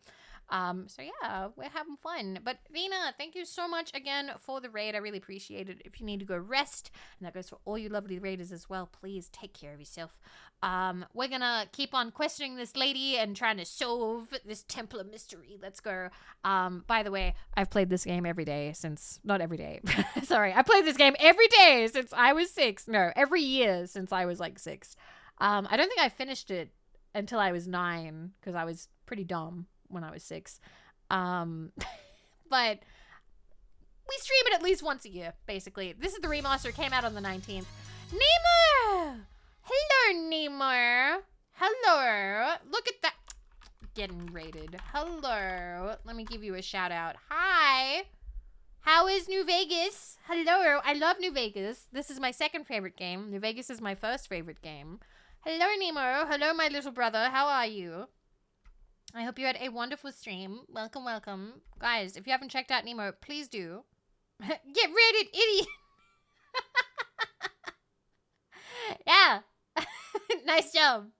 So yeah, we're having fun. But Vina, thank you so much again for the raid. I really appreciate it. If you need to go rest, and that goes for all you lovely raiders as well, please take care of yourself. We're gonna keep on questioning this lady and trying to solve this Templar mystery. Let's go. By the way, I've played this game every day since, not every day. Sorry, I played this game every day since I was 6. No, every year since I was like 6. I don't think I finished it until I was 9 because I was pretty dumb when I was 6. But we stream it at least once a year, basically. This is the remaster. It came out on the 19th. Nemo! Hello, Nemo. Hello. Look at that. Getting rated. Hello. Let me give you a shout out. Hi. How is New Vegas? Hello. I love New Vegas. This is my second favorite game. New Vegas is my first favorite game. Hello, Nemo. Hello, my little brother. How are you? I hope you had a wonderful stream. Welcome, welcome. Guys, if you haven't checked out Nemo, please do. Get rated, idiot! Yeah. Nice job.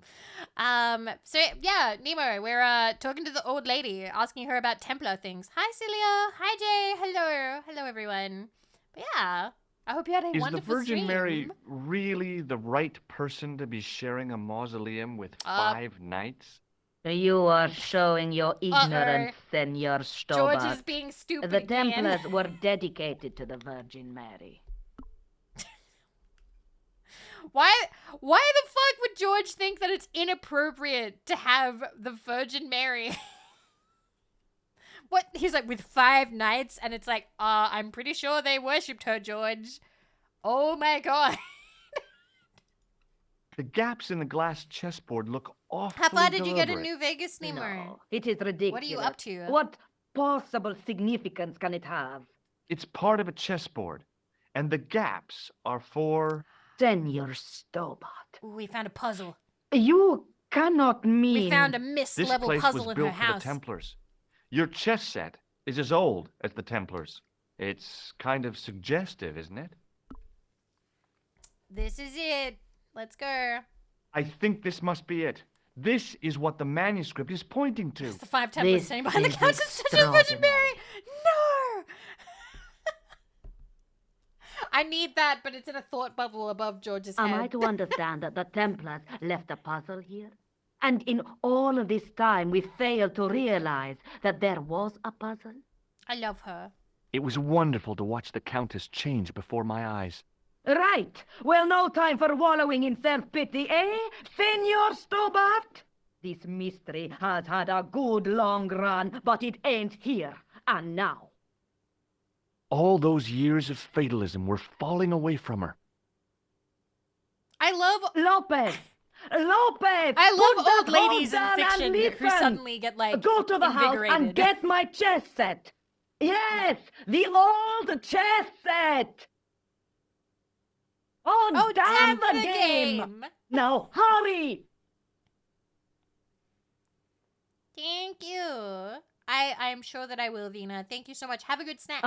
So yeah, Nemo, we're talking to the old lady, asking her about Templar things. Hi, Celia. Hi, Jay. Hello. Hello, everyone. But yeah, I hope you had a wonderful stream. Is the Virgin Mary really the right person to be sharing a mausoleum with 5 knights? You are showing your ignorance, Senor Stobart. George is being stupid The again. Templars were dedicated to the Virgin Mary. Why the fuck would George think that it's inappropriate to have the Virgin Mary? What? He's like, with 5 knights, and it's like, I'm pretty sure they worshipped her, George. Oh my god. The gaps in the glass chessboard look awfully How far did you get in deliberate. New Vegas, Nemo? No, it is ridiculous. What are you up to? What possible significance can it have? It's part of a chessboard, and the gaps are for... Senor Stobart. Ooh, we found a puzzle. You cannot mean... We found a This mist-level place puzzle was in her built for the house. Templars. Your chess set is as old as the Templars. It's kind of suggestive, isn't it? This is it. Let's go. I think this must be it. This is what the manuscript is pointing to. It's the 5 Templars This sitting behind the is couch. It's such a Virgin Mary. No! I need that, but it's in a thought bubble above George's head. Am I to understand that the Templars left a puzzle here? And in all of this time, we failed to realize that there was a puzzle? I love her. It was wonderful to watch the Countess change before my eyes. Right. Well, no time for wallowing in self-pity, eh, Senor Stobart? This mystery has had a good long run, but it ain't here and now. All those years of fatalism were falling away from her. I love Lopez! Lopez! I Put love that old ladies horse down in and fiction who listen! suddenly get like Go to the house and invigorated. get my chess set! Yes! The old chess set! Oh, damn the game! Now, hurry! Thank you. I'm sure that I will, Vina. Thank you so much. Have a good snack.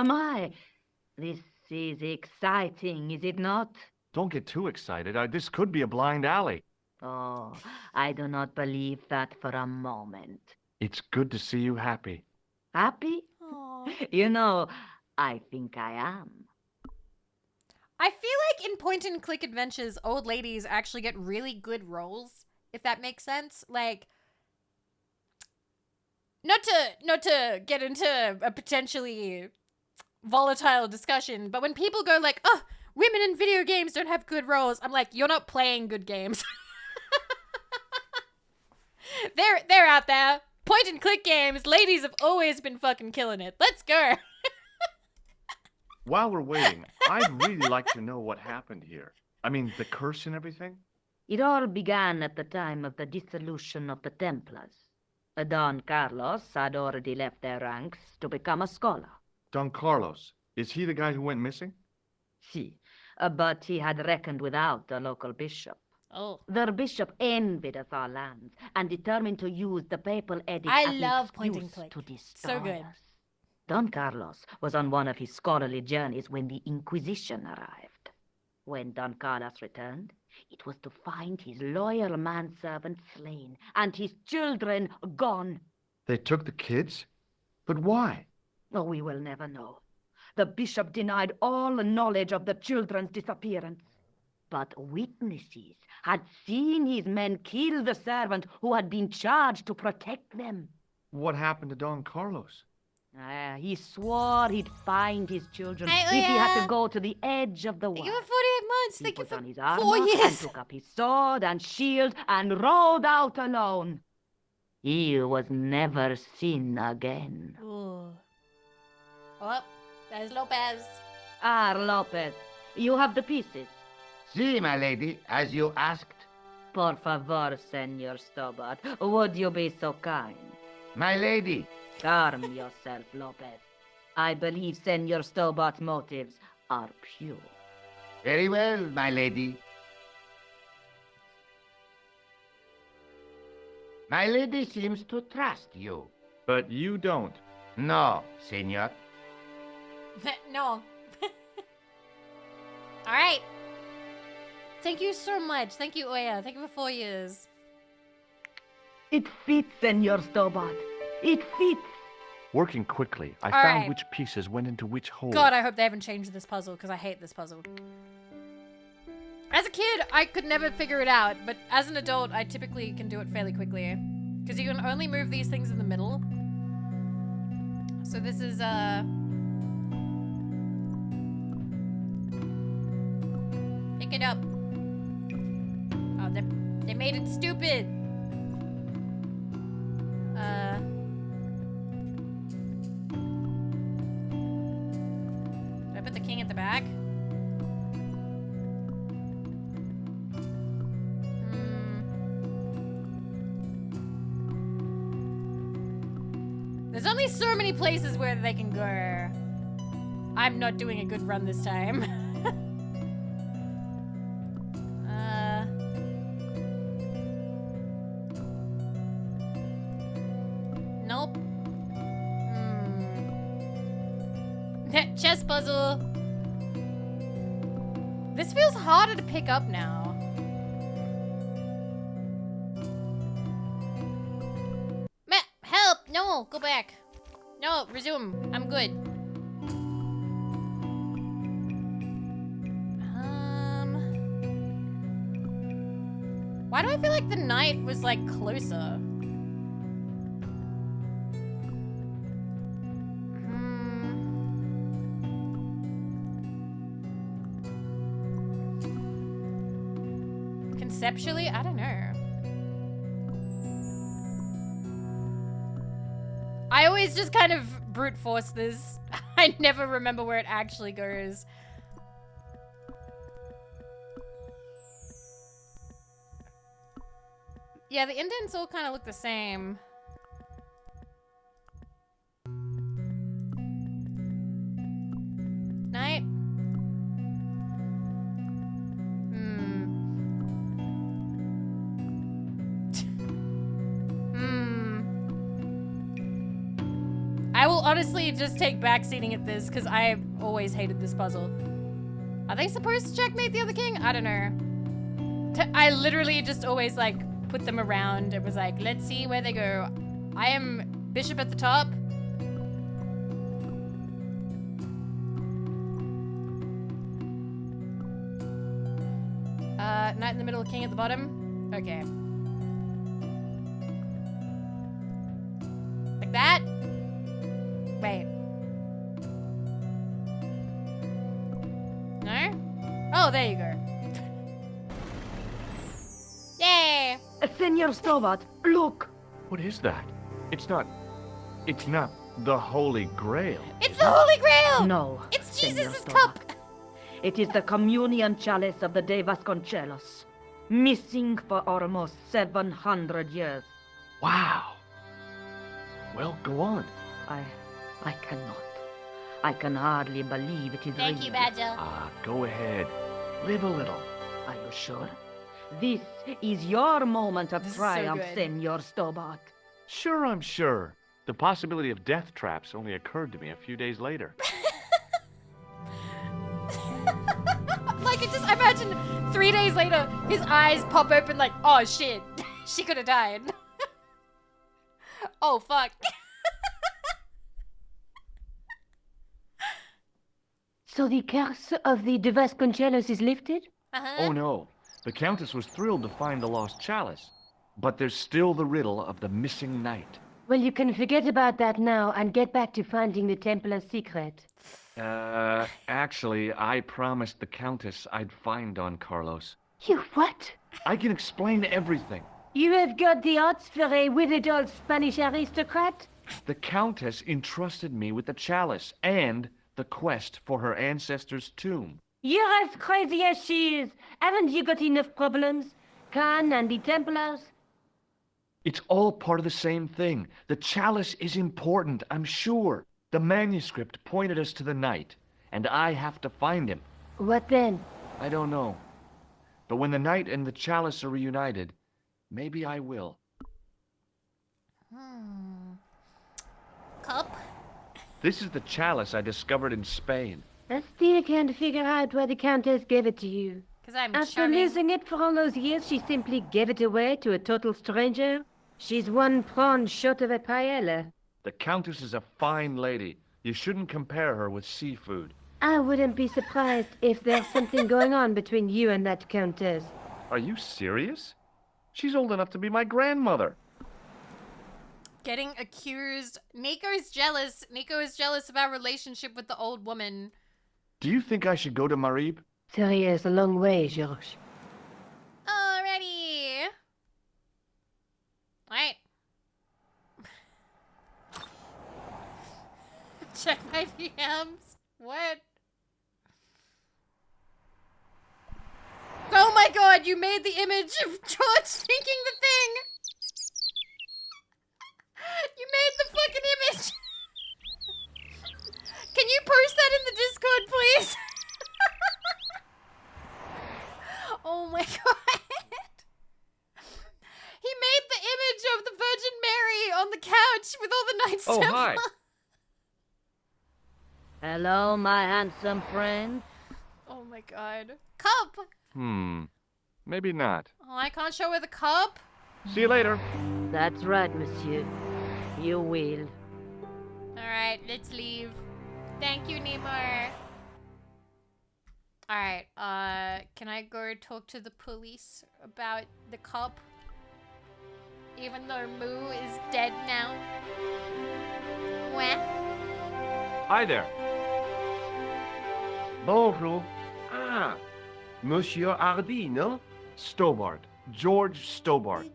This is exciting, is it not? Don't get too excited. This could be a blind alley. Oh, I do not believe that for a moment. It's good to see you happy. Happy? You know, I think I am. I feel like in point-and-click adventures, old ladies actually get really good roles, if that makes sense. Like, not to get into a potentially volatile discussion, but when people go like, oh, women in video games don't have good roles, I'm like, you're not playing good games. They're out there. Point-and-click games, ladies have always been fucking killing it. Let's go. While we're waiting, I'd really like to know what happened here. I mean, the curse and everything? It all began at the time of the dissolution of the Templars. Don Carlos had already left their ranks to become a scholar. Don Carlos, is he the guy who went missing? Si, but he had reckoned without the local bishop. Oh. The bishop envied us our lands and determined to use the papal edict I as an love excuse point-and-click. to destroy So good. us. Don Carlos was on one of his scholarly journeys when the Inquisition arrived. When Don Carlos returned, it was to find his loyal manservant slain and his children gone. They took the kids? But why? Oh, we will never know. The bishop denied all knowledge of the children's disappearance. But witnesses had seen his men kill the servant who had been charged to protect them. What happened to Don Carlos? He swore he'd find his children Hey, if he had Leah. to go to the edge of the Thank world. you for 48 months. He Thank you put for on his 4 armor and years. took up his sword and shield and rode out alone. He was never seen again. Ooh. Oh, there's Lopez. Lopez, you have the pieces. See, my lady, as you asked. Por favor, Senor Stobart, would you be so kind? My lady. Calm yourself, Lopez. I believe Senor Stobart's motives are pure. Very well, my lady. My lady seems to trust you. But you don't. No, senor. No. All right. Thank you so much. Thank you, Oya. Thank you for 4 years. It fits, Senor Stobart. It fits. Working quickly, I All found right. which pieces went into which hole. God, I hope they haven't changed this puzzle because I hate this puzzle. As a kid, I could never figure it out, but as an adult, I typically can do it fairly quickly. Because you can only move these things in the middle. So this is, pick it up. Oh, they made it stupid. Do I put the king at the back? There's only so many places where they can go. I'm not doing a good run this time. Nope. That chess puzzle. This feels harder to pick up now. Help! No, go back. No, resume. I'm good. Why do I feel like the night was like closer? Conceptually, I don't know. always just kind of brute force this. I never remember where it actually goes. Yeah, the indents all kind of look the same. Night? I will honestly just take backseating at this because I always hated this puzzle. Are they supposed to checkmate the other king? I don't know. I literally just always like put them around. It was like, let's see where they go. I am bishop at the top. Knight in the middle, king at the bottom. Okay. Like that? Wait. No? Oh, there you go. Yay! Senor Stobart, look! What is that? It's not the Holy Grail. It's the Holy Grail! No. It's Senor Jesus' Stobart. cup! It is the communion chalice of the De Vasconcelos, missing for almost 700 years. Wow. Well, go on. I cannot. I can hardly believe it is Thank real. you, Badger. Go ahead. Live a little. Are you sure? This is your moment of This is so triumph, good. Senor Stobart. Sure, I'm sure. The possibility of death traps only occurred to me a few days later. Like, I imagine 3 days later, his eyes pop open like, oh shit, she could have died. Oh fuck. So the curse of the De Vasconcelos is lifted? Oh no. The Countess was thrilled to find the lost chalice. But there's still the riddle of the missing knight. Well, you can forget about that now and get back to finding the Templar's secret. Actually, I promised the Countess I'd find Don Carlos. You what? I can explain everything. You have got the odds for a withered old Spanish aristocrat? The Countess entrusted me with the chalice and the quest for her ancestor's tomb. You're as crazy as she is. Haven't you got enough problems? Khan and the Templars? It's all part of the same thing. The chalice is important, I'm sure. The manuscript pointed us to the knight, and I have to find him. What then? I don't know. But when the knight and the chalice are reunited, maybe I will. Cup? This is the chalice I discovered in Spain. I still can't figure out why the Countess gave it to you. Because I'm After charming. losing it for all those years, she simply gave it away to a total stranger? She's one prawn short of a paella. The Countess is a fine lady. You shouldn't compare her with seafood. I wouldn't be surprised if there's something going on between you and that Countess. Are you serious? She's old enough to be my grandmother. Getting accused. Nico's jealous. Nico is jealous of our relationship with the old woman. Do you think I should go to Marib? Sorry, it's a long way, Georges. Alrighty. Alright. Check my DMs. What? Oh my god, you made the image of George thinking the thing! You made the fucking image! Can you post that in the Discord, please? Oh my god. He made the image of the Virgin Mary on the couch with all the Knights Oh, Templar. hi. Hello, my handsome friend. Oh my god. Cup! Maybe not. Oh, I can't show her the cup? See you later. That's right, monsieur. You will. Alright, let's leave. Thank you, Nemo. Alright, can I go talk to the police about the cup? Even though Moo is dead now. Wah. Hi there. Bonjour. Ah, Monsieur Hardy, no? Stobart. George Stobart.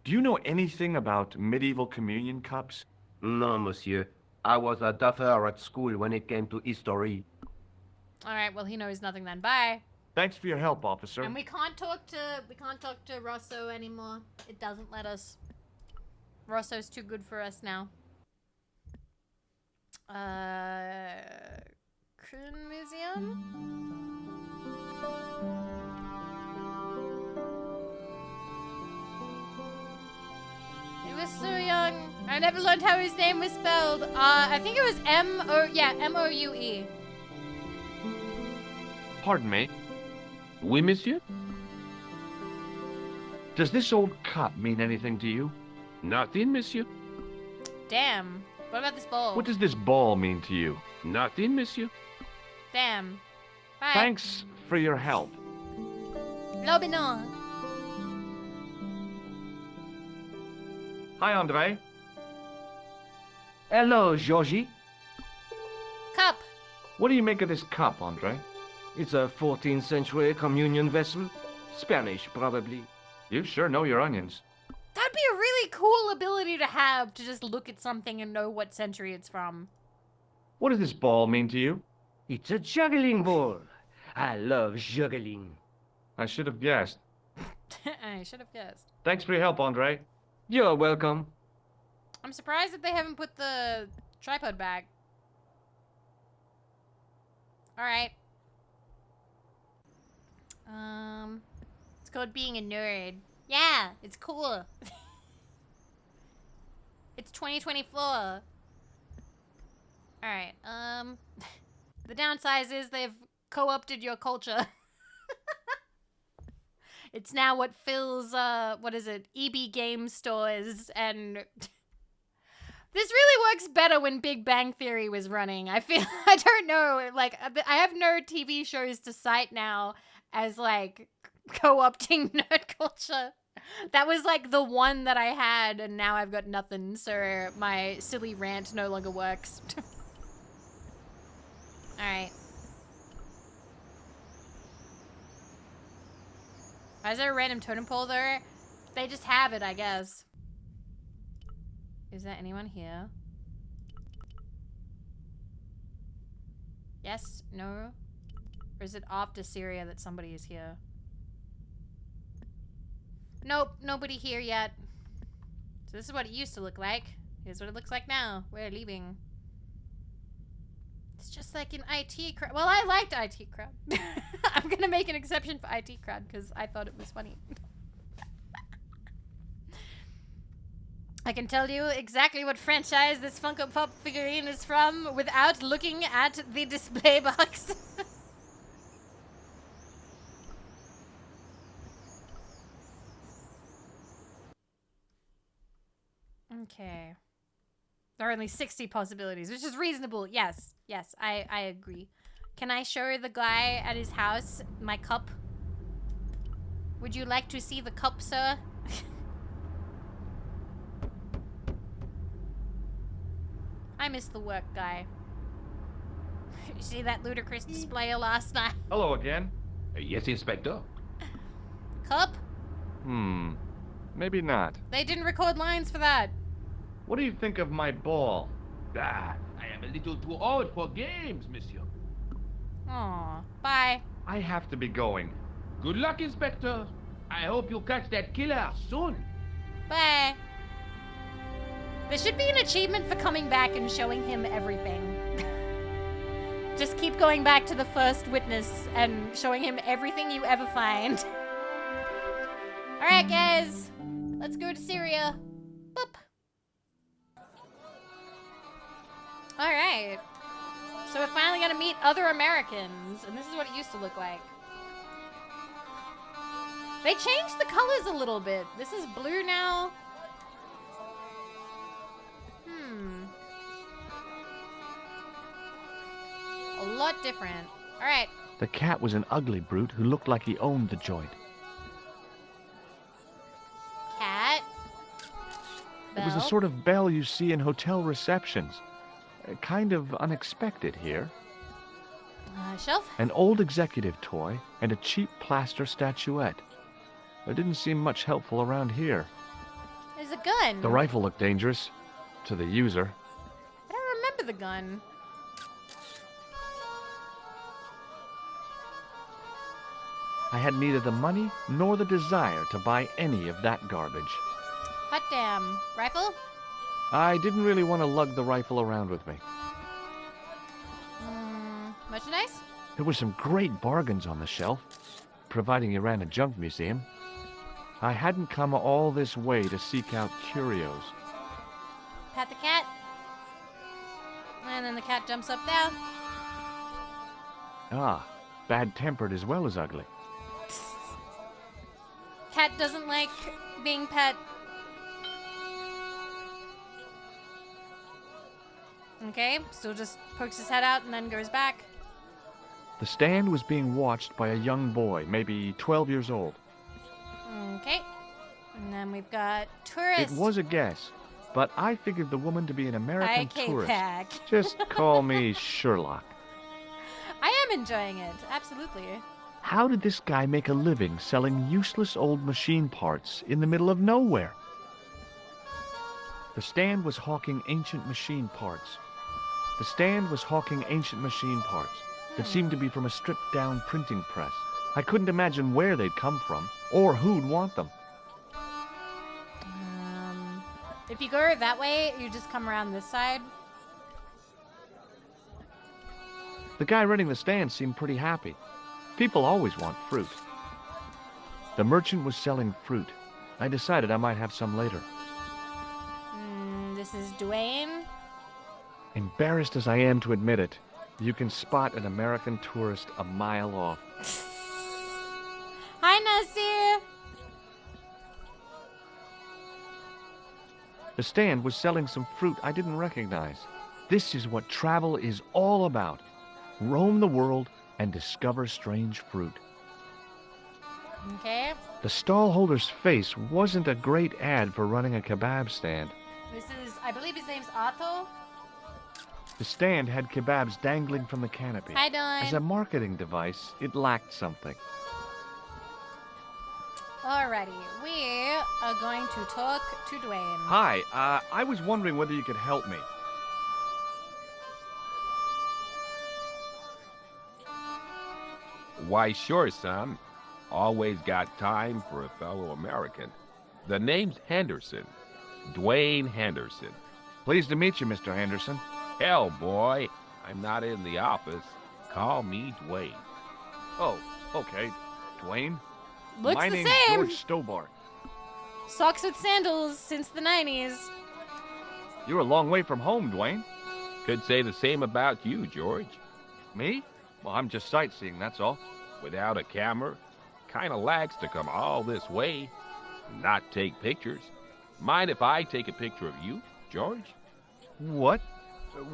Do you know anything about medieval communion cups? No, monsieur. I was a duffer at school when it came to history. Alright, well he knows nothing then. Bye. Thanks for your help, officer. And we can't talk to Rosso anymore. It doesn't let us. Rosso's too good for us now. Kroon Museum? He was so young. I never learned how his name was spelled. I think it was M-O-U-E. Pardon me. Oui, monsieur? Does this old cup mean anything to you? Nothing, monsieur. Damn. What about this bowl? What does this ball mean to you? Nothing, monsieur. Damn. Bye. Thanks for your help. Lobinon. Hi, Andre. Hello, Georgie. Cup. What do you make of this cup, Andre? It's a 14th century communion vessel. Spanish, probably. You sure know your onions. That'd be a really cool ability to have, to just look at something and know what century it's from. What does this ball mean to you? It's a juggling ball. I love juggling. I should have guessed. I should have guessed. Thanks for your help, Andre. You're welcome. I'm surprised that they haven't put the tripod back. Alright. It's called being a nerd. Yeah, it's cool. It's 2024. Alright, the downside is they've co-opted your culture. It's now what fills, what is it, EB game stores, and this really works better when Big Bang Theory was running. I feel, I don't know, like, I have no TV shows to cite now as, like, co-opting nerd culture. That was, like, the one that I had, and now I've got nothing, so my silly rant no longer works. Alright. Why is there a random totem pole there? They just have it, I guess. Is there anyone here? Yes? No? Or is it after Syria that somebody is here? Nope, nobody here yet. So this is what it used to look like. Here's what it looks like now. We're leaving. It's just like an IT crowd. Well, I liked IT crowd. I'm gonna make an exception for IT crowd because I thought it was funny. I can tell you exactly what franchise this Funko Pop figurine is from without looking at the display box. Okay. There are only 60 possibilities, which is reasonable. Yes, yes, I agree. Can I show the guy at his house my cup? Would you like to see the cup, sir? I miss the work guy. You see that ludicrous display last night? Hello again. Yes, Inspector. Cup? Maybe not. They didn't record lines for that. What do you think of my ball? Ah, I am a little too old for games, monsieur. Aw, bye. I have to be going. Good luck, Inspector. I hope you catch that killer soon. Bye. There should be an achievement for coming back and showing him everything. Just keep going back to the first witness and showing him everything you ever find. Alright, guys. Let's go to Syria. Boop. Alright. So we're finally gonna meet other Americans, and this is what it used to look like. They changed the colors a little bit. This is blue now. A lot different. Alright. The cat was an ugly brute who looked like he owned the joint. Cat. It was the Bell. sort of bell you see in hotel receptions. Kind of unexpected here. Shelf. An old executive toy and a cheap plaster statuette. There didn't seem much helpful around here. a gun. The rifle looked dangerous to the user. I don't remember the gun. I had neither the money nor the desire to buy any of that garbage. Hot damn. Rifle? I didn't really want to lug the rifle around with me. Merchandise? There were some great bargains on the shelf, providing you ran a junk museum. I hadn't come all this way to seek out curios. Pat the cat. And then the cat jumps up there. Ah, bad-tempered as well as ugly. Cat doesn't like being pet. Okay, still just pokes his head out and then goes back. The stand was being watched by a young boy, maybe 12 years old. Okay. And then we've got tourists. It was a guess, but I figured the woman to be an American tourist. Pack. Just call me Sherlock. I am enjoying it, absolutely. How did this guy make a living selling useless old machine parts in the middle of nowhere? The stand was hawking ancient machine parts. That seemed to be from a stripped-down printing press. I couldn't imagine where they'd come from, or who'd want them. If you go that way, you just come around this side. The guy running the stand seemed pretty happy. People always want fruit. The merchant was selling fruit. I decided I might have some later. This is Dwayne. Embarrassed as I am to admit it, you can spot an American tourist a mile off. Hi, Nasir. The stand was selling some fruit I didn't recognize. This is what travel is all about. Roam the world and discover strange fruit. Okay. The stallholder's face wasn't a great ad for running a kebab stand. This is, I believe his name's Otto. The stand had kebabs dangling from the canopy. Hi, Dawn. As a marketing device, it lacked something. Alrighty, we are going to talk to Dwayne. Hi, I was wondering whether you could help me. Why, sure, son. Always got time for a fellow American. The name's Henderson. Dwayne Henderson. Pleased to meet you, Mr. Henderson. Hell, boy, I'm not in the office. Call me Dwayne. Oh, okay. Dwayne? Looks My the name's same. George Stobart. Socks with sandals since the 90s. You're a long way from home, Dwayne. Could say the same about you, George. Me? Well, I'm just sightseeing, that's all. Without a camera, kinda lags to come all this way, not take pictures. Mind if I take a picture of you, George? What?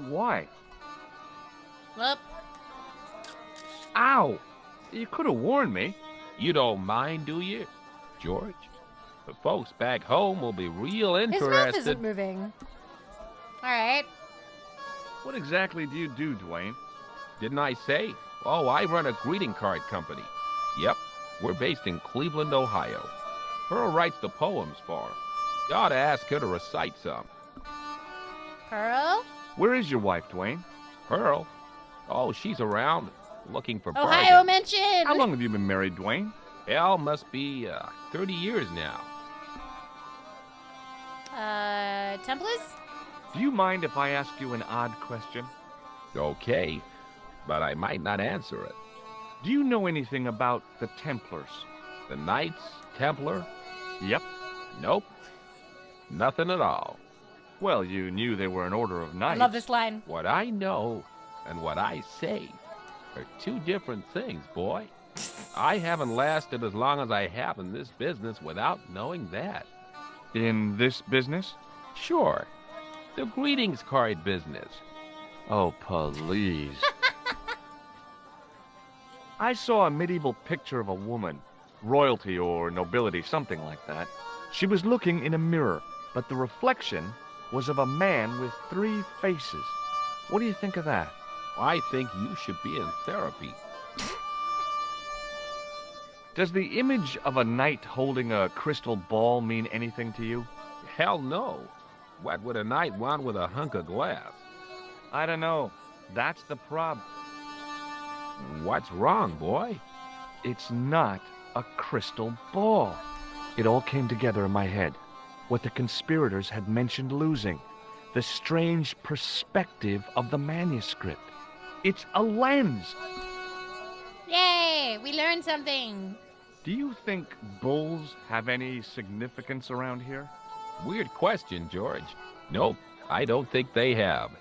Why? Well. Ow! You could have warned me. You don't mind, do you, George? The folks back home will be real His interested. mouth isn't moving. Alright. What exactly do you do, Dwayne? Didn't I say? Oh, I run a greeting card company. Yep, we're based in Cleveland, Ohio. Pearl writes the poems for him. You ought to ask her to recite some. Pearl? Where is your wife, Dwayne? Pearl? Oh, she's around, looking for Ohio bargains. mention! How long have you been married, Dwayne? Hell, must be 30 years now. Templars? Do you mind if I ask you an odd question? Okay, but I might not answer it. Do you know anything about the Templars? The Knights Templar? Yep. Nope. Nothing at all. Well, you knew they were an order of knights. I love this line. What I know and what I say are two different things, boy. I haven't lasted as long as I have in this business without knowing that. In this business? Sure. The greetings card business. Oh, please. I saw a medieval picture of a woman, royalty or nobility, something like that. She was looking in a mirror, but the reflection was of a man with 3 faces. What do you think of that? I think you should be in therapy. Does the image of a knight holding a crystal ball mean anything to you? Hell no. What would a knight want with a hunk of glass? I don't know. That's the problem. What's wrong, boy? It's not a crystal ball. It all came together in my head. What the conspirators had mentioned losing. The strange perspective of the manuscript. It's a lens. Yay! We learned something. Do you think bulls have any significance around here? Weird question, George. Nope, I don't think they have.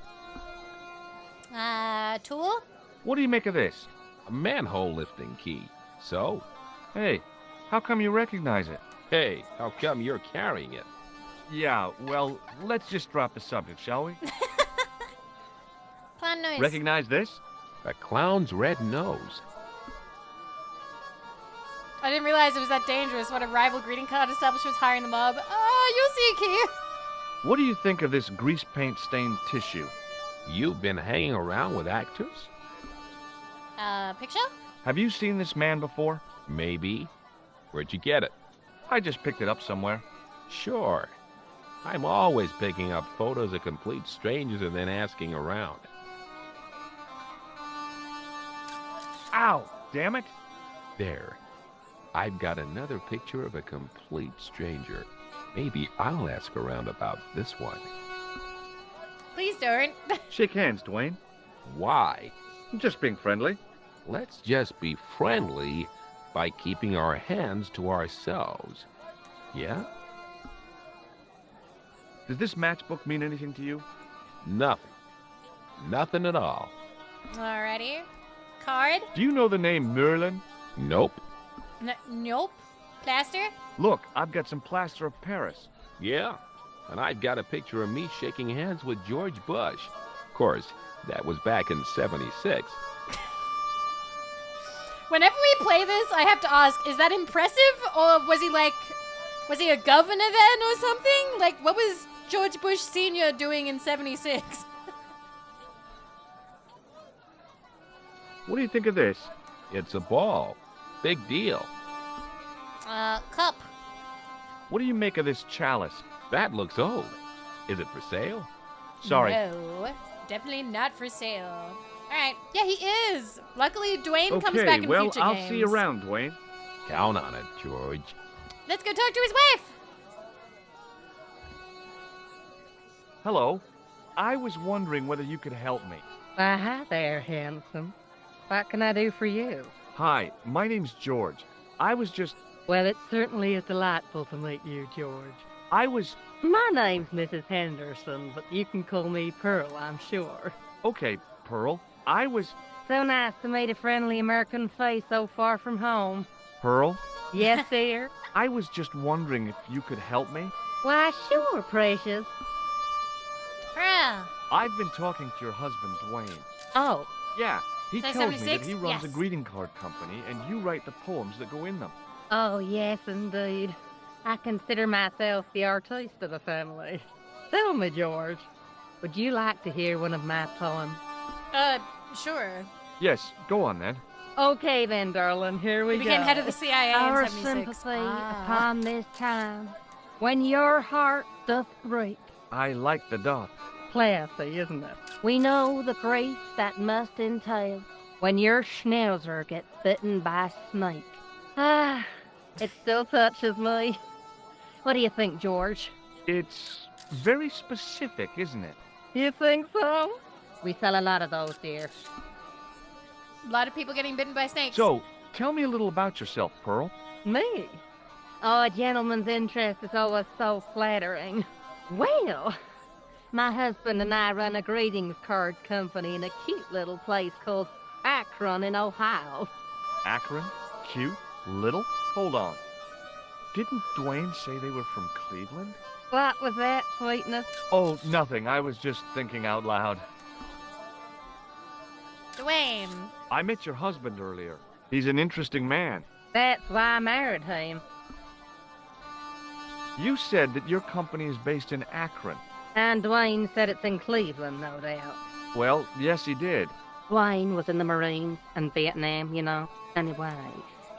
Tool? What do you make of this? A manhole lifting key. So? Hey, how come you recognize it? Hey, how come you're carrying it? Yeah, well, let's just drop the subject, shall we? Clown noise. Recognize this? A clown's red nose. I didn't realize it was that dangerous. What a rival greeting card establishment hiring the mob. Oh, you'll see, Key. What do you think of this grease paint stained tissue? You've been hanging around with actors? Picture? Have you seen this man before? Maybe. Where'd you get it? I just picked it up somewhere. Sure. I'm always picking up photos of complete strangers and then asking around. Ow! Damn it! There. I've got another picture of a complete stranger. Maybe I'll ask around about this one. Please don't. Shake hands, Dwayne. Why? I'm just being friendly. Let's just be friendly by keeping our hands to ourselves. Yeah? Does this matchbook mean anything to you? Nothing. Nothing at all. Alrighty. Card? Do you know the name Merlin? Nope. Nope. Plaster? Look, I've got some plaster of Paris. Yeah. And I've got a picture of me shaking hands with George Bush. Of course, that was back in '76. Whenever we play this, I have to ask, is that impressive? Or was he a governor then or something? Like, what was George Bush Sr. doing in '76? What do you think of this? It's a ball. Big deal. Cup. What do you make of this chalice? That looks old. Is it for sale? Sorry. No, definitely not for sale. Alright, yeah, he is. Luckily, Dwayne comes back in well, future I'll games. see you around, Dwayne. Count on it, George. Let's go talk to his wife. Hello. I was wondering whether you could help me. Why, hi there, handsome. What can I do for you? Hi, my name's George. I was just... Well, it certainly is delightful to meet you, George. I was... My name's Mrs. Henderson, but you can call me Pearl, I'm sure. Okay, Pearl. I was... So nice to meet a friendly American face so far from home. Pearl? Yes, dear? I was just wondering if you could help me. Why, sure, precious. Pearl. I've been talking to your husband, Dwayne. Oh. Yeah, he So tells me 76? that he runs a Yes. greeting card company, and you write the poems that go in them. Oh, yes, indeed. I consider myself the artiste of the family. Tell me, George, would you like to hear one of my poems? Sure. Yes, go on then. Okay then, darling, here we He go. became head of the CIA Our in '76. sympathy upon this time, when your heart doth break. I like the dot. Classy, isn't it? We know the grief that must entail when your schnauzer gets bitten by a snake. Ah, it still touches me. What do you think, George? It's very specific, isn't it? You think so? We sell a lot of those, dear. A lot of people getting bitten by snakes. So, tell me a little about yourself, Pearl. Me? Oh, a gentleman's interest is always so flattering. Well, my husband and I run a greetings card company in a cute little place called Akron in Ohio. Akron? Cute? Little? Hold on. Didn't Dwayne say they were from Cleveland? What was that, sweetness? Oh, nothing. I was just thinking out loud. Dwayne. I met your husband earlier. He's an interesting man. That's why I married him. You said that your company is based in Akron. And Dwayne said it's in Cleveland, no doubt. Well, yes, he did. Dwayne was in the Marines and Vietnam, you know. Anyway,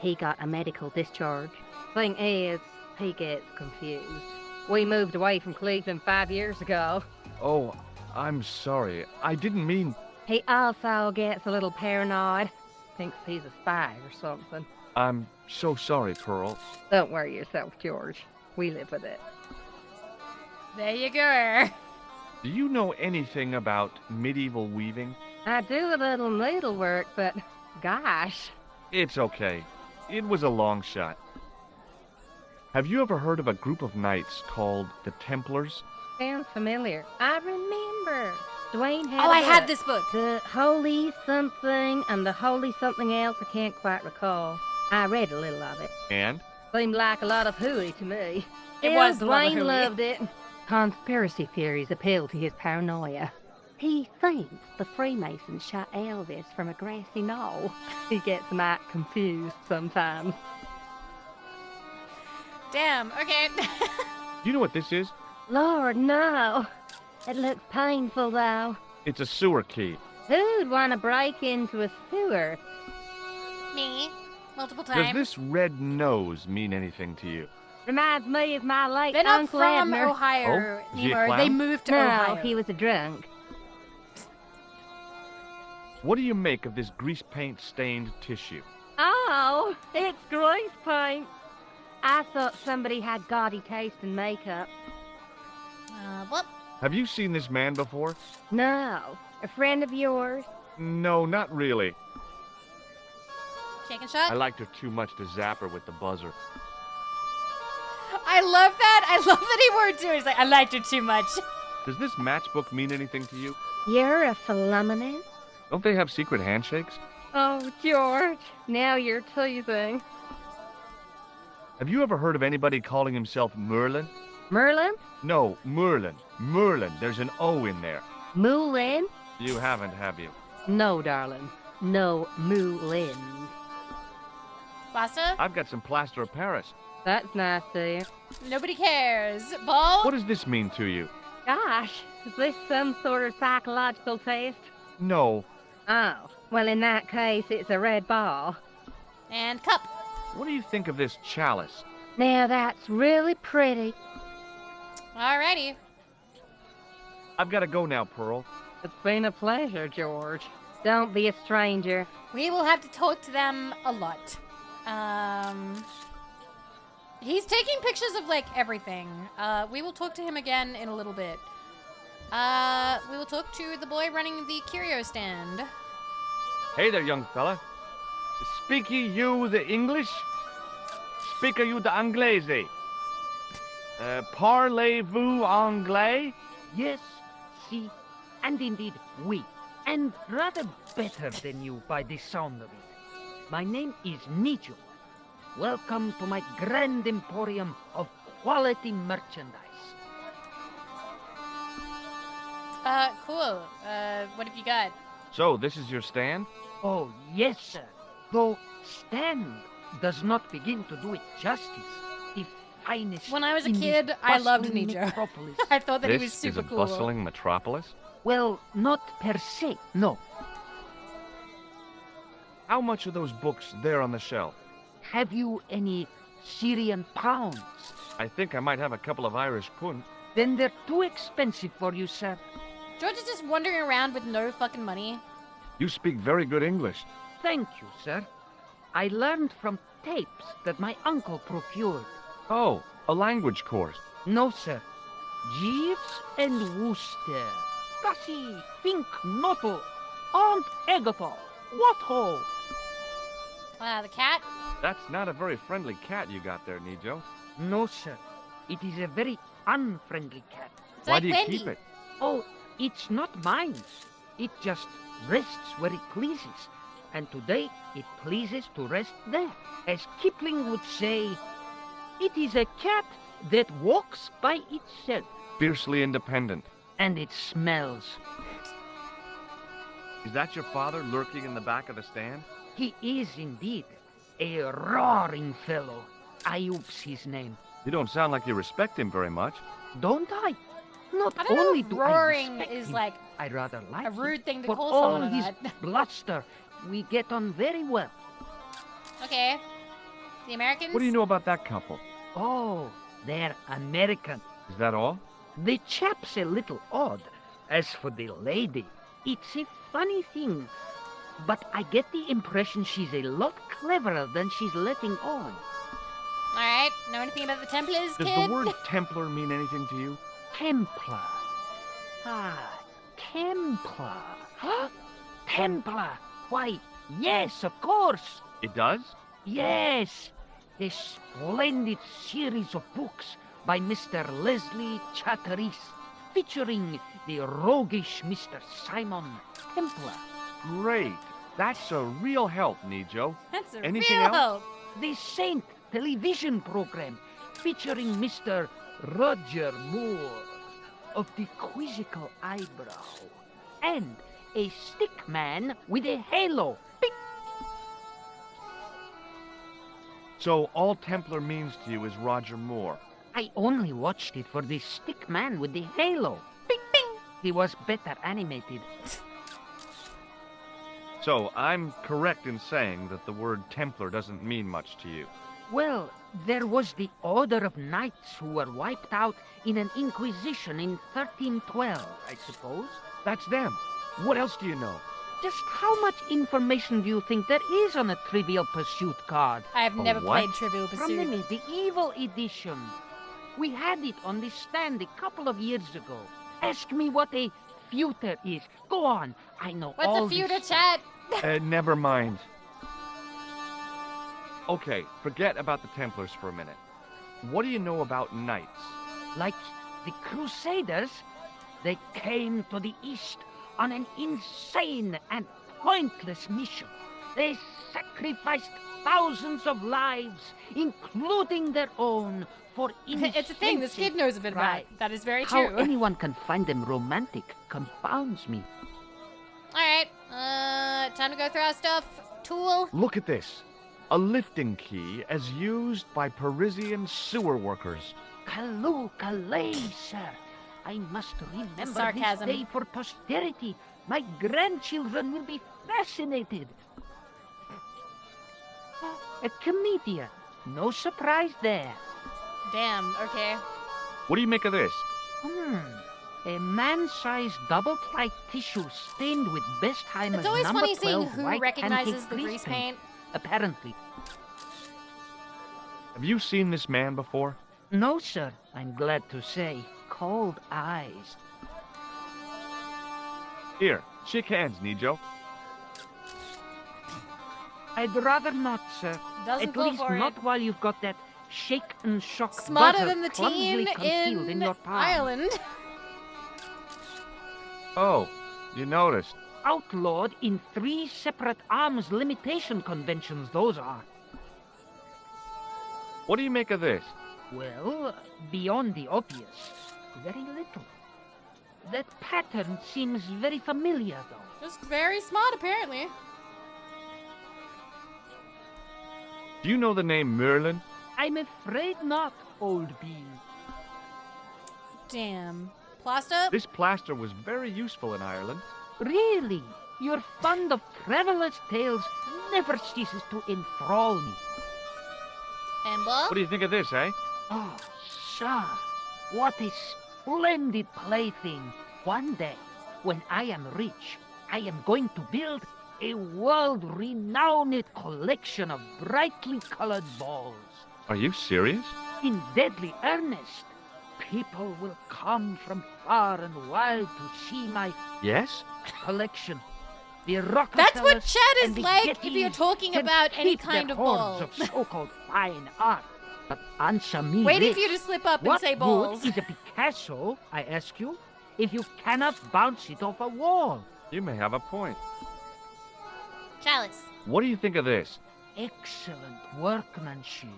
he got a medical discharge. Thing is, he gets confused. We moved away from Cleveland 5 years ago. Oh, I'm sorry. I didn't mean... He also gets a little paranoid. Thinks he's a spy or something. I'm so sorry, Pearl. Don't worry yourself, George. We live with it. There you go. Do you know anything about medieval weaving? I do a little needlework, but gosh. It's okay. It was a long shot. Have you ever heard of a group of knights called the Templars? Sounds familiar. I remember. Dwayne had Oh, a I had book. this book. The Holy Something and the Holy Something Else. I can't quite recall. I read a little of it. And? Seemed like a lot of hooey to me. It was a lot of Dwayne hooey. loved it. Conspiracy theories appeal to his paranoia. He thinks the Freemasons shot Elvis from a grassy knoll. He gets might confused sometimes. Damn, okay. Do you know what this is? Lord, no. It looks painful, though. It's a sewer key. Who'd want to break into a sewer? Me. Multiple Does times. this red nose mean anything to you? Reminds me of my late They're not Uncle from Abner. Ohio Oh, is he a anymore. They clown? moved to No, Ohio. he was a drunk. What do you make of this grease paint stained tissue? Oh, it's grease paint. I thought somebody had gaudy taste in makeup. What? Have you seen this man before? No. A friend of yours? No, not really. Shake and shot? I liked her too much to zap her with the buzzer. I love that. I love that he wore it too. He's like, I liked it too much. Does this matchbook mean anything to you? You're a phenomenon? Don't they have secret handshakes? Oh, George. Now you're teasing. Have you ever heard of anybody calling himself Merlin? Merlin? No, Merlin. Merlin. There's an O in there. Moulin? You haven't, have you? No, darling. No Moulin. Pasta? I've got some plaster of Paris. That's nice to you. Nobody cares. Ball? What does this mean to you? Gosh, is this some sort of psychological test? No. Oh, well in that case it's a red ball. And cup. What do you think of this chalice? Now that's really pretty. Alrighty. I've got to go now, Pearl. It's been a pleasure, George. Don't be a stranger. We will have to talk to them a lot. He's taking pictures of, like, everything. We will talk to him again in a little bit. We will talk to the boy running the curio stand. Hey there, young fella. Speak you the English? Speak you the Anglaise? Parlez-vous anglais? Yes, si, and indeed oui, and rather better than you by the sound of it. My name is Nijo. Welcome to my grand emporium of quality merchandise. Cool. What have you got? So, this is your stand? Oh, yes, sir. Though stand does not begin to do it justice. The finest. When I was a in this kid, I loved bustling Nijo. metropolis. I thought that he was This is super a cool. bustling metropolis? Well, not per se, no. How much are those books there on the shelf? Have you any Syrian pounds? I think I might have a couple of Irish pund. Then they're too expensive for you, sir. George is just wandering around with no fucking money. You speak very good English. Thank you, sir. I learned from tapes that my uncle procured. Oh, a language course. No, sir. Jeeves and Wooster. Gussie, Fink, Noto, Aunt Agatha. What ho? The cat? That's not a very friendly cat you got there, Nijo. No, sir. It is a very unfriendly cat. It's Why like do you Wendy. keep it? Oh, it's not mine. It just rests where it pleases. And today it pleases to rest there. As Kipling would say, it is a cat that walks by itself. Fiercely independent. And it smells. Is that your father lurking in the back of the stand? He is indeed a roaring fellow. Ayub's his name. You don't sound like you respect him very much. Don't I? Not I don't know only if do I roaring respect is him, like I rather like a rude him. thing to For call all someone his that. bluster, we get on very well. Okay. The Americans? What do you know about that couple? Oh, they're American. Is that all? The chap's a little odd. As for the lady, it's a funny thing. But I get the impression she's a lot cleverer than she's letting on. Alright, know anything about the Templars, Does kid? the word Templar mean anything to you? Templar. Ah, Templar. Huh? Templar. Why, yes, of course. It does? Yes. A splendid series of books by Mr. Leslie Chatteris, featuring the roguish Mr. Simon Templar. Great. That's a real help, Nijo. That's a Anything real else? help. The Saint television program, featuring Mr. Roger Moore of the quizzical eyebrow, and a stick man with a halo. Bing! So all Templar means to you is Roger Moore. I only watched it for the stick man with the halo. Bing, bing! He was better animated. So I'm correct in saying that the word Templar doesn't mean much to you. Well, there was the Order of Knights who were wiped out in an Inquisition in 1312, I suppose. That's them. What else do you know? Just how much information do you think there is on a Trivial Pursuit card? I have never what? played Trivial From Pursuit. the medieval edition. We had it on the stand a couple of years ago. Ask me what a feuter is. Go on, I know all What's a this feuder, stuff. chat? Never mind. Okay, forget about the Templars for a minute. What do you know about knights? Like the Crusaders, they came to the East on an insane and pointless mission. They sacrificed thousands of lives, including their own, for It's a thing this kid knows a bit pride. about. That is very How true. anyone can find them romantic confounds me. Alright, time to go through our stuff. Tool. Look at this. A lifting key as used by Parisian sewer workers. Calais, Calais, sir. I must remember this sarcasm. day for posterity. My grandchildren will be fascinated. A comedian. No surprise there. Damn, okay. What do you make of this? A man-sized double-ply tissue stained with Bestheimer's It's always number funny seeing 12 who white recognizes pancake the grease paint. Apparently. Have you seen this man before? No, sir. I'm glad to say. Cold eyes. Here, shake hands, Nijo. I'd rather not, sir. Doesn't At go least for not it. while you've got that shake and shock Smarter buzzer than the clumsily teen concealed in your palm. Ireland. Oh, you noticed. Outlawed in 3 separate arms limitation conventions, those are. What do you make of this? Well, beyond the obvious, very little. That pattern seems very familiar, though. Just very smart, apparently. Do you know the name Merlin? I'm afraid not, old bean. Damn. Plaster? This plaster was very useful in Ireland. Really? Your fund of travelers' tales never ceases to enthrall me. Ember? What do you think of this, eh? Oh, sir, what a splendid plaything. One day, when I am rich, I am going to build a world-renowned collection of brightly colored balls. Are you serious? In deadly earnest. People will come from far and wide to see my Yes? collection. The Rockefellers That's what chat is and the like if Gettys you're talking can about any keep kind their of ball. hoards of so-called fine art. But answer me Waiting this. for you to slip up and What say balls. good is a Picasso, I ask you, if you cannot bounce it off a wall? You may have a point. Chalice. What do you think of this? Excellent workmanship.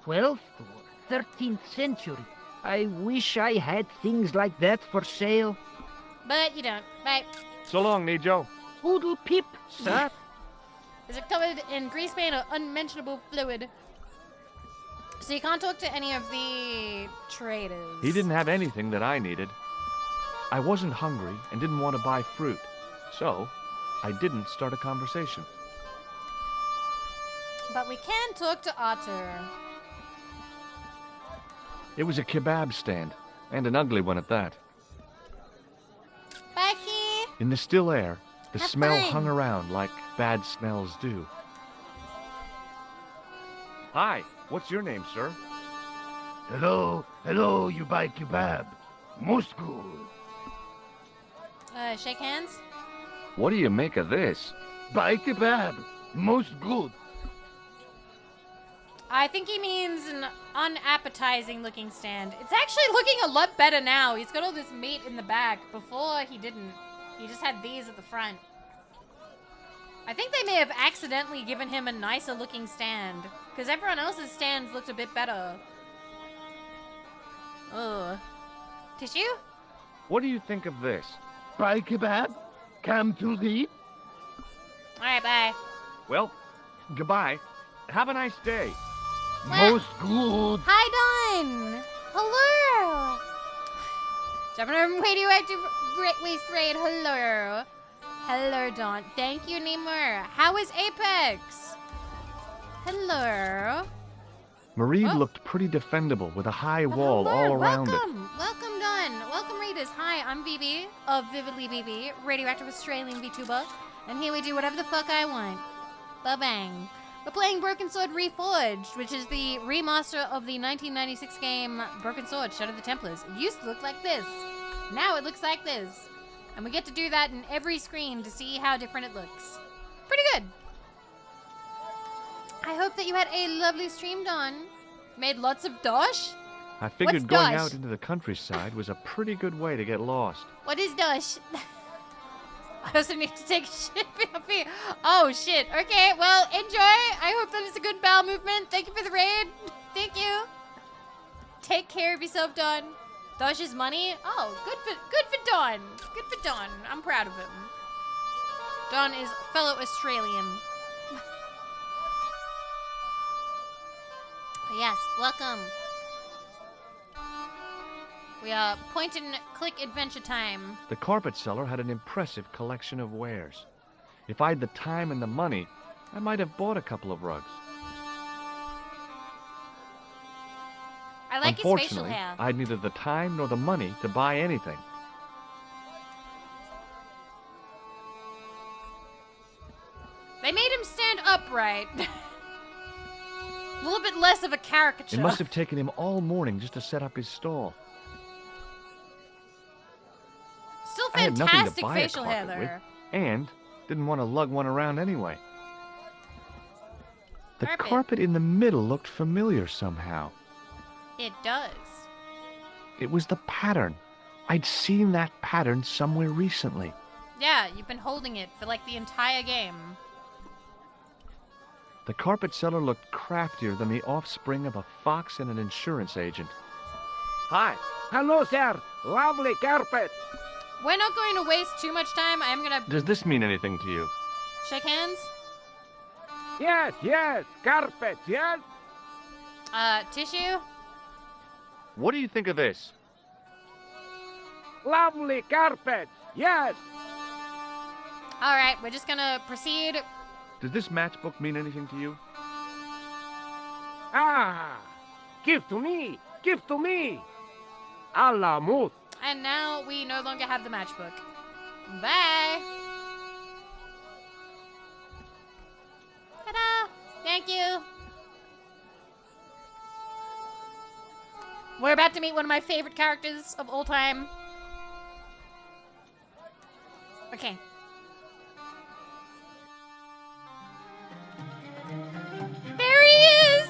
12th or 13th century. I wish I had things like that for sale. But you don't. Bye. So long, Nijo. Poodle pip, sir. Is it covered in grease paint or unmentionable fluid? So you can't talk to any of the traders. He didn't have anything that I needed. I wasn't hungry and didn't want to buy fruit. So, I didn't start a conversation. But we can talk to Otter. It was a kebab stand, And an ugly one at that. Bye, Key. In the still air, the Have smell fun. hung around like bad smells do. Hi, what's your name, sir? Hello, you buy kebab. Most good. Shake hands. What do you make of this? Buy kebab. Most good. I think he means an unappetizing looking stand. It's actually looking a lot better now. He's got all this meat in the back. Before, he didn't. He just had these at the front. I think they may have accidentally given him a nicer looking stand. Because everyone else's stands looked a bit better. Ugh. Tissue? What do you think of this? Buy kebab. Come to the... Alright, bye. Well, goodbye. Have a nice day. Most good. Hi, Don! Hello! Jumping over radioactive waste raid. Hello. Hello, Don. Thank you, Nemur. How is Apex? Hello. Marie Oh. looked pretty defendable with a high wall all around Welcome. Welcome, Don. Welcome, readers. Hi, I'm Vivi of Vividly Vivi, radioactive Australian VTuber, and here we do whatever the fuck I want. Ba-bang. We're playing Broken Sword Reforged, which is the remaster of the 1996 game Broken Sword, Shadow of the Templars. It used to look like this. Now it looks like this. And we get to do that in every screen to see how different it looks. Pretty good. I hope that you had a lovely stream, Don. Made lots of dosh? it. I figured What's going dosh? out into the countryside was a pretty good way to get lost. What is dosh? I also need to take a shit. PLP. Oh, shit. Okay, well, enjoy. I hope that is a good bowel movement. Thank you for the raid. Thank you. Take care of yourself, Don. Dosh's money? Oh, good for Don. Good for Don. I'm proud of him. Don is fellow Australian. But yes, welcome. We are point and click adventure time. The carpet seller had an impressive collection of wares. If I had the time and the money, I might have bought a couple of rugs. I like his facial Unfortunately, hair. I had neither the time nor the money to buy anything. They made him stand upright. A little bit less of a caricature. It must have taken him all morning just to set up his stall. Still I had nothing to fantastic buy a facial hair carpet with, there. and didn't want to lug one around anyway. The Carpet. carpet in the middle looked familiar somehow. It does. It was the pattern. I'd seen that pattern somewhere recently. Yeah, you've been holding it for like the entire game. The carpet seller looked craftier than the offspring of a fox and an insurance agent. Hi. Hello, sir. Lovely carpet. We're not going to waste too much time. I'm gonna Does this mean anything to you? shake hands. Yes, carpet, yes. Tissue? What do you think of this? Lovely carpet, yes. All right, we're just gonna proceed. Does this matchbook mean anything to you? Ah, give to me, give to me. Allah mut. And now we no longer have the matchbook. Bye. Ta-da! Thank you. We're about to meet one of my favorite characters of all time. Okay. There he is!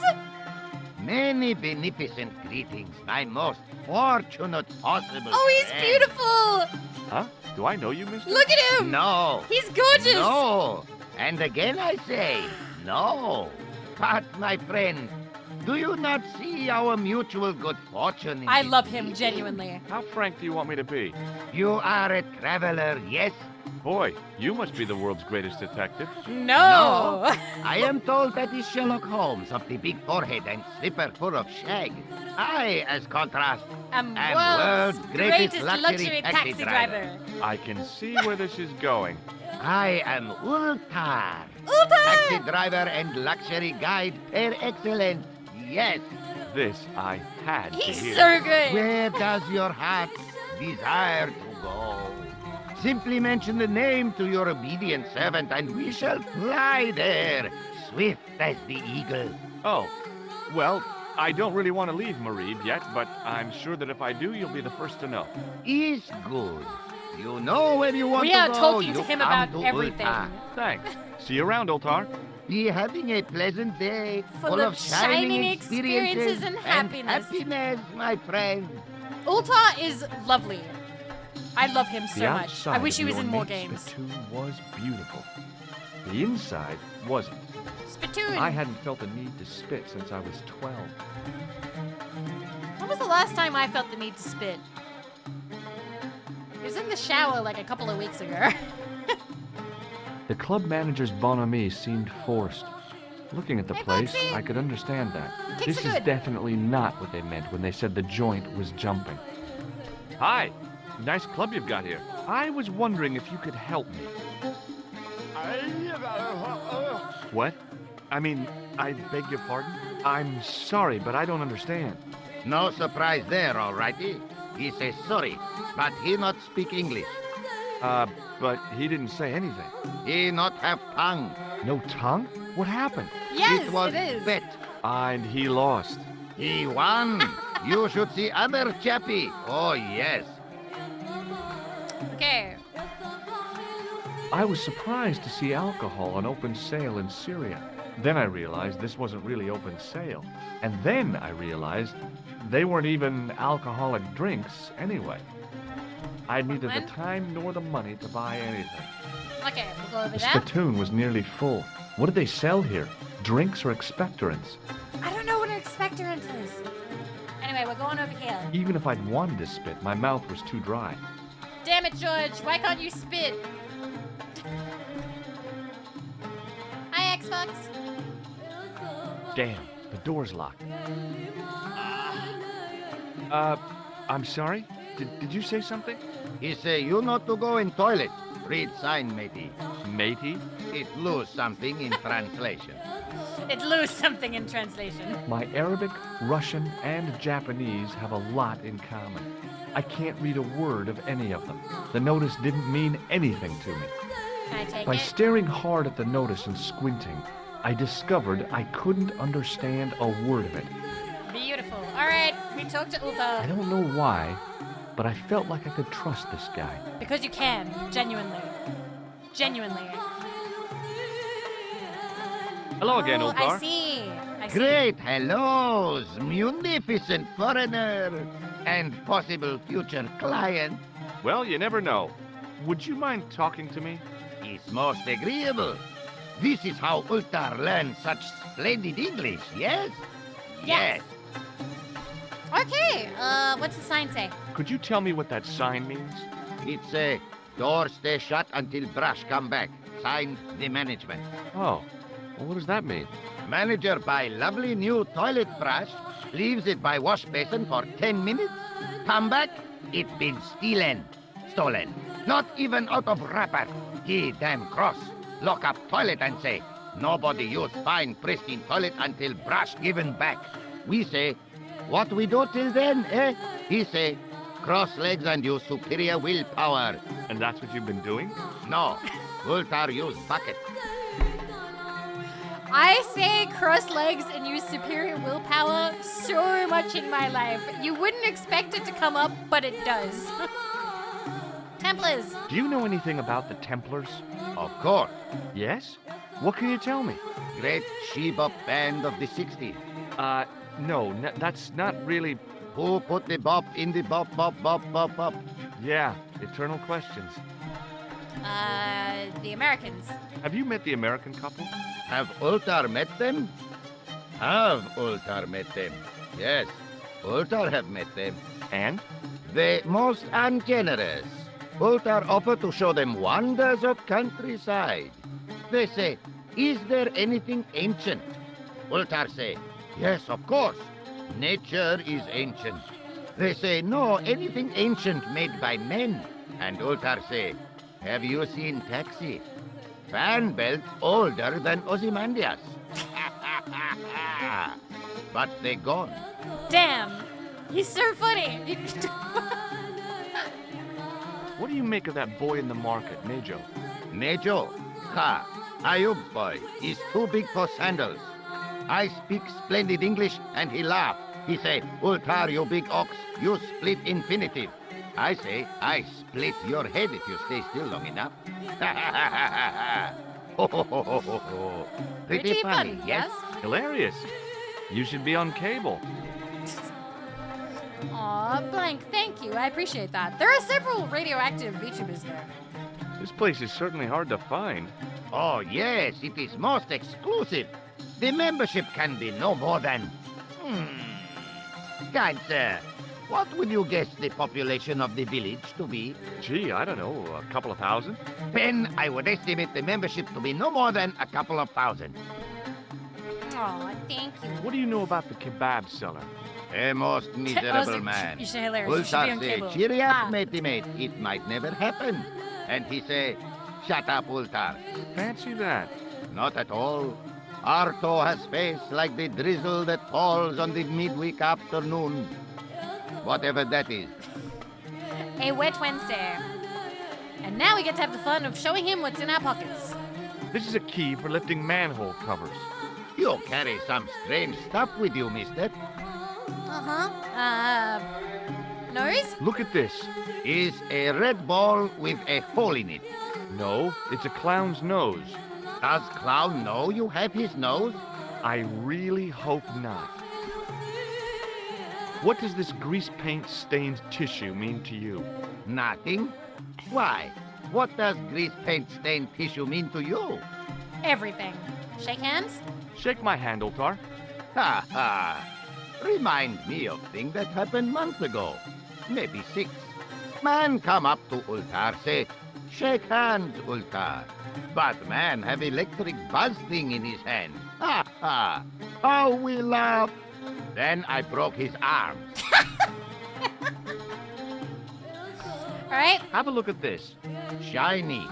Many beneficent greetings, my most fortunate possible Oh, he's friend. beautiful! Huh? Do I know you, mister? Look at him! No. He's gorgeous! No. And again I say, no. But, my friend, do you not see our mutual good fortune in I this love him, meeting? genuinely. How frank do you want me to be? You are a traveler, yes? Boy, you must be the world's greatest detective. No! I am told that is Sherlock Holmes of the big forehead and slipper full of shag. I, as contrast, I'm world's greatest luxury taxi driver. I can see where this is going. I am Ultar. Ultar! Taxi driver and luxury guide per excellence. Yes. This I had to He's hear. so good. Where does your heart desire to go? Simply mention the name to your obedient servant, and we shall fly there, swift as the eagle. Oh, well, I don't really want to leave Marib yet, but I'm sure that if I do, you'll be the first to know. Is good. You know where you want We to are go. talking you to him come about to everything. Ultar. Thanks. See you around, Ultar. Be having a pleasant day, Full of shining experiences and happiness. happiness, my friend. Ulta is lovely. I love him so The much. outside I wish of he was your in more mate games. Spittoon was beautiful. The inside wasn't. Spittoon. I hadn't felt the need to spit since I was 12. When was the last time I felt the need to spit? It was in the shower like a couple of weeks ago. The club manager's bonhomie seemed forced. Looking at the place, Foxy! I could understand that. Kicks This are is good. definitely not what they meant when they said the joint was jumping. Hi, nice club you've got here. I was wondering if you could help me. What? I mean, I beg your pardon? I'm sorry, but I don't understand. No surprise there, all righty. He says sorry, but he not speak English. But he didn't say anything. He not have tongue. No tongue? What happened? Yes, it was it is. bet. And he lost. He won. You should see other chappy. Oh, yes. Okay. I was surprised to see alcohol on open sale in Syria. Then I realized this wasn't really open sale. And then I realized they weren't even alcoholic drinks anyway. I had neither the time nor the money to buy anything. Okay, we'll go over The that. spittoon was nearly full. What did they sell here? Drinks or expectorants? I don't know what an expectorant is. Anyway, we're going over here. Even if I'd wanted to spit, my mouth was too dry. Damn it, George. Why can't you spit? Hi, Xbox. Damn, the door's locked. I'm sorry? Did you say something? He say you not to go in toilet. Read sign, matey. Matey? It lose something in translation. It lose something in translation. My Arabic, Russian, and Japanese have a lot in common. I can't read a word of any of them. The notice didn't mean anything to me. Can I take By it? staring hard at the notice and squinting, I discovered I couldn't understand a word of it. Beautiful. All right, we talked to I Ulta. don't know why, but I felt like I could trust this guy. Because you can. Genuinely. Genuinely. Hello again, Oh, Ultar. I see. I see. Great hellos, munificent foreigner, and possible future client. Well, you never know. Would you mind talking to me? It's most agreeable. This is how Ultar learns such splendid English, yes? Yes. Okay, what's the sign say? Could you tell me what that sign means? It's a door stay shut until brush come back. Signed, the management. Oh, well, what does that mean? Manager buy lovely new toilet brush, leaves it by wash basin for 10 minutes, come back, it been stolen. Not even out of wrapper. He damn cross. Lock up toilet and say, nobody use fine pristine toilet until brush given back. We say, what we do till then, eh? He say, cross legs and use superior willpower. And that's what you've been doing? No, Ultar use bucket. I say cross legs and use superior willpower so much in my life. You wouldn't expect it to come up, but it does. Templars. Do you know anything about the Templars? Of course. Yes? What can you tell me? Great she-bop band of the 60s. No, that's not really... Who put the bop in the bop, bop, bop, bop, bop? Yeah, eternal questions. The Americans. Have you met the American couple? Have Ultar met them? Have Ultar met them? Yes, Ultar have met them. And? They most ungenerous. Ultar offer to show them wonders of countryside. They say, is there anything ancient? Ultar say, yes, of course. Nature is ancient. They say, no, anything ancient made by men. And Ultar say, have you seen Taxi? Fan belt older than Ozymandias. But they gone. Damn. He's so funny. What do you make of that boy in the market, Nejo? Nejo? Ha! Ayub boy is too big for sandals. I speak splendid English and he laugh. He say, Ultar, you big ox, you split infinitive. I say, I split your head if you stay still long enough. Ho, ho, ho, ho, ho, ho. Pretty funny, yes? Hilarious. You should be on cable. Aw, Blank, thank you. I appreciate that. There are several radioactive VTubers there. This place is certainly hard to find. Oh, yes, it is most exclusive. The membership can be no more than... Kind sir, what would you guess the population of the village to be? Gee, I don't know, a couple of thousand? Ben, I would estimate the membership to be no more than a couple of thousand. Aw, thank you. What do you know about the kebab seller? A most miserable man. You're so hilarious. You should be Ultar on say, cable. cheery Ah. up, matey mate, it might never happen. And he say, shut up, Ultar. Fancy that. Not at all. Arto has face like the drizzle that falls on the midweek afternoon. Whatever that is. A wet Wednesday. And now we get to have the fun of showing him what's in our pockets. This is a key for lifting manhole covers. You carry some strange stuff with you, mister. Nose? Look at this. Is a red ball with a hole in it. No, it's a clown's nose. Does Clown know you have his nose? I really hope not. What does this grease paint stained tissue mean to you? Nothing. Why? What does grease paint stained tissue mean to you? Everything. Shake hands? Shake my hand, Ultar. Ha ha. Remind me of thing that happened months ago. Maybe 6. Man come up to Ultar, say, shake hands, Ultar. But man have electric buzz thing in his hand. Ha ha. How we laugh. Then I broke his arm. Alright. Have a look at this. Shiny.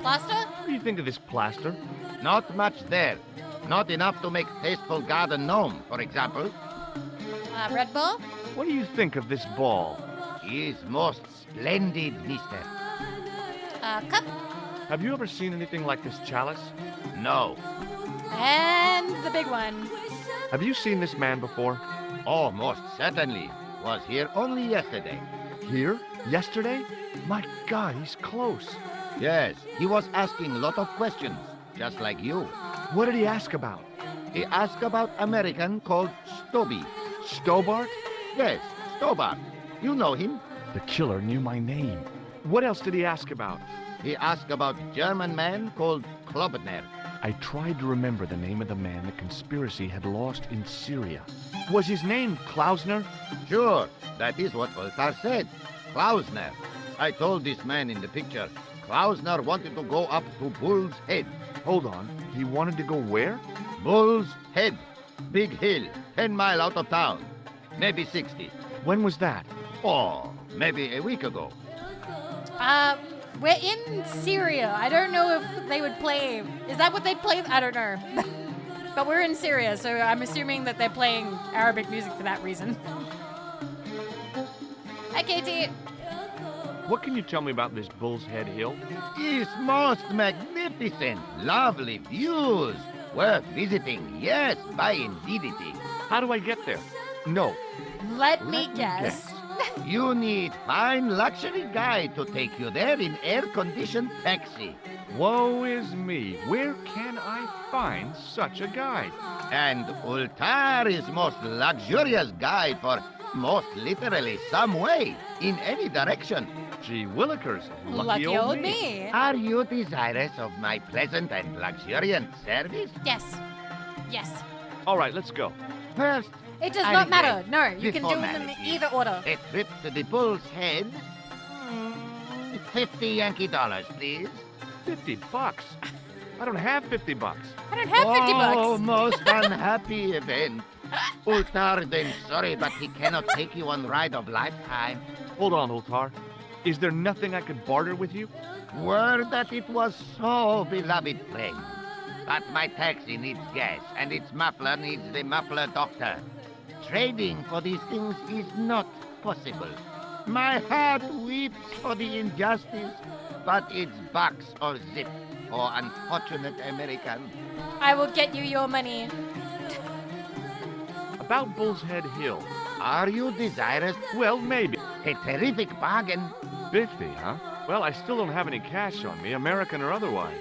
Plaster? What do you think of this plaster? Not much there. Not enough to make tasteful garden gnome, for example. Red Bull? What do you think of this ball? Is most splendid, mister. Cup? Have you ever seen anything like this chalice? No. And the big one. Have you seen this man before? Oh, most certainly. Was here only yesterday. Here? Yesterday? My God, he's close. Yes, he was asking a lot of questions, just like you. What did he ask about? He asked about American called Stoby. Stobart? Yes, Stobart. You know him. The killer knew my name. What else did he ask about? He asked about German man called Klobner. I tried to remember the name of the man the conspiracy had lost in Syria. Was his name Klausner? Sure, that is what Ultar said. Klausner. I told this man in the picture, Klausner wanted to go up to Bull's Head. Hold on, he wanted to go where? Bull's Head. Big hill, 10 miles out of town. Maybe 60. When was that? Oh, maybe a week ago. We're in Syria. I don't know if they would play. Is that what they'd play? I don't know. But we're in Syria, so I'm assuming that they're playing Arabic music for that reason. Hi, Katie. What can you tell me about this Bull's Head Hill? It's most magnificent. Lovely views. Worth visiting. Yes, by indeedity. How do I get there? No. Let me guess. You need fine luxury guide to take you there in air-conditioned taxi. Woe is me. Where can I find such a guide? And Ultar is most luxurious guide for most literally some way, in any direction. Gee willikers, Lucky old me. Are you desirous of my pleasant and luxuriant service? Yes. Yes. All right, let's go. First, It does I not matter. regret No, you the can do them in formality. either order. A trip to the Bull's Head. 50 Yankee dollars, please. $50? I don't have $50. I don't have 50 bucks. Oh, most unhappy event. Ultar, then sorry, but he cannot take you on ride of lifetime. Hold on, Ultar. Is there nothing I could barter with you? Word that it was so, beloved friend. but my taxi needs gas, and its muffler needs the muffler doctor. Trading for these things is not possible. My heart weeps for the injustice, but it's bucks or zip for unfortunate Americans. I will get you your money. About Bull's Head Hill. Are you desirous? Well, maybe. A terrific bargain. 50, huh? Well, I still don't have any cash on me, American or otherwise.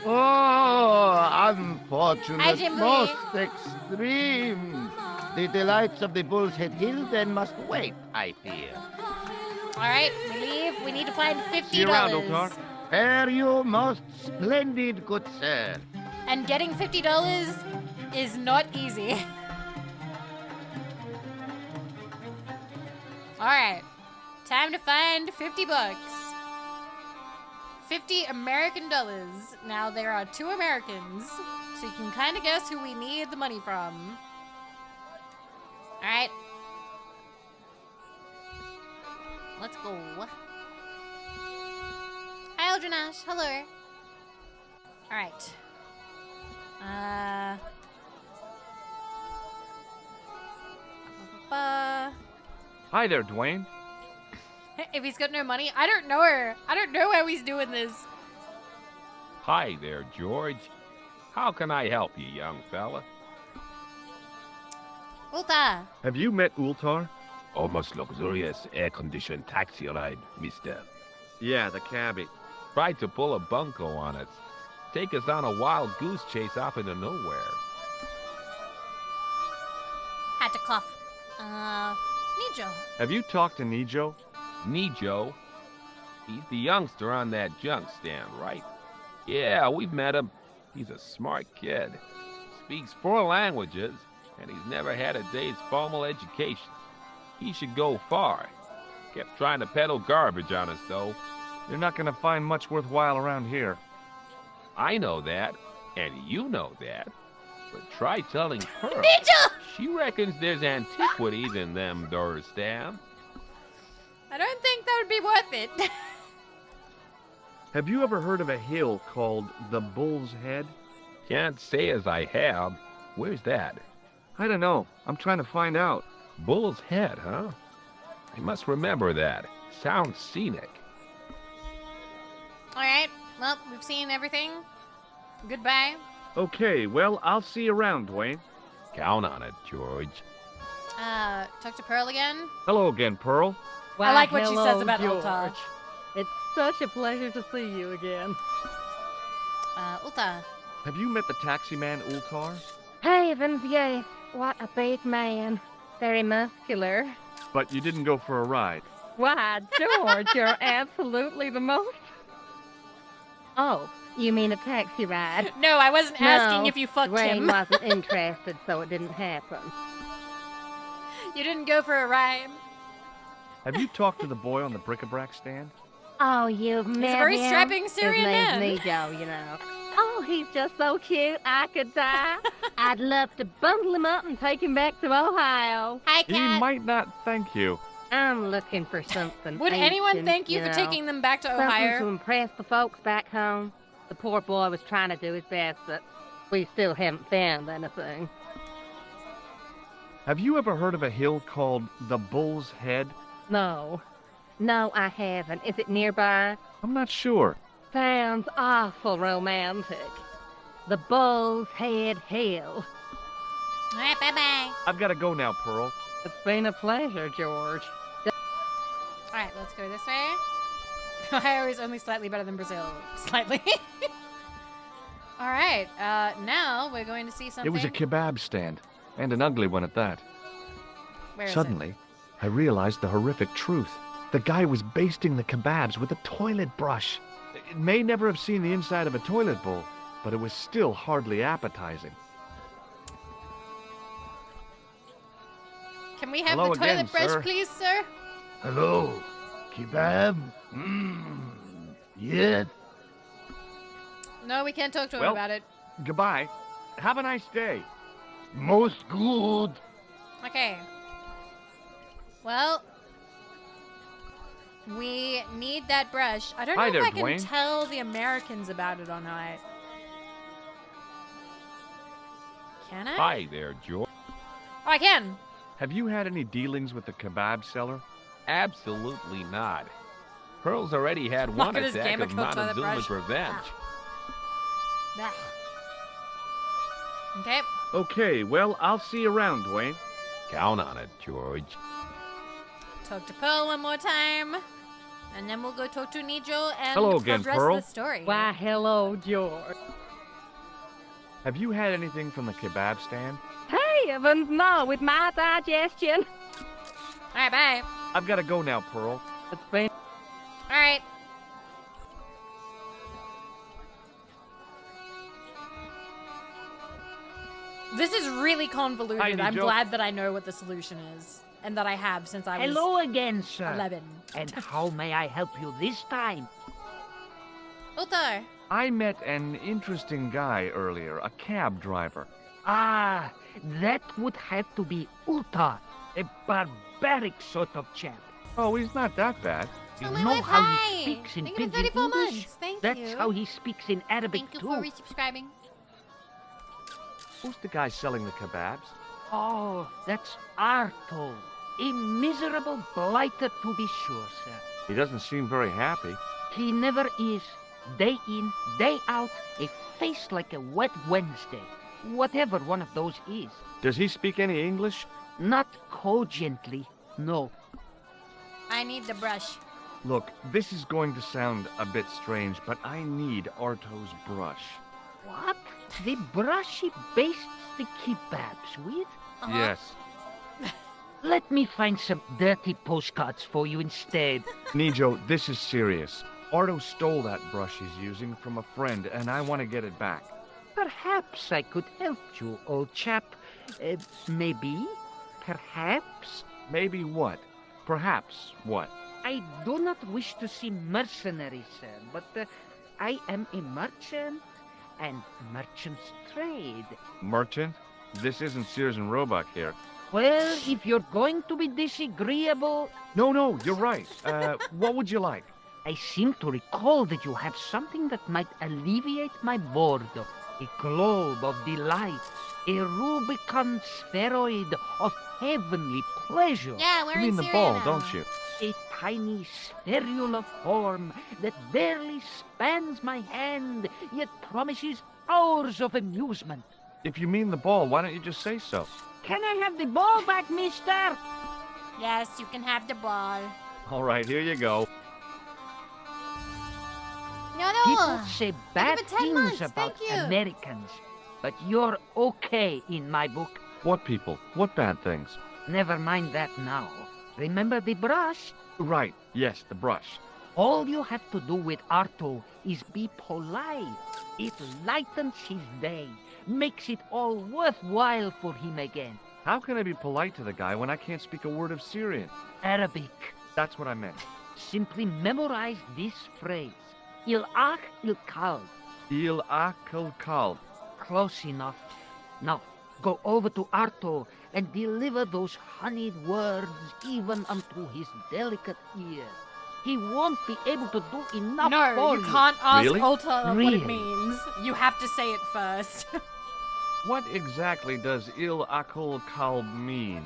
Oh, Hi, unfortunate, Jim most extreme. The delights of the Bull's Head Hill then must wait, I fear. All right, we leave. We need to find $50. See you around, Okar. Fare you most splendid, good sir. And getting $50 is not easy. All right, time to find $50. 50 American dollars. Now there are 2 Americans, so you can kind of guess who we need the money from. All right. Let's go. Hi, Eldranash. Hello. All right. Hi there, Dwayne. If he's got no money, I don't know her. I don't know how he's doing this. Hi there, George. How can I help you, young fella? Ulta. Have you met Ultar? Almost luxurious air-conditioned taxi ride, mister. Yeah, the cabbie. Tried to pull a bunco on us. Take us on a wild goose chase off into nowhere. Had to cough. Nijo. Have you talked to Nijo? Nijo? He's the youngster on that junk stand, right? Yeah, we've met him. He's a smart kid. Speaks 4 languages, and he's never had a day's formal education. He should go far. Kept trying to peddle garbage on us, though. You're not gonna find much worthwhile around here. I know that, and you know that. But try telling her. Nijo! She reckons there's antiquities in them doors, Stan. I don't think that would be worth it. Have you ever heard of a hill called the Bull's Head? Can't say as I have. Where's that? I don't know. I'm trying to find out. Bull's Head, huh? I must remember that. Sounds scenic. All right. Well, we've seen everything. Goodbye. Okay, well, I'll see you around, Dwayne. Count on it, George. Talk to Pearl again. Hello again, Pearl. Why, I like what she hello, says about George. Ulta. It's such a pleasure to see you again. Ulta. Have you met the taxi man, Ultar? Heavens, yes. What a big man. Very muscular. But you didn't go for a ride. Why, George, you're absolutely the most... Oh, you mean a taxi ride? No, I wasn't asking if you fucked Dwayne him. wasn't interested, so it didn't happen. You didn't go for a ride. Have you talked to the boy on the bric-a-brac stand? Oh, you've met He's a very him? strapping Syrian His man. name's Nijo, you know. Oh, he's just so cute, I could die. I'd love to bundle him up and take him back to Ohio. Hi, He Cat. might not thank you. I'm looking for something. Would anyone ancient, thank you for know. taking them back to Something Ohio? to impress the folks back home. The poor boy was trying to do his best, but we still haven't found anything. Have you ever heard of a hill called the Bull's Head? No. No, I haven't. Is it nearby? I'm not sure. Sounds awful romantic. The Bull's Head Hill. All right, bye-bye. I've got to go now, Pearl. It's been a pleasure, George. All right, let's go this way. Ohio is only slightly better than Brazil. Slightly. All right, now we're going to see something. It was a kebab stand, and an ugly one at that. Where is it? Suddenly, I realized the horrific truth. The guy was basting the kebabs with a toilet brush. It may never have seen the inside of a toilet bowl, but it was still hardly appetizing. Can we have Hello the toilet again, brush, sir. please, sir? Hello, kebab? Yes? No, we can't talk to him Well- about it. Goodbye. Have a nice day. Most good. Okay. Well, we need that brush. I don't know Hi if there, I can Dwayne. tell the Americans about it or not. Can I? Hi there, George. Oh, I can. Have you had any dealings with the kebab seller? Absolutely not. Pearl's already had Look one at his attack Gamma of Coat toilet Montezuma's brush. revenge. Bah. Okay. Okay, well, I'll see you around, Dwayne. Count on it, George. Talk to Pearl one more time. And then we'll go talk to Nijo and Hello again, progress Pearl. the story. Why, hello, George. Have you had anything from the kebab stand? Hey, Evans, no, with my digestion. Alright, bye. I've got to go now, Pearl. It's been... Alright. This is really convoluted. Hi, I'm Nijo. glad that I know what the solution is. And that I have since I was Hello again, sir. 11. And how may I help you this time? Uthar. I met an interesting guy earlier, a cab driver. Ah, that would have to be Uta, a barbaric sort of chap. Oh, he's not that bad. You Oh, my know life, how hi. he speaks in Thank you for Pidgin 34 English? months. Thank That's you. how he speaks in Arabic Thank you too. for resubscribing. Who's the guy selling the kebabs? Oh, that's Arto. A miserable blighter to be sure, sir. He doesn't seem very happy. He never is. Day in, day out, a face like a wet Wednesday. Whatever one of those is. Does he speak any English? Not cogently, no. I need the brush. Look, this is going to sound a bit strange, but I need Arto's brush. What? The brush he bastes the kebabs with? Uh-huh. Yes. Let me find some dirty postcards for you instead. Nijo, this is serious. Arto stole that brush he's using from a friend, and I want to get it back. Perhaps I could help you, old chap. Maybe? Perhaps? Maybe what? Perhaps what? I do not wish to seem mercenary, sir, but I am a merchant, and merchants trade. Merchant? This isn't Sears and Roebuck here. Well, if you're going to be disagreeable... No, you're right. What would you like? I seem to recall that you have something that might alleviate my boredom. A globe of delight. A Rubicon spheroid of heavenly pleasure. Yeah, we're You mean in the Syria ball, now. don't you? A tiny spherule of form that barely spans my hand, yet promises hours of amusement. If you mean the ball, why don't you just say so? Can I have the ball back, mister? Yes, you can have the ball. All right, here you go. No. People say bad it 10 things months, about thank you. Americans, but you're okay in my book. What people? What bad things? Never mind that now. Remember the brush? Right, yes, the brush. All you have to do with Arto is be polite. It lightens his day, makes it all worthwhile for him again. How can I be polite to the guy when I can't speak a word of Syrian? Arabic. That's what I meant. Simply memorize this phrase. Il-ach il-kalb. Il akal kalb. Close enough. Now, go over to Arto and deliver those honeyed words even unto his delicate ear. He won't be able to do enough No, for you can't ask Really? Ulta what Really? it means. You have to say it first. What exactly does il akal kalb mean?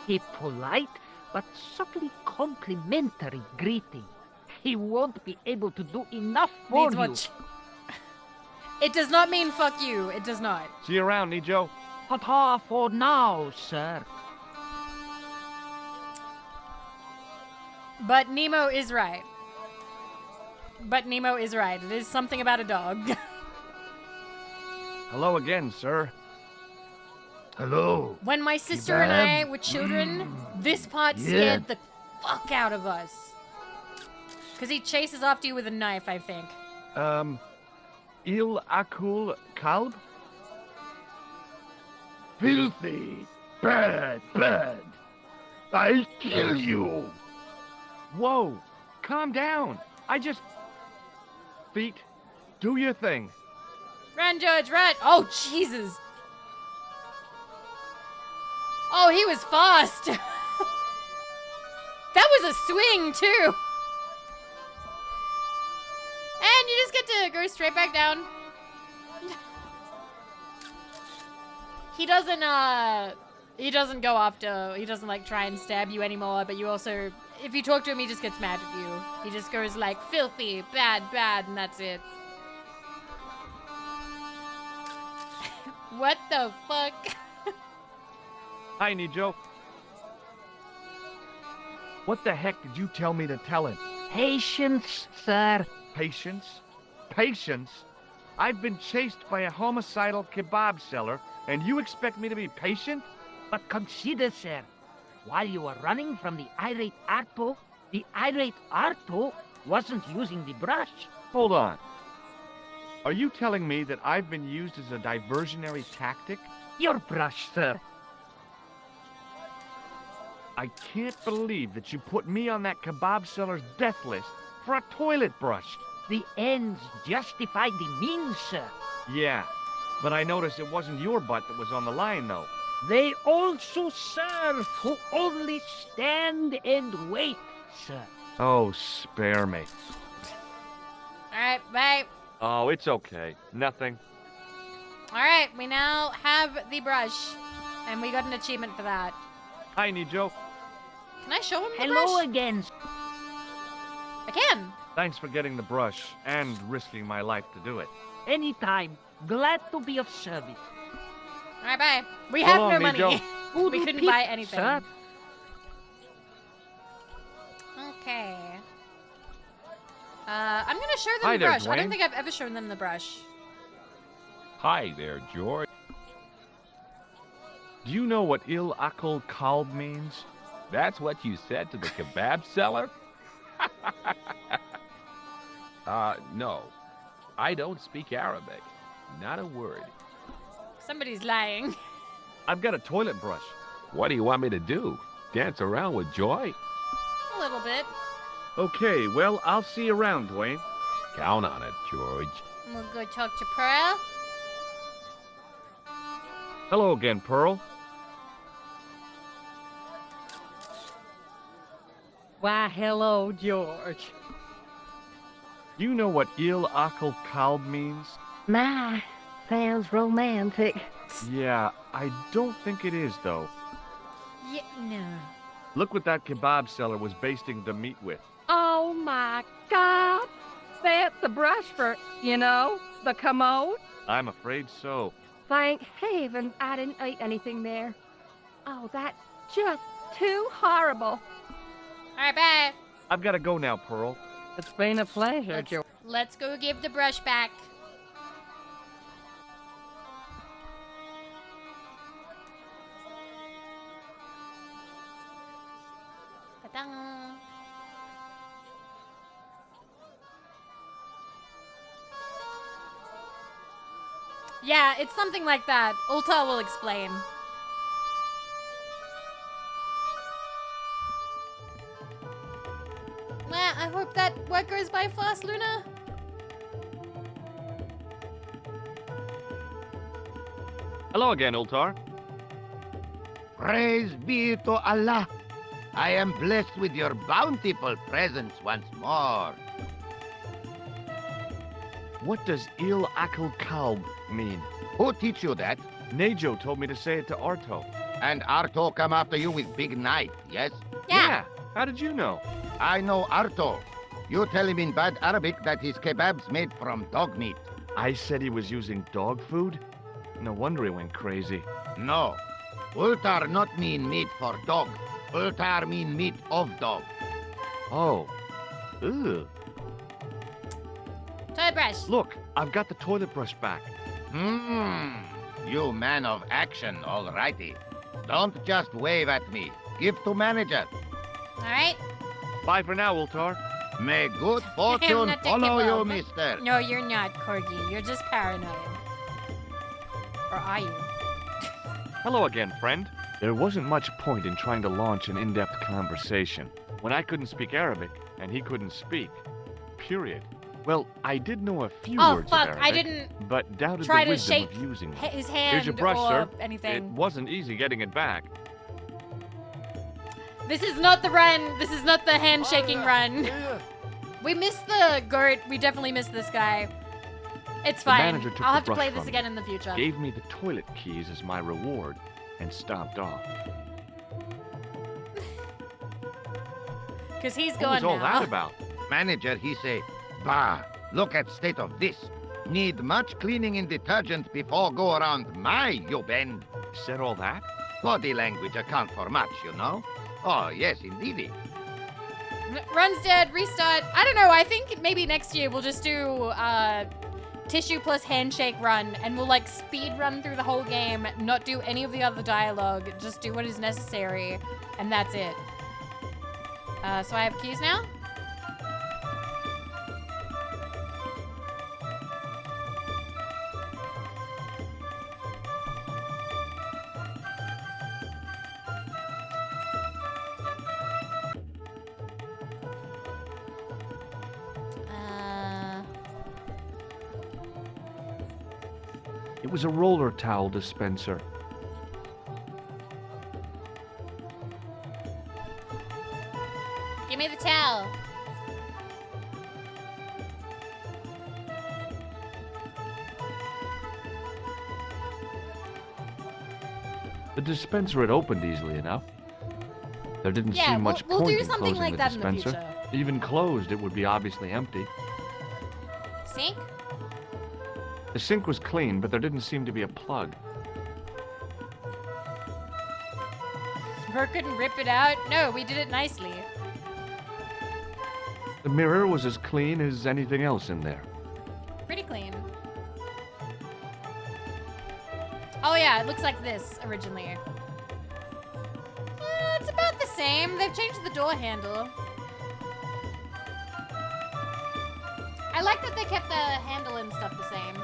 A polite but subtly complimentary greeting. He won't be able to do enough for Means you. what? It does not mean fuck you. It does not. See you around, Nijo. Ta-ta for now, sir. But Nemo is right. It is something about a dog. Hello again, sir. Hello. When my sister and I were children, this part scared the fuck out of us. Because he chases after you with a knife, I think. Il akul kalb? Filthy. Bad. I'll kill you. Whoa, calm down. Feet, do your thing. Run, George, run! Oh, Jesus! Oh, he was fast! That was a swing, too! And you just get to go straight back down. he doesn't go after, he doesn't like try and stab you anymore, but you also, if you talk to him, he just gets mad at you. He just goes like, filthy, bad, and that's it. What the fuck? Hi, Nijo. What the heck did you tell me to tell him? Patience, sir. Patience? Patience? I've been chased by a homicidal kebab seller, and you expect me to be patient? But consider, sir, while you were running from the irate Arto wasn't using the brush. Hold on. Are you telling me that I've been used as a diversionary tactic? Your brush, sir. I can't believe that you put me on that kebab seller's death list for a toilet brush. The ends justified the means, sir. Yeah, but I noticed it wasn't your butt that was on the line, though. They also serve who only stand and wait, sir. Oh, spare me. Alright, bye. Oh, it's okay. Nothing. Alright, we now have the brush. And we got an achievement for that. Hi, Nijo. Can I show him the Hello brush? again. I can. Thanks for getting the brush and risking my life to do it. Anytime. Glad to be of service. Alright, bye. We So have long, no money. Nijo. We couldn't buy anything. Sir. Okay. I'm gonna show them Hi the there, brush. I don't Dwayne. think I've ever shown them the brush. Hi there, George. Do you know what Il Akal Kalb means? That's what you said to the kebab seller? No. I don't speak Arabic. Not a word. Somebody's lying. I've got a toilet brush. What do you want me to do? Dance around with joy? A little bit. Okay, well, I'll see you around, Dwayne. Count on it, George. We'll go talk to Pearl. Hello again, Pearl. Why, hello, George. Do you know what Il Akal Kalb means? My, sounds romantic. Yeah, I don't think it is, though. Yeah, no. Look what that kebab seller was basting the meat with. Oh my God! That's the brush for, the commode. I'm afraid so. Thank heaven I didn't eat anything there. Oh, that's just too horrible. Alright, bye. I've got to go now, Pearl. It's been a pleasure, George. Let's go give the brush back. Ta-da. Yeah, it's something like that. Ulta will explain. Well, I hope that work goes by fast, Luna. Hello again, Ultar. Praise be to Allah. I am blessed with your bountiful presence once more. What does Il Akal Kalb mean? Who teach you that? Nejo told me to say it to Arto. And Arto come after you with big knife, yes? Yeah. How did you know? I know Arto. You tell him in bad Arabic that his kebab's made from dog meat. I said he was using dog food? No wonder he went crazy. No. Ultar not mean meat for dog. Ultar mean meat of dog. Oh. Ugh. Toilet brush. Look, I've got the toilet brush back. You man of action, alrighty. Don't just wave at me. Give to manager. Alright. Bye for now, Ultar. May good I'm fortune not follow taking you, well, mister. No, you're not, Corgi. You're just paranoid. Or are you? Hello again, friend. There wasn't much point in trying to launch an in-depth conversation when I couldn't speak Arabic and he couldn't speak. Period. Well, I did know a few Oh, words fuck, of I Arabic, didn't but doubted try the to wisdom shake of using them. his hand Here's your brush, or sir. anything. It wasn't easy getting it back. This is not the run. This is not the handshaking run. We missed the goat. We definitely missed this guy. It's The fine. manager took I'll the have to brush play from this me, again in the future. gave me the toilet keys as my reward, and stomped off. Because he's What gone was all now. that about? Manager, he say, bah, look at state of this. Need much cleaning and detergent before go around my, you bend. Said all that? Body language account for much, you know. Oh, yes, indeedy. Run's dead. Restart. I don't know. I think maybe next year we'll just do tissue plus handshake run, and we'll like speed run through the whole game, not do any of the other dialogue, just do what is necessary, and that's it. So I have keys now? It was a roller towel dispenser. Give me the towel. The dispenser had opened easily enough. There didn't Yeah, seem much we'll point do in something closing like the that in the dispenser. future. Even closed, it would be obviously empty. Sink? The sink was clean, but there didn't seem to be a plug. Her couldn't rip it out? No, we did it nicely. The mirror was as clean as anything else in there. Pretty clean. Oh yeah, it looks like this originally. It's about the same. They've changed the door handle. I like that they kept the handle and stuff the same.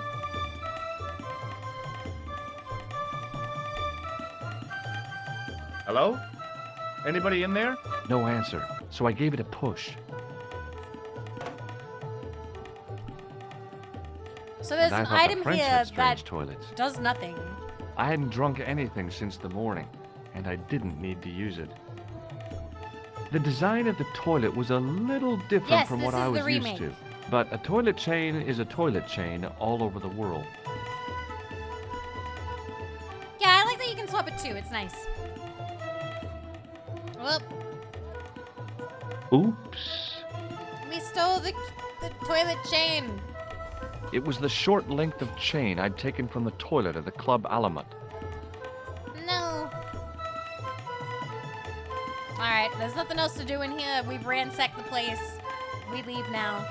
Hello? Anybody in there? No answer, so I gave it a push. So there's And I an thought the item French here had strange that toilets. does nothing. I hadn't drunk anything since the morning, and I didn't need to use it. The design of the toilet was a little different Yes, from this what I is was the used remake. to. But a toilet chain is a toilet chain all over the world. Yeah, I like that you can swap it too. It's nice. Well, Oops. we stole the toilet chain. It was the short length of chain I'd taken from the toilet at the Club Alamut. No. Alright, there's nothing else to do in here. We've ransacked the place. We leave now.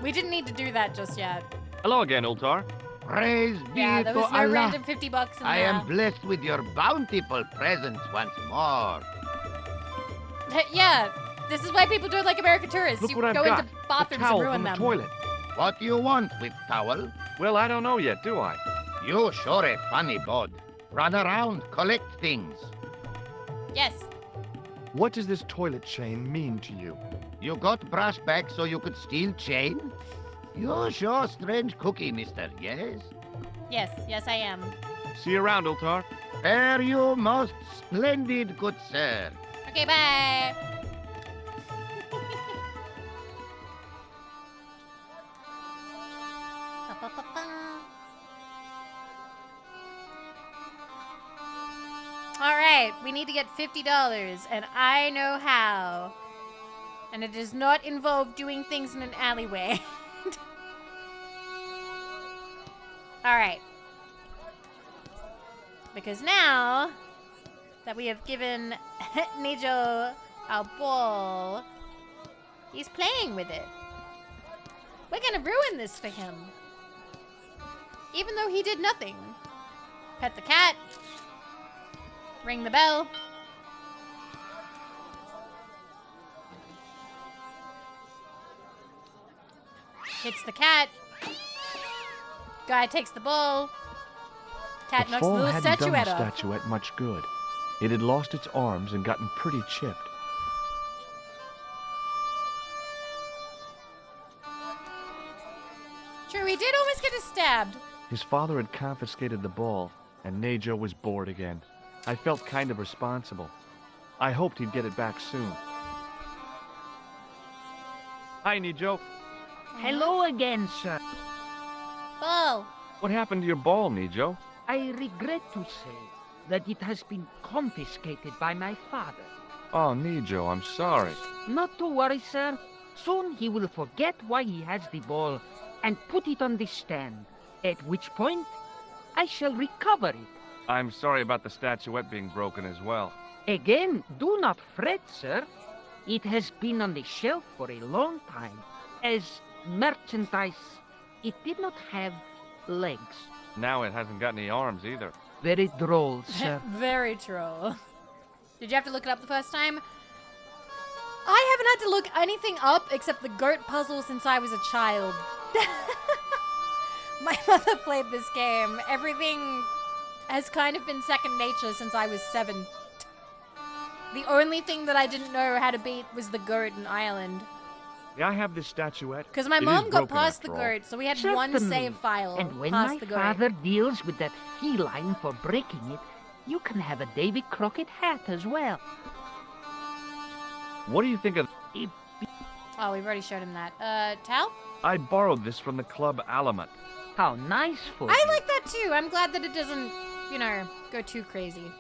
We didn't need to do that just yet. Hello again, Ultar. Praise be Yeah, there to was no Allah. random $50 in I there. am blessed with your bountiful presence once more. Yeah, this is why people don't like American tourists. Look You what I've go got. into The bathrooms towel and ruin from the them. toilet. What do you want with towel? Well, I don't know yet, do I? You sure a funny bod. Run around, collect things. Yes. What does this toilet chain mean to you? You got brush back so you could steal chain? You sure strange cookie, mister, yes? Yes, I am. See you around, Ultar. Fare you most splendid, good sir. Okay, bye. All right, we need to get $50, and I know how. And it does not involve doing things in an alleyway. All right. Because now that we have given Nijo our ball, he's playing with it. We're gonna ruin this for him. Even though he did nothing. Pet the cat. Ring the bell. Hits the cat. Guy takes the ball. Cat The knocks the fall little hadn't done the statuette off. statuette much good. It had lost its arms and gotten pretty chipped. True, he did almost get us stabbed. His father had confiscated the ball, and Nejo was bored again. I felt kind of responsible. I hoped he'd get it back soon. Hi, Nijo. Hello again, sir. Ball. What happened to your ball, Nijo? I regret to say that it has been confiscated by my father. Oh, Nijo, I'm sorry. Not to worry, sir. Soon he will forget why he has the ball and put it on the stand, at which point I shall recover it. I'm sorry about the statuette being broken as well. Again, do not fret, sir. It has been on the shelf for a long time. As merchandise, it did not have legs. Now it hasn't got any arms either. Very droll, sir. Very troll. Did you have to look it up the first time? I haven't had to look anything up except the goat puzzle since I was a child. My mother played this game. Everything has kind of been second nature since I was 7. The only thing that I didn't know how to beat was the goat in Ireland. Yeah, I have this statuette. Because my It mom is got broken past the after all. goat, so we had one Certainly. save file And when past my the goat. father deals with that feline for breaking it, you can have a Davy Crockett hat as well. What do you think of... Oh, we've already showed him that. Tal? I borrowed this from the Club Alamut. How nice for I you. like that too. I'm glad that it doesn't, you know, go too crazy.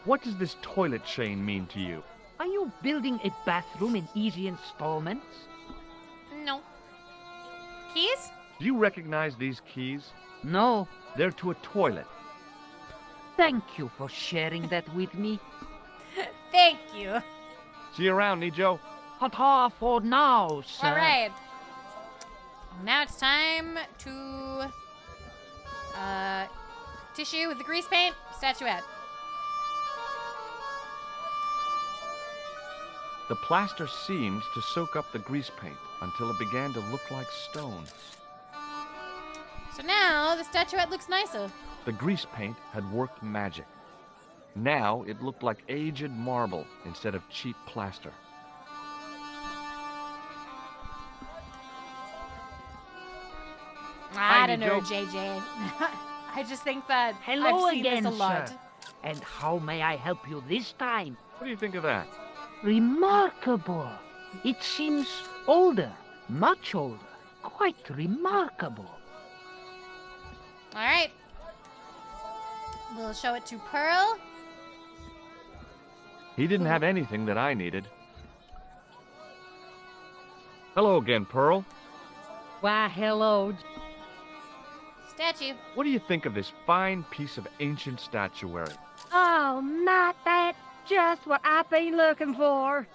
What does this toilet chain mean to you? Are you building a bathroom in easy installments? No. Keys? Do you recognize these keys? No. They're to a toilet. Thank you for sharing that with me. Thank you. See you around, Nijo. Ta-ta for now, sir. All right. Now it's time to tissue with the grease paint statuette. The plaster seemed to soak up the grease paint until it began to look like stone. So now the statuette looks nicer. The grease paint had worked magic. Now it looked like aged marble instead of cheap plaster. I don't know, Joe. JJ. I just think that Hello I've seen again, this a lot. sir. And how may I help you this time? What do you think of that? Remarkable. It seems older, much older. Quite remarkable. All right. We'll show it to Pearl. He didn't have anything that I needed. Hello again, Pearl. Why, hello. Statue. What do you think of this fine piece of ancient statuary? Oh, not that. Just what I've been looking for.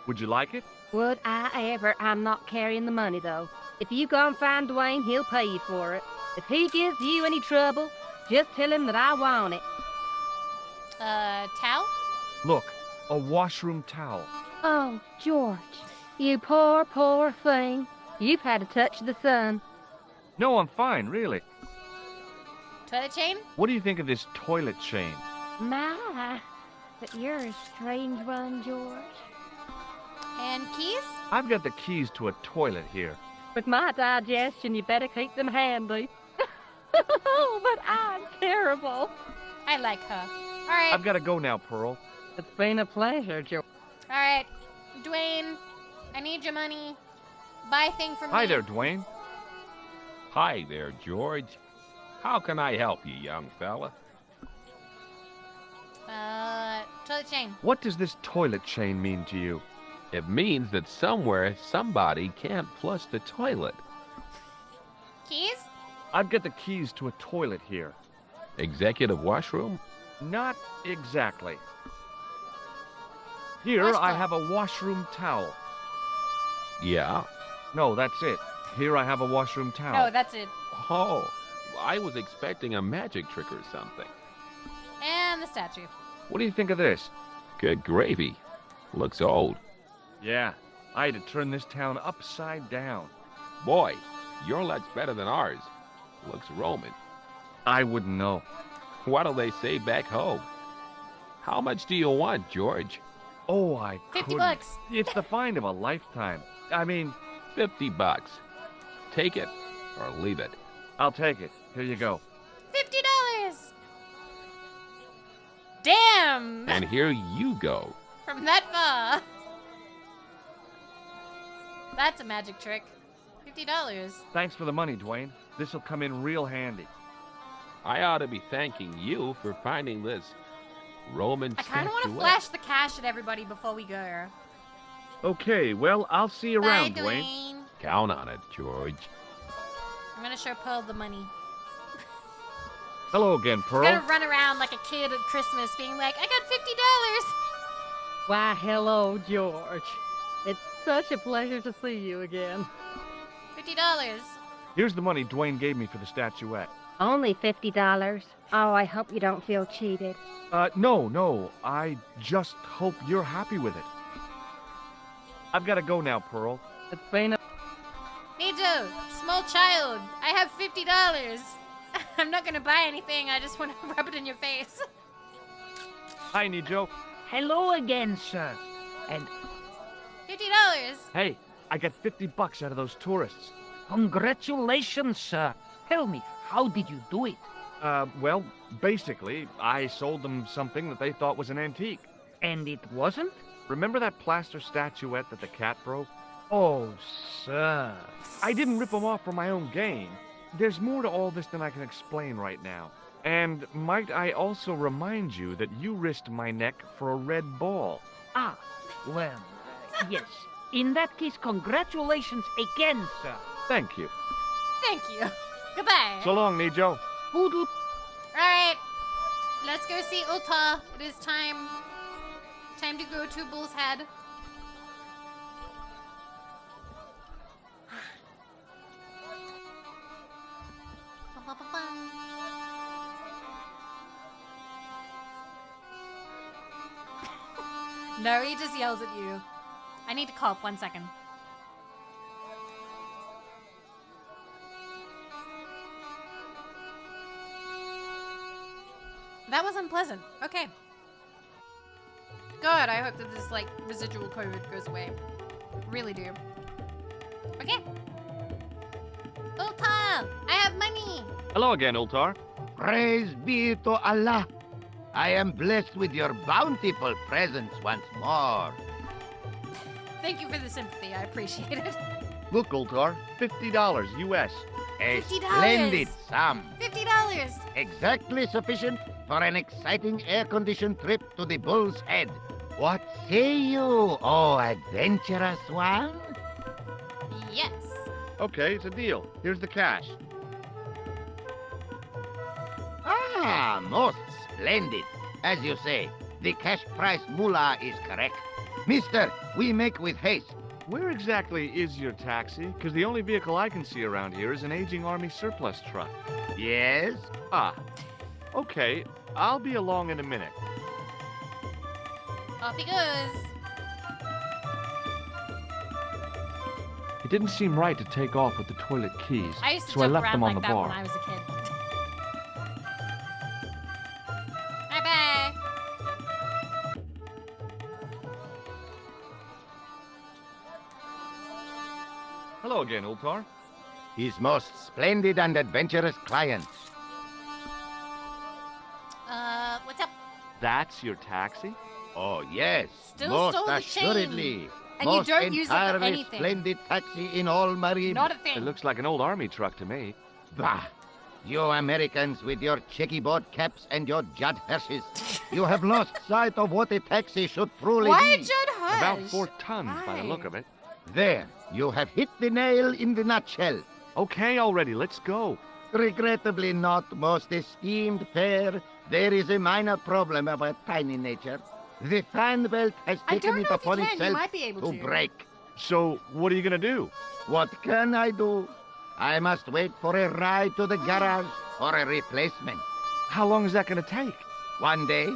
Would you like it? Would I ever? I'm not carrying the money, though. If you go and find Dwayne, he'll pay you for it. If he gives you any trouble, just tell him that I want it. Towel? Look, a washroom towel. Oh, George, you poor, poor thing. You've had a touch of the sun. No, I'm fine, really. Toilet chain? What do you think of this toilet chain? My, but you're a strange one, George. And keys? I've got the keys to a toilet here. With my digestion, you better keep them handy. Oh, but I'm terrible. I like her. All right. I've got to go now, Pearl. It's been a pleasure, George. All right. Dwayne, I need your money. Buy thing for me. Hi there, Dwayne. Hi there, George. How can I help you, young fella? Toilet chain. What does this toilet chain mean to you? It means that somewhere somebody can't flush the toilet. Keys? I've got the keys to a toilet here. Executive washroom? Not exactly. Here I Washcloth. have a washroom towel. Yeah. No, that's it. Here I have a washroom towel. Oh, that's it. Oh, I was expecting a magic trick or something. And the statue. What do you think of this? Good gravy. Looks old. Yeah, I had to turn this town upside down. Boy, your luck's better than ours. Looks Roman. I wouldn't know. What do they say back home? How much do you want, George? Oh, I 50 couldn't. bucks. It's the find of a lifetime. I mean, $50. Take it or leave it. I'll take it. Here you go. $50. Damn. And here you go. From that far. That's a magic trick. $50. Thanks for the money, Dwayne. This'll come in real handy. I ought to be thanking you for finding this Roman I kind of want to flash the cash at everybody before we go. Okay, well, I'll see you around, Bye, Dwayne. Count on it, George. I'm gonna show Pearl the money. Hello again, Pearl. Gonna run around like a kid at Christmas being like, I got $50. Why, hello, George. It's such a pleasure to see you again. $50. Here's the money Dwayne gave me for the statuette. Only $50. Oh, I hope you don't feel cheated. No. I just hope you're happy with it. I've got to go now, Pearl. It's been a... Nijo, small child, I have $50. I'm not gonna buy anything, I just want to rub it in your face. Hi, Nijo. Hello again, sir. And $50. Hey, I got $50 out of those tourists. congratulations, sir. Tell me, how did you do it? Well, basically, I sold them something that they thought was an antique. And it wasn't? Remember that plaster statuette that the cat broke? Oh, sir. I didn't rip them off for my own gain. There's more to all this than I can explain right now. And might I also remind you that you risked my neck for a red ball? Ah, well, yes. In that case, congratulations again, sir. Thank you. Thank you. Goodbye. So long, Nijo. Poodle. Alright, let's go see Ulta. It is time. Time to go to Bull's Head. No, he just yells at you. I need to cough 1 second. That was unpleasant. Okay. God, I hope that this, like, residual COVID goes away. Really do. Okay. Ulta! I have money! Hello again, Ultar. Praise be to Allah. I am blessed with your bountiful presence once more. Thank you for the sympathy. I appreciate it. Look, Ultar, $50 US. A $50. splendid sum. $50! Exactly sufficient for an exciting air-conditioned trip to the Bull's Head. What say you, oh adventurous one? Yes. Okay, it's a deal. Here's the cash. Ah, most splendid. As you say, the cash price moolah is correct. Mister, we make with haste. Where exactly is your taxi? Because the only vehicle I can see around here is an aging army surplus truck. Yes? Ah, okay. I'll be along in a minute. Off he goes. It didn't seem right to take off with the toilet keys, I used to so I jump left around them on like the that bar. when I was a kid. Bye-bye. Hello again, Ultar. His most splendid and adventurous client. What's up? That's your taxi? Oh, yes. Still most stole the chain. assuredly. And you most don't use it for entirely anything. Splendid taxi in all Marine. Not a thing. It looks like an old army truck to me. Bah! You Americans with your checkerboard caps and your Judd Hershes. You have lost sight of what a taxi should truly Why be. Judd Hirsch? About 4 tons by the look of it. There, you have hit the nail in the nutshell. Okay already, let's go. Regrettably not, most esteemed pair. There is a minor problem of a tiny nature. The fan belt has I taken don't it know if you upon can. You itself might be able to. break. So, what are you gonna do? What can I do? I must wait for a ride to the garage or a replacement. How long is that gonna take? 1 day,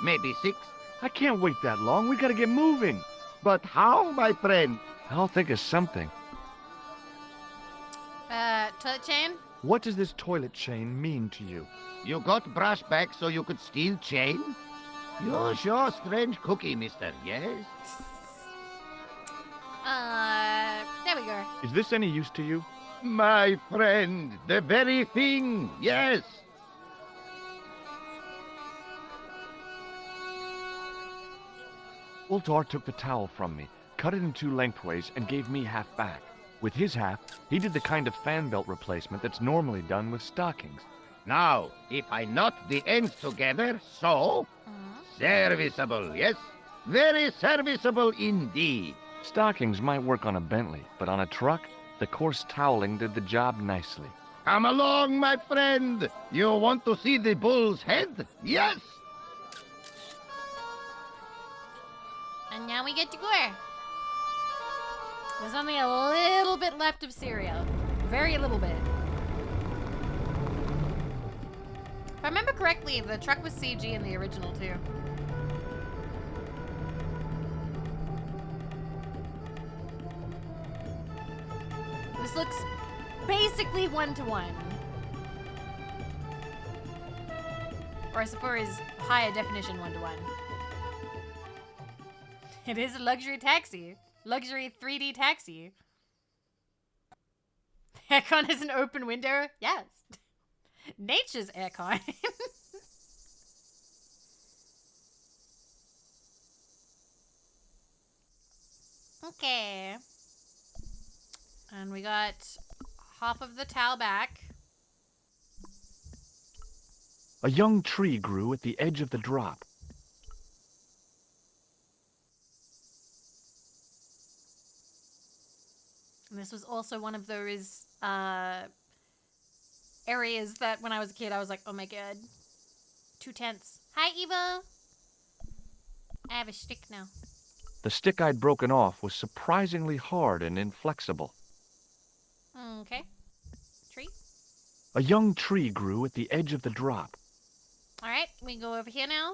maybe 6. I can't wait that long. We gotta get moving. But how, my friend? I'll think of something. Toilet chain? What does this toilet chain mean to you? You got brush back so you could steal chain? You're sure strange cookie, mister, yes? There we go. Is this any use to you? My friend, the very thing, yes. Ultar took the towel from me, cut it in two lengthways, and gave me half back. With his half, he did the kind of fan belt replacement that's normally done with stockings. Now, if I knot the ends together, so... Serviceable, yes? Very serviceable indeed. Stockings might work on a Bentley, but on a truck, the coarse toweling did the job nicely. Come along, my friend. You want to see the bull's head? Yes? And now we get to gore. There's only a little bit left of cereal. Very little bit. If I remember correctly, the truck was CG in the original too. This looks basically 1-to-1. Or I suppose higher definition 1-to-1. It is a luxury taxi. Luxury 3D taxi. Aircon is an open window? Yes. Nature's aircon. Okay. And we got half of the towel back. A young tree grew at the edge of the drop. And this was also one of those areas that when I was a kid, I was like, oh my god. Too tense. Hi, Eva. I have a stick now. The stick I'd broken off was surprisingly hard and inflexible. Okay. Tree. A young tree grew at the edge of the drop. Alright, we go over here now.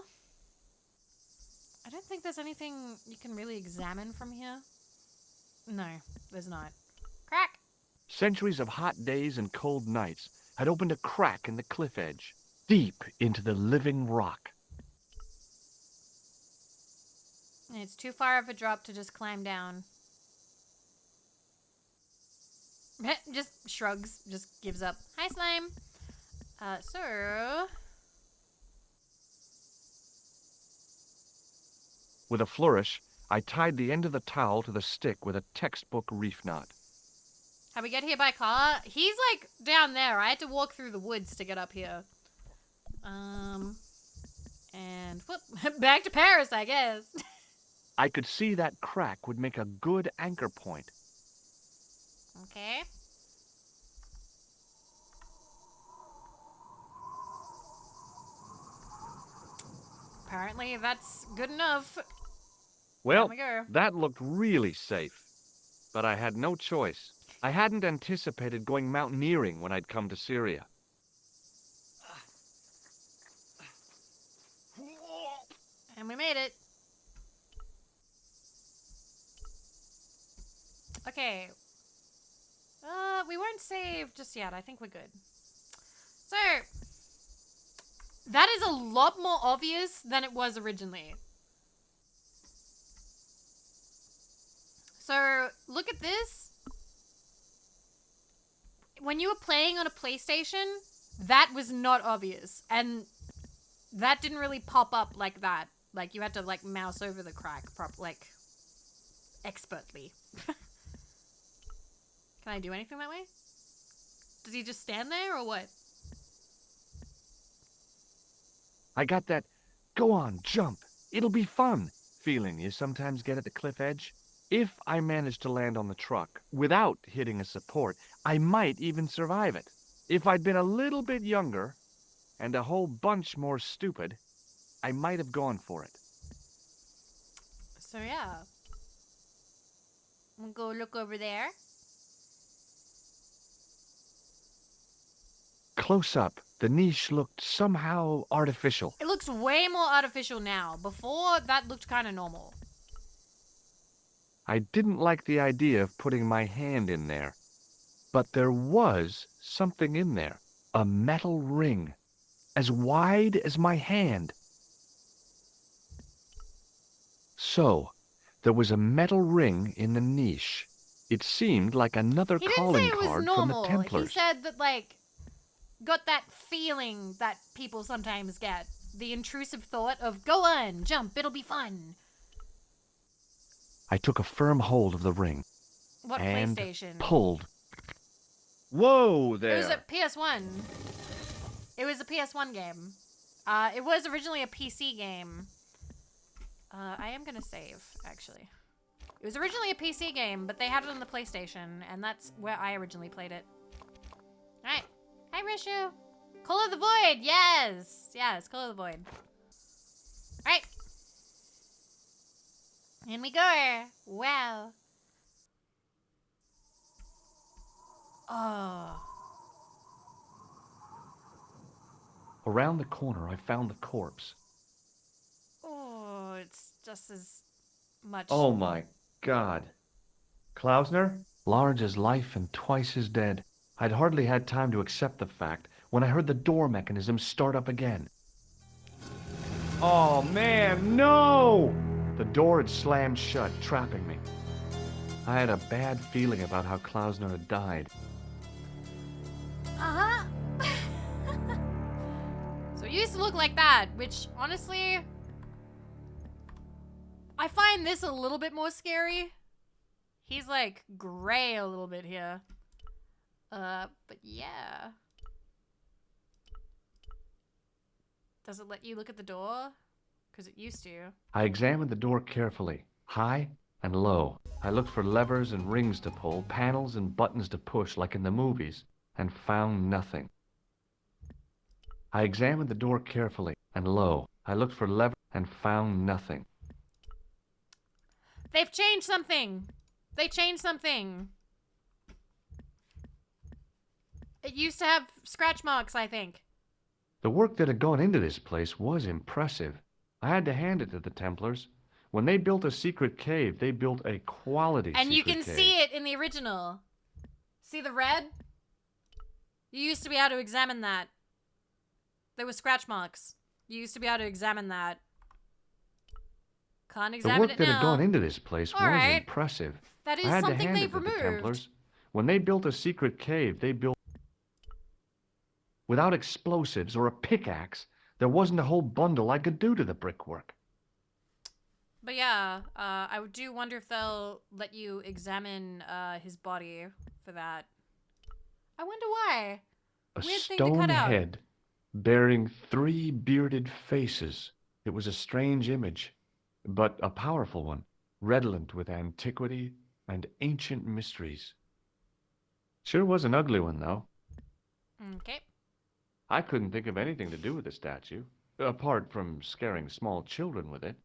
I don't think there's anything you can really examine from here. No, there's not. Crack! Centuries of hot days and cold nights had opened a crack in the cliff edge, deep into the living rock. It's too far of a drop to just climb down. Just shrugs, just gives up. Hi, slime. So... With a flourish, I tied the end of the towel to the stick with a textbook reef knot. How we get here by car? He's like down there. I had to walk through the woods to get up here. And whoop, back to Paris, I guess. I could see that crack would make a good anchor point. Okay. Apparently that's good enough. Well, There we go. that looked really safe. But I had no choice. I hadn't anticipated going mountaineering when I'd come to Syria. And we made it. Okay. We weren't saved just yet. I think we're good. So, that is a lot more obvious than it was originally. So, look at this. When you were playing on a PlayStation, that was not obvious. And that didn't really pop up like that. Like, you had to, like, mouse over the crack, expertly. Can I do anything that way? Does he just stand there, or what? I got that, go on, jump, it'll be fun feeling you sometimes get at the cliff edge. If I managed to land on the truck without hitting a support, I might even survive it. If I'd been a little bit younger and a whole bunch more stupid, I might have gone for it. So, yeah. We'll go look over there. Close up, the niche looked somehow artificial. It looks way more artificial now. Before, that looked kind of normal. I didn't like the idea of putting my hand in there. But there was something in there. A metal ring. As wide as my hand. So, there was a metal ring in the niche. It seemed like another He didn't say calling it was card normal. from the Templars. He said that, like, got that feeling that people sometimes get. The intrusive thought of, go on, jump, it'll be fun. I took a firm hold of the ring What and PlayStation? pulled. Whoa It was a there! PS1. It was a PS1 game. It was originally a PC game. I am gonna save, actually. It was originally a PC game, but they had it on the PlayStation, and that's where I originally played it. Alright. Hi, Rishu. Call of the Void! Yes! Yes, Call of the Void. Alright. In we go. Wow. Oh. Around the corner, I found the corpse. Oh, it's just as much. Oh my God. Klausner? Large as life and twice as dead. I'd hardly had time to accept the fact when I heard the door mechanism start up again. Oh man, no! The door had slammed shut, trapping me. I had a bad feeling about how Klausner had died. Uh-huh. So it used to look like that, which, honestly, I find this a little bit more scary. He's, like, gray a little bit here. But yeah. Does it let you look at the door? Because it used to. I examined the door carefully, high and low. I looked for levers and rings to pull, panels and buttons to push like in the movies, and found nothing. I examined the door carefully and low. I looked for levers and found nothing. They've changed something! They changed something! It used to have scratch marks, I think. The work that had gone into this place was impressive. I had to hand it to the Templars. When they built a secret cave, they built a quality And you secret can cave. see it in the original. See the red? You used to be able to examine that. There were scratch marks. You used to be able to examine that. Can't The examine work it that now. had gone into this place was Alright. impressive. That is I had to something hand they've it to the removed. Templars. When they built a secret cave, they built... Without explosives or a pickaxe, there wasn't a whole bundle I could do to the brickwork. But yeah, I do wonder if they'll let you examine his body for that. I wonder why. A Weird thing to stone cut out. head bearing 3 bearded faces. It was a strange image, but a powerful one, redolent with antiquity and ancient mysteries. Sure was an ugly one, though. Okay. I couldn't think of anything to do with the statue, apart from scaring small children with it.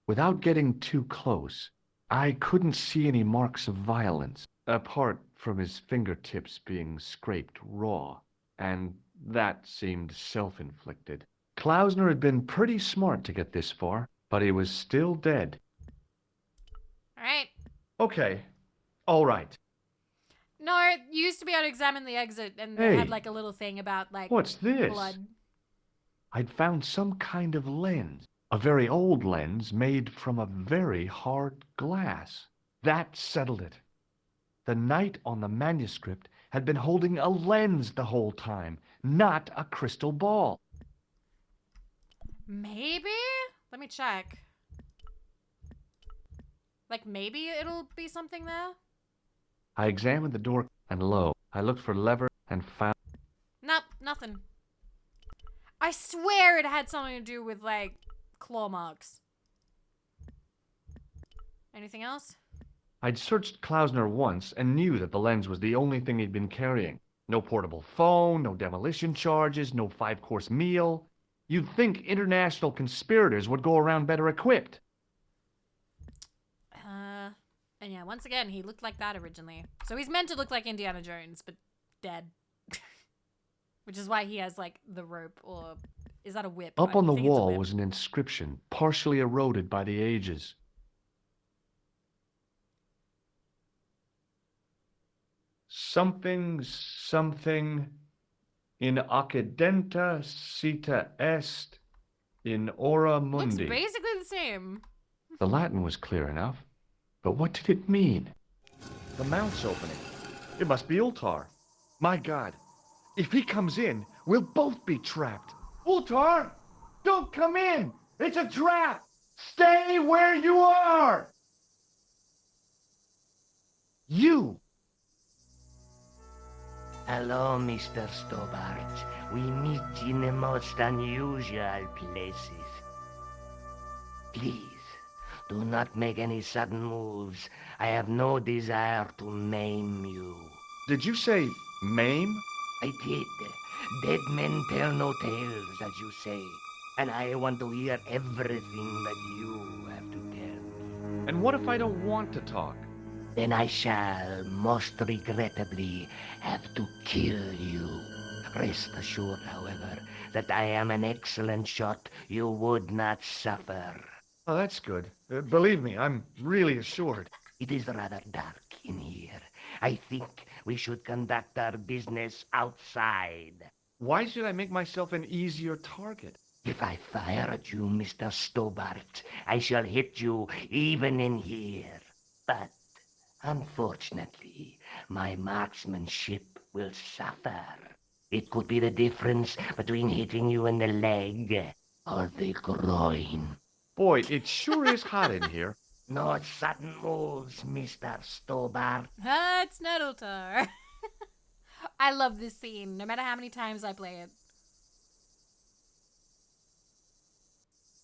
Without getting too close, I couldn't see any marks of violence, apart from his fingertips being scraped raw, and that seemed self-inflicted. Klausner had been pretty smart to get this far, but he was still dead. Alright. Okay, all right. No, you used to be able to examine the exit, and they Hey, had like a little thing about like what's this? blood. I'd found some kind of lens, a very old lens made from a very hard glass. That settled it. The knight on the manuscript had been holding a lens the whole time, not a crystal ball. Maybe? Let me check. Like maybe it'll be something there? I examined the door, and lo, I looked for lever and found... Nope, nothing. I swear it had something to do with like claw marks. Anything else? I'd searched Klausner once and knew that the lens was the only thing he'd been carrying. No portable phone, no demolition charges, no 5-course meal. You'd think international conspirators would go around better equipped. And yeah, once again, he looked like that originally. So he's meant to look like Indiana Jones, but dead. Which is why he has like the rope, or is that a whip? Up I on the think it's a wall whip. was an inscription, partially eroded by the ages. Something, in accidenta cita est in ora Looks mundi. basically the same. The Latin was clear enough, but what did it mean? The mount's opening. It must be Ultar. My God, if he comes in, we'll both be trapped. Ultar, don't come in! It's a trap! Stay where you are! You! Hello, Mr. Stobart. We meet in the most unusual places. Please, do not make any sudden moves. I have no desire to maim you. Did you say maim? I did. Dead men tell no tales, as you say. And I want to hear everything that you have to tell me. And what if I don't want to talk? Then I shall, most regrettably, have to kill you. Rest assured, however, that I am an excellent shot. You would not suffer. Oh, that's good. Believe me, I'm really assured. It is rather dark in here. I think we should conduct our business outside. Why should I make myself an easier target? If I fire at you, Mr. Stobart, I shall hit you even in here. But unfortunately, my marksmanship will suffer. It could be the difference between hitting you in the leg or the groin. Boy, it sure is hot in here. No sudden moves, Mr. Stobart. That's Nettltar. I love this scene, no matter how many times I play it.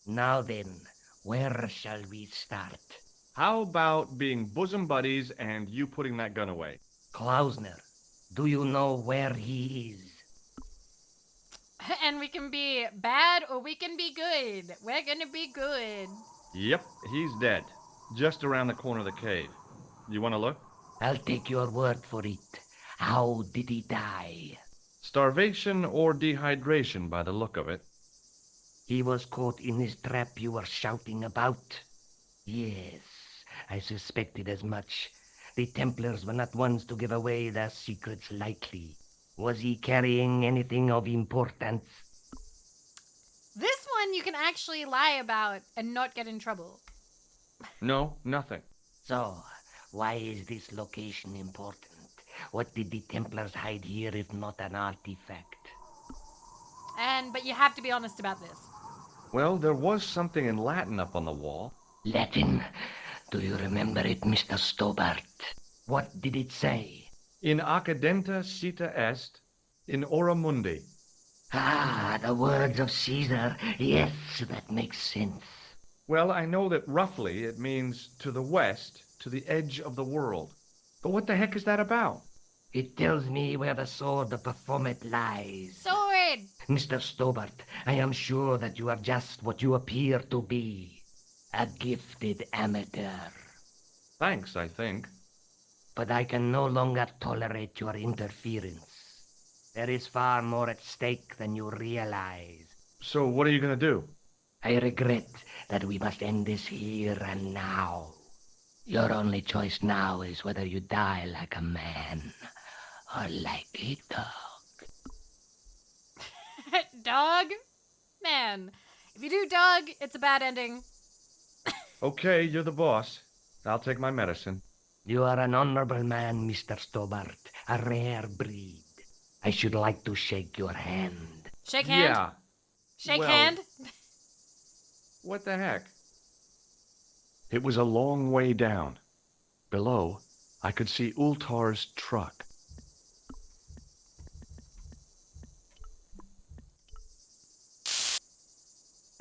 Now then, where shall we start? How about being bosom buddies and you putting that gun away? Klausner, do you know where he is? And we can be bad or we can be good. We're gonna be good. Yep, he's dead. Just around the corner of the cave. You want to look? I'll take your word for it. How did he die? Starvation or dehydration by the look of it. He was caught in this trap you were shouting about. Yes, I suspected as much. The Templars were not ones to give away their secrets lightly. Was he carrying anything of importance? This one you can actually lie about and not get in trouble. No, nothing. So, why is this location important? What did the Templars hide here if not an artifact? But you have to be honest about this. Well, there was something in Latin up on the wall. Latin? Do you remember it, Mr. Stobart? What did it say? In accidenta cita est, in ora mundi. Ah, the words of Caesar. Yes, that makes sense. Well, I know that roughly it means to the west, to the edge of the world. But what the heck is that about? It tells me where the sword of Baphomet lies. Sword! Mr. Stobart, I am sure that you are just what you appear to be. A gifted amateur. Thanks, I think. But I can no longer tolerate your interference. There is far more at stake than you realize. So what are you going to do? I regret that we must end this here and now. Your only choice now is whether you die like a man or like a dog. Dog? Man, if you do dog, it's a bad ending. Okay, you're the boss. I'll take my medicine. You are an honorable man, Mr. Stobart. A rare breed. I should like to shake your hand. Shake hand? Yeah. Shake Well, hand? What the heck? It was a long way down. Below, I could see Ultar's truck.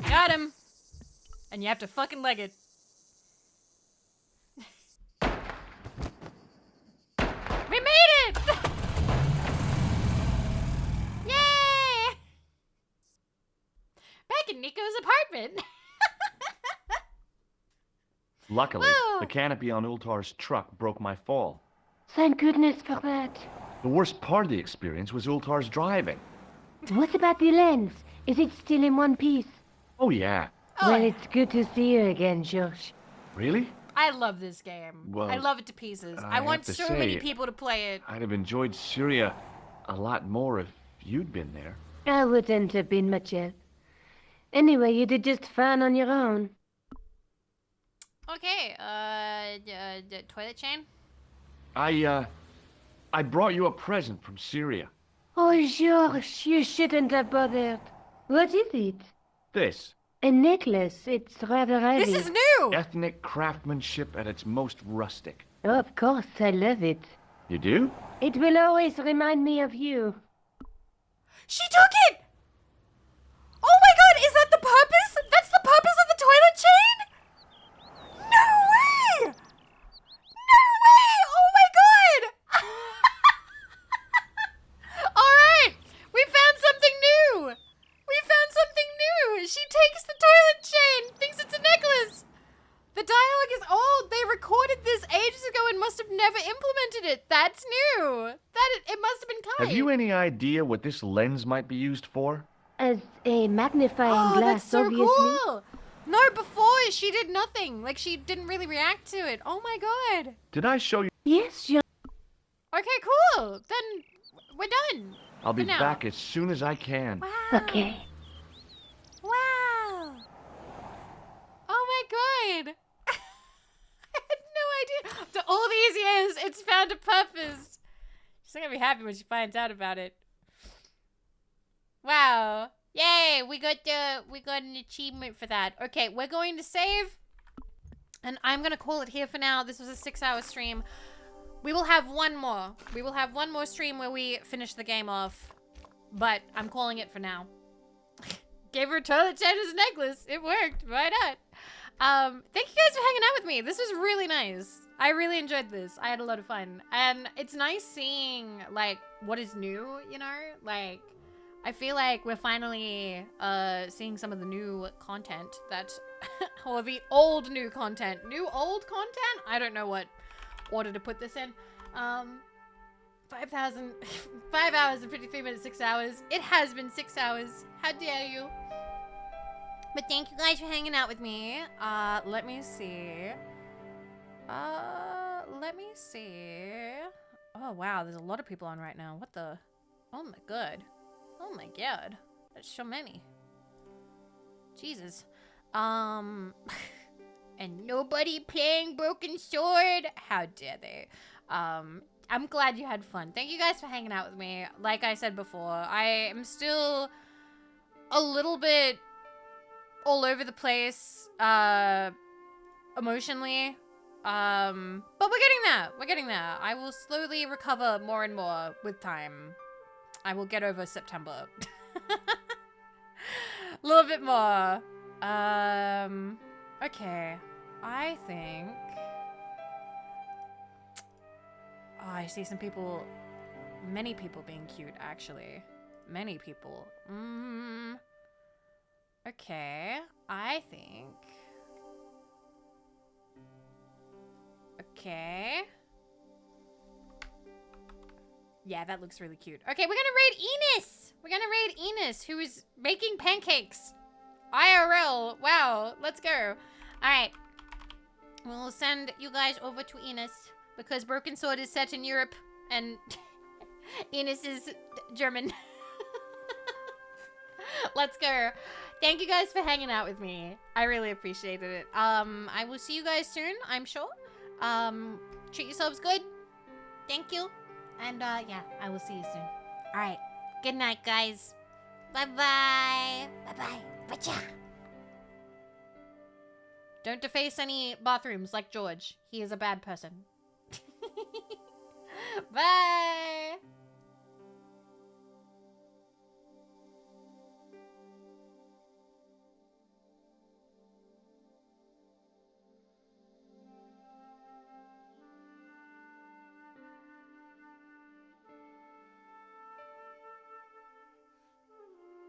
Got him. And you have to fucking leg it. We made it! Yay! Back in Nico's apartment. Luckily, Whoa. the canopy on Ultar's truck broke my fall. Thank goodness for that. The worst part of the experience was Ultar's driving. What about the lens? Is it still in one piece? Oh, yeah. Oh, Well, it's good to see you again, Josh. Really? I love this game. Well, I love it to pieces. I I want have to so many say, people to play it. I'd have enjoyed Syria a lot more if you'd been there. I wouldn't have been much help. Anyway, you did just fine on your own. Okay, toilet chain? I brought you a present from Syria. Oh, Josh, you shouldn't have bothered. What is it? This. A necklace. It's rather heavy. This is new! Ethnic craftsmanship at its most rustic. Oh, of course, I love it. You do? It will always remind me of you. She took it! Oh my god, is that the purpose? That's the purpose of the toilet chain? No way! No way! Oh my god! Alright, we found something new! We found something new! She takes the toilet chain, thinks it's a necklace! The dialogue is old. They recorded this ages ago and must have never implemented it. That's new. It must have been Kai. Have you any idea what this lens might be used for? As a magnifying glass, that's so obviously. cool. No, before she did nothing. Like she didn't really react to it. Oh my god. Did I show you? Yes, Jean. Okay, cool. Then we're done. I'll be For now. back as soon as I can. Wow. Okay. Wow. Oh my god. I had no idea. After all these years, it's found a purpose. She's not gonna be happy when she finds out about it. Wow. Yay, we got an achievement for that. Okay, we're going to save. And I'm gonna call it here for now. This was a 6-hour stream. We will have one more. We will have one more stream where we finish the game off. But I'm calling it for now. Gave her a toilet chain as a necklace. It worked. Why not? Thank you guys for hanging out with me. This was really nice. I really enjoyed this. I had a lot of fun. And it's nice seeing, like, what is new, you know? Like, I feel like we're finally seeing some of the new content that... or the old new content. New old content? I don't know what order to put this in. 5 hours and 53 minutes, 6 hours. It has been 6 hours. How dare you? But thank you guys for hanging out with me. Let me see. Let me see. Oh, wow. There's a lot of people on right now. What the? Oh, my God. Oh, my God. That's so many. Jesus. And nobody playing Broken Sword? How dare they? I'm glad you had fun. Thank you guys for hanging out with me. Like I said before, I am still a little bit all over the place, emotionally. But we're getting there. We're getting there. I will slowly recover more and more with time. I will get over September. A little bit more. Okay. I think... Oh, I see some people... Many people being cute, actually. Many people. Okay. I think... Okay. Yeah, that looks really cute. Okay, we're gonna raid Enos! We're gonna raid Enos, who is making pancakes. IRL. Wow, let's go. Alright. We'll send you guys over to Enos, because Broken Sword is set in Europe, and Enos is German. Let's go. Thank you guys for hanging out with me. I really appreciated it. I will see you guys soon, I'm sure. Treat yourselves good. Thank you. And, yeah, I will see you soon. Alright. Good night, guys. Bye-bye. Bye-bye. Bye-cha. Don't deface any bathrooms like George. He is a bad person.